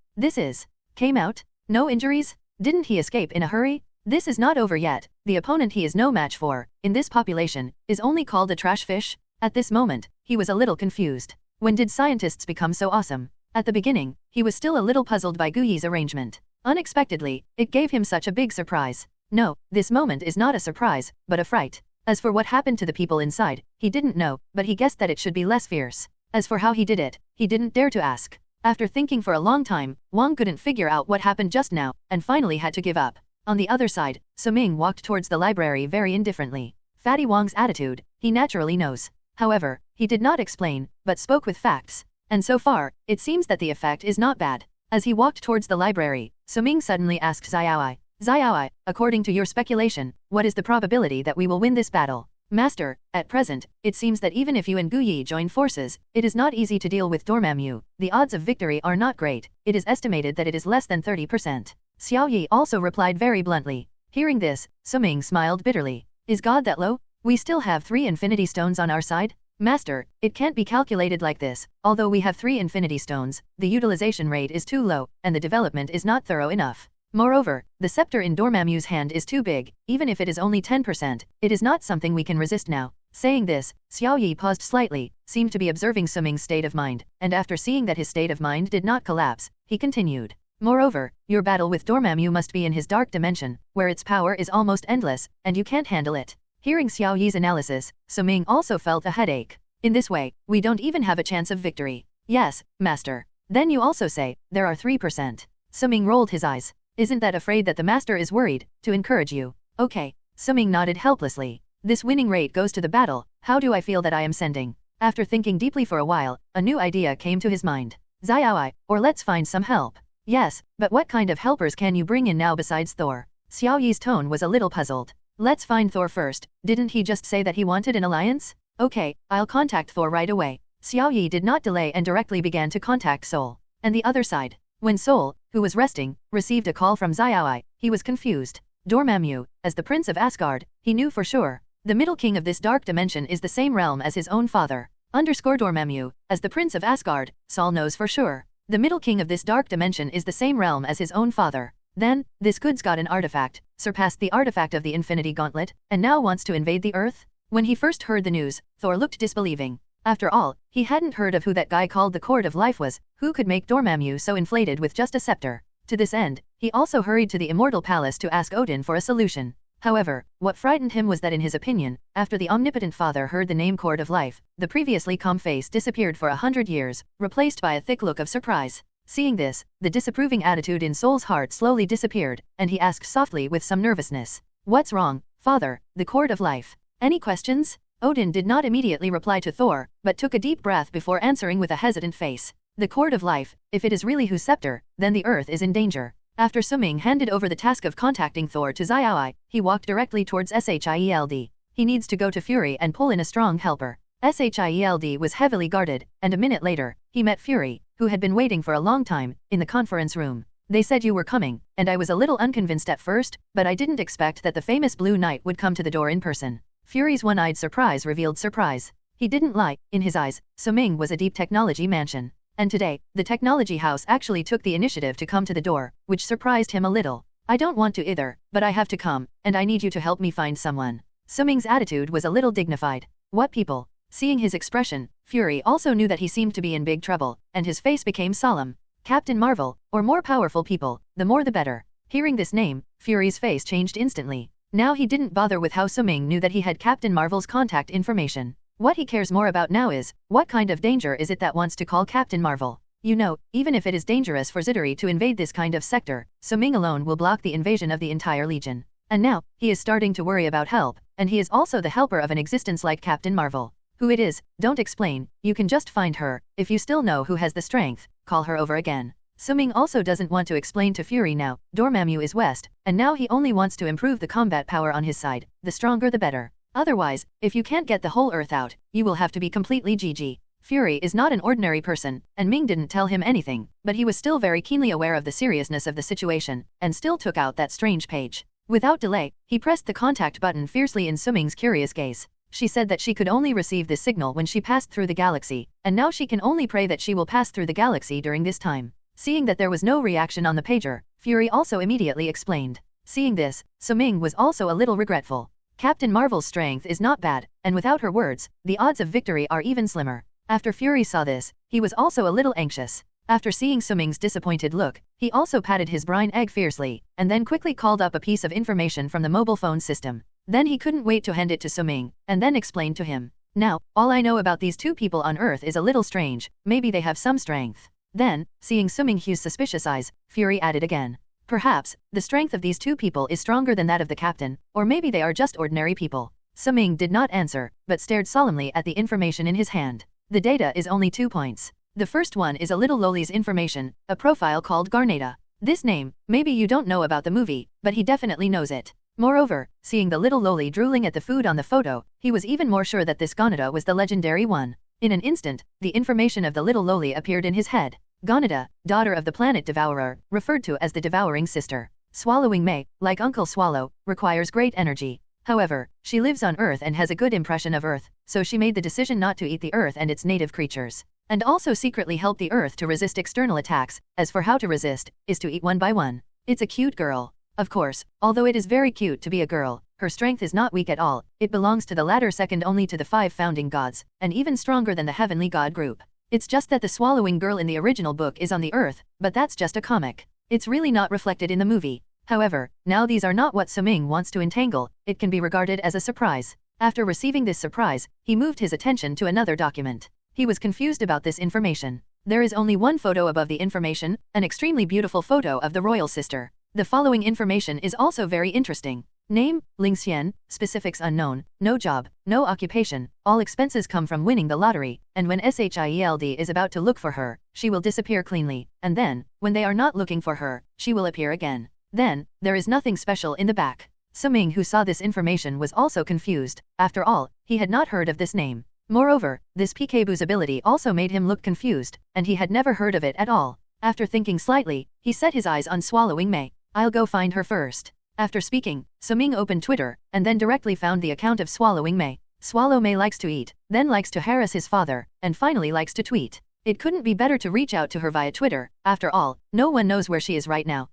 Came out? No injuries? Didn't he escape in a hurry? This is not over yet. The opponent he is no match for, in this population, is only called a trash fish? At this moment, he was a little confused. When did scientists become so awesome? At the beginning, he was still a little puzzled by Guyi's arrangement. Unexpectedly, it gave him such a big surprise. No, this moment is not a surprise, but a fright. As for what happened to the people inside, he didn't know, but he guessed that it should be less fierce. As for how he did it, he didn't dare to ask. After thinking for a long time, Wang couldn't figure out what happened just now, and finally had to give up. On the other side, Suming walked towards the library very indifferently. Fatty Wang's attitude, he naturally knows. However, he did not explain, but spoke with facts. And so far, it seems that the effect is not bad. As he walked towards the library, Suming suddenly asked Xiaoi, Xiaoi, according to your speculation, what is the probability that we will win this battle? Master, at present, it seems that even if you and Guyi join forces, it is not easy to deal with Dormammu. The odds of victory are not great. It is estimated that it is less than 30%. Xiao Yi also replied very bluntly. Hearing this, Suming smiled bitterly. Is God that low? We still have 3 infinity stones on our side? Master, it can't be calculated like this. Although we have 3 infinity stones, the utilization rate is too low, and the development is not thorough enough. Moreover, the scepter in Dormammu's hand is too big, even if it is only 10%, it is not something we can resist now. Saying this, Xiao Yi paused slightly, seemed to be observing Suming's state of mind, and after seeing that his state of mind did not collapse, he continued. Moreover, your battle with Dormammu must be in his dark dimension, where its power is almost endless, and you can't handle it. Hearing Xiao Yi's analysis, Suming also felt a headache. In this way, we don't even have a chance of victory. Yes, master. Then you also say, there are 3%. Suming rolled his eyes. Isn't that afraid that the master is worried, to encourage you? Okay. Suming nodded helplessly. This winning rate goes to the battle, how do I feel that I am sending? After thinking deeply for a while, a new idea came to his mind. Xiaoi, or let's find some help. Yes, but what kind of helpers can you bring in now besides Thor? Xiao Yi's tone was a little puzzled. Let's find Thor first, didn't he just say that he wanted an alliance? Okay, I'll contact Thor right away. Xiao Yi did not delay and directly began to contact Sol. And the other side. When Sol, who was resting, received a call from Xiaoi, he was confused. Dormammu, as the Prince of Asgard, he knew for sure. The Middle King of this dark dimension is the same realm as his own father. Dormammu, as the Prince of Asgard, Sol knows for sure. The Middle King of this dark dimension is the same realm as his own father. Then, this goods got an artifact, surpassed the artifact of the Infinity Gauntlet, and now wants to invade the Earth? When he first heard the news, Thor looked disbelieving. After all, he hadn't heard of who that guy called the Cord of Life was, who could make Dormammu so inflated with just a scepter. To this end, he also hurried to the Immortal Palace to ask Odin for a solution. However, what frightened him was that in his opinion, after the omnipotent father heard the name Cord of Life, the previously calm face disappeared for 100 years, replaced by a thick look of surprise. Seeing this, the disapproving attitude in Sol's heart slowly disappeared, and he asked softly with some nervousness. What's wrong, father, the Cord of Life? Any questions? Odin did not immediately reply to Thor, but took a deep breath before answering with a hesitant face. The Cord of Life, if it is really whose scepter, then the Earth is in danger. After Suming handed over the task of contacting Thor to Xiaoi, he walked directly towards Shield. He needs to go to Fury and pull in a strong helper. Shield was heavily guarded, and a minute later, he met Fury, who had been waiting for a long time, in the conference room. They said you were coming, and I was a little unconvinced at first, but I didn't expect that the famous Blue Knight would come to the door in person. Fury's one-eyed surprise revealed surprise. He didn't lie, in his eyes, Suming was a deep technology mansion. And today, the technology house actually took the initiative to come to the door, which surprised him a little. I don't want to either, but I have to come, and I need you to help me find someone. Suming's attitude was a little dignified. What people? Seeing his expression, Fury also knew that he seemed to be in big trouble, and his face became solemn. Captain Marvel, or more powerful people, the more the better. Hearing this name, Fury's face changed instantly. Now he didn't bother with how Suming knew that he had Captain Marvel's contact information. What he cares more about now is, what kind of danger is it that wants to call Captain Marvel? You know, even if it is dangerous for Zidori to invade this kind of sector, Suming alone will block the invasion of the entire Legion. And now, he is starting to worry about help, and he is also the helper of an existence like Captain Marvel. Who it is, don't explain, you can just find her, if you still know who has the strength, call her over again. Suming also doesn't want to explain to Fury now, Dormammu is West, and now he only wants to improve the combat power on his side, the stronger the better. Otherwise, if you can't get the whole Earth out, you will have to be completely GG. Fury is not an ordinary person, and Ming didn't tell him anything, but he was still very keenly aware of the seriousness of the situation, and still took out that strange page. Without delay, he pressed the contact button fiercely in Suming's curious gaze. She said that she could only receive this signal when she passed through the galaxy, and now she can only pray that she will pass through the galaxy during this time. Seeing that there was no reaction on the pager, Fury also immediately explained. Seeing this, Suming was also a little regretful. Captain Marvel's strength is not bad, and without her words, the odds of victory are even slimmer. After Fury saw this, he was also a little anxious. After seeing Suming's disappointed look, he also patted his brine egg fiercely, and then quickly called up a piece of information from the mobile phone system. Then he couldn't wait to hand it to Suming, and then explained to him. Now, all I know about these two people on Earth is a little strange, maybe they have some strength. Then, seeing Suming Hu's suspicious eyes, Fury added again. Perhaps, the strength of these two people is stronger than that of the captain, or maybe they are just ordinary people. Suming did not answer, but stared solemnly at the information in his hand. The data is only 2 points. The first one is a little lowly's information, a profile called Garnata. This name, maybe you don't know about the movie, but he definitely knows it. Moreover, seeing the little lowly drooling at the food on the photo, he was even more sure that this Garnata was the legendary one. In an instant, the information of the little lowly appeared in his head. Garnata, daughter of the planet Devourer, referred to as the devouring sister. Swallowing May, like Uncle Swallow, requires great energy. However, she lives on Earth and has a good impression of Earth, so she made the decision not to eat the Earth and its native creatures. And also secretly help the Earth to resist external attacks. As for how to resist, is to eat one by one. It's a cute girl. Of course, although it is very cute to be a girl, her strength is not weak at all, it belongs to the latter second only to the 5 founding gods, and even stronger than the heavenly god group. It's just that the swallowing girl in the original book is on the earth, but that's just a comic. It's really not reflected in the movie. However, now these are not what Suming wants to entangle, it can be regarded as a surprise. After receiving this surprise, he moved his attention to another document. He was confused about this information. There is only one photo above the information, an extremely beautiful photo of the royal sister. The following information is also very interesting. Name, Ling Xian, specifics unknown, no job, no occupation, all expenses come from winning the lottery, and when SHIELD is about to look for her, she will disappear cleanly, and then, when they are not looking for her, she will appear again. Then, there is nothing special in the back. Suming, who saw this information, was also confused. After all, he had not heard of this name. Moreover, this peekaboo's ability also made him look confused, and he had never heard of it at all. After thinking slightly, he set his eyes on Swallowing Mei. I'll go find her first. After speaking, Suming opened Twitter, and then directly found the account of Swallowing Mei. Swallow Mei likes to eat, then likes to harass his father, and finally likes to tweet. It couldn't be better to reach out to her via Twitter. After all, no one knows where she is right now.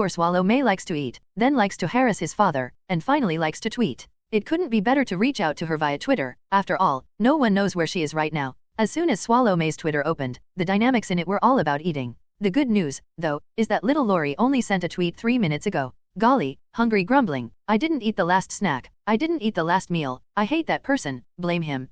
Swallow Mei likes to eat, then likes to harass his father, and finally likes to tweet. It couldn't be better to reach out to her via Twitter. After all, no one knows where she is right now. As soon as Swallow Mei's Twitter opened, the dynamics in it were all about eating. The good news, though, is that little Lori only sent a tweet 3 minutes ago. Golly, hungry grumbling, I didn't eat the last snack, I didn't eat the last meal, I hate that person, blame him,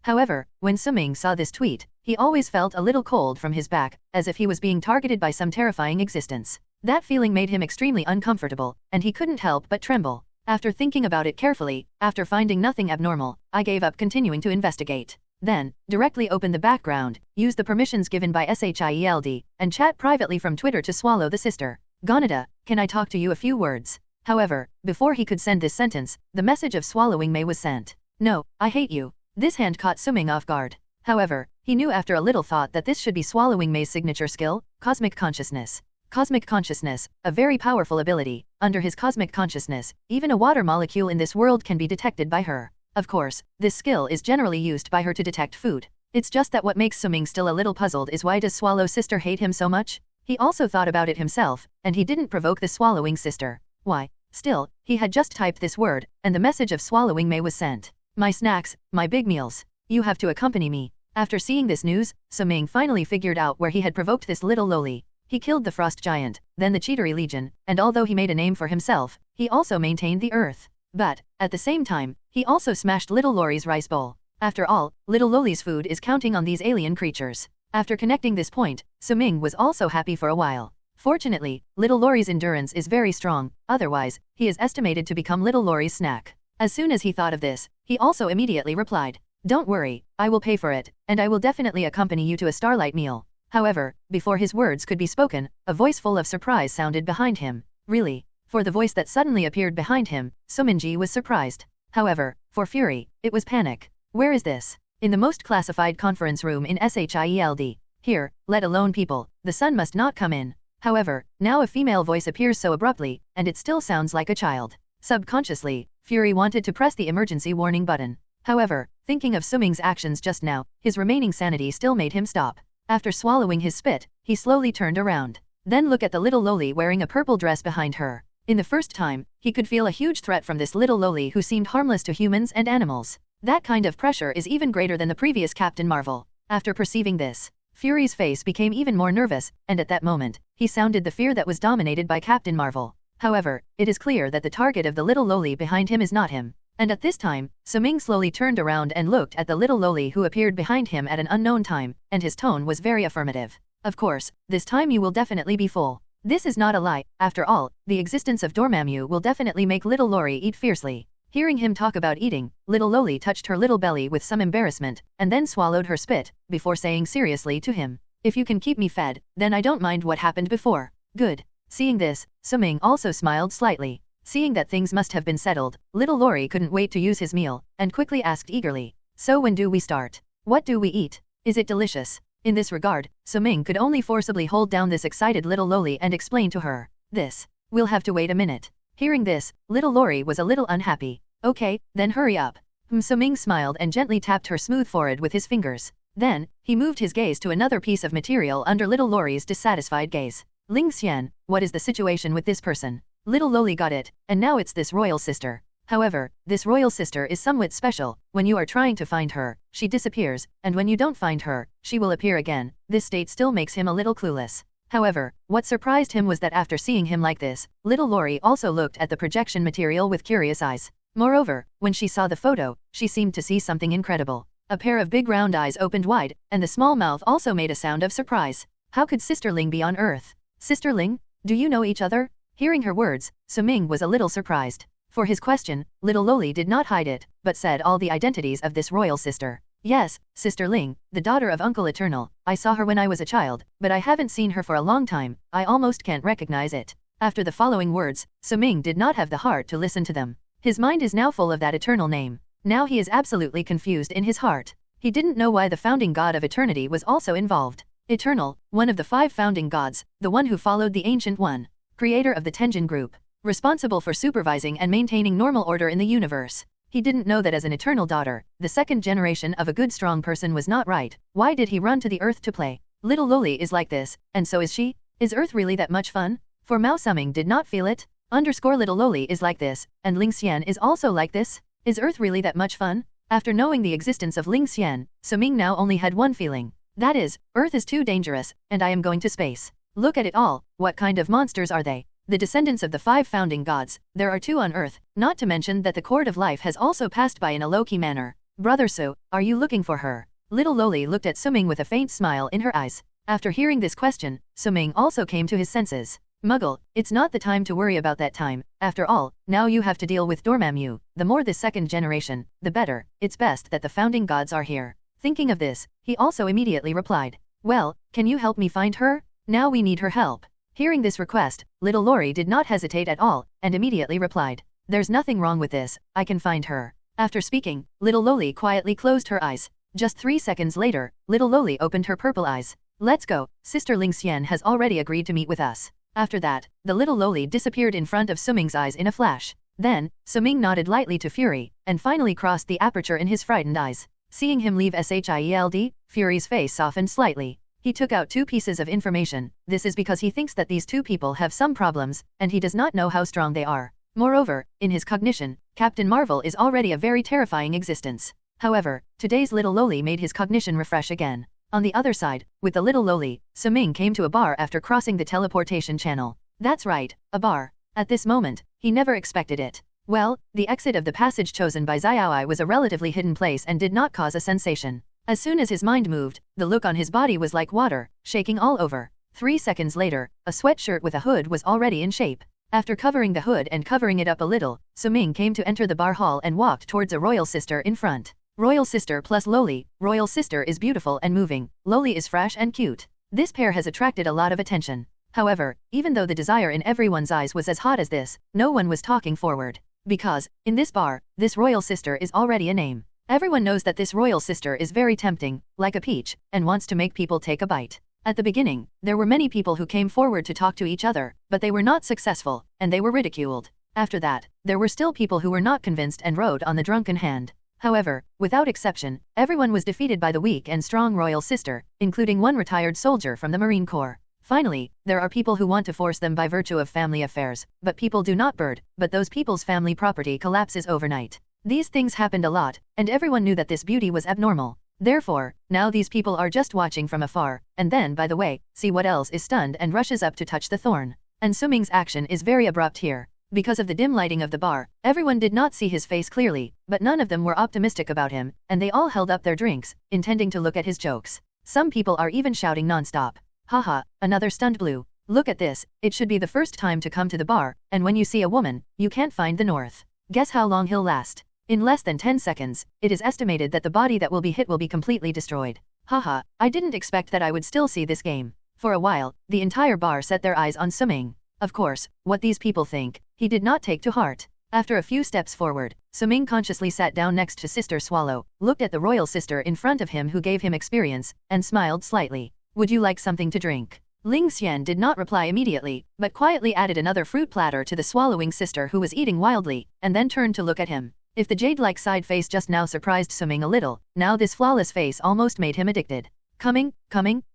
However, when Suming saw this tweet, he always felt a little cold from his back, as if he was being targeted by some terrifying existence. That feeling made him extremely uncomfortable, and he couldn't help but tremble. After thinking about it carefully, after finding nothing abnormal, I gave up continuing to investigate. Then, directly open the background, use the permissions given by SHIELD, and chat privately from Twitter to Swallow the sister. Gonada, can I talk to you a few words? However, before he could send this sentence, the message of Swallowing Mei was sent. No, I hate you. This hand caught Suming off guard. However, he knew after a little thought that this should be Swallowing Mei's signature skill, Cosmic Consciousness. Cosmic Consciousness, a very powerful ability. Under his Cosmic Consciousness, even a water molecule in this world can be detected by her. Of course, this skill is generally used by her to detect food. It's just that what makes Suming still a little puzzled is why does Swallow sister hate him so much? He also thought about it himself, and he didn't provoke the Swallowing sister. Why? Still, he had just typed this word, and the message of Swallowing Mei was sent. My snacks, my big meals. You have to accompany me. After seeing this news, Suming finally figured out where he had provoked this little loli. He killed the Frost Giant, then the Cheatery Legion, and although he made a name for himself, he also maintained the earth. But, at the same time, he also smashed little Lori's rice bowl. After all, little Loli's food is counting on these alien creatures. After connecting this point, Suming was also happy for a while. Fortunately, little Lori's endurance is very strong, otherwise, he is estimated to become little Lori's snack. As soon as he thought of this, he also immediately replied, Don't worry, I will pay for it, and I will definitely accompany you to a starlight meal. However, before his words could be spoken, a voice full of surprise sounded behind him. Really? For the voice that suddenly appeared behind him, Suminji was surprised. However, for Fury, it was panic. Where is this? In the most classified conference room in SHIELD. Here, let alone people, the sun must not come in. However, now a female voice appears so abruptly, and it still sounds like a child. Subconsciously, Fury wanted to press the emergency warning button. However, thinking of Suming's actions just now, his remaining sanity still made him stop. After swallowing his spit, he slowly turned around. Then look at the little loli wearing a purple dress behind her. In the first time, he could feel a huge threat from this little loli who seemed harmless to humans and animals. That kind of pressure is even greater than the previous Captain Marvel. After perceiving this, Fury's face became even more nervous, and at that moment, he sounded the fear that was dominated by Captain Marvel. However, it is clear that the target of the little loli behind him is not him. And at this time, Suming slowly turned around and looked at the little loli who appeared behind him at an unknown time, and his tone was very affirmative. Of course, this time you will definitely be full. This is not a lie. After all, the existence of Dormammu will definitely make little Lori eat fiercely. Hearing him talk about eating, little Loli touched her little belly with some embarrassment, and then swallowed her spit, before saying seriously to him, If you can keep me fed, then I don't mind what happened before. Good. Seeing this, Suming also smiled slightly. Seeing that things must have been settled, little Lori couldn't wait to use his meal, and quickly asked eagerly, So when do we start? What do we eat? Is it delicious? In this regard, Suming could only forcibly hold down this excited little Loli and explain to her, This. We'll have to wait a minute. Hearing this, little Lori was a little unhappy. Okay, then hurry up. Suming smiled and gently tapped her smooth forehead with his fingers. Then, he moved his gaze to another piece of material under little Lori's dissatisfied gaze. Ling Xian, what is the situation with this person? Little Loli got it, and now it's this royal sister. However, this royal sister is somewhat special. When you are trying to find her, she disappears, and when you don't find her, she will appear again. This state still makes him a little clueless. However, what surprised him was that after seeing him like this, little Lori also looked at the projection material with curious eyes. Moreover, when she saw the photo, she seemed to see something incredible. A pair of big round eyes opened wide, and the small mouth also made a sound of surprise. How could Sister Ling be on Earth? Sister Ling, do you know each other? Hearing her words, Suming was a little surprised. For his question, little Loli did not hide it, but said all the identities of this royal sister. Yes, Sister Ling, the daughter of Uncle Eternal. I saw her when I was a child, but I haven't seen her for a long time. I almost can't recognize it. After the following words, Suming did not have the heart to listen to them. His mind is now full of that eternal name. Now he is absolutely confused in his heart. He didn't know why the founding god of eternity was also involved. Eternal, one of the 5 founding gods, the one who followed the Ancient One. Creator of the Tenjin Group. Responsible for supervising and maintaining normal order in the universe. He didn't know that as an eternal daughter, the second generation of a good strong person was not right. Why did he run to the earth to play? Little Loli is like this, and so is she? Is earth really that much fun? For Mao Suming did not feel it. Little Loli is like this, and Ling Xian is also like this. Is earth really that much fun? After knowing the existence of Ling Xian, Suming now only had one feeling. That is, earth is too dangerous, and I am going to space. Look at it all, what kind of monsters are they? The descendants of the 5 founding gods, there are 2 on Earth, not to mention that the cord of life has also passed by in a low-key manner. Brother Su, are you looking for her? Little Loli looked at Suming with a faint smile in her eyes. After hearing this question, Suming also came to his senses. Muggle, it's not the time to worry about that time. After all, now you have to deal with Dormammu. The more this second generation, the better. It's best that the founding gods are here. Thinking of this, he also immediately replied. Well, can you help me find her? Now we need her help. Hearing this request, little Lori did not hesitate at all, and immediately replied. There's nothing wrong with this, I can find her. After speaking, little Loli quietly closed her eyes. Just 3 seconds later, little Loli opened her purple eyes. Let's go, Sister Ling Xian has already agreed to meet with us. After that, the little Loli disappeared in front of Suming's eyes in a flash. Then, Suming nodded lightly to Fury, and finally crossed the aperture in his frightened eyes. Seeing him leave Shield, Fury's face softened slightly. He took out 2 pieces of information. This is because he thinks that these 2 people have some problems, and he does not know how strong they are. Moreover, in his cognition, Captain Marvel is already a very terrifying existence. However, today's little Loli made his cognition refresh again. On the other side, with the little Loli, Suming came to a bar after crossing the teleportation channel. That's right, a bar. At this moment, he never expected it. Well, the exit of the passage chosen by Xiaoai was a relatively hidden place and did not cause a sensation. As soon as his mind moved, the look on his body was like water, shaking all over. 3 seconds later, a sweatshirt with a hood was already in shape. After covering the hood and covering it up a little, Suming came to enter the bar hall and walked towards a royal sister in front. Royal sister plus Loli. Royal sister is beautiful and moving. Loli is fresh and cute. This pair has attracted a lot of attention. However, even though the desire in everyone's eyes was as hot as this, no one was talking forward. Because, in this bar, this royal sister is already a name. Everyone knows that this royal sister is very tempting, like a peach, and wants to make people take a bite. At the beginning, there were many people who came forward to talk to each other, but they were not successful, and they were ridiculed. After that, there were still people who were not convinced and rode on the drunken hand. However, without exception, everyone was defeated by the weak and strong royal sister, including one retired soldier from the Marine Corps. Finally, there are people who want to force them by virtue of family affairs, but people do not bird, but those people's family property collapses overnight. These things happened a lot, and everyone knew that this beauty was abnormal. Therefore, now these people are just watching from afar, and then by the way, see what else is stunned and rushes up to touch the thorn. And Suming's action is very abrupt here. Because of the dim lighting of the bar, everyone did not see his face clearly, but none of them were optimistic about him, and they all held up their drinks, intending to look at his jokes. Some people are even shouting non-stop. Haha, another stunned blue. Look at this, it should be the first time to come to the bar, and when you see a woman, you can't find the north. Guess how long he'll last. In less than 10 seconds, it is estimated that the body that will be hit will be completely destroyed. Haha, I didn't expect that I would still see this game. For a while, the entire bar set their eyes on Suming. Of course, what these people think, he did not take to heart. After a few steps forward, Suming consciously sat down next to Sister Swallow, looked at the royal sister in front of him who gave him experience, and smiled slightly. Would you like something to drink? Ling Xian did not reply immediately, but quietly added another fruit platter to the swallowing sister who was eating wildly, and then turned to look at him. If the jade-like side face just now surprised Suming a little, now this flawless face almost made him addicted. Coming,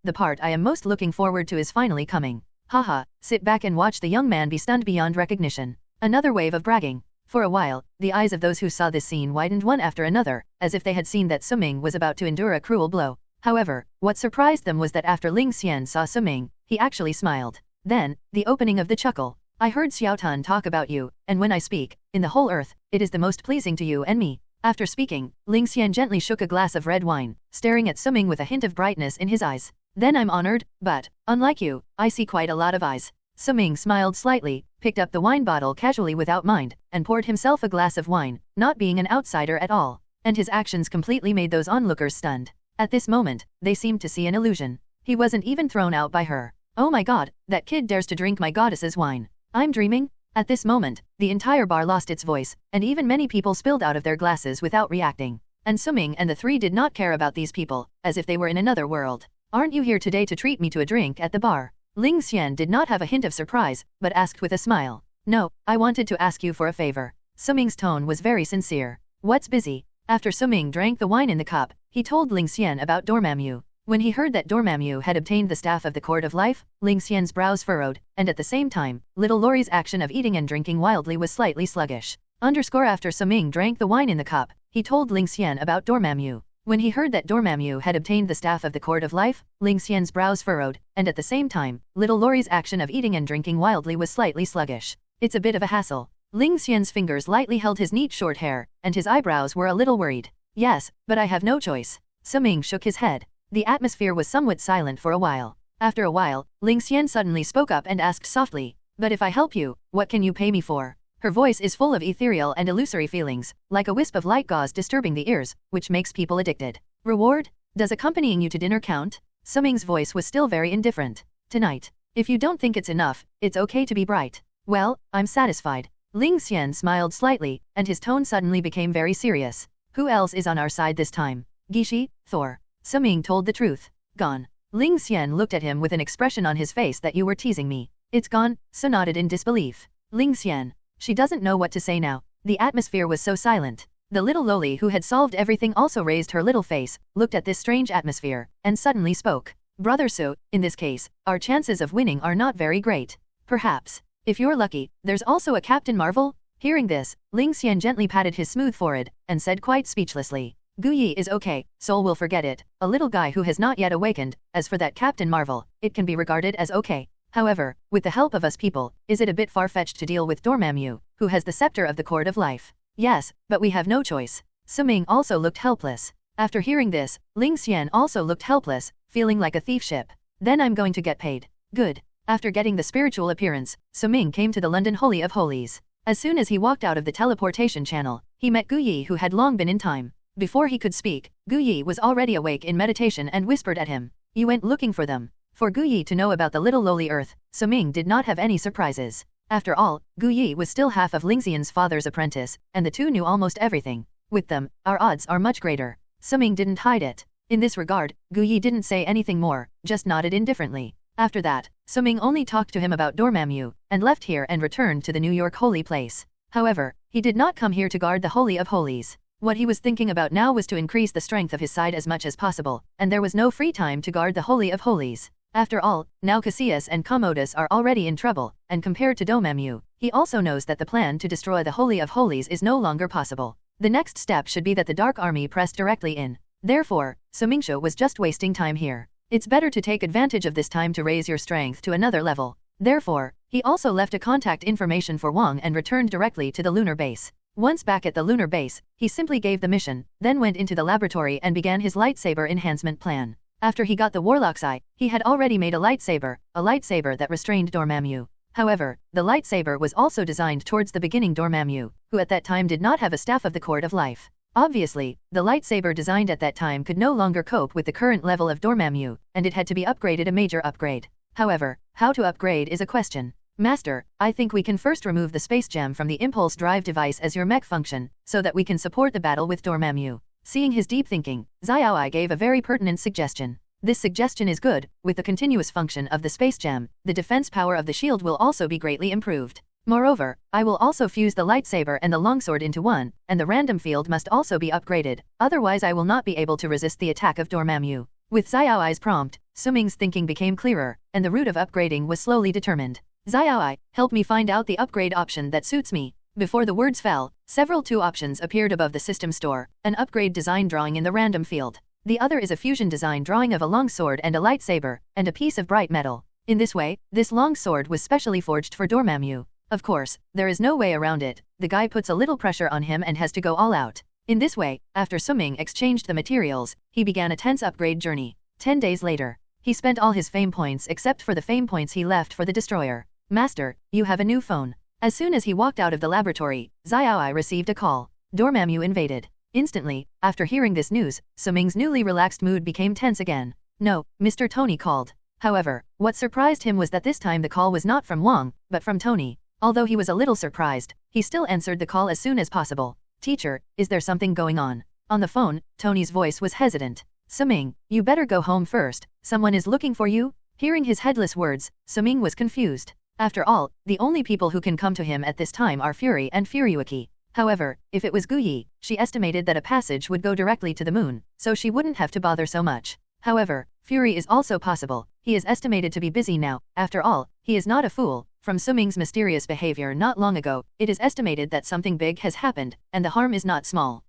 the part I am most looking forward to is finally coming. Haha, sit back and watch the young man be stunned beyond recognition. Another wave of bragging. For a while, the eyes of those who saw this scene widened one after another, as if they had seen that Suming was about to endure a cruel blow. However, what surprised them was that after Ling Xian saw Suming, he actually smiled. Then, the opening of the chuckle. I heard Xiaotan talk about you, and when I speak, in the whole earth, it is the most pleasing to you and me. After speaking, Ling Xian gently shook a glass of red wine, staring at Suming with a hint of brightness in his eyes. Then I'm honored, but, unlike you, I see quite a lot of eyes. Suming smiled slightly, picked up the wine bottle casually without mind, and poured himself a glass of wine, not being an outsider at all. And his actions completely made those onlookers stunned. At this moment, they seemed to see an illusion. He wasn't even thrown out by her. Oh my god, that kid dares to drink my goddess's wine. I'm dreaming? At this moment, the entire bar lost its voice, and even many people spilled out of their glasses without reacting. And Suming and the three did not care about these people, as if they were in another world. Aren't you here today to treat me to a drink at the bar? Ling Xian did not have a hint of surprise, but asked with a smile. No, I wanted to ask you for a favor. Suming's tone was very sincere. What's busy? After Suming drank the wine in the cup, he told Ling Xian about Dormammu. When he heard that Dormammu had obtained the staff of the Court of Life, Ling Xian's brows furrowed, and at the same time, little Lori's action of eating and drinking wildly was slightly sluggish. After Suming drank the wine in the cup, he told Ling Xian about Dormammu. When he heard that Dormammu had obtained the staff of the Court of Life, Ling Xian's brows furrowed, and at the same time, little Lori's action of eating and drinking wildly was slightly sluggish. It's a bit of a hassle. Ling Xian's fingers lightly held his neat short hair, and his eyebrows were a little worried. Yes, but I have no choice. Suming shook his head. The atmosphere was somewhat silent for a while. After a while, Ling Xian suddenly spoke up and asked softly, but if I help you, what can you pay me for? Her voice is full of ethereal and illusory feelings, like a wisp of light gauze disturbing the ears, which makes people addicted. Reward? Does accompanying you to dinner count? Suming's voice was still very indifferent. Tonight. If you don't think it's enough, it's okay to be bright. Well, I'm satisfied. Ling Xian smiled slightly, and his tone suddenly became very serious. Who else is on our side this time? Gishi, Thor. Suming told the truth. Gone. Ling Xian looked at him with an expression on his face that you were teasing me. It's gone, Su nodded in disbelief. Ling Xian. She doesn't know what to say now. The atmosphere was so silent. The little loli who had solved everything also raised her little face, looked at this strange atmosphere, and suddenly spoke. Brother Su, in this case, our chances of winning are not very great. Perhaps. If you're lucky, there's also a Captain Marvel? Hearing this, Ling Xian gently patted his smooth forehead, and said quite speechlessly. Guyi is okay, Soul will forget it, a little guy who has not yet awakened. As for that Captain Marvel, it can be regarded as okay. However, with the help of us people, is it a bit far-fetched to deal with Dormammu, who has the scepter of the Court of Life? Yes, but we have no choice. Suming also looked helpless. After hearing this, Ling Xian also looked helpless, feeling like a thief ship. Then I'm going to get paid. Good. After getting the spiritual appearance, Suming came to the London Holy of Holies. As soon as he walked out of the teleportation channel, he met Guyi who had long been in time. Before he could speak, Guyi was already awake in meditation and whispered at him. You went looking for them. For Guyi to know about the little lowly earth, Suming did not have any surprises. After all, Guyi was still half of Ling Xian's father's apprentice, and the two knew almost everything. With them, our odds are much greater. Suming didn't hide it. In this regard, Guyi didn't say anything more, just nodded indifferently. After that, Suming only talked to him about Dormammu, and left here and returned to the New York holy place. However, he did not come here to guard the Holy of Holies. What he was thinking about now was to increase the strength of his side as much as possible, and there was no free time to guard the Holy of Holies. After all, now Cassius and Commodus are already in trouble, and compared to Dormammu, he also knows that the plan to destroy the Holy of Holies is no longer possible. The next step should be that the Dark Army press directly in. Therefore, Sumingsha was just wasting time here. It's better to take advantage of this time to raise your strength to another level. Therefore, he also left a contact information for Wang and returned directly to the lunar base. Once back at the lunar base, he simply gave the mission, then went into the laboratory and began his lightsaber enhancement plan. After he got the Warlock's Eye, he had already made a lightsaber that restrained Dormammu. However, the lightsaber was also designed towards the beginning Dormammu, who at that time did not have a staff of the Court of Life. Obviously, the lightsaber designed at that time could no longer cope with the current level of Dormammu, and it had to be upgraded a major upgrade. However, how to upgrade is a question. Master, I think we can first remove the space gem from the impulse drive device as your mech function, so that we can support the battle with Dormammu. Seeing his deep thinking, Xiaoai gave a very pertinent suggestion. This suggestion is good. With the continuous function of the space gem, the defense power of the shield will also be greatly improved. Moreover, I will also fuse the lightsaber and the longsword into one, and the random field must also be upgraded, otherwise I will not be able to resist the attack of Dormammu. With Xiaoai's prompt, Suming's thinking became clearer, and the route of upgrading was slowly determined. Xiaoi, help me find out the upgrade option that suits me. Before the words fell, several two options appeared above the system store, an upgrade design drawing in the random field. The other is a fusion design drawing of a long sword and a lightsaber, and a piece of bright metal. In this way, this long sword was specially forged for Dormammu. Of course, there is no way around it. The guy puts a little pressure on him and has to go all out. In this way, after Suming exchanged the materials, he began a tense upgrade journey. 10 days later, he spent all his fame points except for the fame points he left for the destroyer. Master, you have a new phone. As soon as he walked out of the laboratory, Xiaoi received a call. Dormammu invaded. Instantly, after hearing this news, Suming's newly relaxed mood became tense again. No, Mr. Tony called. However, what surprised him was that this time the call was not from Wang, but from Tony. Although he was a little surprised, he still answered the call as soon as possible. Teacher, is there something going on? On the phone, Tony's voice was hesitant. Suming, you better go home first, someone is looking for you? Hearing his headless words, Suming was confused. After all, the only people who can come to him at this time are Fury and Furyuki. However, if it was Guyi, she estimated that a passage would go directly to the moon, so she wouldn't have to bother so much. However, Fury is also possible. He is estimated to be busy now. After all, he is not a fool. From Suming's mysterious behavior not long ago, it is estimated that something big has happened, and the harm is not small.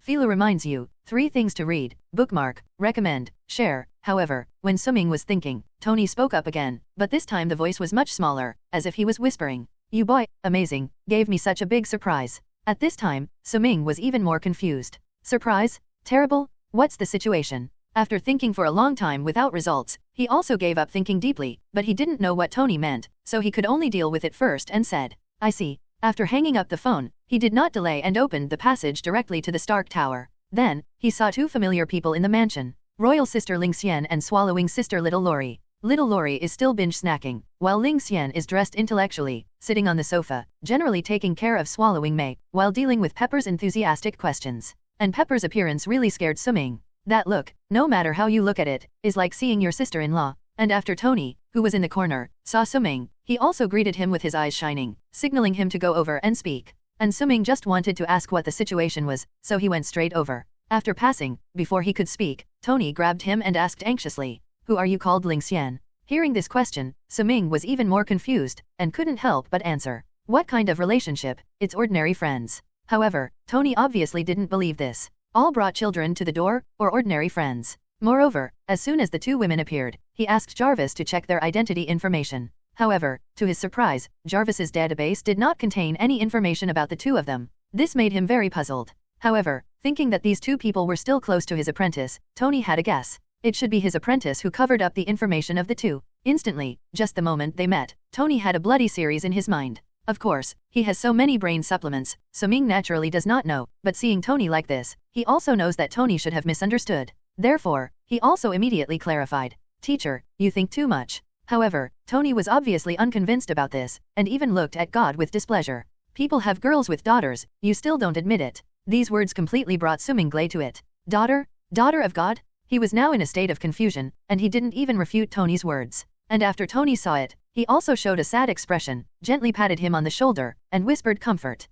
Philo reminds you, 3 things to read, bookmark, recommend, share. However, when Suming was thinking, Tony spoke up again, but this time the voice was much smaller, as if he was whispering. You boy, amazing, gave me such a big surprise. At this time, Suming was even more confused. Surprise? Terrible? What's the situation? After thinking for a long time without results, he also gave up thinking deeply, but he didn't know what Tony meant, so he could only deal with it first and said, I see. After hanging up the phone, he did not delay and opened the passage directly to the Stark Tower. Then, he saw 2 familiar people in the mansion, Royal Sister Ling Xian and Swallowing Sister Little Lori. Little Lori is still binge snacking, while Ling Xian is dressed intellectually, sitting on the sofa, generally taking care of Swallowing Mei, while dealing with Pepper's enthusiastic questions. And Pepper's appearance really scared Suming. That look, no matter how you look at it, is like seeing your sister-in-law. And after Tony, who was in the corner, saw Suming, he also greeted him with his eyes shining, signaling him to go over and speak. And Suming just wanted to ask what the situation was, so he went straight over. After passing, before he could speak, Tony grabbed him and asked anxiously, Who are you called Ling Xian? Hearing this question, Suming was even more confused, and couldn't help but answer. What kind of relationship? It's ordinary friends. However, Tony obviously didn't believe this. All brought children to the door, or ordinary friends. Moreover, as soon as the 2 women appeared, he asked Jarvis to check their identity information. However, to his surprise, Jarvis's database did not contain any information about the 2 of them. This made him very puzzled. However, thinking that these 2 people were still close to his apprentice, Tony had a guess. It should be his apprentice who covered up the information of the 2. Instantly, just the moment they met, Tony had a bloody series in his mind. Of course, he has so many brain supplements, Suming naturally does not know, but seeing Tony like this, he also knows that Tony should have misunderstood. Therefore, he also immediately clarified. Teacher, you think too much. However, Tony was obviously unconvinced about this, and even looked at God with displeasure. People have girls with daughters, you still don't admit it. These words completely brought Suming Glay to it. Daughter? Daughter of God? He was now in a state of confusion, and he didn't even refute Tony's words. And after Tony saw it, he also showed a sad expression, gently patted him on the shoulder, and whispered comfort.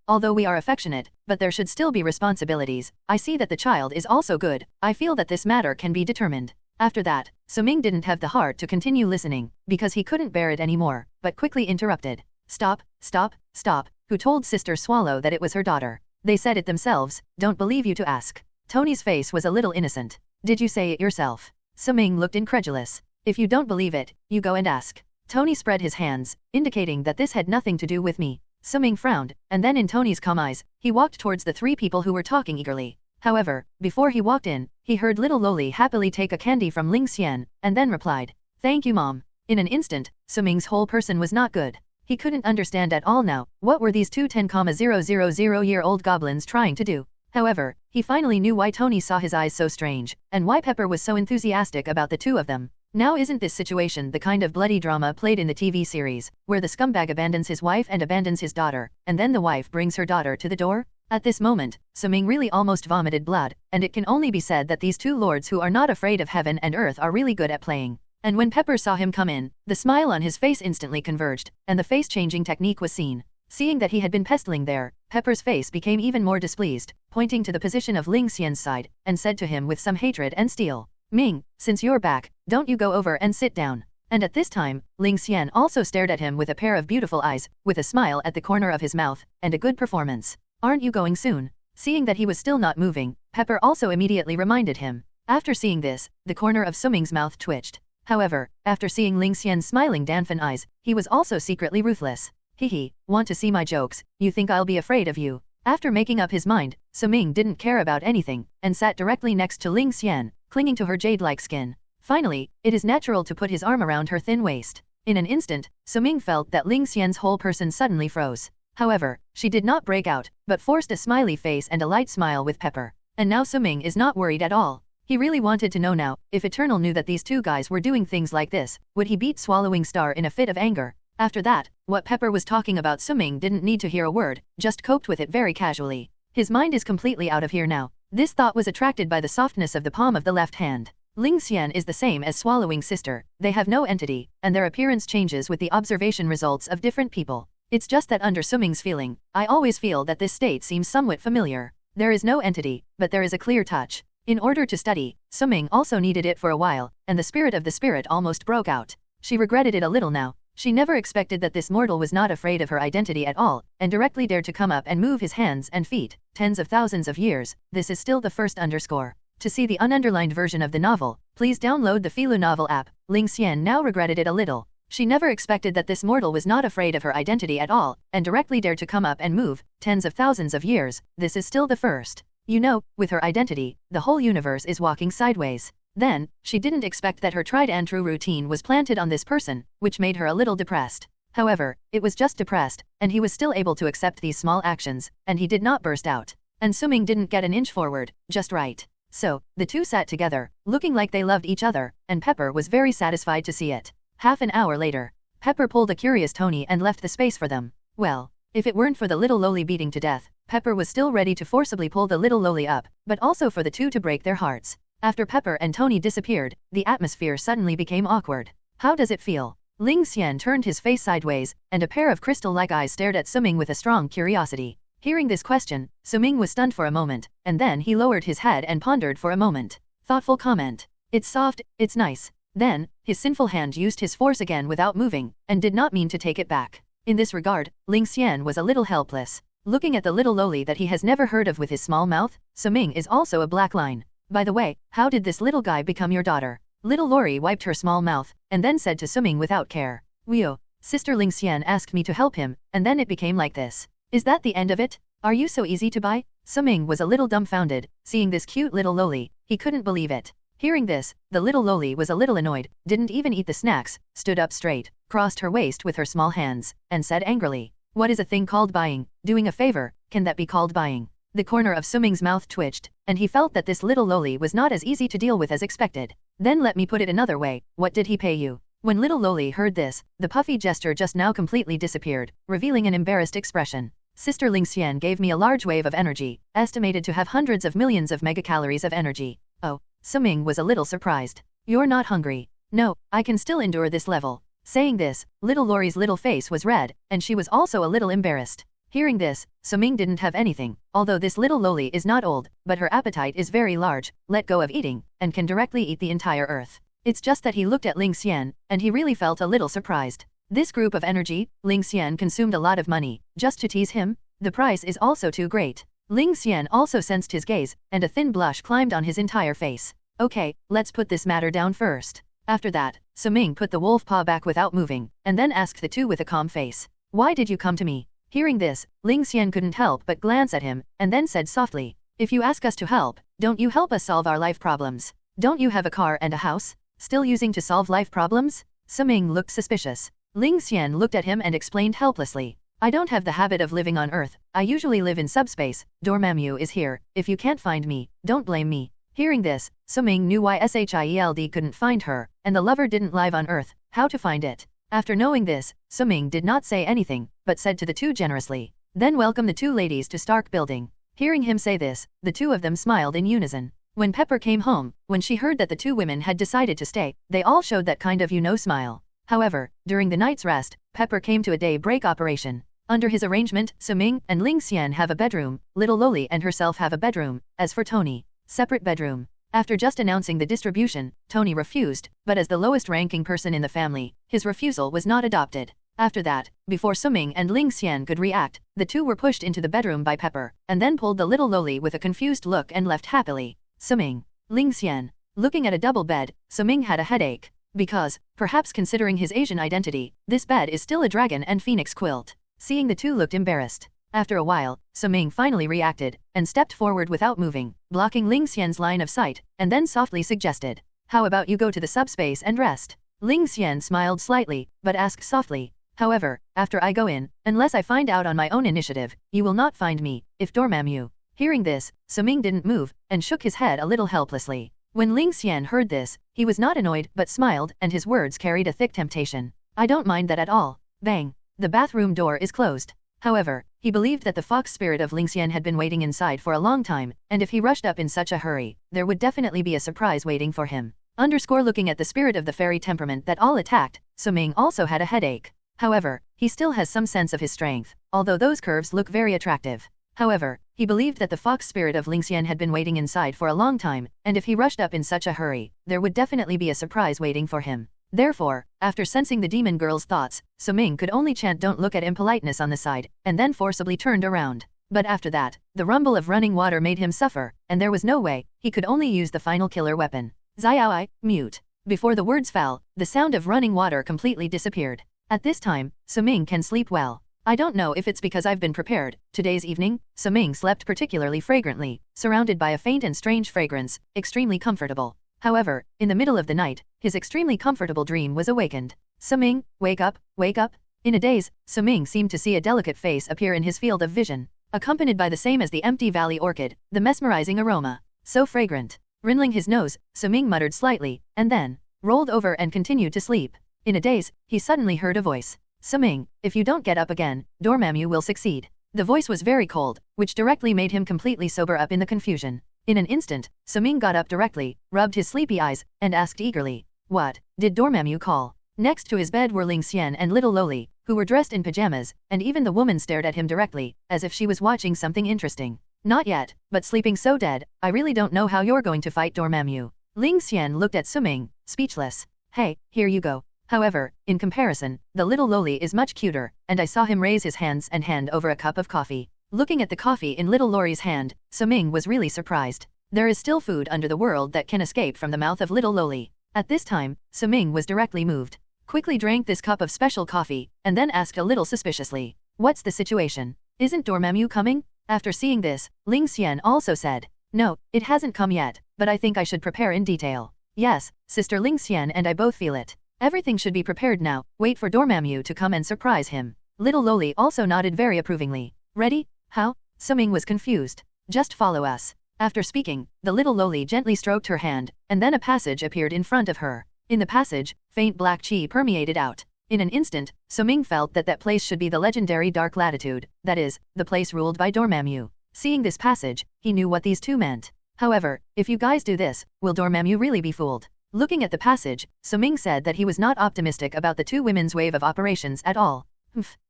Although we are affectionate, but there should still be responsibilities. I see that the child is also good. I feel that this matter can be determined. After that, Suming didn't have the heart to continue listening, because he couldn't bear it anymore, but quickly interrupted. Stop, stop, stop. Who told Sister Swallow that it was her daughter? They said it themselves, don't believe you to ask. Tony's face was a little innocent. Did you say it yourself? Suming looked incredulous. If you don't believe it, you go and ask. Tony spread his hands, indicating that this had nothing to do with me. Suming frowned, and then in Tony's calm eyes, he walked towards the 3 people who were talking eagerly. However, before he walked in, he heard little Loli happily take a candy from Ling Xian, and then replied, Thank you mom. In an instant, Suming's whole person was not good. He couldn't understand at all now, what were these 2 10,000-year-old goblins trying to do. However, he finally knew why Tony saw his eyes so strange, and why Pepper was so enthusiastic about the 2 of them. Now isn't this situation the kind of bloody drama played in the TV series, where the scumbag abandons his wife and abandons his daughter, and then the wife brings her daughter to the door? At this moment, Suming really almost vomited blood, and it can only be said that these 2 lords who are not afraid of heaven and earth are really good at playing. And when Pepper saw him come in, the smile on his face instantly converged, and the face-changing technique was seen. Seeing that he had been pestling there, Pepper's face became even more displeased, pointing to the position of Ling Xian's side, and said to him with some hatred and steel, Ming, since you're back, don't you go over and sit down. And at this time, Ling Xian also stared at him with a pair of beautiful eyes, with a smile at the corner of his mouth, and a good performance. Aren't you going soon? Seeing that he was still not moving, Pepper also immediately reminded him. After seeing this, the corner of Suming's mouth twitched. However, after seeing Ling Xian's smiling Danfan eyes, he was also secretly ruthless. Hehe, want to see my jokes? You think I'll be afraid of you? After making up his mind, Suming didn't care about anything, and sat directly next to Ling Xian, clinging to her jade-like skin. Finally, it is natural to put his arm around her thin waist. In an instant, Suming felt that Ling Xian's whole person suddenly froze. However, she did not break out, but forced a smiley face and a light smile with Pepper. And now Suming is not worried at all. He really wanted to know now, if Eternal knew that these two guys were doing things like this, would he beat Swallowing Star in a fit of anger? After that, what Pepper was talking about Suming didn't need to hear a word, just coped with it very casually. His mind is completely out of here now. This thought was attracted by the softness of the palm of the left hand. Ling Xian is the same as Swallowing's sister, they have no entity, and their appearance changes with the observation results of different people. It's just that under Suming's feeling, I always feel that this state seems somewhat familiar. There is no entity, but there is a clear touch. In order to study, Suming also needed it for a while, and the spirit of the spirit almost broke out. She regretted it a little now. She never expected that this mortal was not afraid of her identity at all, and directly dared to come up and move his hands and feet. Tens of thousands of years, this is still the first underscore. To see the ununderlined version of the novel, please download the Filu novel app. Ling Xian now regretted it a little. She never expected that this mortal was not afraid of her identity at all, and directly dared to come up and move. Tens of thousands of years, this is still the first. You know, with her identity, the whole universe is walking sideways. Then, she didn't expect that her tried and true routine was planted on this person, which made her a little depressed. However, it was just depressed, and he was still able to accept these small actions, and he did not burst out. And Suming didn't get an inch forward, just right. So, the two sat together, looking like they loved each other, and Pepper was very satisfied to see it. Half an hour later, Pepper pulled a curious Tony and left the space for them. Well, if it weren't for the little lowly beating to death, Pepper was still ready to forcibly pull the little lowly up, but also for the two to break their hearts. After Pepper and Tony disappeared, the atmosphere suddenly became awkward. How does it feel? Ling Xian turned his face sideways, and a pair of crystal-like eyes stared at Suming with a strong curiosity. Hearing this question, Suming was stunned for a moment, and then he lowered his head and pondered for a moment. Thoughtful comment. It's soft, it's nice. Then, his sinful hand used his force again without moving, and did not mean to take it back. In this regard, Ling Xian was a little helpless. Looking at the little lowly that he has never heard of with his small mouth, Suming is also a black line. By the way, how did this little guy become your daughter? Little Lori wiped her small mouth, and then said to Suming without care. Wio, Sister Ling Xian asked me to help him, and then it became like this. Is that the end of it? Are you so easy to buy? Suming was a little dumbfounded, seeing this cute little lowly, he couldn't believe it. Hearing this, the little lowly was a little annoyed, didn't even eat the snacks, stood up straight, crossed her waist with her small hands, and said angrily, what is a thing called buying? Doing a favor, can that be called buying? The corner of Suming's mouth twitched, and he felt that this little lowly was not as easy to deal with as expected. Then let me put it another way, what did he pay you? When little lowly heard this, the puffy gesture just now completely disappeared, revealing an embarrassed expression. Sister Ling Xian gave me a large wave of energy, estimated to have hundreds of millions of megacalories of energy. Oh, Suming was a little surprised. You're not hungry. No, I can still endure this level. Saying this, little Lori's little face was red, and she was also a little embarrassed. Hearing this, Suming didn't have anything, although this little lowly is not old, but her appetite is very large, let go of eating, and can directly eat the entire earth. It's just that he looked at Ling Xian, and he really felt a little surprised. This group of energy, Ling Xian consumed a lot of money, just to tease him? The price is also too great. Ling Xian also sensed his gaze, and a thin blush climbed on his entire face. Okay, let's put this matter down first. After that, Suming put the wolf paw back without moving, and then asked the two with a calm face. Why did you come to me? Hearing this, Ling Xian couldn't help but glance at him, and then said softly, if you ask us to help, don't you help us solve our life problems? Don't you have a car and a house? Still using to solve life problems? Suming looked suspicious. Ling Xian looked at him and explained helplessly. I don't have the habit of living on Earth, I usually live in subspace, Dormammu is here, if you can't find me, don't blame me. Hearing this, Suming knew why Shield couldn't find her, and the lover didn't live on Earth, how to find it. After knowing this, Suming did not say anything, but said to the two generously, then welcome the two ladies to Stark Building. Hearing him say this, the two of them smiled in unison. When Pepper came home, when she heard that the two women had decided to stay, they all showed that kind of smile. However, during the night's rest, Pepper came to a day break operation. Under his arrangement, Suming and Ling Xian have a bedroom, little Loli and herself have a bedroom, as for Tony, separate bedroom. After just announcing the distribution, Tony refused, but as the lowest ranking person in the family, his refusal was not adopted. After that, before Suming and Ling Xian could react, the two were pushed into the bedroom by Pepper, and then pulled the little loli with a confused look and left happily. Suming. Ling Xian. Looking at a double bed, Suming had a headache. Because, perhaps considering his Asian identity, this bed is still a dragon and phoenix quilt. Seeing the two looked embarrassed. After a while, Suming finally reacted, and stepped forward without moving, blocking Ling Xian's line of sight, and then softly suggested, "How about you go to the subspace and rest?" Ling Xian smiled slightly, but asked softly, "However, after I go in, unless I find out on my own initiative, you will not find me, if Dormammu." Hearing this, Suming didn't move, and shook his head a little helplessly. When Ling Xian heard this, he was not annoyed but smiled, and his words carried a thick temptation. "I don't mind that at all." Bang! The bathroom door is closed. However, he believed that the fox spirit of Ling Xian had been waiting inside for a long time, and if he rushed up in such a hurry, there would definitely be a surprise waiting for him. Looking at the spirit of the fairy temperament that all attacked, Suming also had a headache. However, he still has some sense of his strength, although those curves look very attractive. However, he believed that the fox spirit of Ling Xian had been waiting inside for a long time, and if he rushed up in such a hurry, there would definitely be a surprise waiting for him. Therefore, after sensing the demon girl's thoughts, Suming could only chant "Don't look at impoliteness" on the side, and then forcibly turned around. But after that, the rumble of running water made him suffer, and there was no way, he could only use the final killer weapon. Xiaoi, mute. Before the words fell, the sound of running water completely disappeared. At this time, Suming can sleep well. I don't know if it's because I've been prepared. Today's evening, Suming slept particularly fragrantly, surrounded by a faint and strange fragrance, extremely comfortable. However, in the middle of the night, his extremely comfortable dream was awakened. "Suming, wake up, wake up." In a daze, Suming seemed to see a delicate face appear in his field of vision, accompanied by the same as the empty valley orchid, the mesmerizing aroma. So fragrant. Wrinkling his nose, Suming muttered slightly, and then rolled over and continued to sleep. In a daze, he suddenly heard a voice. "Suming, if you don't get up again, Dormammu will succeed." The voice was very cold, which directly made him completely sober up in the confusion. In an instant, Suming got up directly, rubbed his sleepy eyes, and asked eagerly, "What? Did Dormammu call?" Next to his bed were Ling Xian and little Loli, who were dressed in pajamas, and even the woman stared at him directly, as if she was watching something interesting. "Not yet, but sleeping so dead, I really don't know how you're going to fight Dormammu." Ling Xian looked at Suming, speechless. "Hey, here you go." However, in comparison, the little Loli is much cuter, and I saw him raise his hands and hand over a cup of coffee. Looking at the coffee in little Lori's hand, Suming was really surprised. There is still food under the world that can escape from the mouth of little Loli. At this time, Suming was directly moved. Quickly drank this cup of special coffee, and then asked a little suspiciously, "What's the situation? Isn't Dormammu coming?" After seeing this, Ling Xian also said, "No, it hasn't come yet, but I think I should prepare in detail." "Yes, Sister Ling Xian and I both feel it. Everything should be prepared now, wait for Dormammu to come and surprise him." Little Loli also nodded very approvingly. "Ready? How?" Suming was confused. "Just follow us." After speaking, the little Loli gently stroked her hand, and then a passage appeared in front of her. In the passage, faint black chi permeated out. In an instant, Suming felt that that place should be the legendary Dark Latitude, that is, the place ruled by Dormammu. Seeing this passage, he knew what these two meant. "However, if you guys do this, will Dormammu really be fooled?" Looking at the passage, Suming said that he was not optimistic about the two women's wave of operations at all.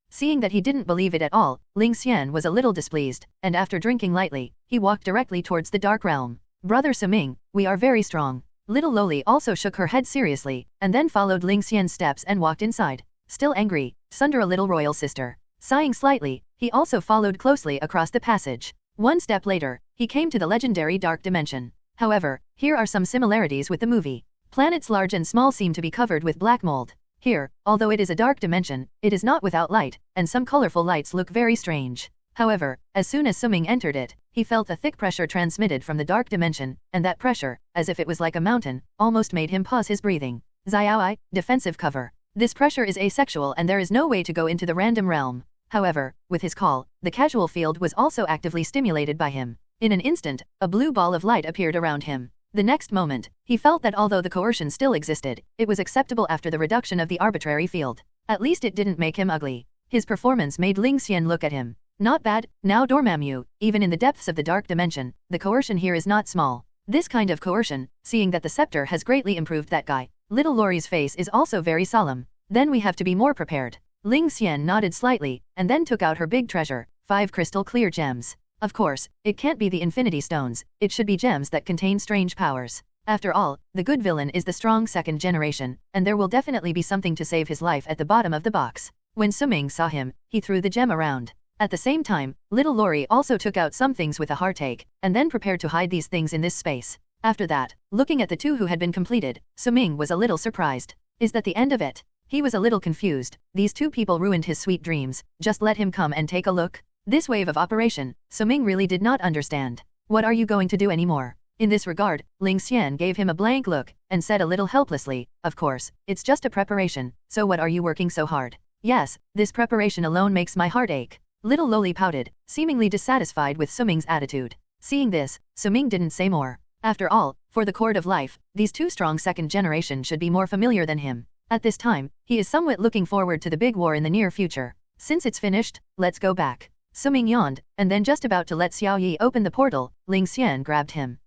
Seeing that he didn't believe it at all, Ling Xian was a little displeased, and after drinking lightly, he walked directly towards the Dark Realm. "Brother Suming, we are very strong." Little Loli also shook her head seriously, and then followed Ling Xian's steps and walked inside. Still angry, Sunder a little royal sister. Sighing slightly, he also followed closely across the passage. One step later, he came to the legendary Dark Dimension. However, here are some similarities with the movie. Planets large and small seem to be covered with black mold. Here, although it is a dark dimension, it is not without light, and some colorful lights look very strange. However, as soon as Suming entered it, he felt a thick pressure transmitted from the dark dimension, and that pressure, as if it was like a mountain, almost made him pause his breathing. Xiaoi, defensive cover. This pressure is asexual and there is no way to go into the random realm. However, with his call, the casual field was also actively stimulated by him. In an instant, a blue ball of light appeared around him. The next moment, he felt that although the coercion still existed, it was acceptable after the reduction of the arbitrary field. At least it didn't make him ugly. His performance made Ling Xian look at him. Not bad. Now Dormammu, even in the depths of the dark dimension, the coercion here is not small. This kind of coercion, seeing that the scepter has greatly improved that guy. Little Lori's face is also very solemn. Then we have to be more prepared. Ling Xian nodded slightly, and then took out her big treasure, 5 crystal clear gems. Of course, it can't be the Infinity Stones, it should be gems that contain strange powers. After all, the good villain is the strong second generation, and there will definitely be something to save his life at the bottom of the box. When Suming saw him, he threw the gem around. At the same time, little Lori also took out some things with a heartache, and then prepared to hide these things in this space. After that, looking at the two who had been completed, Suming was a little surprised. Is that the end of it? He was a little confused. These two people ruined his sweet dreams, just let him come and take a look. This wave of operation, Suming really did not understand. What are you going to do anymore? In this regard, Ling Xian gave him a blank look, and said a little helplessly, of course, it's just a preparation, so what are you working so hard? Yes, this preparation alone makes my heart ache. Little Loli pouted, seemingly dissatisfied with Suming's attitude. Seeing this, Suming didn't say more. After all, for the Court of Life, these two strong second generation should be more familiar than him. At this time, he is somewhat looking forward to the big war in the near future. Since it's finished, let's go back. Suming yawned, and then just about to let Xiao Yi open the portal, Ling Xian grabbed him.